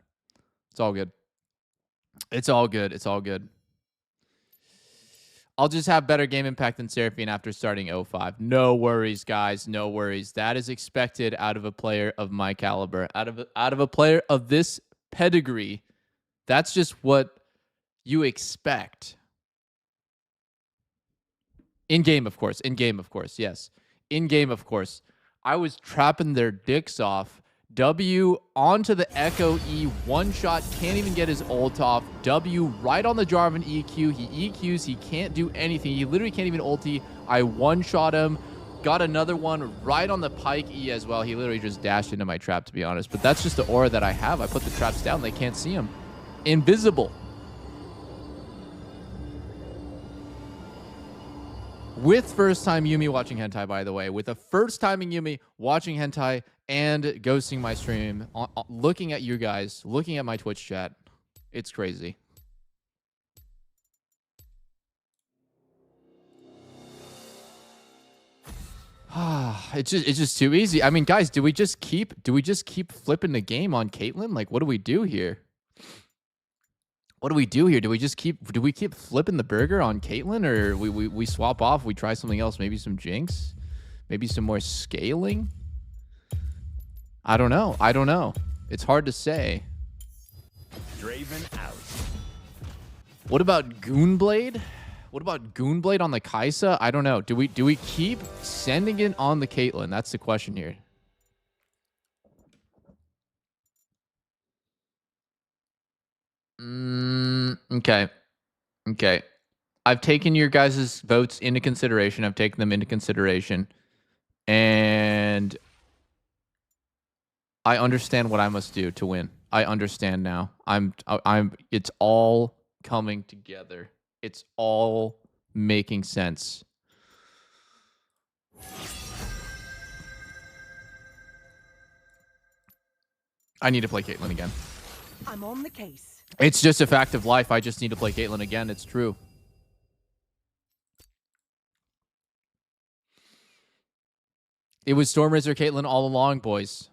It's all good. It's all good. It's all good. I'll just have better game impact than Seraphine after starting 05. No worries, guys. No worries. That is expected out of a player of my caliber. Out of a player of this pedigree. That's just what you expect. In game, of course. In game, of course. Yes. In game, of course. I was trapping their dicks off. W onto the Echo E, one shot, can't even get his ult off. W right on the Jarvan EQ, he EQs, he can't do anything. He literally can't even ulti. I one-shot him, got another one right on the Pike E as well. He literally just dashed into my trap, to be honest. But that's just the aura that I have. I put the traps down, they can't see him. Invisible. With first-time Yumi watching hentai, by the way. With a first-timing Yumi watching hentai and ghosting my stream, looking at you guys, looking at my Twitch chat. It's crazy. It's just too easy. I mean, guys, do we just keep flipping the game on Caitlyn? Like, what do we do here? What do we do here? Do we keep flipping the burger on Caitlyn, or we swap off, we try something else, maybe some Jinx, maybe some more scaling? I don't know. I don't know. It's hard to say. Draven out. What about Goonblade? What about Goonblade on the Kai'Sa? I don't know. Do we keep sending it on the Caitlyn? That's the question here. Okay. Okay. I've taken your guys' votes into consideration. I've taken them into consideration. And I understand what I must do to win. I understand now. It's all coming together. It's all making sense. I need to play Caitlyn again. I'm on the case. It's just a fact of life. I just need to play Caitlyn again. It's true. It was Stormrazor Caitlyn all along, boys.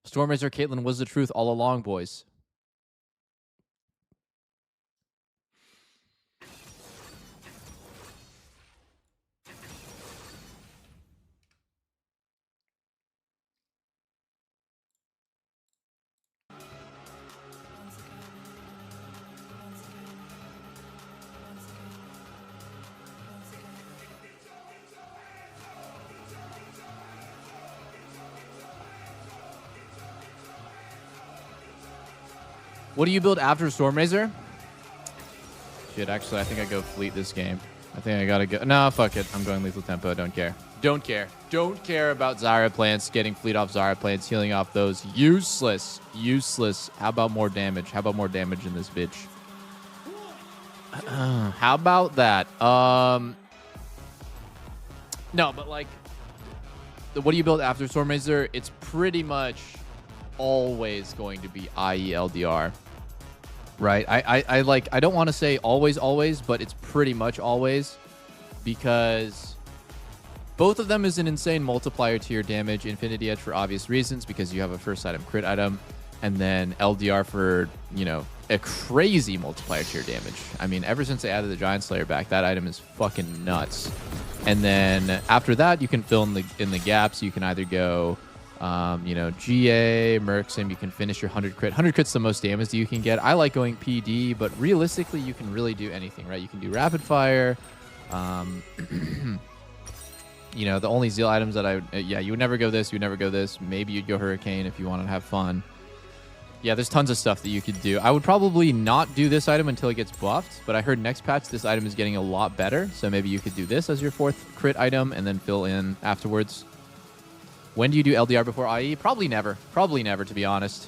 Stormrazor Caitlyn was the truth all along, boys. What do you build after Stormrazor? Shit, actually, I think I go fleet this game. I think I gotta go. No, fuck it. I'm going lethal tempo. Don't care. Don't care. Don't care about Zyra plants, getting fleet off Zyra plants, healing off those. Useless. Useless. How about more damage? How about more damage in this bitch? How about that? No, but like, what do you build after Stormrazor? It's pretty much always going to be IE LDR, right? I don't want to say always, but it's pretty much always, because both of them is an insane multiplier to your damage. Infinity Edge for obvious reasons, because you have a first item crit item. and then LDR for, you know, a crazy multiplier to your damage. I mean, ever since they added the Giant Slayer back, that item is fucking nuts. And then after that, you can fill in the gaps. You can either go, you know, GA, Mercs, and you can finish your 100 crit. 100 crit's the most damage that you can get. I like going PD, but realistically, you can really do anything, right? You can do rapid fire. You know, the only Zeal items that you would never go this, you would never go this. Maybe you'd go Hurricane if you wanted to have fun. Yeah, there's tons of stuff that you could do. I would probably not do this item until it gets buffed, but I heard next patch this item is getting a lot better, so maybe you could do this as your 4th crit item and then fill in afterwards. When do you do LDR before IE? Probably never. Probably never, to be honest.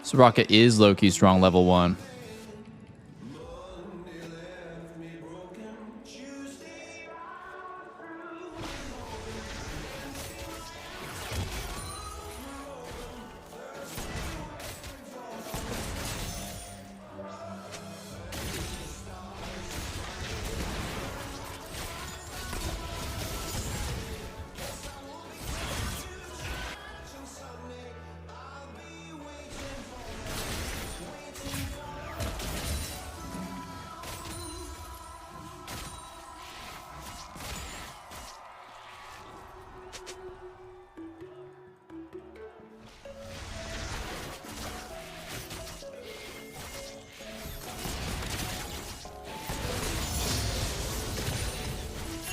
Soraka is low-key strong level 1.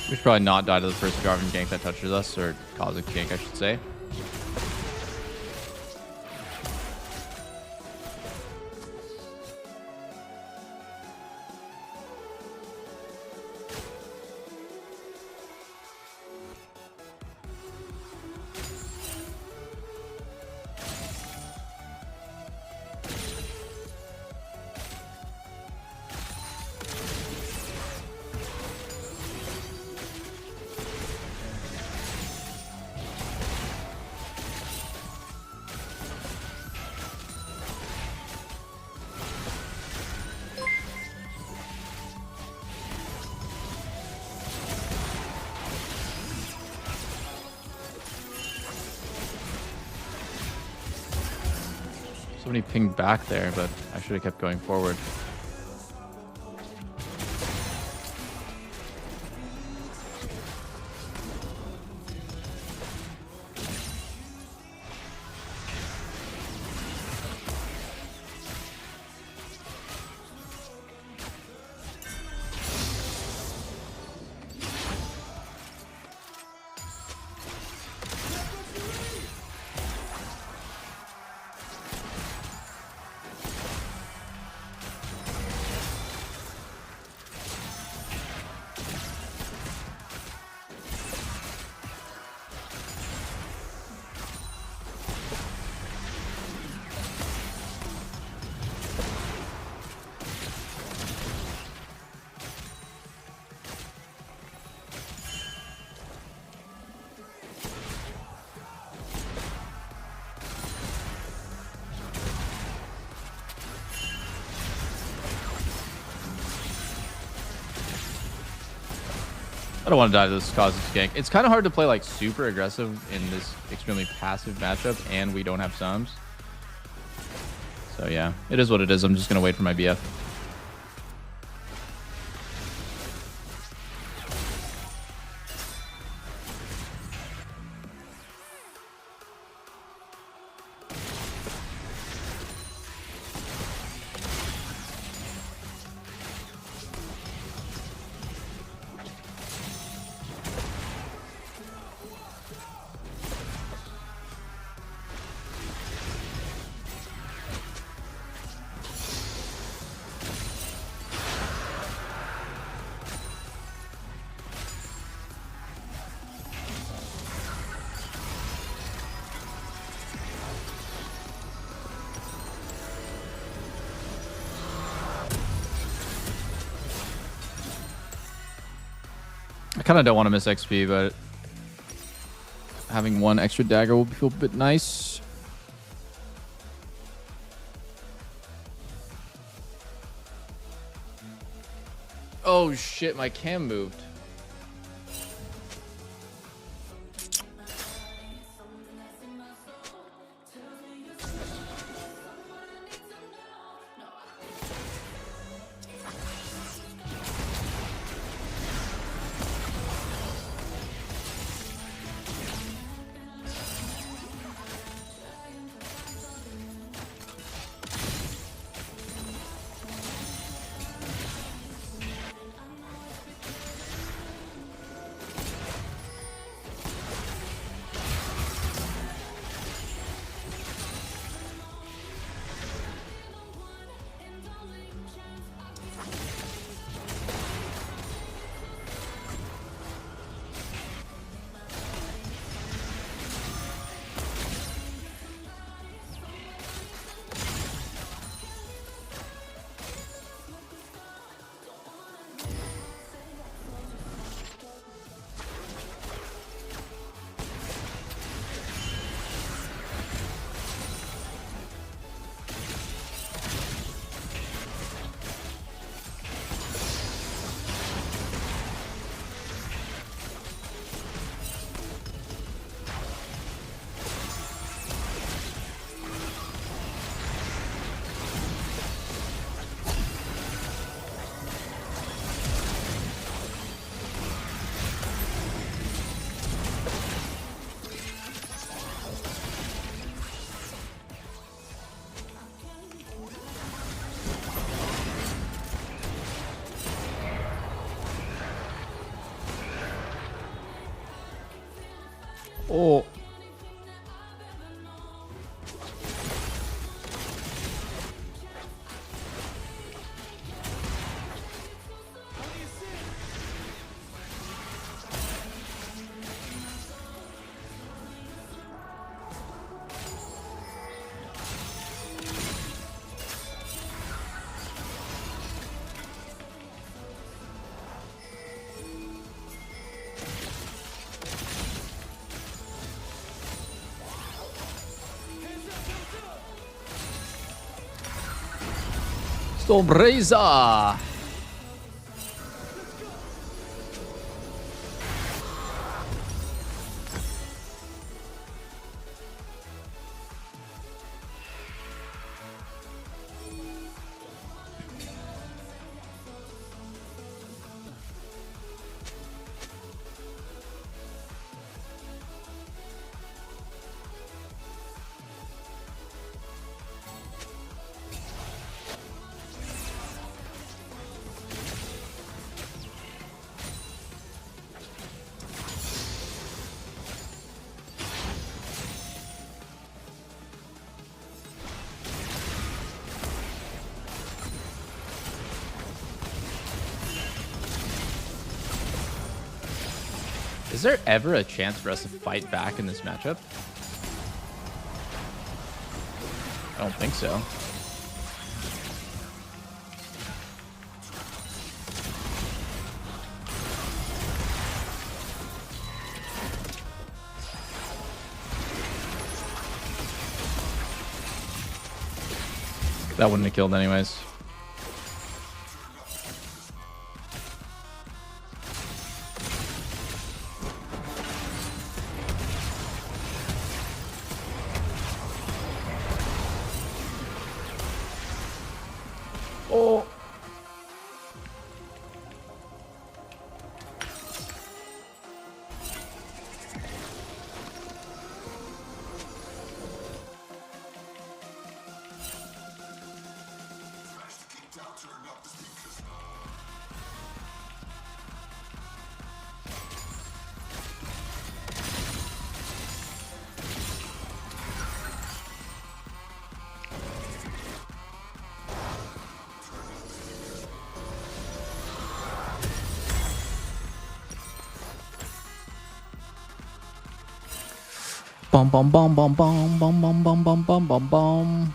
We should probably not die to the first Jarvan gank that touches us, or cosmic gank, I should say. Somebody pinged back there, but I should have kept going forward. I don't want to die to this causes gank. It's kind of hard to play like super aggressive in this extremely passive matchup, and we don't have sums. So yeah, it is what it is. I'm just gonna wait for my BF. I kind of don't want to miss XP, but having one extra dagger will feel a bit nice. Oh shit, my cam moved. Oh. Stormbrazer. Is there ever a chance for us to fight back in this matchup? I don't think so. That wouldn't have killed anyways. bum bum bum bum bum bum bum bum bum bum bum bum.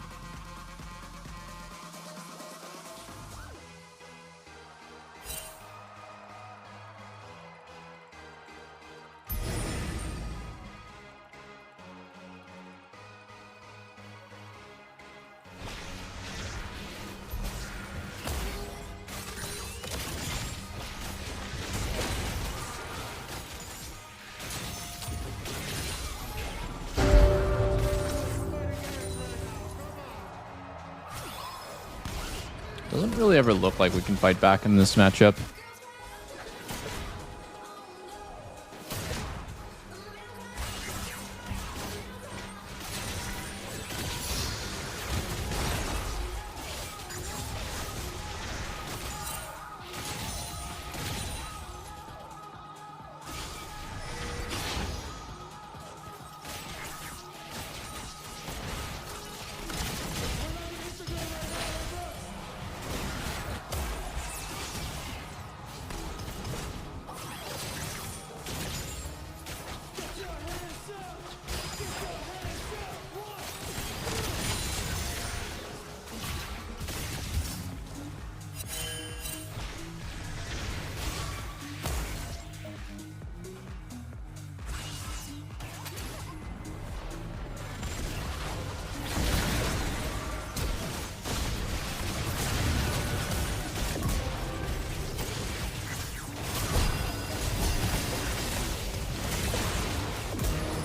Doesn't really ever look like we can fight back in this matchup.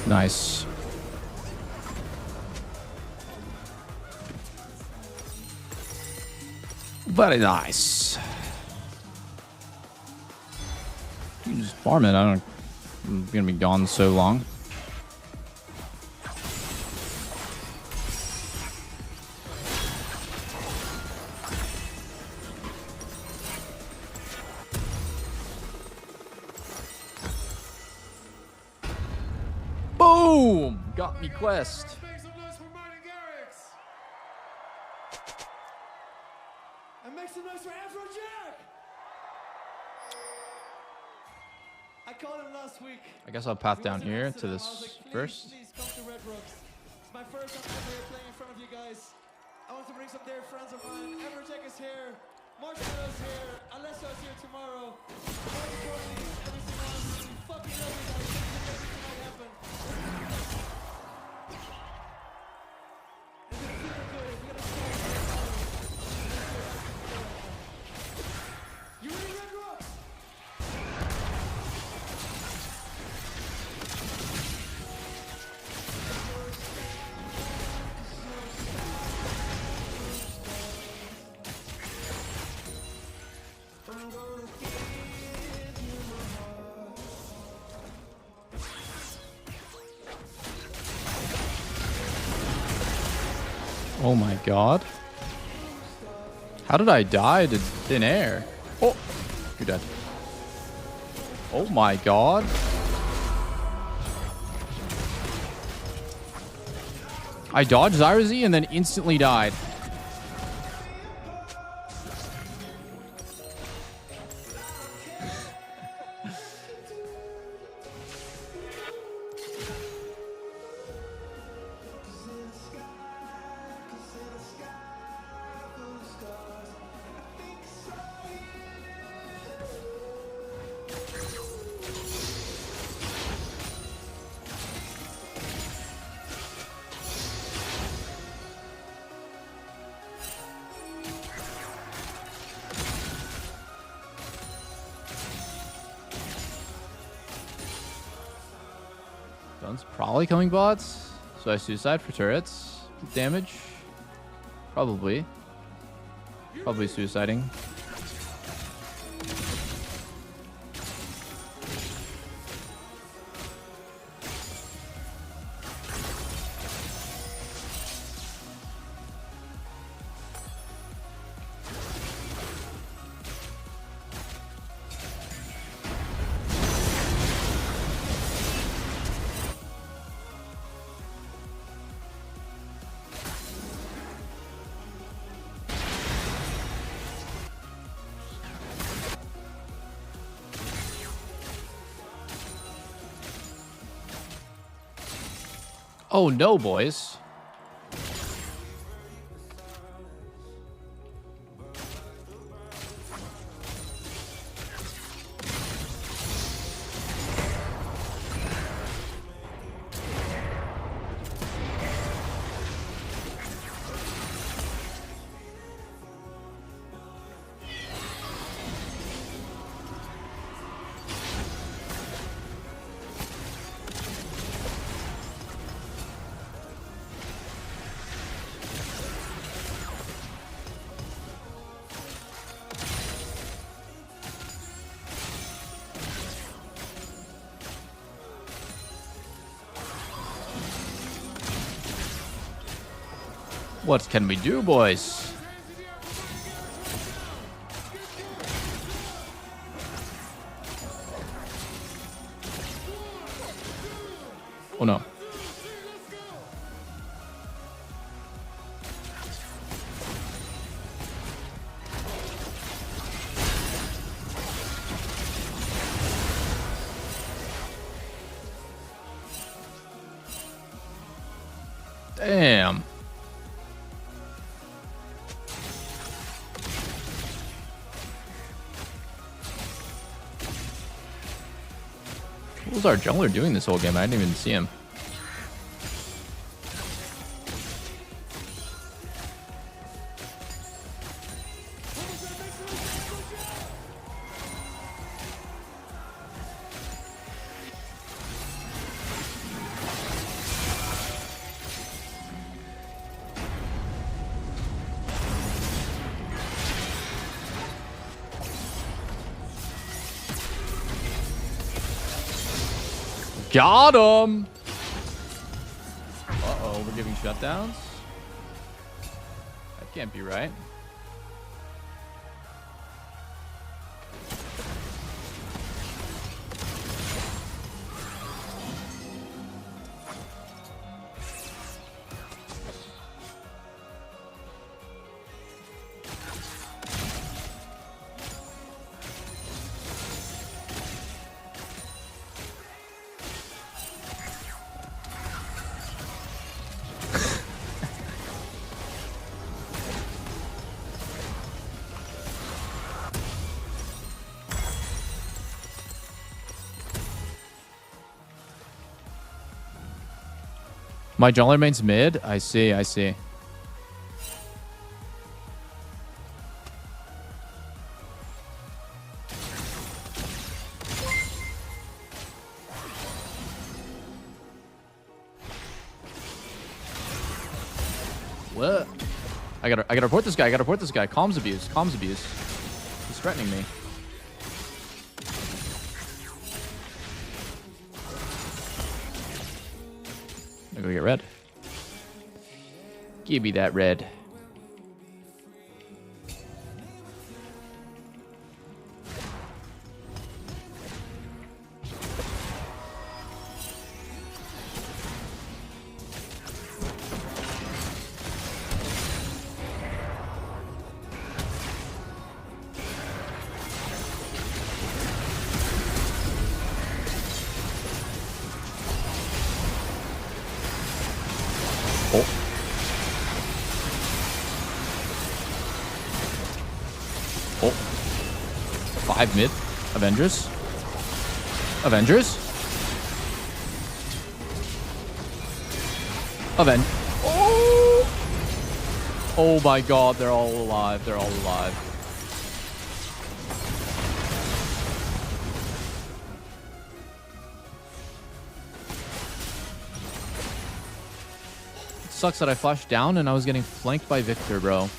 Nice. Very nice. You can just farm it. I'm gonna be gone so long. Boom! Got me quest. And make some noise for Afrojack! I called him last week. I guess I'll path down here to this first. Please come to Red Rocks. It's my first time ever here playing in front of you guys. I want to bring some dear friends of mine. Afrojack is here. Marshmallow's here. Alessio's here tomorrow. More importantly, every single one of you. We fucking love you guys. Thanks for making tonight happen. It's gonna feel good. We're gonna start. You ready, Red Rocks? Oh my god. How did I die to thin air? Oh, you're dead. Oh my god. I dodged Zyrazy and then instantly died. Dun's probably coming bots. So I suicide for turrets. Damage. Probably. Probably suiciding. Oh no, boys. What can we do, boys? Oh no. Damn. What was our jungler doing this whole game? I didn't even see him. Got him! Uh-oh, we're giving shutdowns? That can't be right. My jungler remains mid? I see, I see. What? I gotta report this guy. I gotta report this guy. Comms abuse. Comms abuse. He's threatening me. I'm gonna go get red. Give me that red. Oh. Oh. 5 mid. Avengers. Avengers. Oh! Oh my god, they're all alive. They're all alive. Sucks that I flashed down and I was getting flanked by Victor, bro.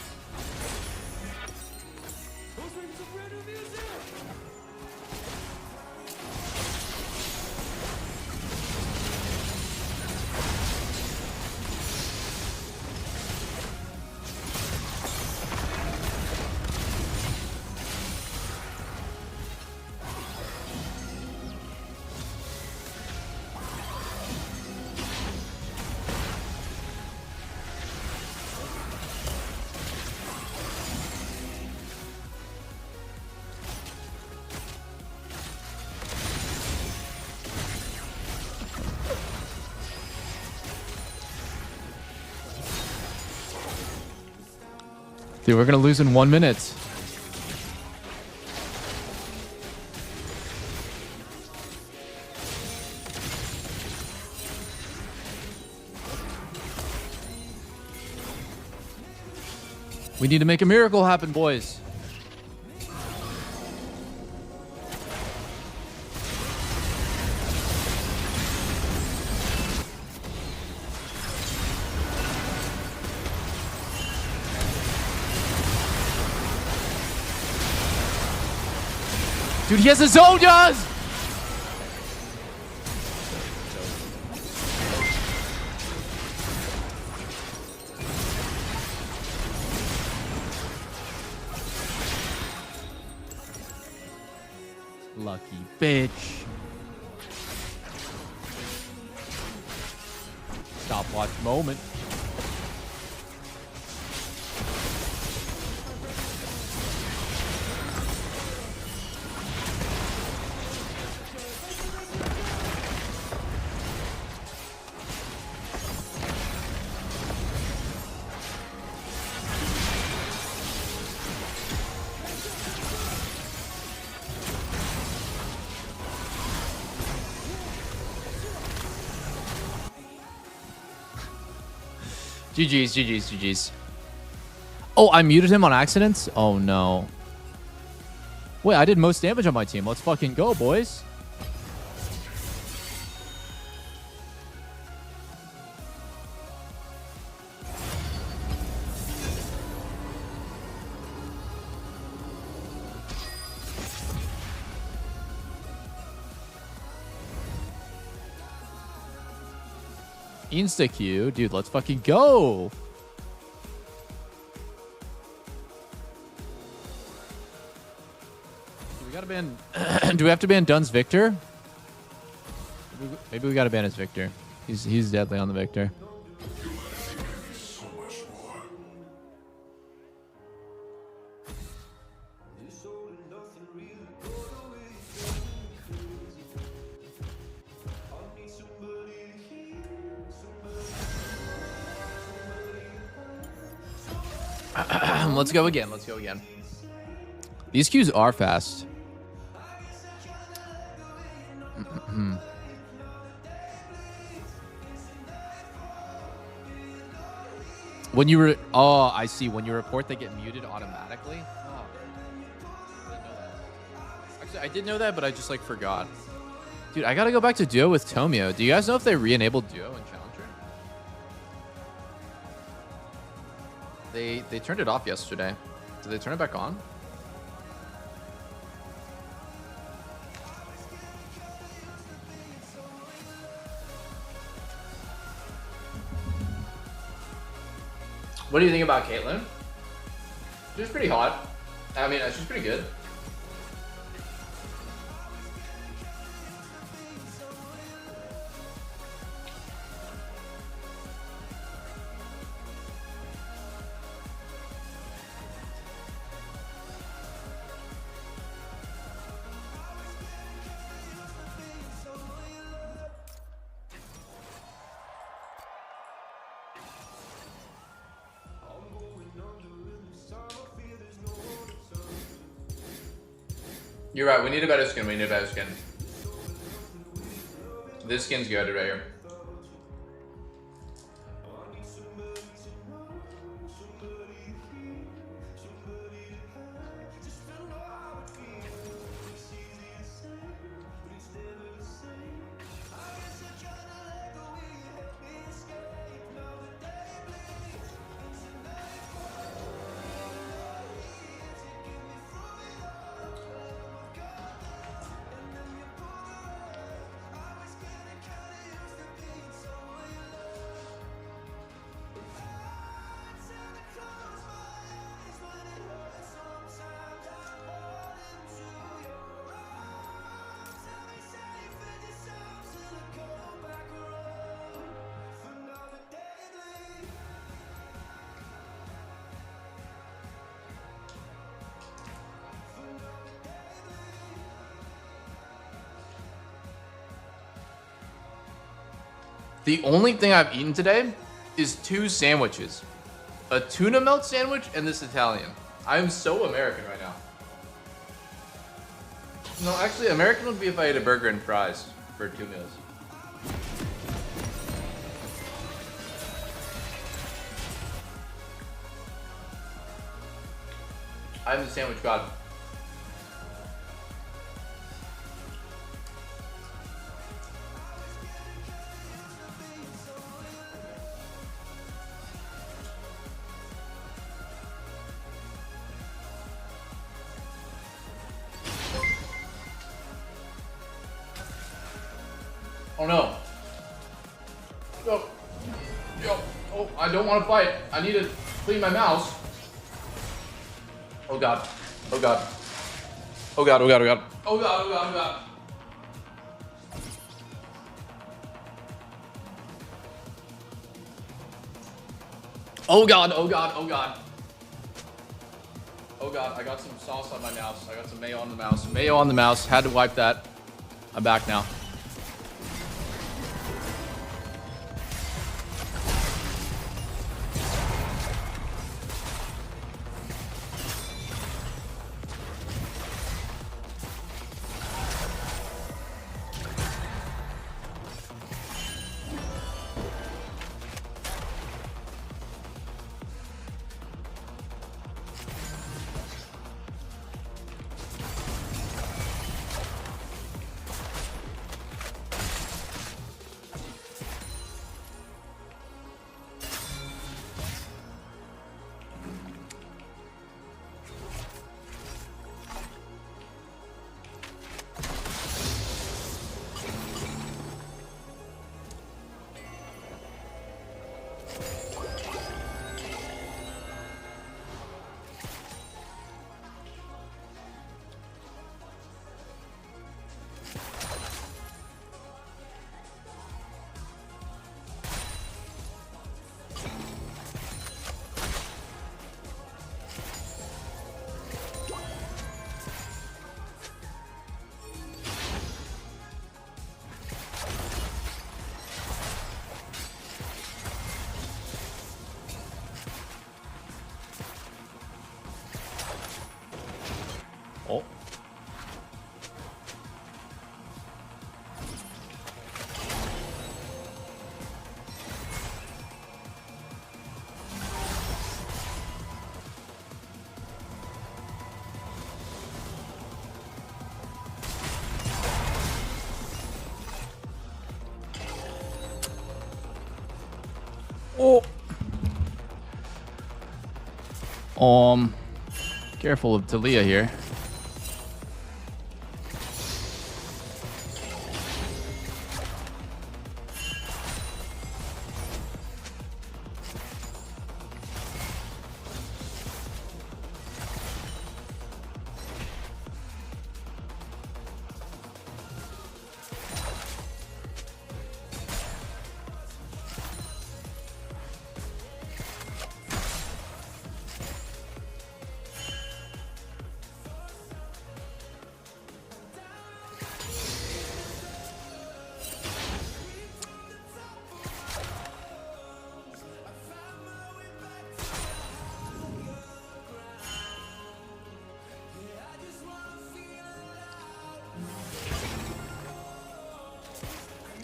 Dude, we're gonna lose in 1 minute. We need to make a miracle happen, boys. Dude, he has a Zodias! Lucky bitch. Stopwatch moment. GG's, GG's, GG's. Oh, I muted him on accident? Oh, no. Wait, I did most damage on my team. Let's fucking go, boys. Insta-Q. Dude, let's fucking go. We gotta ban... Do we have to ban Dunn's Victor? Maybe we gotta ban his Victor. He's deadly on the Victor. Let's go again. Let's go again. These Qs are fast. When you were... Oh, I see. When you report, they get muted automatically. Oh. I didn't know that. Actually, I did know that, but I just, like, forgot. Dude, I gotta go back to Duo with Tomio. Do you guys know if they re-enabled Duo in Challenger? They turned it off yesterday. Did they turn it back on? What do you think about Caitlyn? She's pretty hot. I mean, she's pretty good. You're right, we need a better skin, we need a better skin. This skin's good right here. The only thing I've eaten today is 2 sandwiches. A tuna melt sandwich and this Italian. I am so American right now. No, actually, American would be if I ate a burger and fries for 2 meals. I'm the sandwich god. Oh no. Yo. Yo. Oh, I don't want to fight. I need to clean my mouse. Oh god. Oh god. Oh god, oh god, oh god. Oh god, oh god, oh god. Oh god, oh god, oh god. Oh god, I got some sauce on my mouse. I got some mayo on the mouse. Mayo on the mouse. Had to wipe that. I'm back now. Oh. Oh. Careful of Talia here.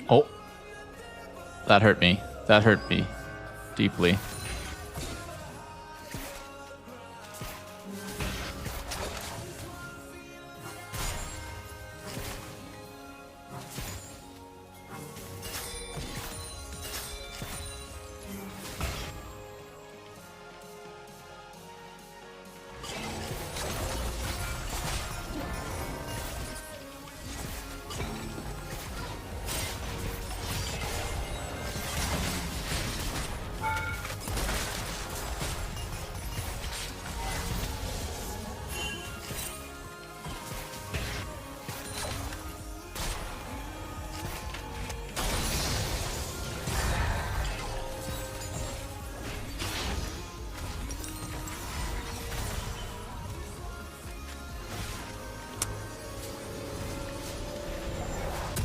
Oh. That hurt me. That hurt me deeply.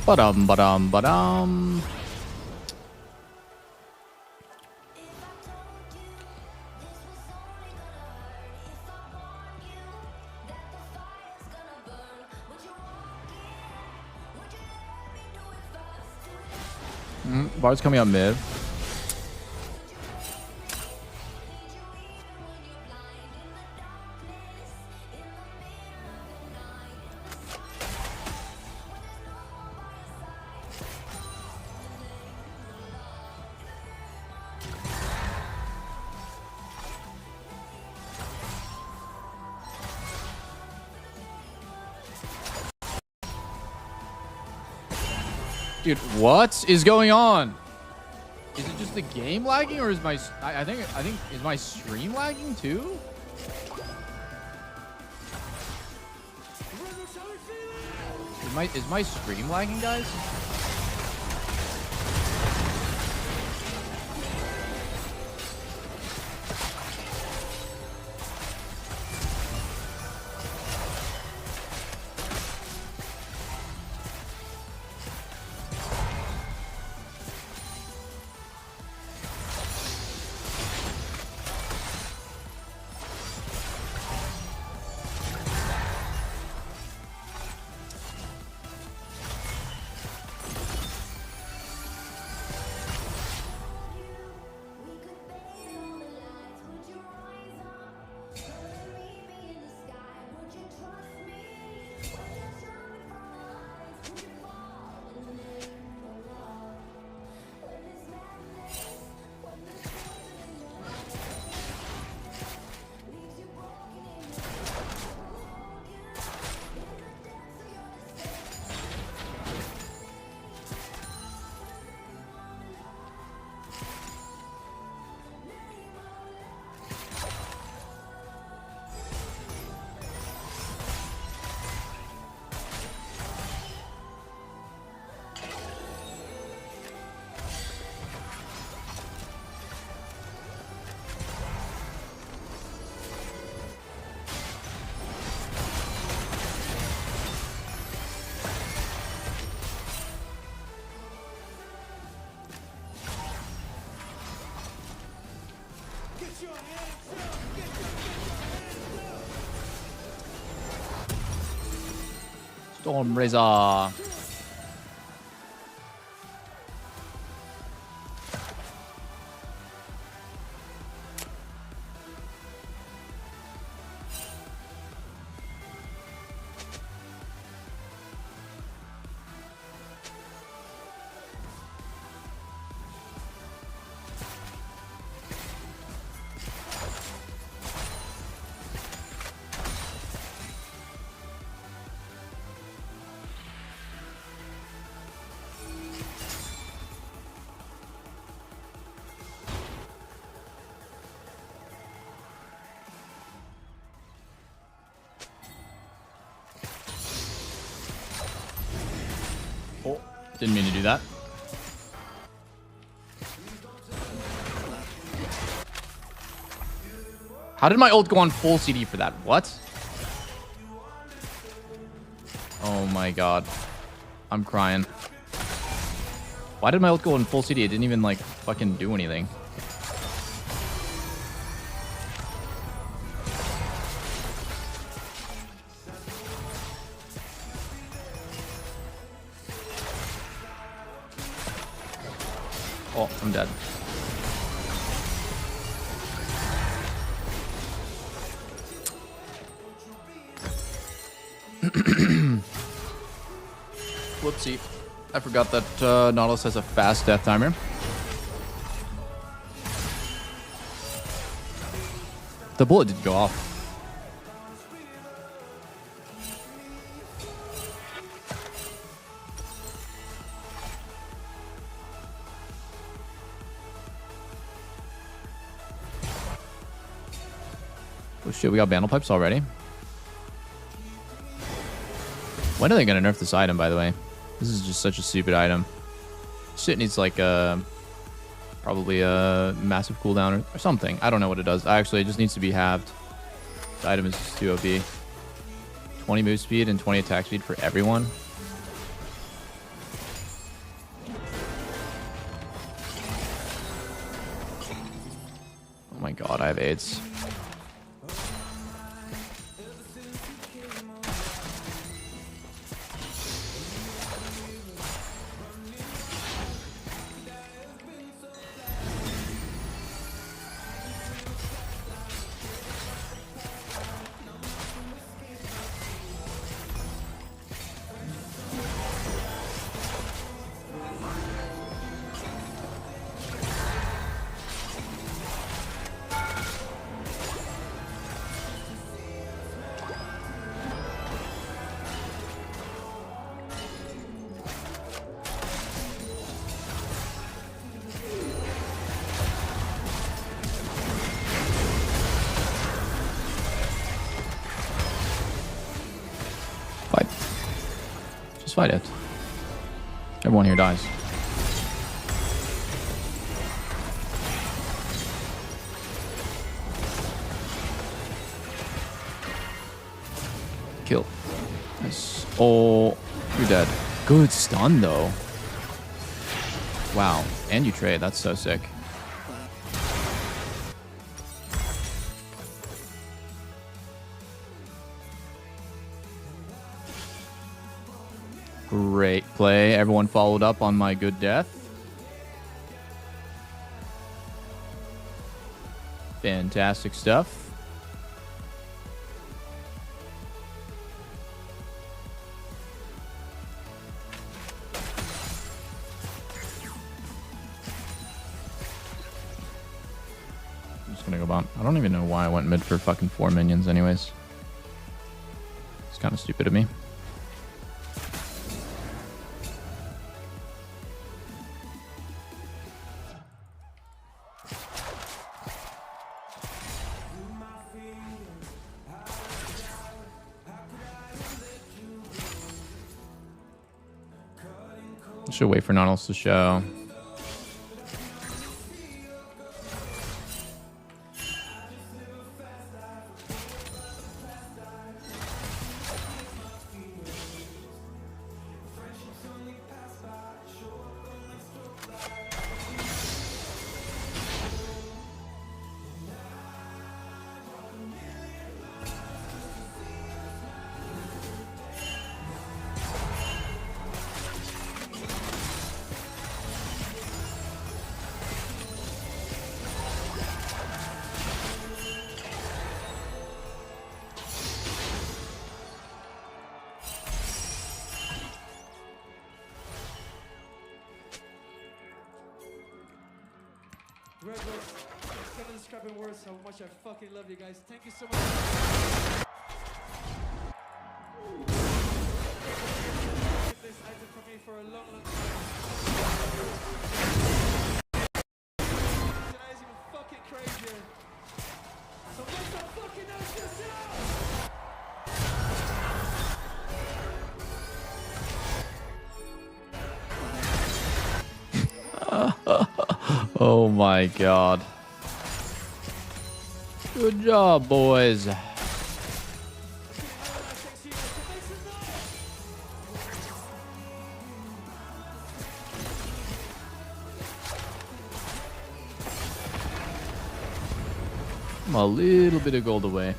Ba-dum, ba-dum, ba-dum. Bard's coming up mid. Dude, what is going on? Is it just the game lagging, or is my I think is my stream lagging too? Is my stream lagging, guys? Storm Razor. Oh, didn't mean to do that. How did my ult go on full CD for that? What? Oh my god. I'm crying. Why did my ult go on full CD? It didn't even, like, fucking do anything. Oh, I'm dead. Whoopsie. I forgot that Nautilus has a fast death timer. The bullet didn't go off. Oh shit, we got bandle pipes already. When are they gonna nerf this item, by the way? This is just such a stupid item. Shit needs like probably a massive cooldown or something. I don't know what it does. Actually, it just needs to be halved. The item is just too OP. 20 move speed and 20 attack speed for everyone. Oh my god, I have AIDS. Just fight it. Everyone here dies. Kill. Nice. Oh, you're dead. Good stun, though. Wow. And you trade. That's so sick. Great play. Everyone followed up on my good death. Fantastic stuff. I'm just gonna go bomb. I don't even know why I went mid for fucking 4 minions anyways. It's kind of stupid of me. Should wait for Nautilus to show. Red Bull, I can't describe in words how much I fucking love you guys. Thank you so much. This item for me for a long, long time. Tonight is even fucking crazier. So make some fucking noise yourself! Oh my god. Good job, boys. I'm a little bit of gold away.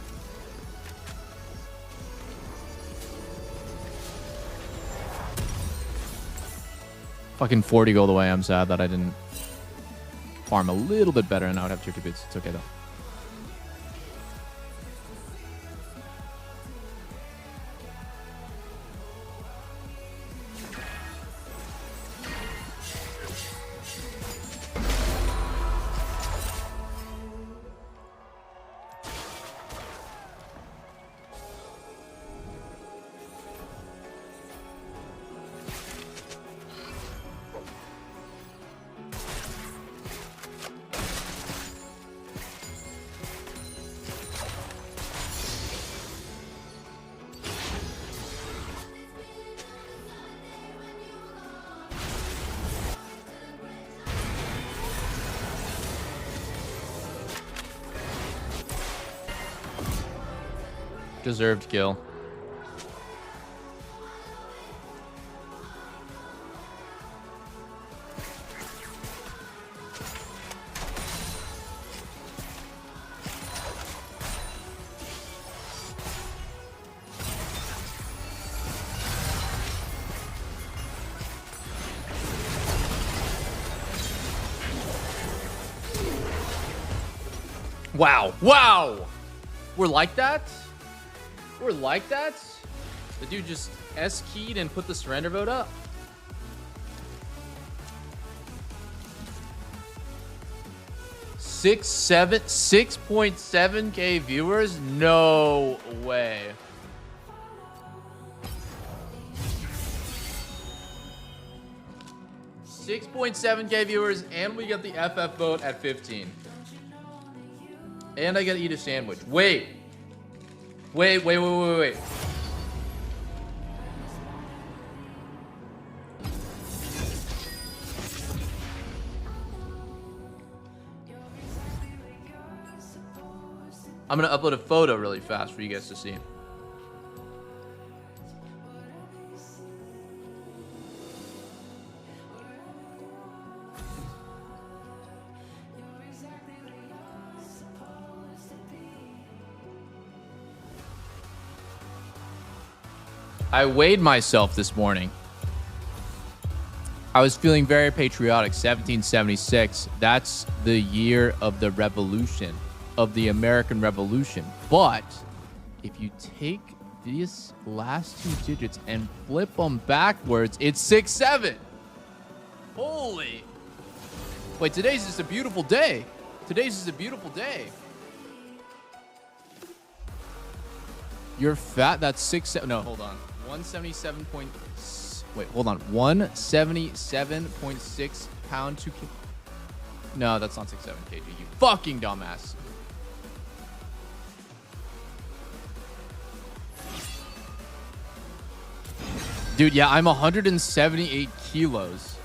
Fucking 40 gold away. I'm sad that I didn't farm a little bit better and I would have tier 2 boots. It's okay though. Deserved kill. Wow. Wow. We're like that? We're like that? The dude just S-keyed and put the surrender vote up? Six, 6.7K viewers? No way. $6.7K viewers, and we get the FF vote at 15. And I get to eat a sandwich. Wait. I'm gonna upload a photo really fast for you guys to see. I weighed myself this morning. I was feeling very patriotic. 1776. That's the year of the revolution, of the American Revolution. But if you take these last 2 digits and flip them backwards, it's 67. Holy. Wait, today's just a beautiful day. Today's just a beautiful day. You're fat. That's 6. No, hold on. 177 point. Wait, hold on. 177.6 pound to. No, that's not 67 kg. You fucking dumbass. Dude, yeah, I'm 178 kilos.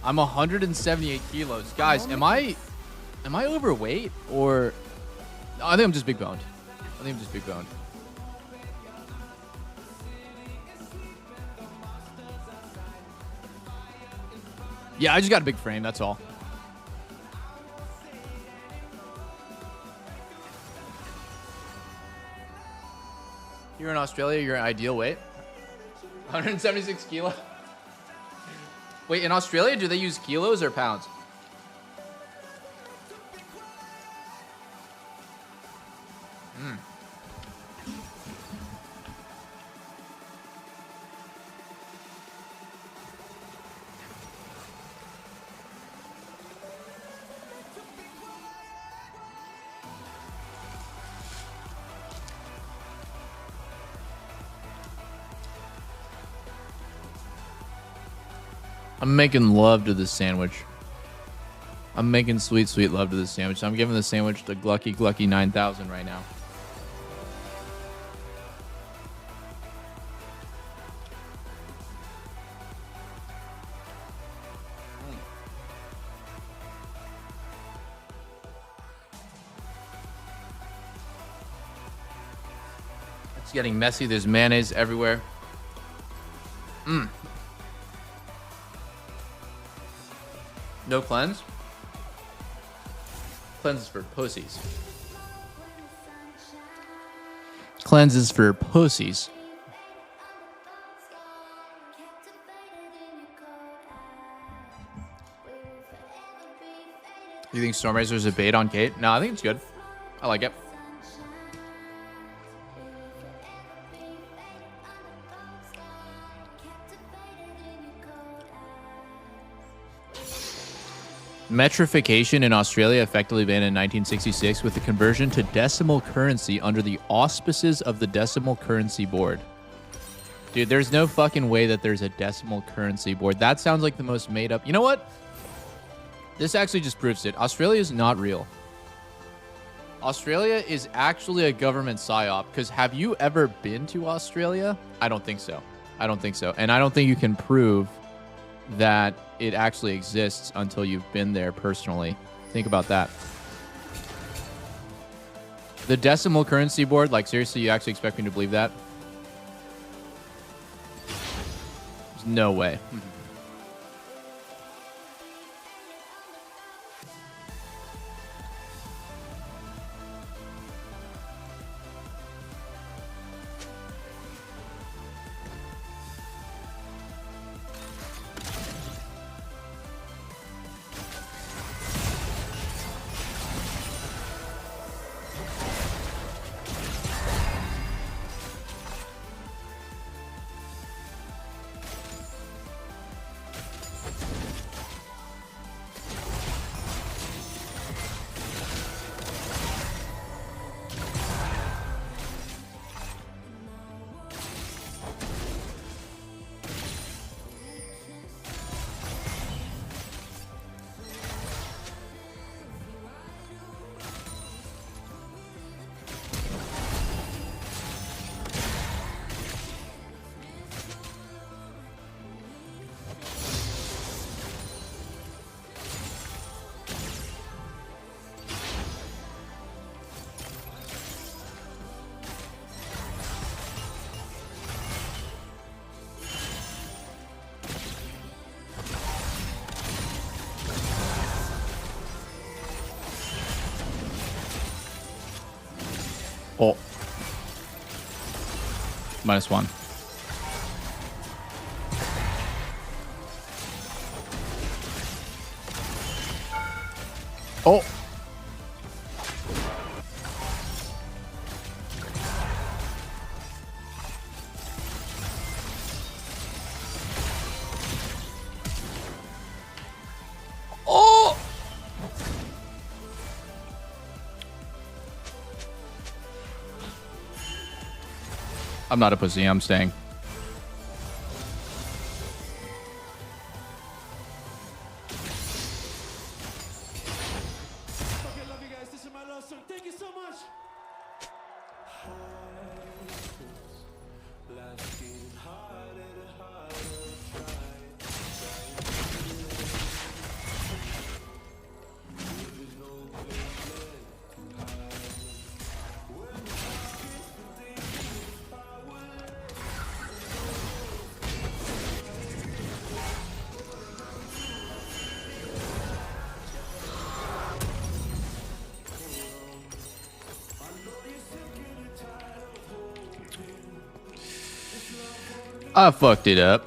I'm 178 kilos. Guys, am I overweight or? No, I think I'm just big boned. I think I'm just big boned. Yeah, I just got a big frame, that's all. You're in Australia, you're an ideal weight. 176 kilo. Wait, in Australia, do they use kilos or pounds? I'm making love to this sandwich. I'm making sweet, sweet love to this sandwich. I'm giving the sandwich the Glucky Glucky 9000 right now. It's getting messy. There's mayonnaise everywhere. No cleanse? Cleanse is for pussies. Cleanse is for pussies. You think Stormrazor is a bait on Kate? No, I think it's good. I like it. Metrification in Australia effectively banned in 1966 with the conversion to decimal currency under the auspices of the Decimal Currency Board. Dude, there's no fucking way that there's a decimal currency board. That sounds like the most made up. You know what? This actually just proves it. Australia is not real. Australia is actually a government psyop. Because have you ever been to Australia? I don't think so. I don't think so. And I don't think you can prove that it actually exists until you've been there personally. Think about that. The Decimal Currency Board, like seriously, you actually expect me to believe that? There's no way. -1. Oh. Oh. I'm not a pussy. I'm staying. Fucking love you guys. This is my last song. Thank you so much. I fucked it up.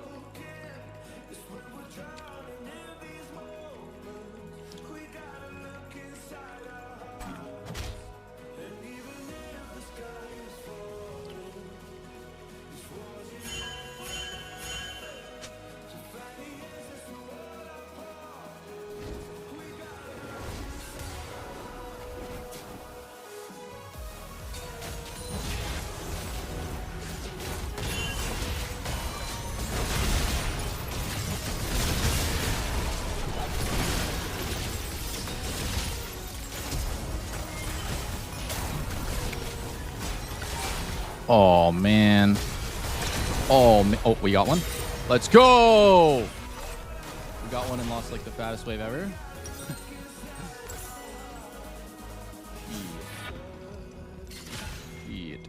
Oh, man. Oh, oh, we got one. Let's go. We got one and lost like the fattest wave ever. Shit.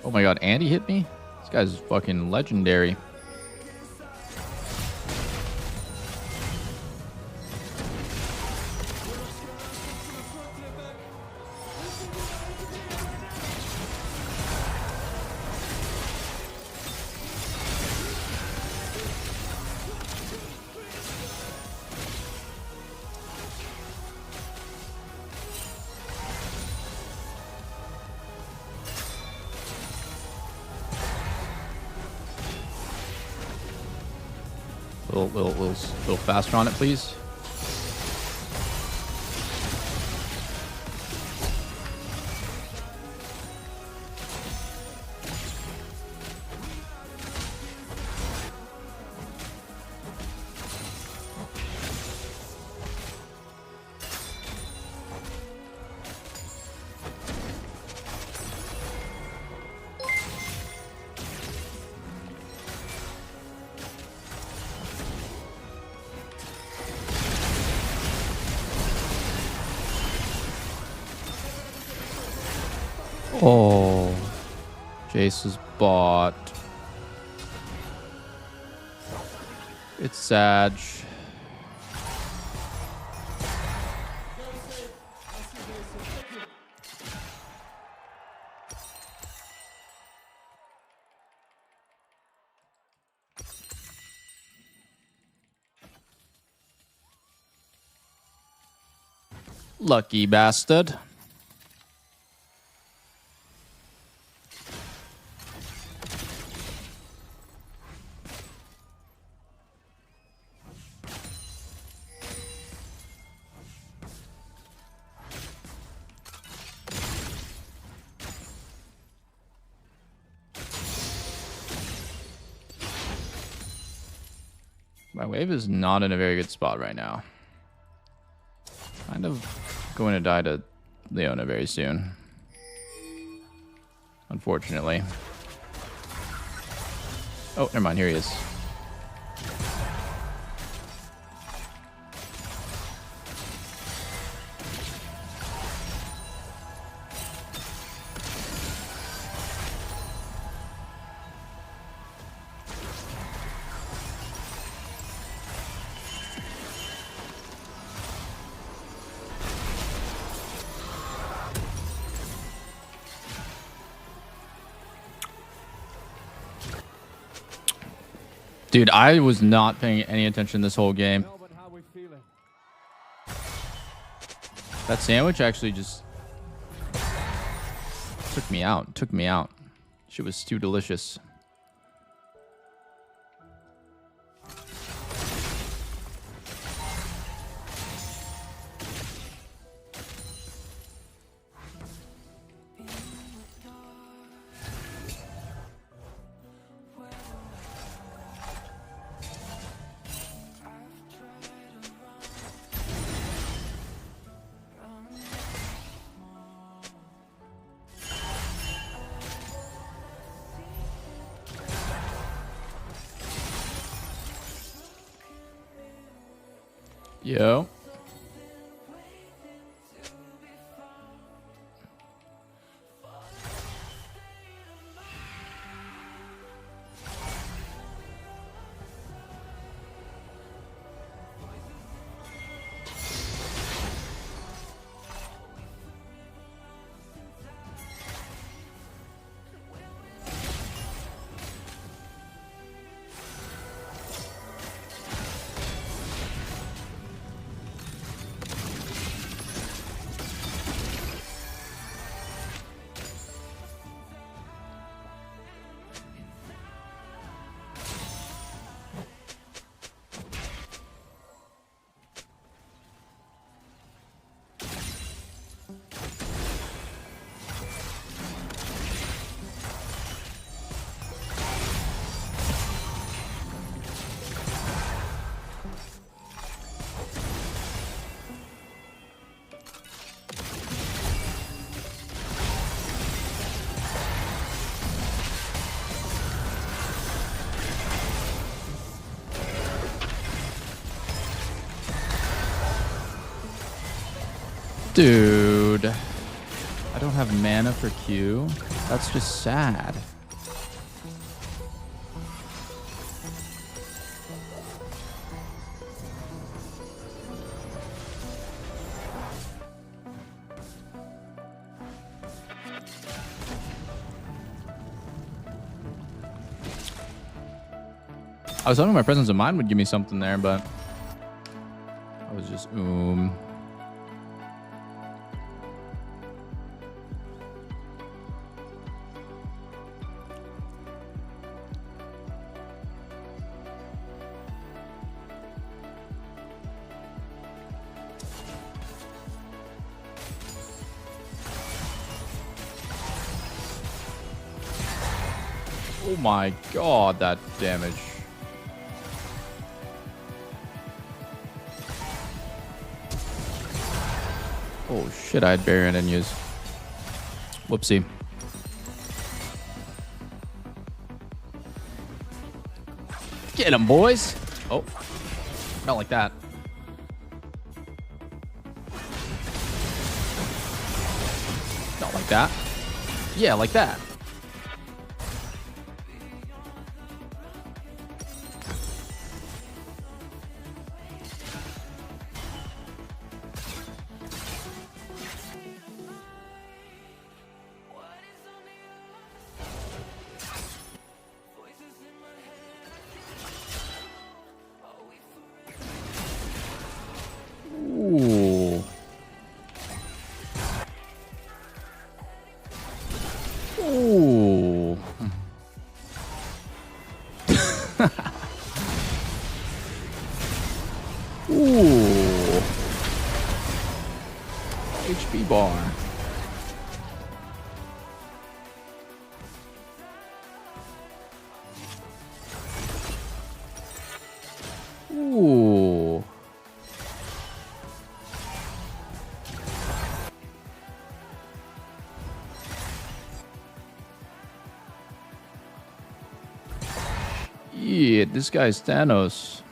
Oh my god, Andy hit me? This guy's fucking legendary. Little faster on it, please. Oh, Jace is bought. It's Sag. Lucky bastard. My wave is not in a very good spot right now. Kind of going to die to Leona very soon. Unfortunately. Oh, never mind. Here he is. Dude, I was not paying any attention this whole game. That sandwich actually just took me out. Took me out. Shit was too delicious. Yo. Dude, I don't have mana for Q. That's just sad. I was hoping my presence of mind would give me something there, but I was just Oh my god, that damage. Oh shit, I had barrier and didn't use. Whoopsie. Get him, boys. Oh, not like that. Not like that. Yeah, like that. Ooh. Ooh. Ooh. HP bar. Shit, this guy's Thanos.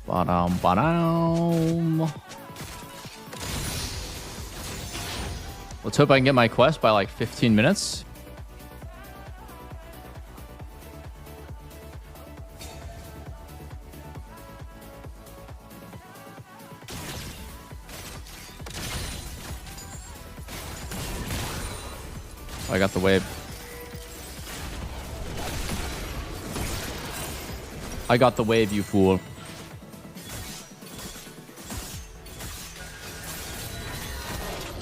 Ba-dum, ba-dum. Let's hope I can get my quest by like 15 minutes. I got the wave. I got the wave, you fool.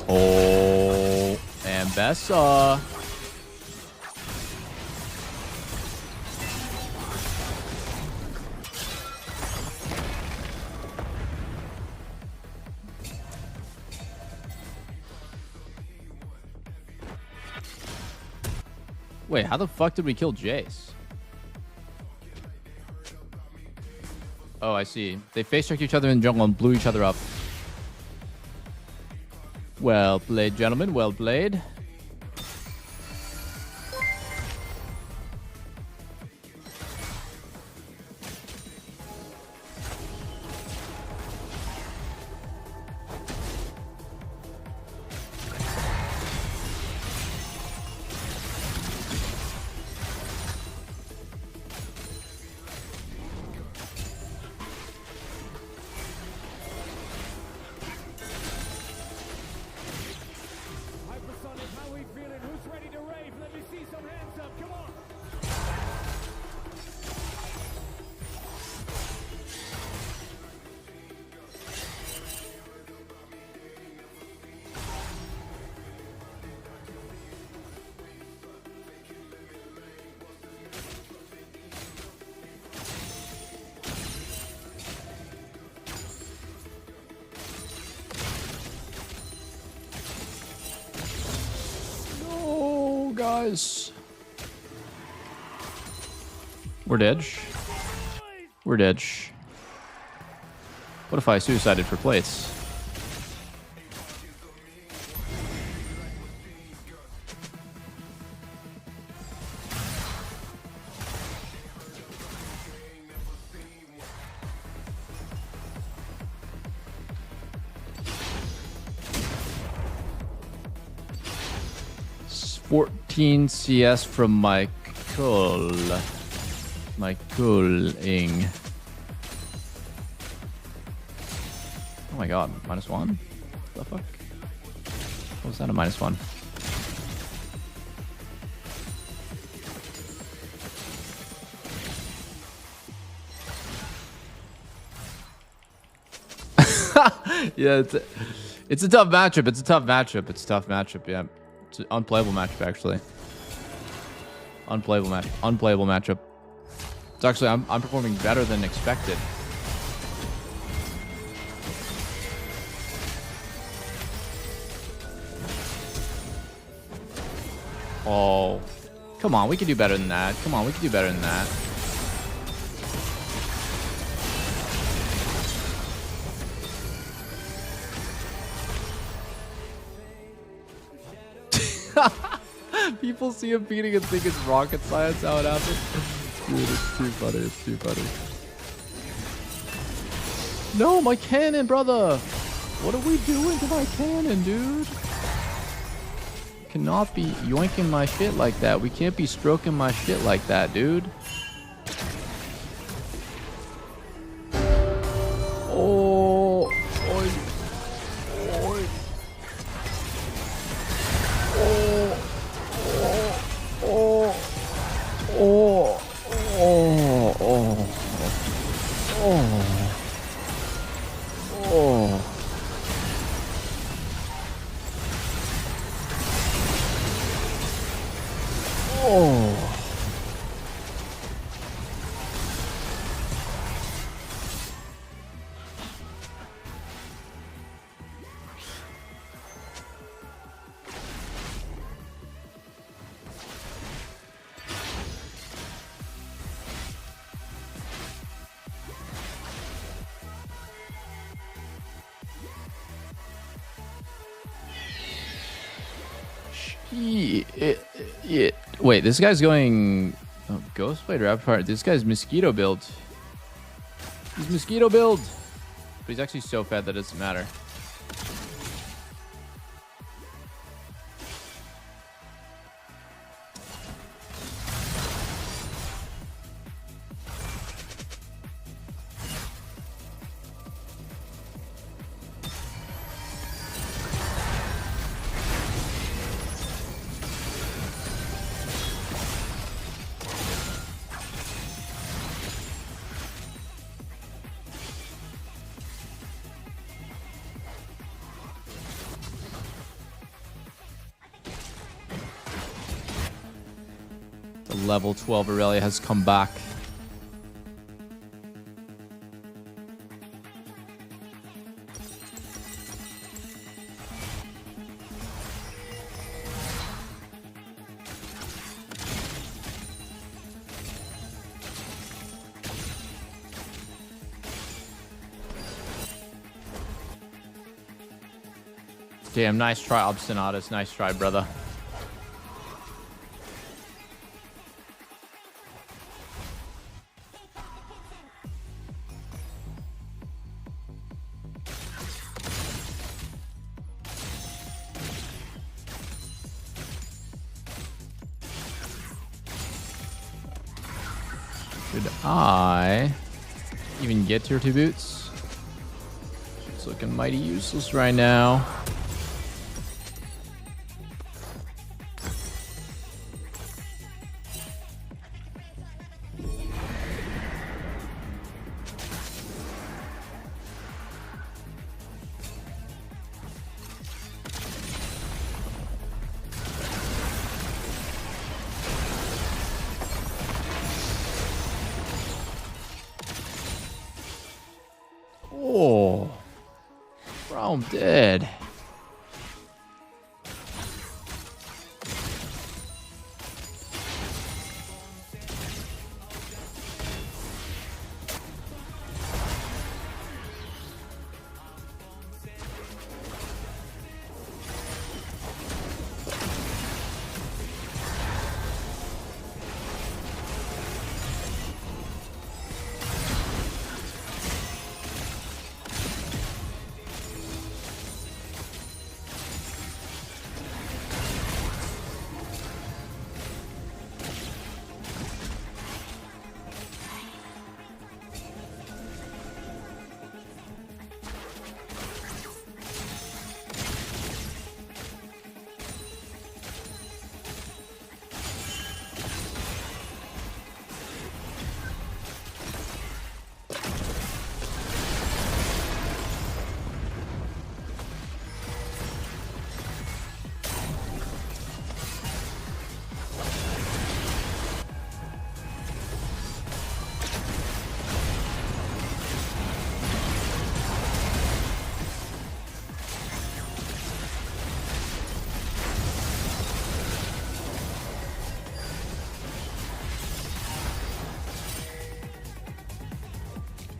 Oh, and Bessa. Wait, how the fuck did we kill Jace? Oh, I see. They face-checked each other in the jungle and blew each other up. Well played, gentlemen. Well played. Guys, we're dead. We're dead. What if I suicided for plates? It's 14 CS from Michael. Michael-ing. Oh my god, -1? What the fuck? What was that, a -1? Yeah, it's a tough matchup. It's a tough matchup. It's a tough matchup, yeah. It's an unplayable matchup, actually. Unplayable matchup. It's actually, I'm performing better than expected. Oh, come on, we can do better than that. Come on, we can do better than that. People see him beating and think it's rocket science how it happens. Dude, it's too funny. It's too funny. No, my cannon, brother. What are we doing to my cannon, dude? Cannot be yoinking my shit like that. We can't be stroking my shit like that, dude. Oh, oi, oi. Oh, oh, oh, oh, oh, oh. Oh. Yeah. Wait, this guy's going Ghostblade Rapid Fire. This guy's mosquito build. He's mosquito build. But he's actually so fat that it doesn't matter. The level 12 Aurelia has come back. Damn, nice try, Obstinatus. Nice try, brother. Should I even get tier 2 boots? It's looking mighty useless right now. Oh, bro, I'm dead.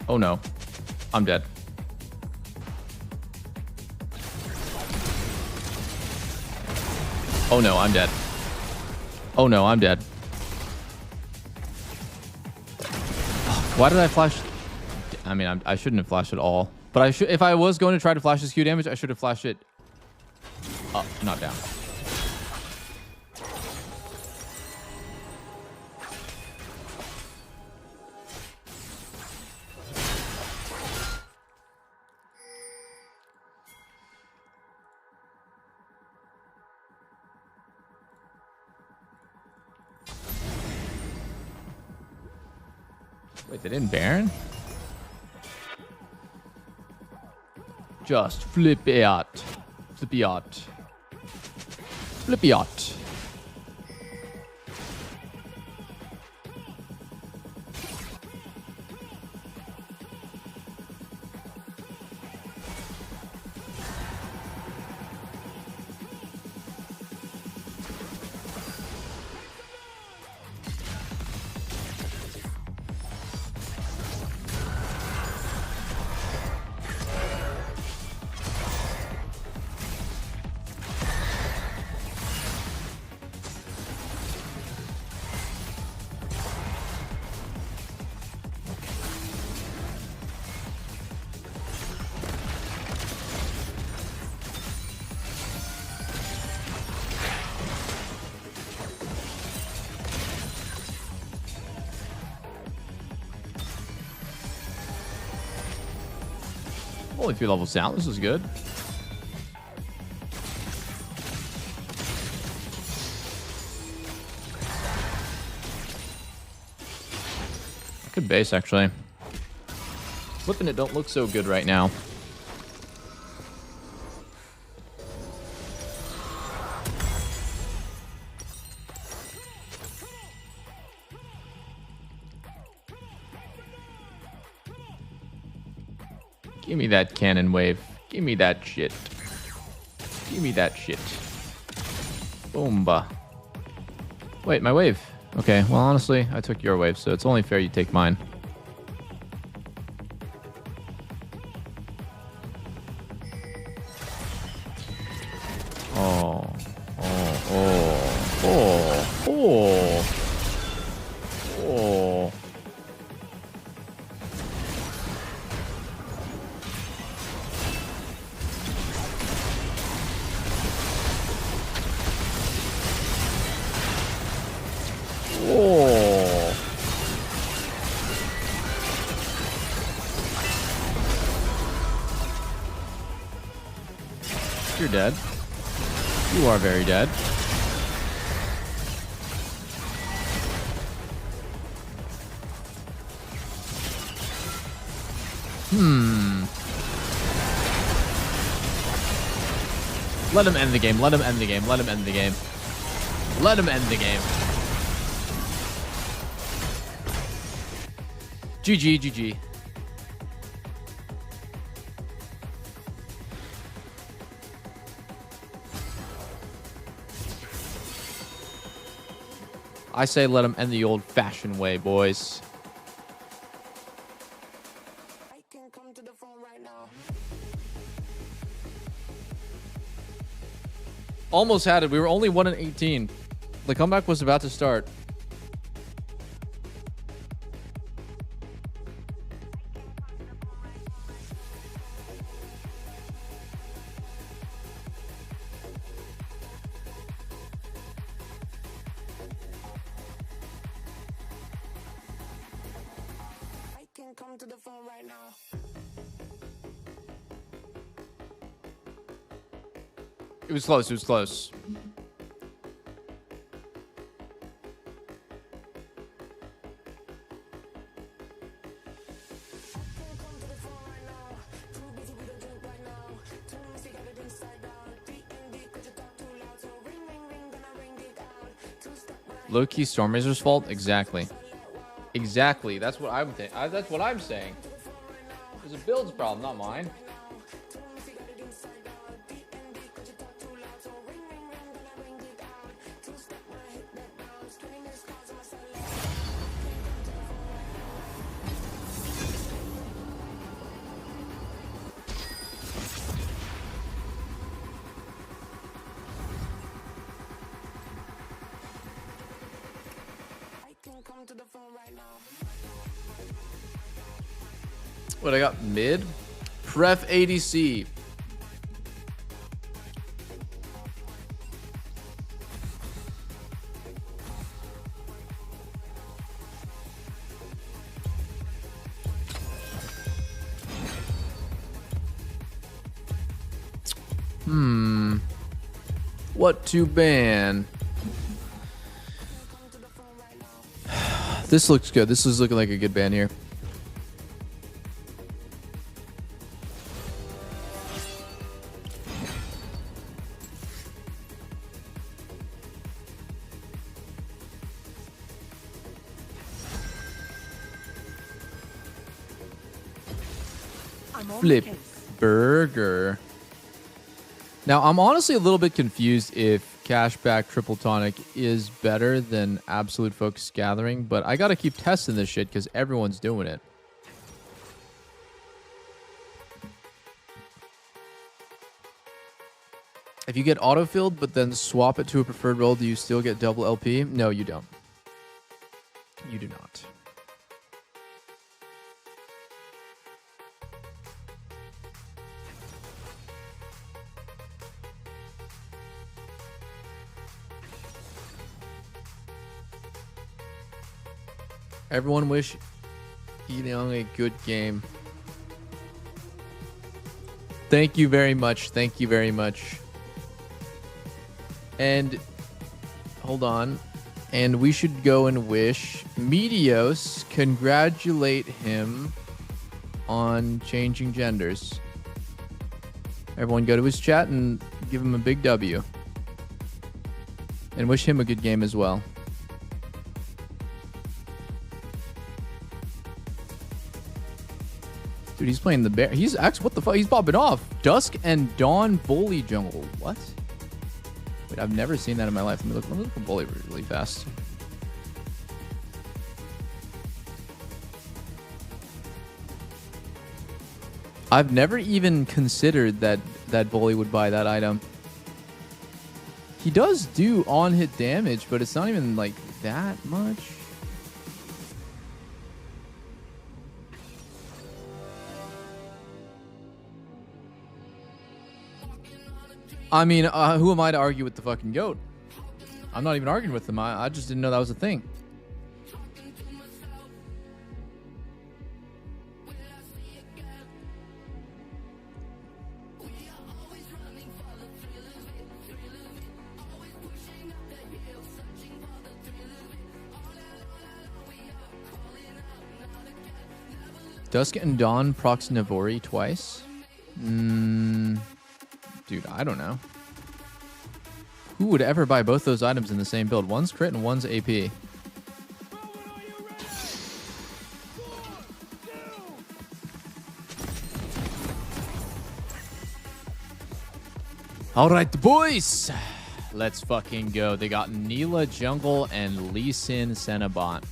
Oh no, I'm dead. Oh no, I'm dead. Oh no, I'm dead. Why did I flash? I mean, I shouldn't have flashed at all. But I should, if I was going to try to flash this Q damage, I should have flashed it up, not down. Wait, they didn't Baron? Just flip it out. Flip it out. Flip it out. Only 3 levels down. This is good. Good base, actually. Flipping it don't look so good right now. Give me that cannon wave. Give me that shit. Give me that shit. Boomba. Wait, my wave. Okay, well, honestly, I took your wave, so it's only fair you take mine. Oh. Oh. Oh. Oh. Oh. Oh. Oh. You're dead. You are very dead. Let him end the game. Let him end the game. Let him end the game. Let him end the game. GG, GG. I say let him end the old-fashioned way, boys. I can come to the phone right now. Almost had it. We were only 1-18. The comeback was about to start. I can come to the phone right now. It was close. It was close. Low-key Stormrazor's fault? Exactly. Exactly. That's what I'm that's what I'm saying. It's a build's problem, not mine. What I got? Mid? Pref ADC. What to ban? This looks good. This is looking like a good ban here. Flip burger. Now, I'm honestly a little bit confused if Cashback Triple Tonic is better than Absolute Focus Gathering, but I gotta keep testing this shit because everyone's doing it. If you get autofilled but then swap it to a preferred role, do you still get double LP? No, you don't. You do not. Everyone wish Young a good game. Thank you very much. Thank you very much. And hold on. And we should go and wish Medios, congratulate him on changing genders. Everyone go to his chat and give him a big W. And wish him a good game as well. Dude, he's playing the bear. He's actually, what the fuck? He's popping off. Dusk and Dawn Bully Jungle. What? Wait, I've never seen that in my life. Let me look at Bully really fast. I've never even considered that Bully would buy that item. He does do on-hit damage, but it's not even like that much. I mean, who am I to argue with the fucking GOAT? I'm not even arguing with him. I just didn't know that was a thing. Dusk and Dawn procs Navori twice? Dude, I don't know. Who would ever buy both those items in the same build? One's crit and one's AP. All right, boys. Let's fucking go. They got Neela Jungle and Lee Sin Cenobot.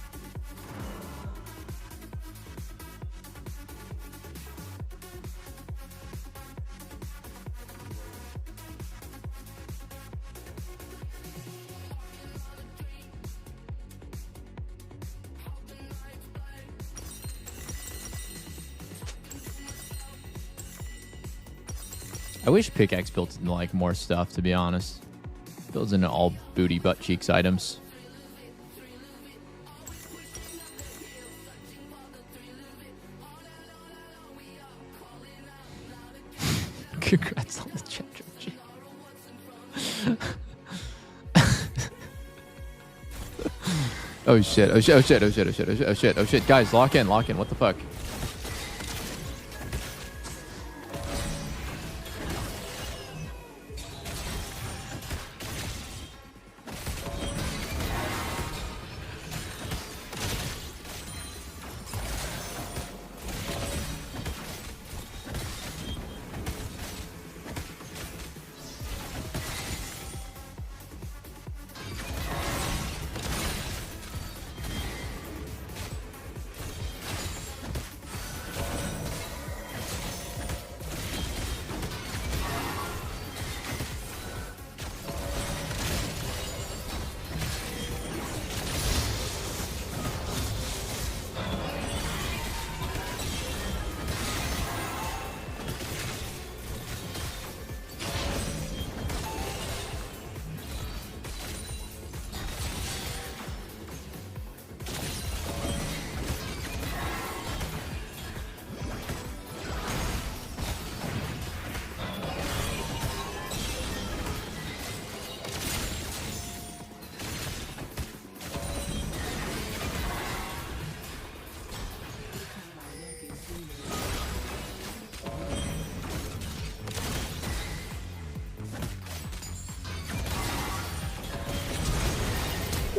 I wish Pickaxe built into like more stuff, to be honest. Builds into all booty butt cheeks items. Congrats on the chat, Georgie. Oh shit, oh shit, oh shit, oh shit, oh shit, oh shit, oh shit, oh shit. Guys, lock in, what the fuck?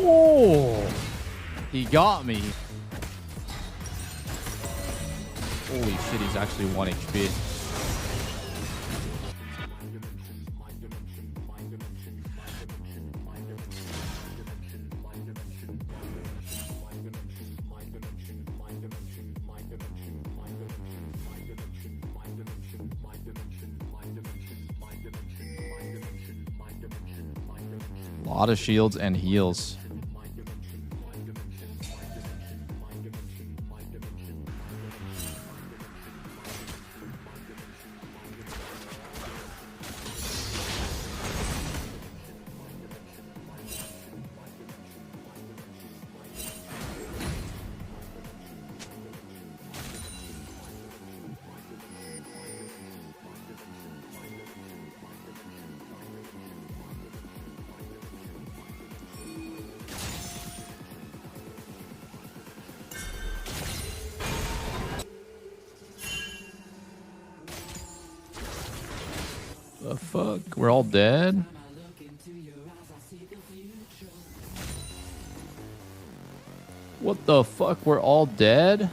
Oh, he got me. Holy shit, he's actually 1 HP. A lot of shields and heals. The fuck? We're all dead? What the fuck? We're all dead?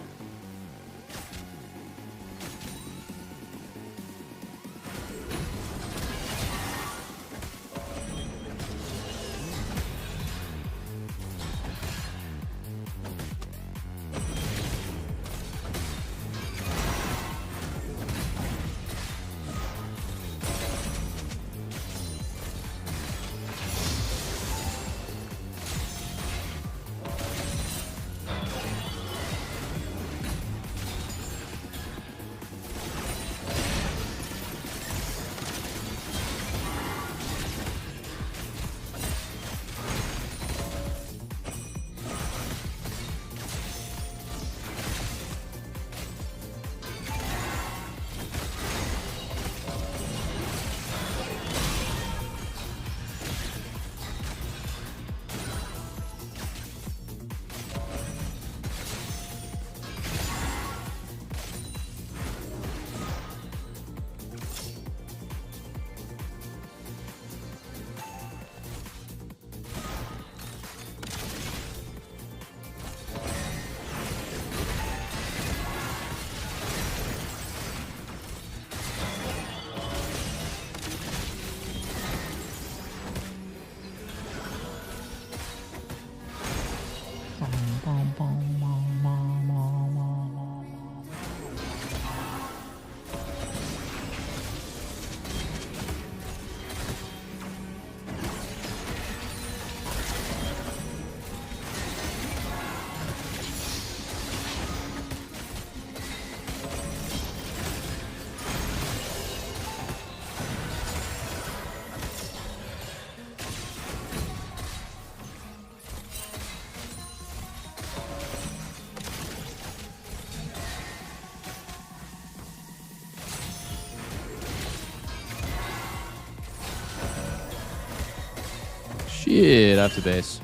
Shit, I have to base.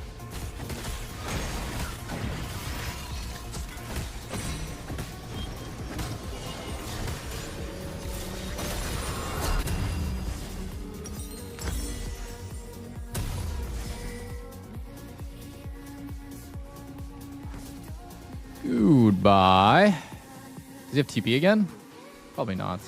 Goodbye. Does he have TP again? Probably not.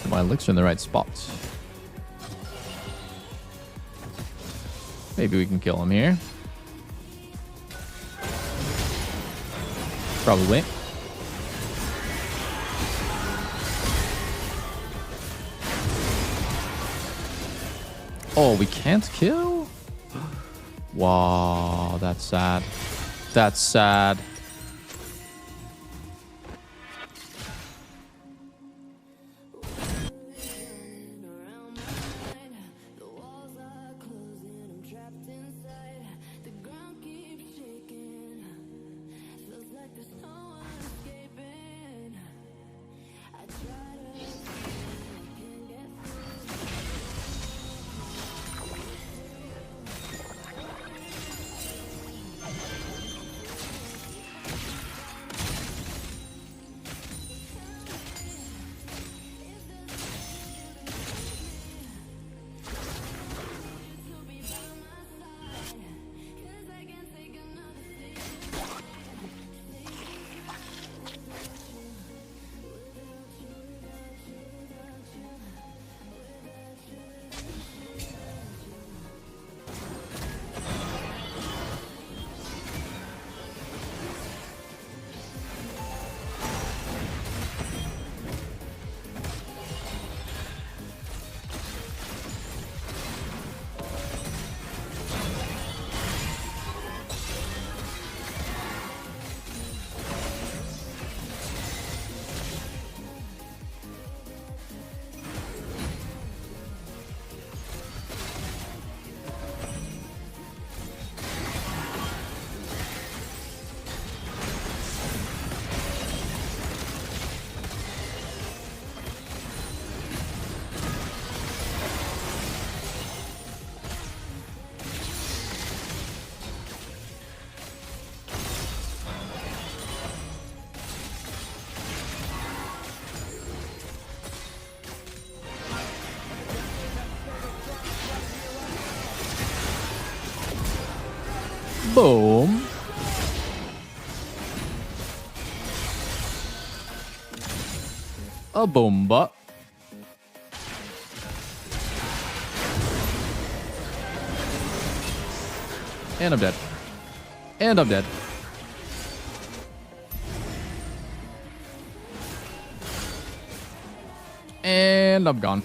My licks are in the right spots. Maybe we can kill him here. Probably. Oh, we can't kill? Wow, that's sad. That's sad. Boom. A boomba. And I'm dead. And I'm dead. And I'm gone.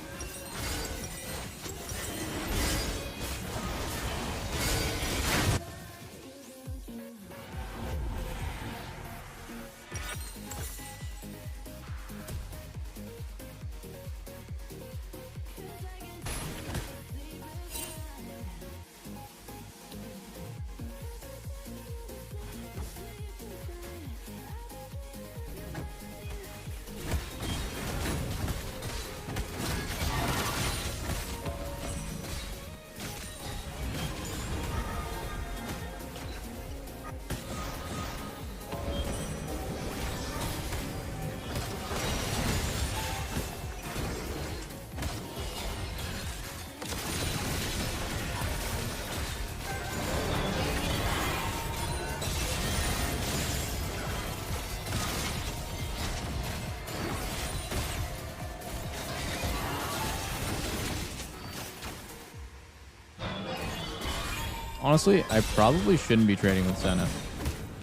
Honestly, I probably shouldn't be trading with Senna.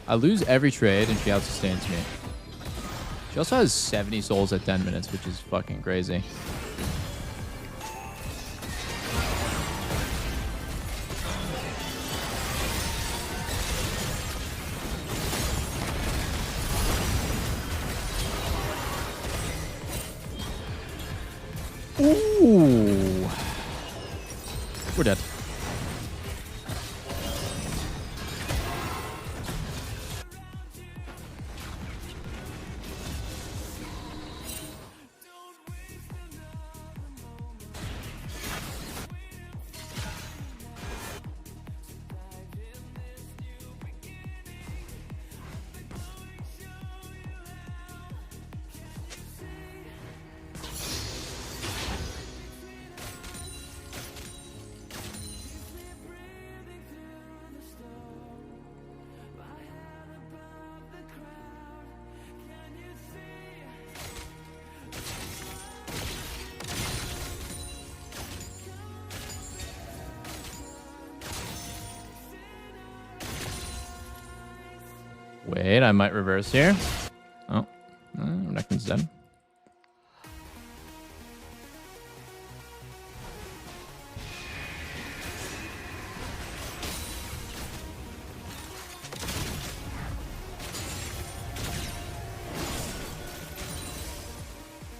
I lose every trade and she outsustains me. She also has 70 souls at 10 minutes, which is fucking crazy. Ooh. We're dead. Wait, I might reverse here. Oh, Renekton's dead.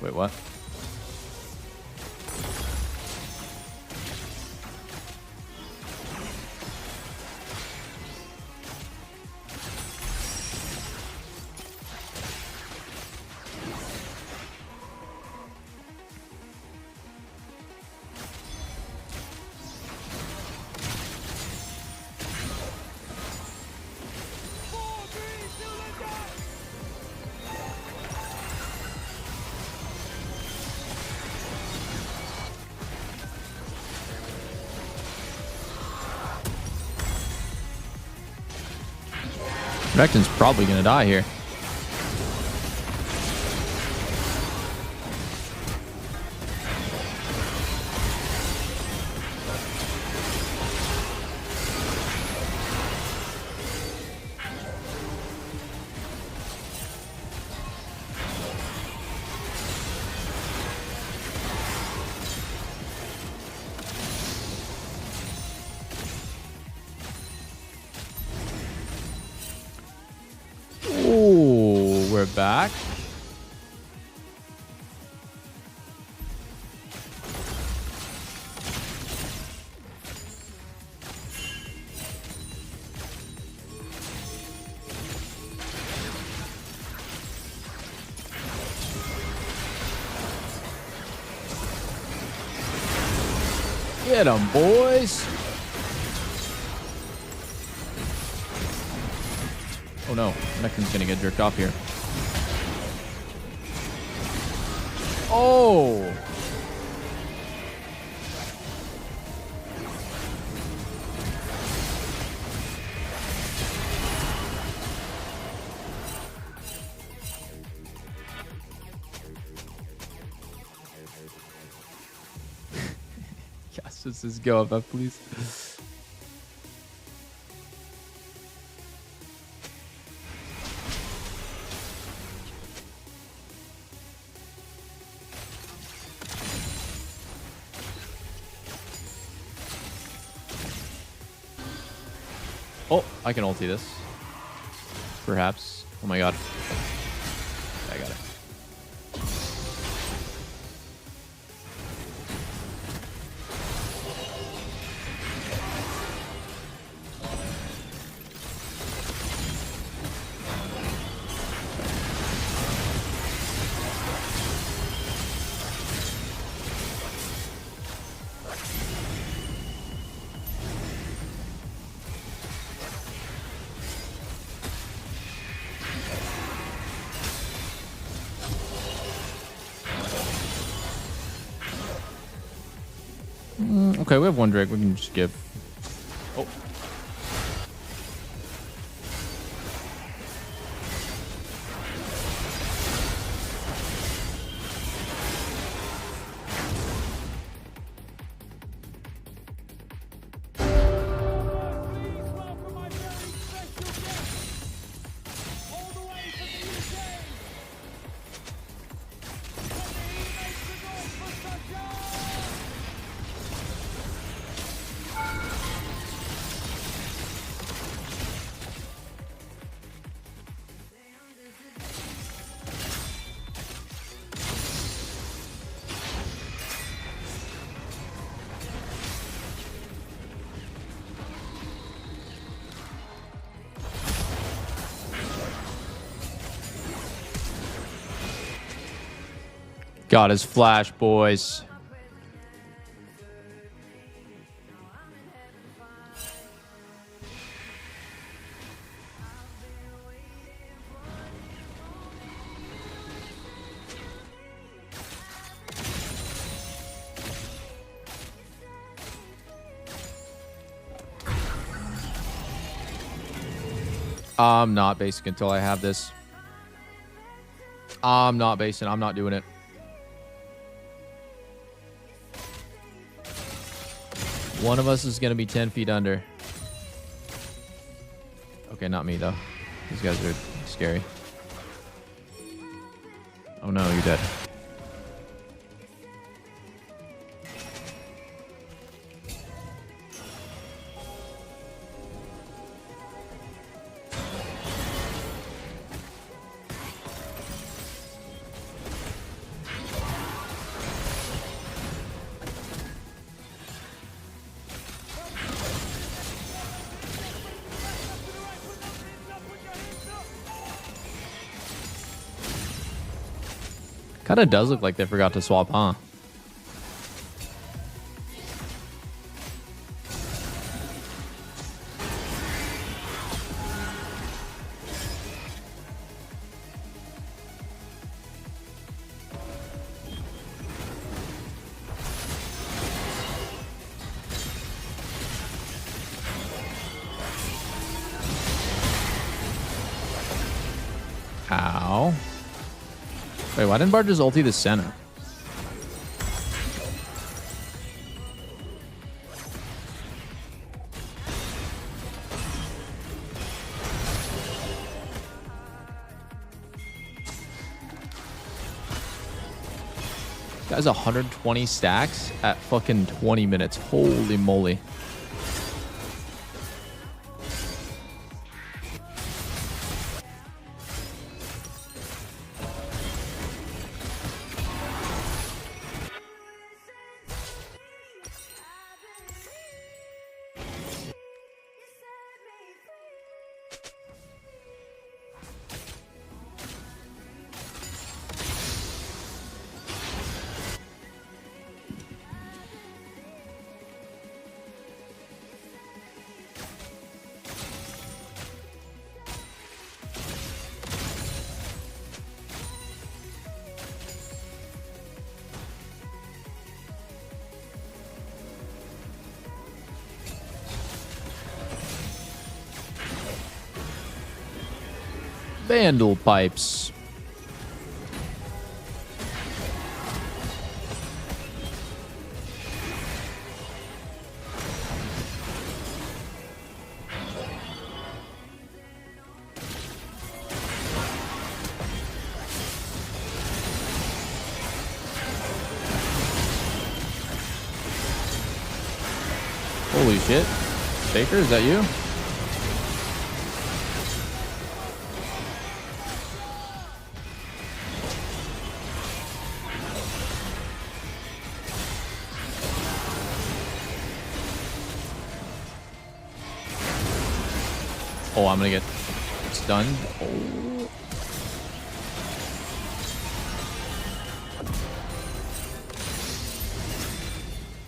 Wait, what? Renekton's probably gonna die here. We're back. Get 'em, boys. Oh no, Renekton's gonna get jerked off here. Oh! Let's just go FF, please. Oh, I can ulti this. Perhaps. Oh my god. I got it. Okay, we have one Drake. We can just give. Oh. Got his flash, boys. I'm not basing until I have this. I'm not basing. I'm not doing it. One of us is going to be 10 feet under. Okay, not me, though. These guys are scary. Oh, no, you're dead. Kinda does look like they forgot to swap, huh? Ow. Wait, why didn't Bard just ulti the center? Guy's 120 stacks at fucking 20 minutes. Holy moly. Vandal pipes. Holy shit. Baker, is that you? Oh, I'm gonna get stunned. Oh.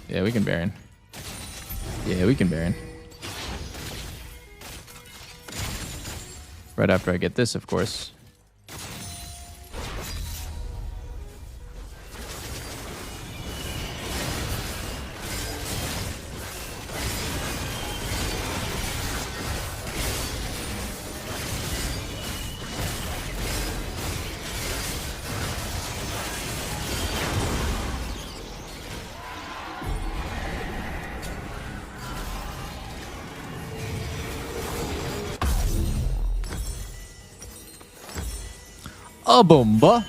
Yeah, we can Baron. Yeah, we can Baron. Right after I get this, of course. A bomba.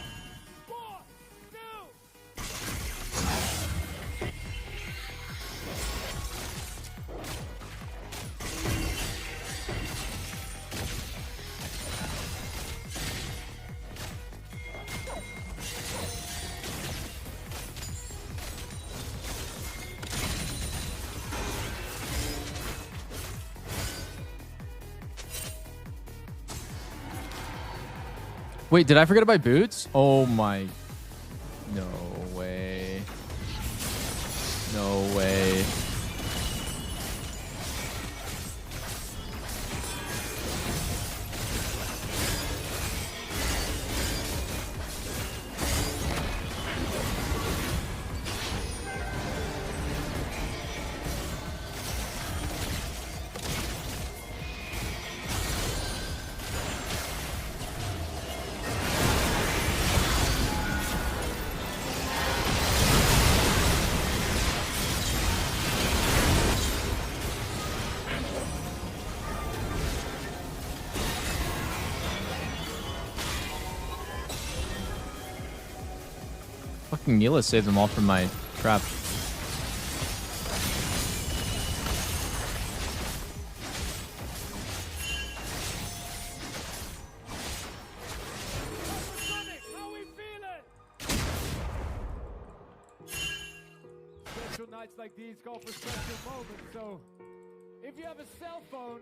Wait, did I forget to buy boots? Oh my. No way. No way. Fucking Neela saved them all from my trap. Special nights like these call for special moments, so if you have a cell phone,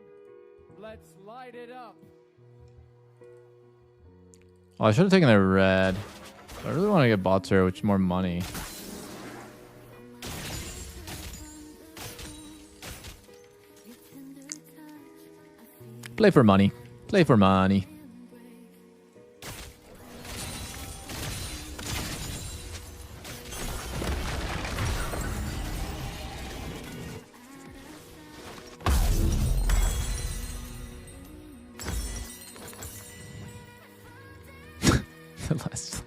let's light it up. Oh, I should have taken the red. I really want to get bot turret, which is more money. Play for money. Play for money. The last.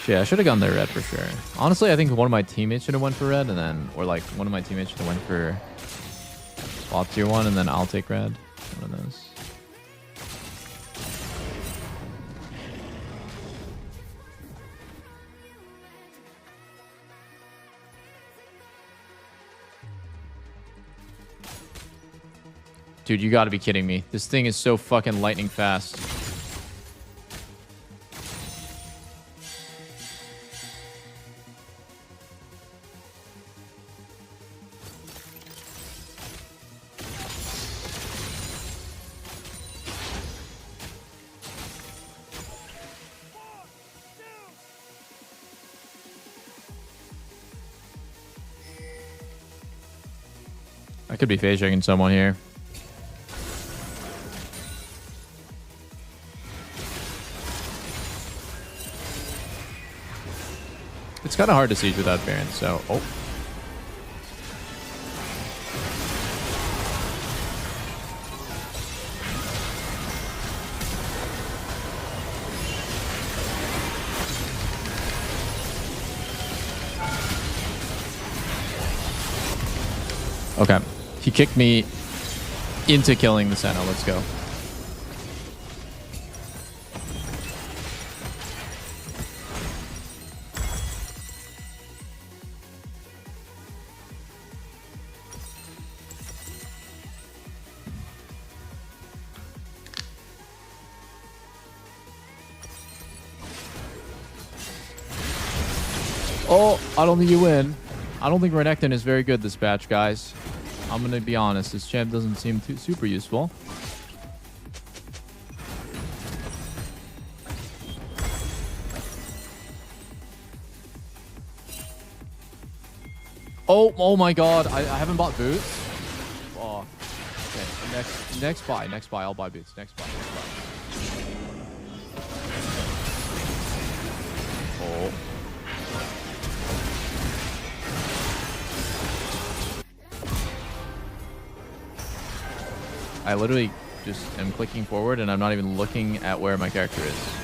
Shit, I should have gone there red for sure. Honestly, I think one of my teammates should have went for red, and then, or like one of my teammates should have went for bot tier 1, and then I'll take red. One of those. Dude, you gotta be kidding me. This thing is so fucking lightning fast. I could be phase checking someone here. It's kind of hard to siege without Baron, so... Oh. Okay. He kicked me into killing the Senna. Let's go. Oh, I don't think you win. I don't think Renekton is very good this patch, guys. I'm going to be honest. This champ doesn't seem too super useful. Oh my god. I haven't bought boots. Oh. Okay. Next buy. I'll buy boots. Next buy. Oh. I literally just am clicking forward and I'm not even looking at where my character is.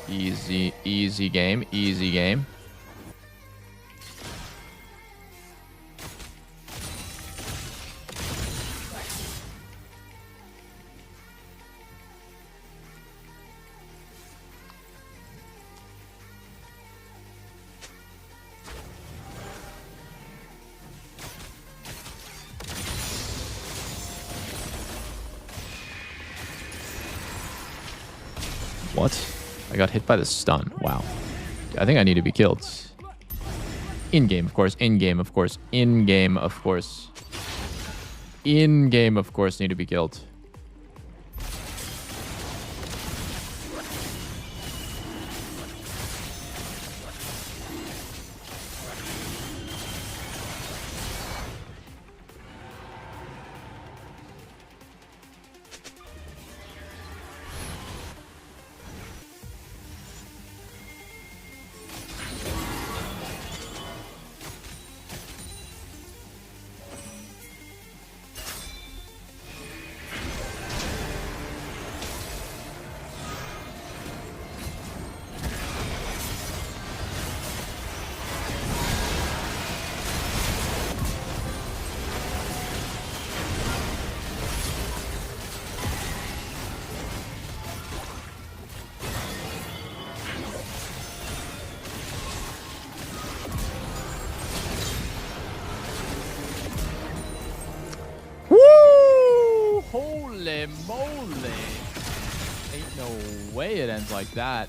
Easy game. Easy game. What? I got hit by the stun. Wow. I think I need to be killed. In-game, of course. In-game, of course. In-game, of course. In-game, of course, need to be killed. Holy moly. Ain't no way it ends like that.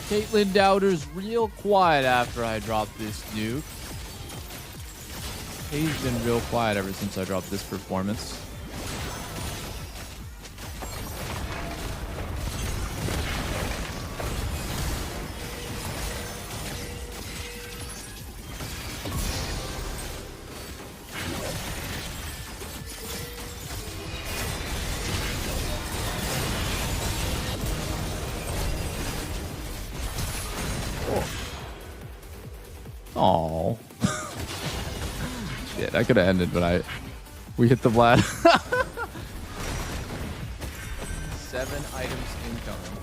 Caitlyn Dowder's real quiet after I dropped this nuke. He's been real quiet ever since I dropped this performance. Oh. Shit, I could have ended, but we hit the Vlad. 7 items incoming.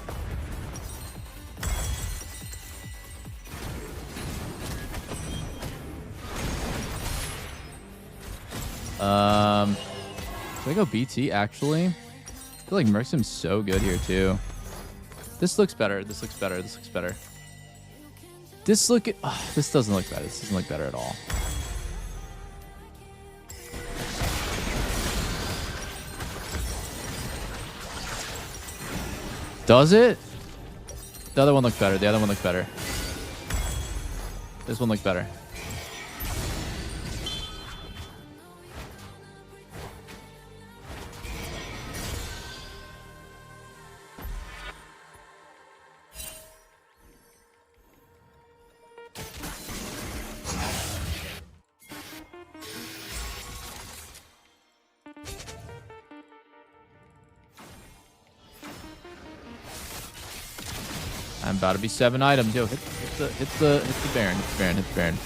Should I go BT actually? I feel like Merxim's so good here too. This looks better. This looks better. This looks better. This doesn't look better. This doesn't look better at all. Does it? The other one looks better. The other one looks better. This one looks better. I'm about to be 7 items. Yo, hit the Baron. Hit the Baron. Hit the Baron.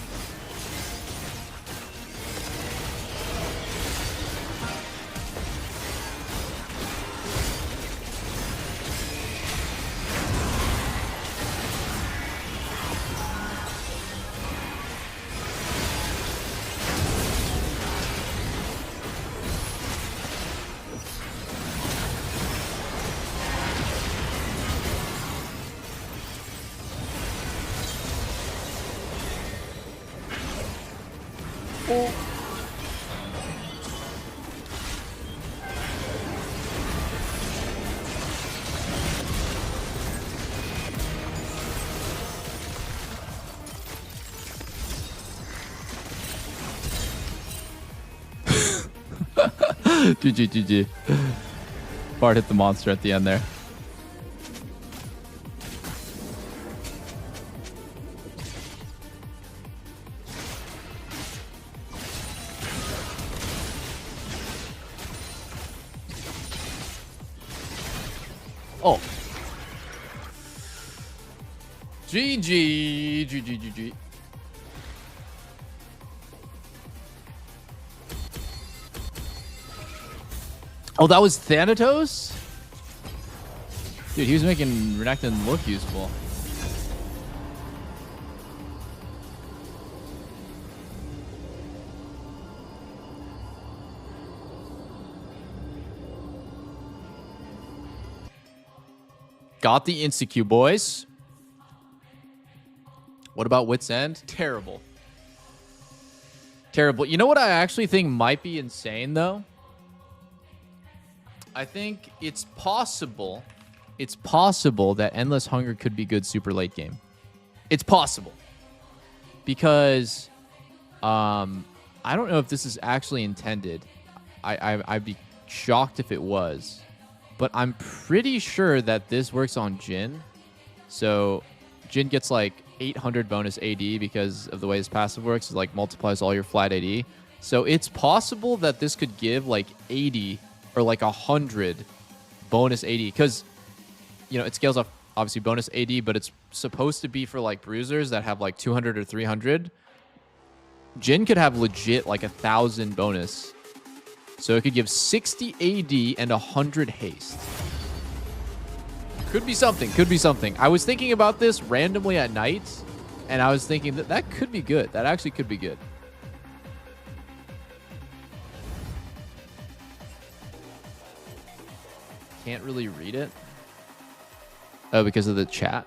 GG, GG. Bard hit the monster at the end there. Oh. GG, GG, GG. Oh, that was Thanatos? Dude, he was making Renekton look useful. Got the insta-Q, boys. What about Wit's End? Terrible. Terrible. You know what I actually think might be insane, though? I think it's possible that Endless Hunger could be good super late game. It's possible. Because I don't know if this is actually intended. I'd be shocked if it was. But I'm pretty sure that this works on Jhin. So Jhin gets like 800 bonus AD because of the way his passive works. It like multiplies all your flat AD. So it's possible that this could give like 80 or like 100 bonus AD. Because, you know, it scales off obviously bonus AD, but it's supposed to be for like bruisers that have like 200 or 300. Jhin could have legit like 1,000 bonus. So it could give 60 AD and 100 haste. Could be something. Could be something. I was thinking about this randomly at night, and I was thinking that that could be good. That actually could be good. Can't really read it. Oh, because of the chat.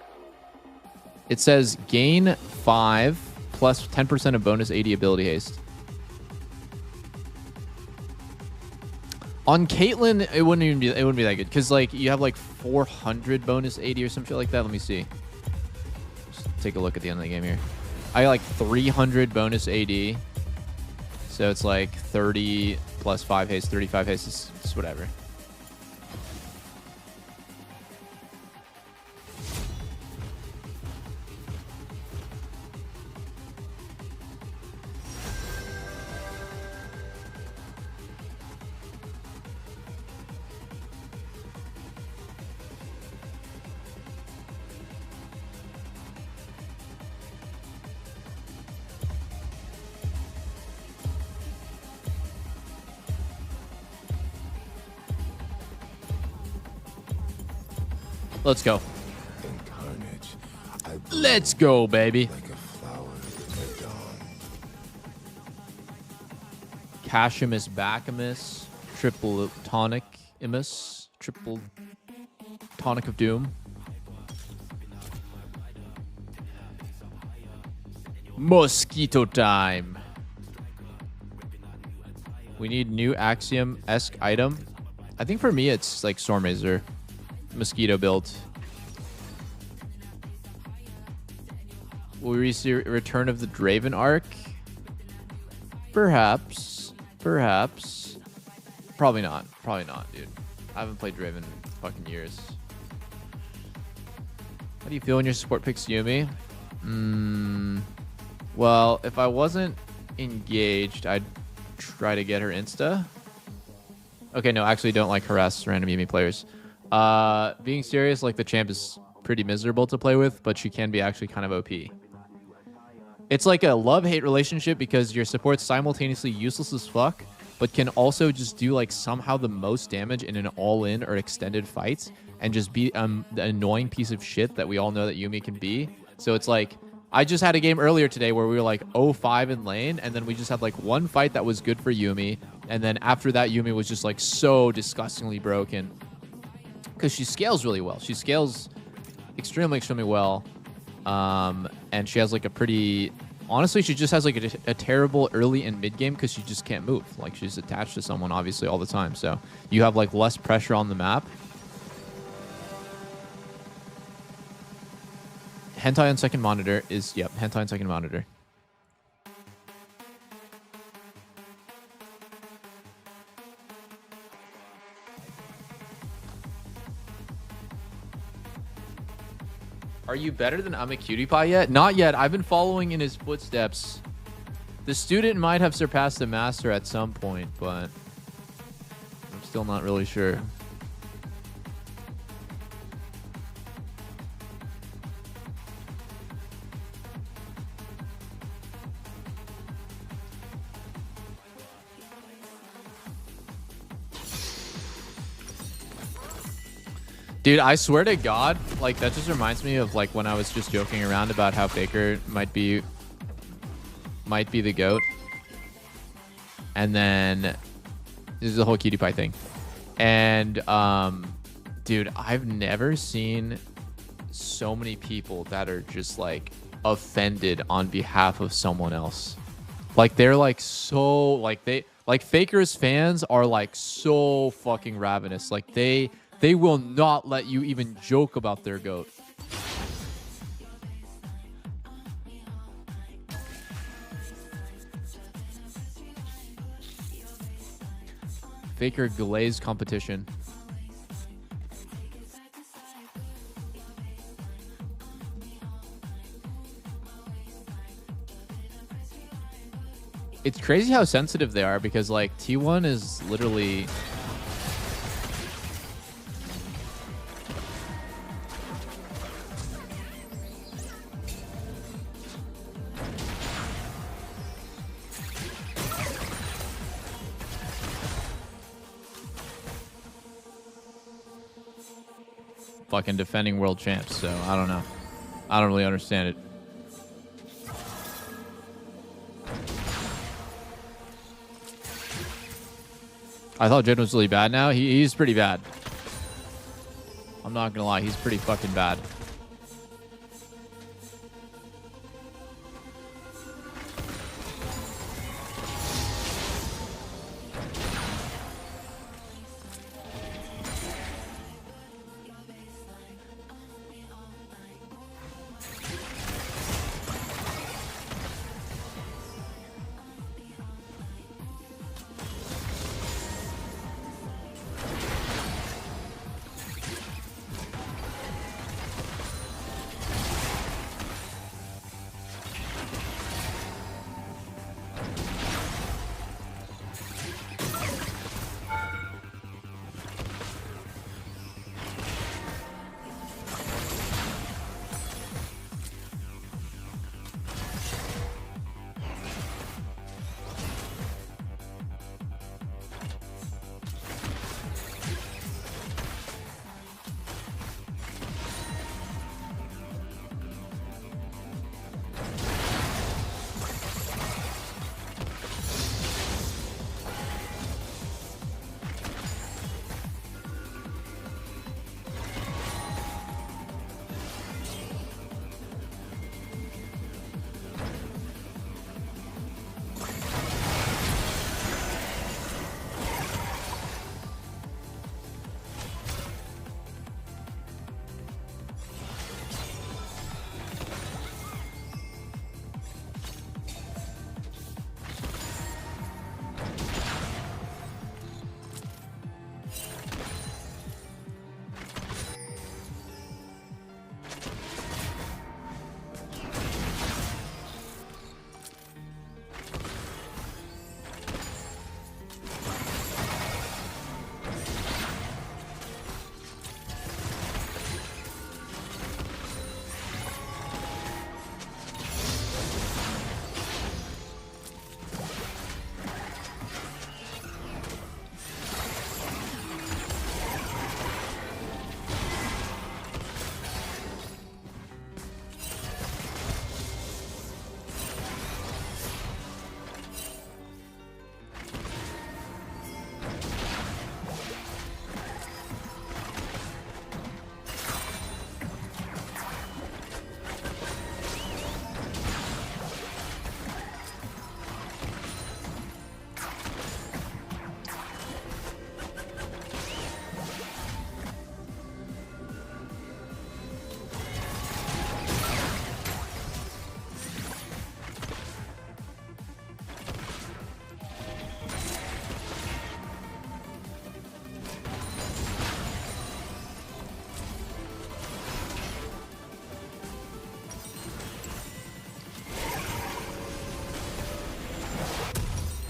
It says gain 5 plus 10% of bonus AD ability haste. On Caitlyn, it wouldn't be that good because like you have like 400 bonus AD or some shit like that. Let me see. Just take a look at the end of the game here. I got like 300 bonus AD, so it's like 30 plus 5 haste, 35 haste. It's whatever. Let's go. Let's go, baby. Cashimus Bacchimus, triple tonic imus, triple tonic of doom. Mosquito time. We need new Axiom-esque item. I think for me it's like Stormrazor. Mosquito build. Will we see Return of the Draven arc? Perhaps. Perhaps. Probably not. Probably not, dude. I haven't played Draven in fucking years. How do you feel when your support picks Yumi? Well, if I wasn't engaged, I'd try to get her insta. Okay, no, actually don't like harass random Yumi players. Being serious, like the champ is pretty miserable to play with, but she can be actually kind of OP. It's like a love-hate relationship because your support's simultaneously useless as fuck, but can also just do like somehow the most damage in an all-in or extended fight and just be the annoying piece of shit that we all know that Yumi can be. So it's like, I just had a game earlier today where we were like 0-5 in lane, and then we just had like one fight that was good for Yumi, and then after that Yumi was just like so disgustingly broken. Because she scales really well. She scales extremely, extremely well. And she has like a pretty honestly, she just has like a terrible early and mid game because she just can't move. Like she's attached to someone obviously all the time. So you have like less pressure on the map. Hentai on second monitor is, yep, hentai on second monitor. Are you better than I'm a Cutie Pie yet? Not yet. I've been following in his footsteps. The student might have surpassed the master at some point, but I'm still not really sure. Dude, I swear to God, like that just reminds me of like when I was just joking around about how Faker might be the GOAT. And then this is the whole Cutie Pie thing. And dude, I've never seen so many people that are just like offended on behalf of someone else. Like they're like so like Faker's fans are like so fucking ravenous. Like they will not let you even joke about their GOAT. Faker glaze competition. It's crazy how sensitive they are because like T1 is literally fucking defending world champs, so I don't know. I don't really understand it. I thought Jin was really bad now. He's pretty bad. I'm not gonna lie, he's pretty fucking bad.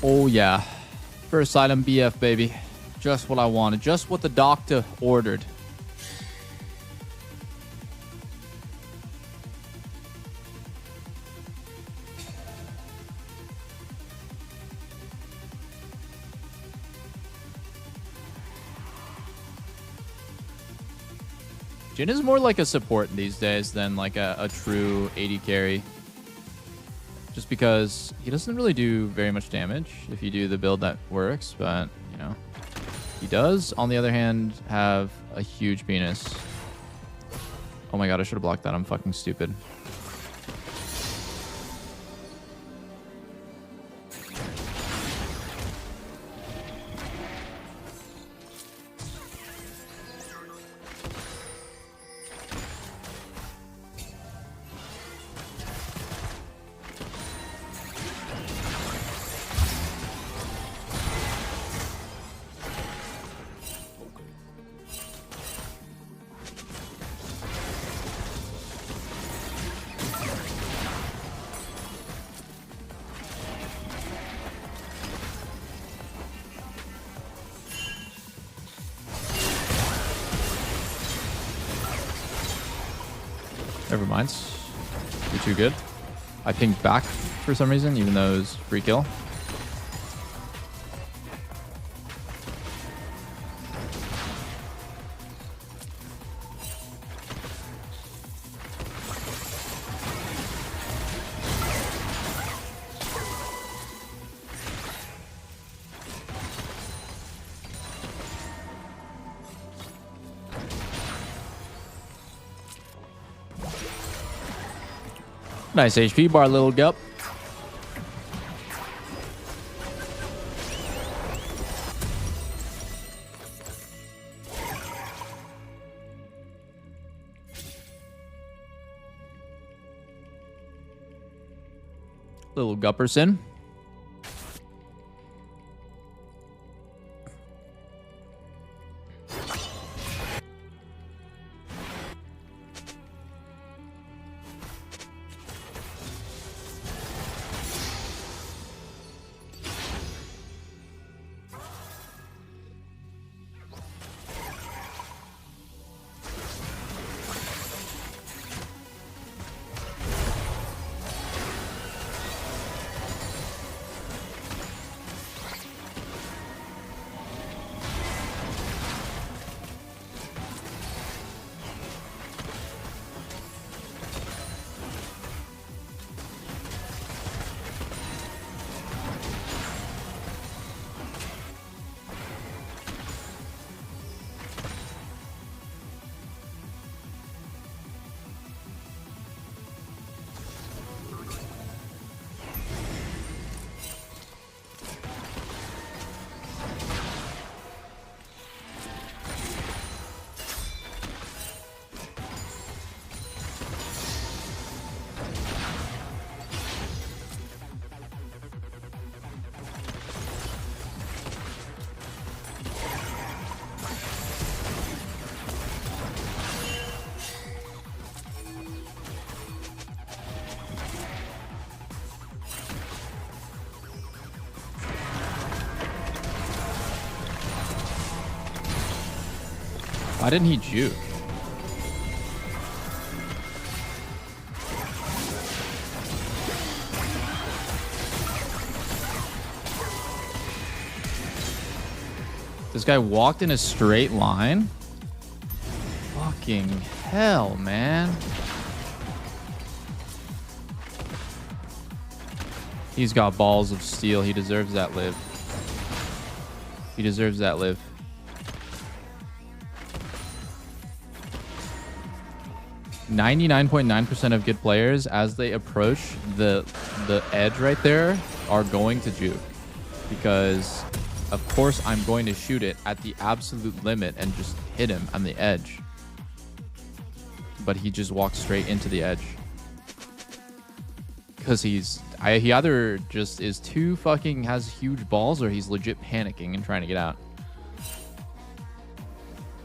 Oh, yeah. First item BF, baby. Just what I wanted. Just what the doctor ordered. Jhin is more like a support these days than like a true AD carry. Just because he doesn't really do very much damage if you do the build that works, but, you know, he does, on the other hand, have a huge penis. Oh my god, I should have blocked that. I'm fucking stupid. Never mind. You're too good. I pinged back for some reason, even though it was free kill. Nice HP bar, little gup. Little Gupperson. Why didn't he juke? This guy walked in a straight line? Fucking hell, man. He's got balls of steel. He deserves that live. He deserves that live. 99.9% of good players, as they approach the edge right there, are going to juke. Because, of course, I'm going to shoot it at the absolute limit and just hit him on the edge. But he just walks straight into the edge. Because he either just is too fucking has huge balls, or he's legit panicking and trying to get out.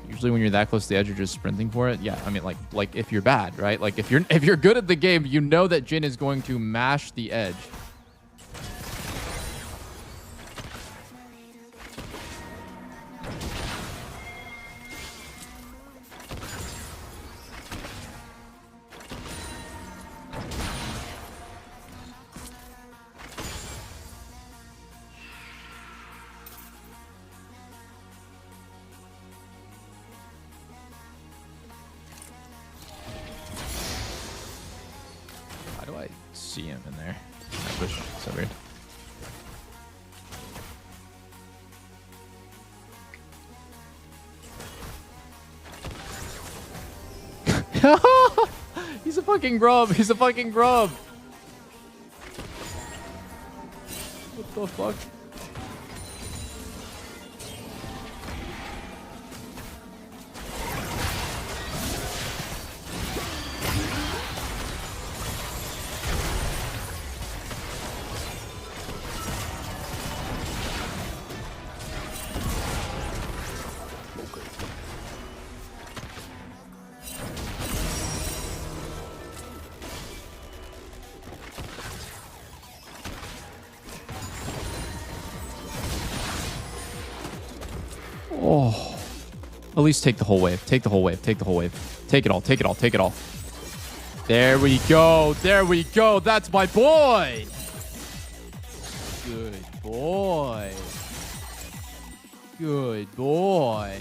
Usually when you're that close to the edge, you're just sprinting for it. Yeah, I mean, like if you're bad, right? Like if you're good at the game, you know that Jhin is going to mash the edge. see him in there. I wish. So weird. He's a fucking grub. He's a fucking grub. What the fuck? Oh, at least take the whole wave. Take the whole wave. Take the whole wave. Take it all. Take it all. Take it all. There we go. There we go. That's my boy. Good boy. Good boy.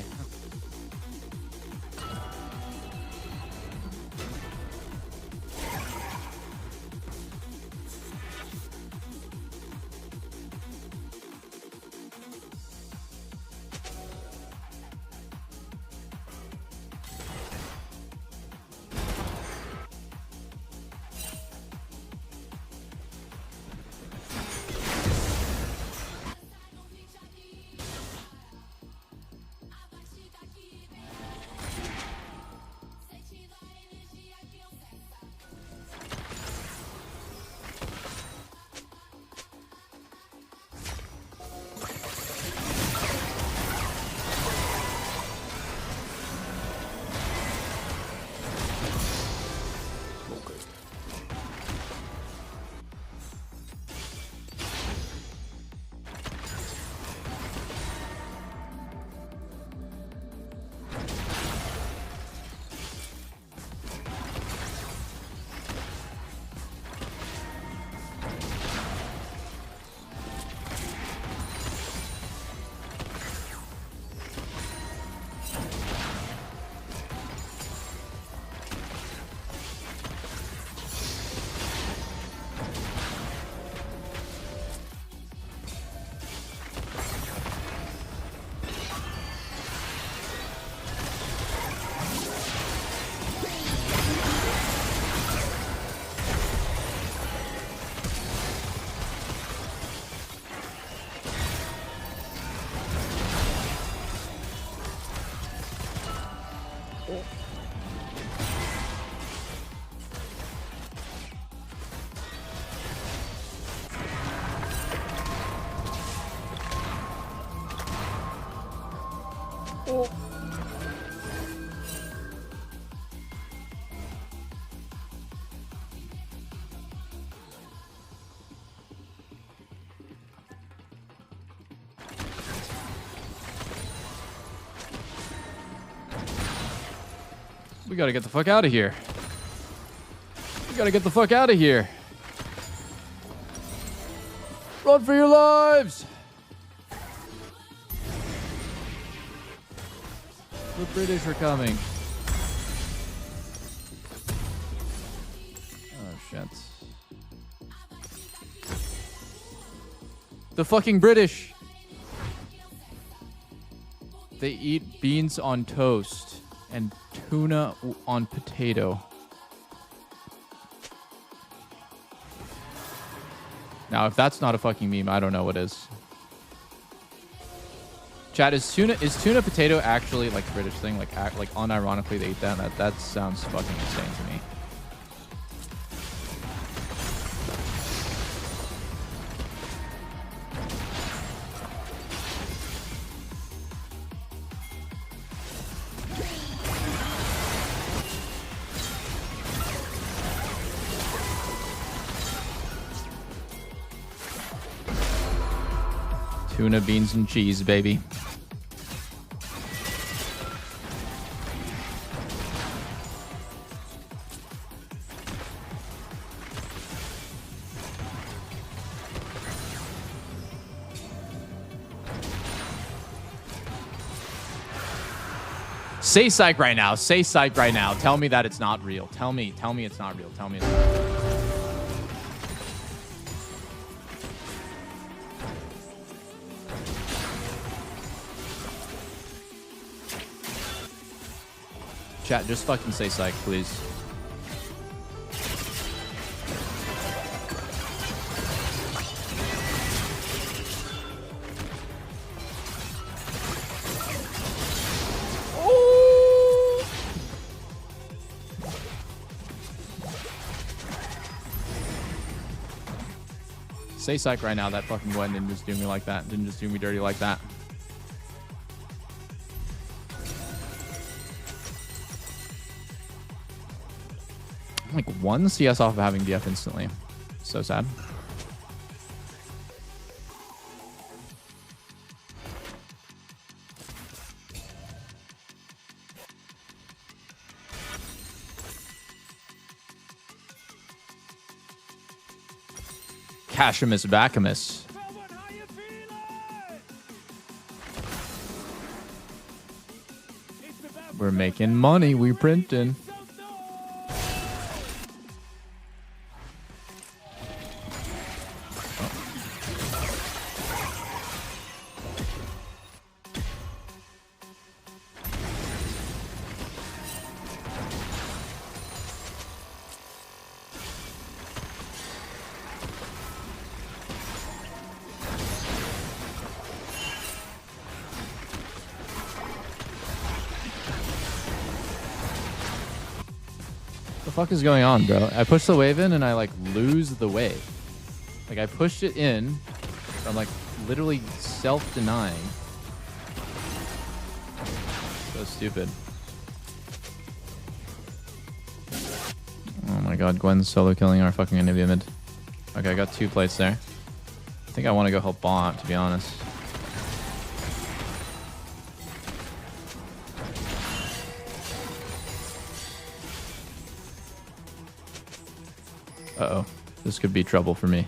We gotta get the fuck out of here. We gotta get the fuck out of here. Run for your lives! The British are coming. Oh, shit. The fucking British! They eat beans on toast and tuna on potato. Now, if that's not a fucking meme, I don't know what is. Chat, is tuna potato actually like a British thing? Like unironically they eat that? That sounds fucking insane to me. Tuna, beans, and cheese, baby. Say psych right now. Say psych right now. Tell me that it's not real. Tell me it's not real. Tell me it's not real. Chat, just fucking say psych, please. Say psych right now. That fucking Gwen didn't just do me like that. Didn't just do me dirty like that. I'm like 1 CS off of having DF instantly. So sad. Cashimus Vacamus. We're making money. We printing. What the fuck is going on, bro? I push the wave in and I like lose the wave. Like I pushed it in. I'm like literally self-denying. So stupid. Oh my god, Gwen's solo killing our fucking Anivia mid. Okay, I got 2 plates there. I think I want to go help bot, to be honest. Uh-oh. This could be trouble for me.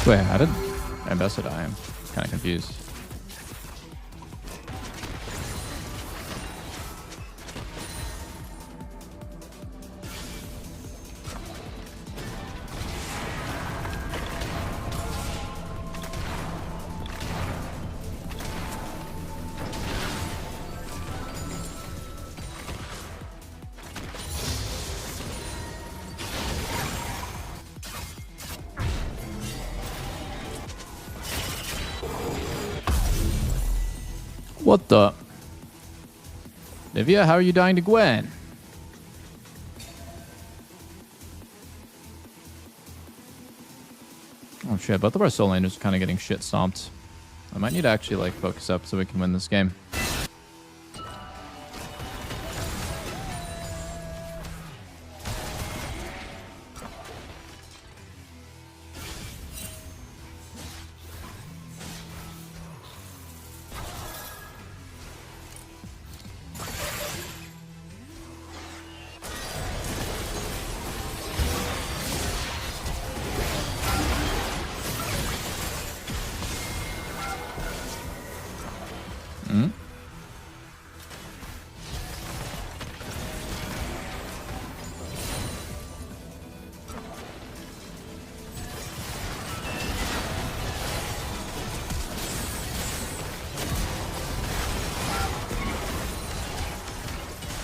Wait, how did I invested? I am kind of confused. What the? Livia, how are you dying to Gwen? Oh shit, both of our soul laners are kind of getting shit stomped. I might need to actually like focus up so we can win this game.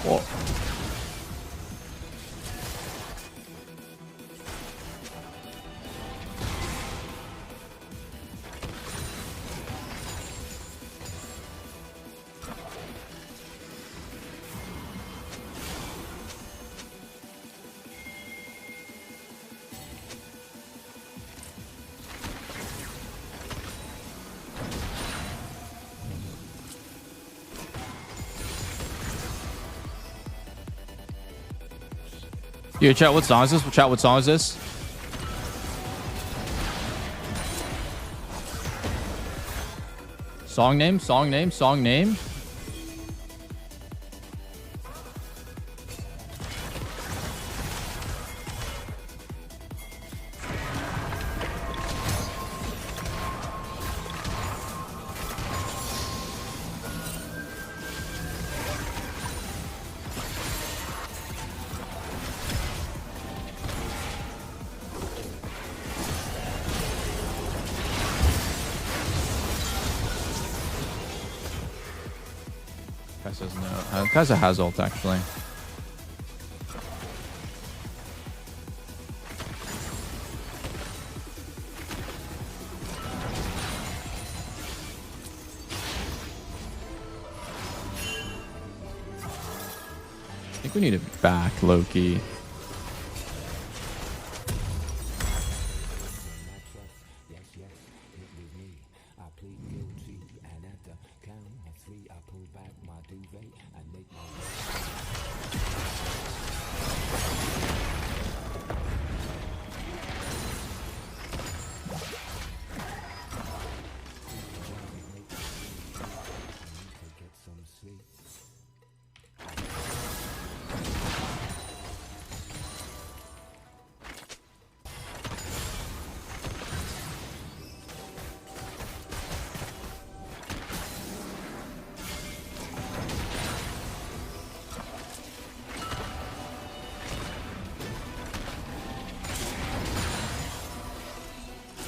Whoa. Yo, chat, what song is this? Chat, what song is this? Song name, song name, song name. Kai'Sa's no. Kai'Sa has ult actually. I think we need to back Loki.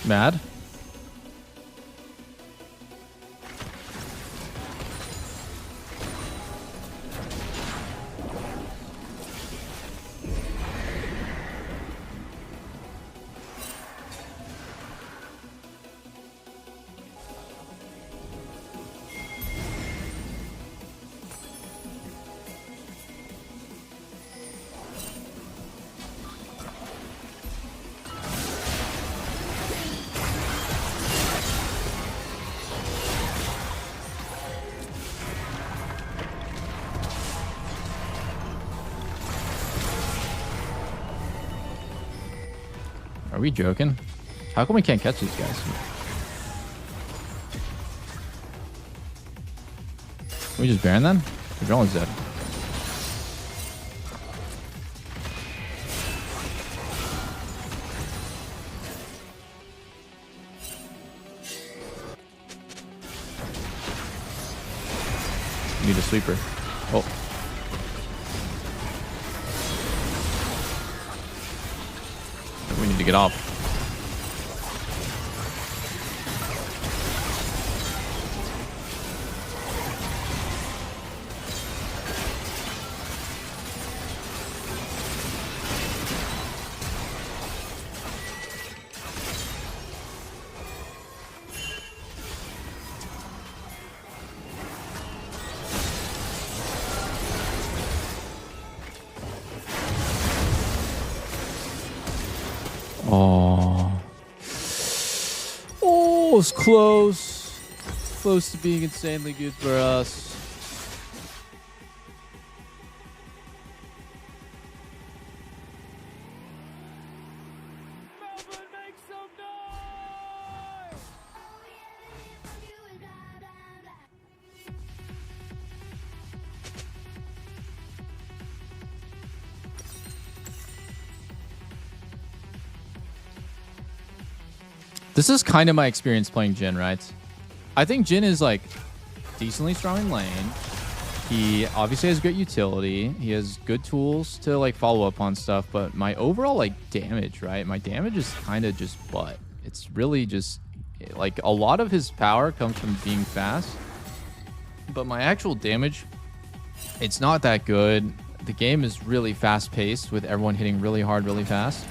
Mad? Are we joking? How come we can't catch these guys? Can we just Baron then? The Drone's dead. We need a sweeper. Oh. We need to get off. Oh. Oh, it's close. Close to being insanely good for us. This is kind of my experience playing Jhin, right? I think Jhin is like decently strong in lane. He obviously has great utility. He has good tools to like follow up on stuff, but my overall like damage, right? My damage is kind of just butt. It's really just like a lot of his power comes from being fast, but my actual damage, it's not that good. The game is really fast paced with everyone hitting really hard, really fast.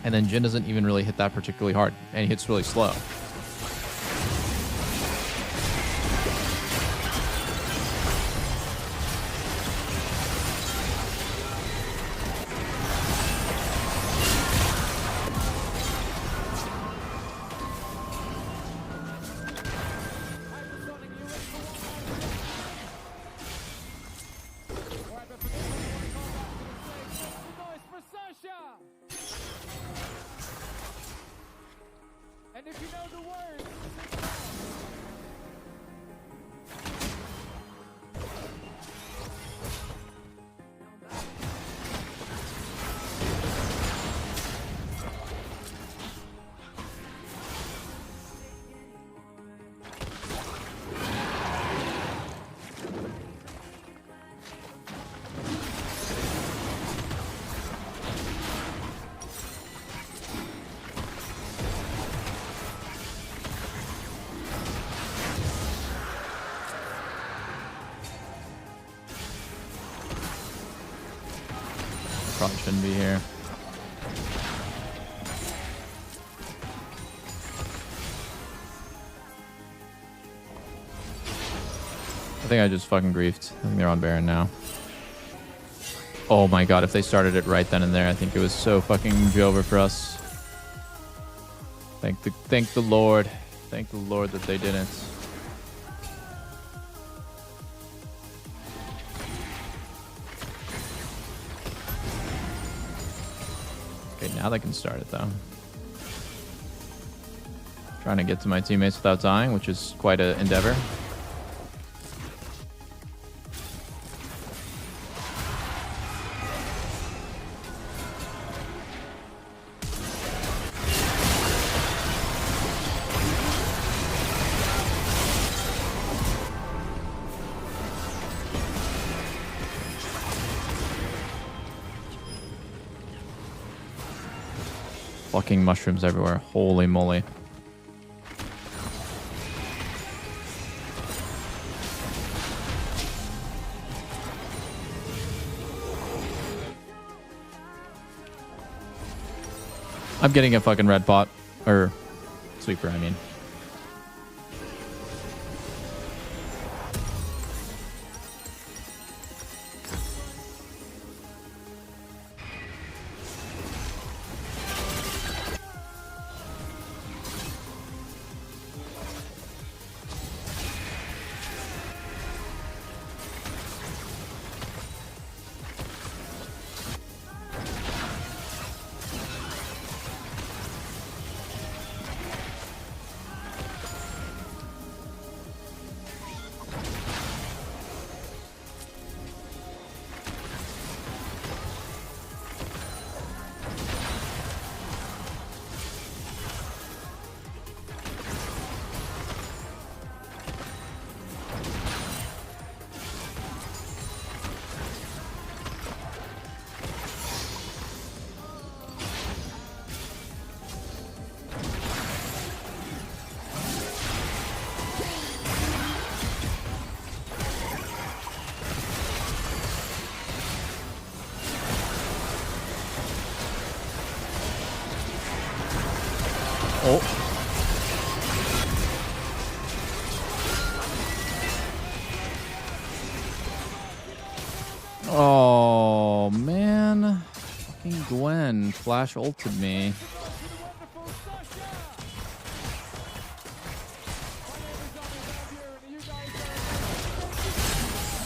And then Jhin doesn't even really hit that particularly hard, and he hits really slow. And if you know the words, probably shouldn't be here. I think I just fucking griefed. I think they're on Baron now. Oh my god, if they started it right then and there, I think it was so fucking over for us. Thank the Lord. Thank the Lord that they didn't. Okay, now they can start it though. Trying to get to my teammates without dying, which is quite an endeavor. Fucking mushrooms everywhere. Holy moly. I'm getting a fucking red bot. Or sweeper, I mean. Oh. Oh, man. Fucking Gwen flash ulted me.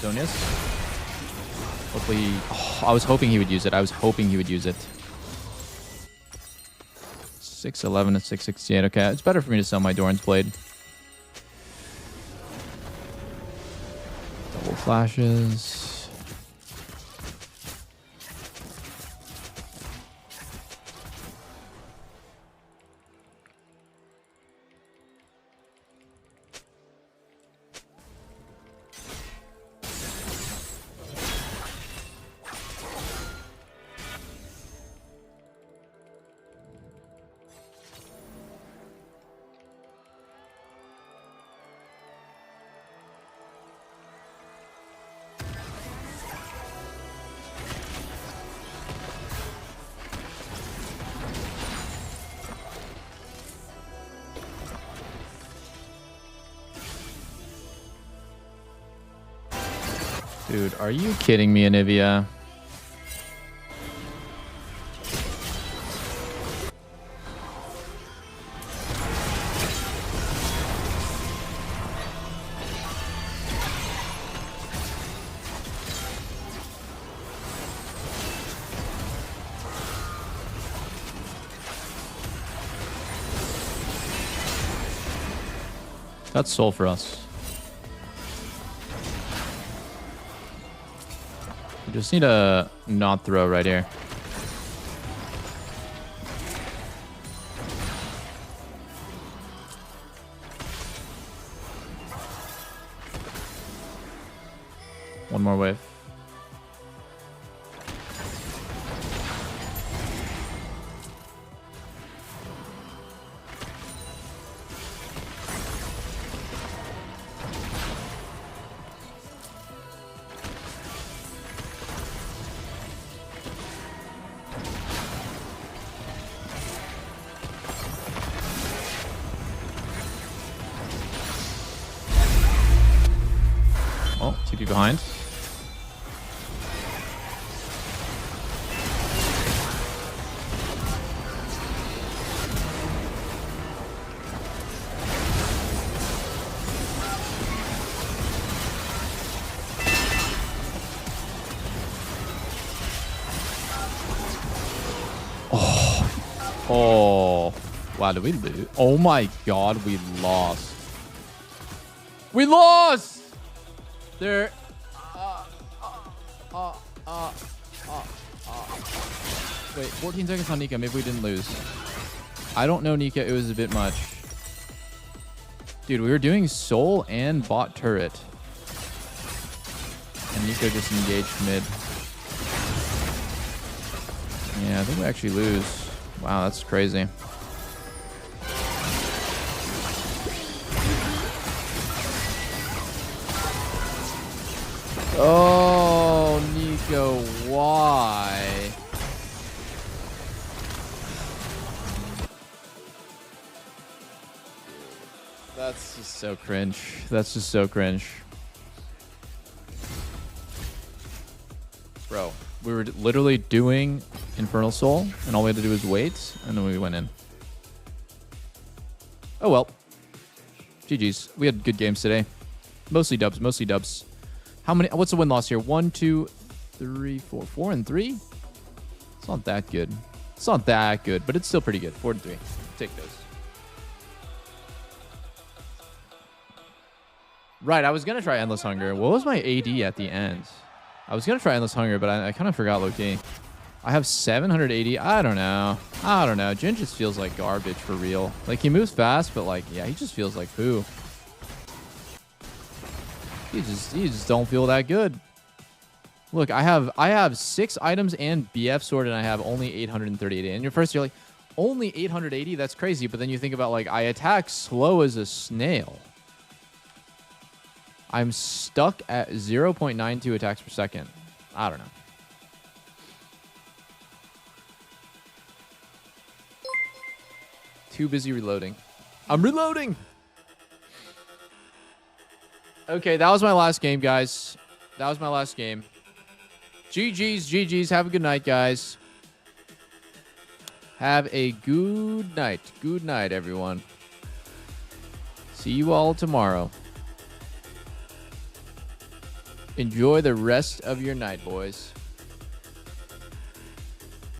Zonius. Hopefully. Oh, I was hoping he would use it. I was hoping he would use it. 611 and 668. Okay, it's better for me to sell my Doran's Blade. Double flashes. Dude, are you kidding me, Anivia? That's soul for us. We just need a not throw right here. One more wave. TP behind. Oh, wow, did we lose? Oh my god, we lost. We lost! There. Wait, 14 seconds on Nika. Maybe we didn't lose. I don't know, Nika. It was a bit much. Dude, we were doing soul and bot turret. And Nika just engaged mid. Yeah, I think we actually lose. Wow, that's crazy. Oh, Nico, why? That's just so cringe. That's just so cringe. Bro, we were literally doing Infernal Soul, and all we had to do was wait, and then we went in. Oh well. GG's. We had good games today. Mostly dubs, mostly dubs. How many? What's the win-loss here? 1, 2, 3, 4. 4 and 3? It's not that good. It's not that good, but it's still pretty good. 4 and 3. Take those. Right, I was going to try Endless Hunger. What was my AD at the end? I was going to try Endless Hunger, but I kind of forgot low-key. I have 780. I don't know. I don't know. Jin just feels like garbage for real. Like, he moves fast, but, like, yeah, he just feels like poo. He just don't feel that good. Look, I have 6 items and BF sword, and I have only 838. And you're like, only 880? That's crazy. But then you think about, like, I attack slow as a snail. I'm stuck at 0.92 attacks per second. I don't know. Too busy reloading. I'm reloading! Okay, that was my last game, guys. That was my last game. GG's, GG's. Have a good night, guys. Have a good night. Good night, everyone. See you all tomorrow. Enjoy the rest of your night, boys.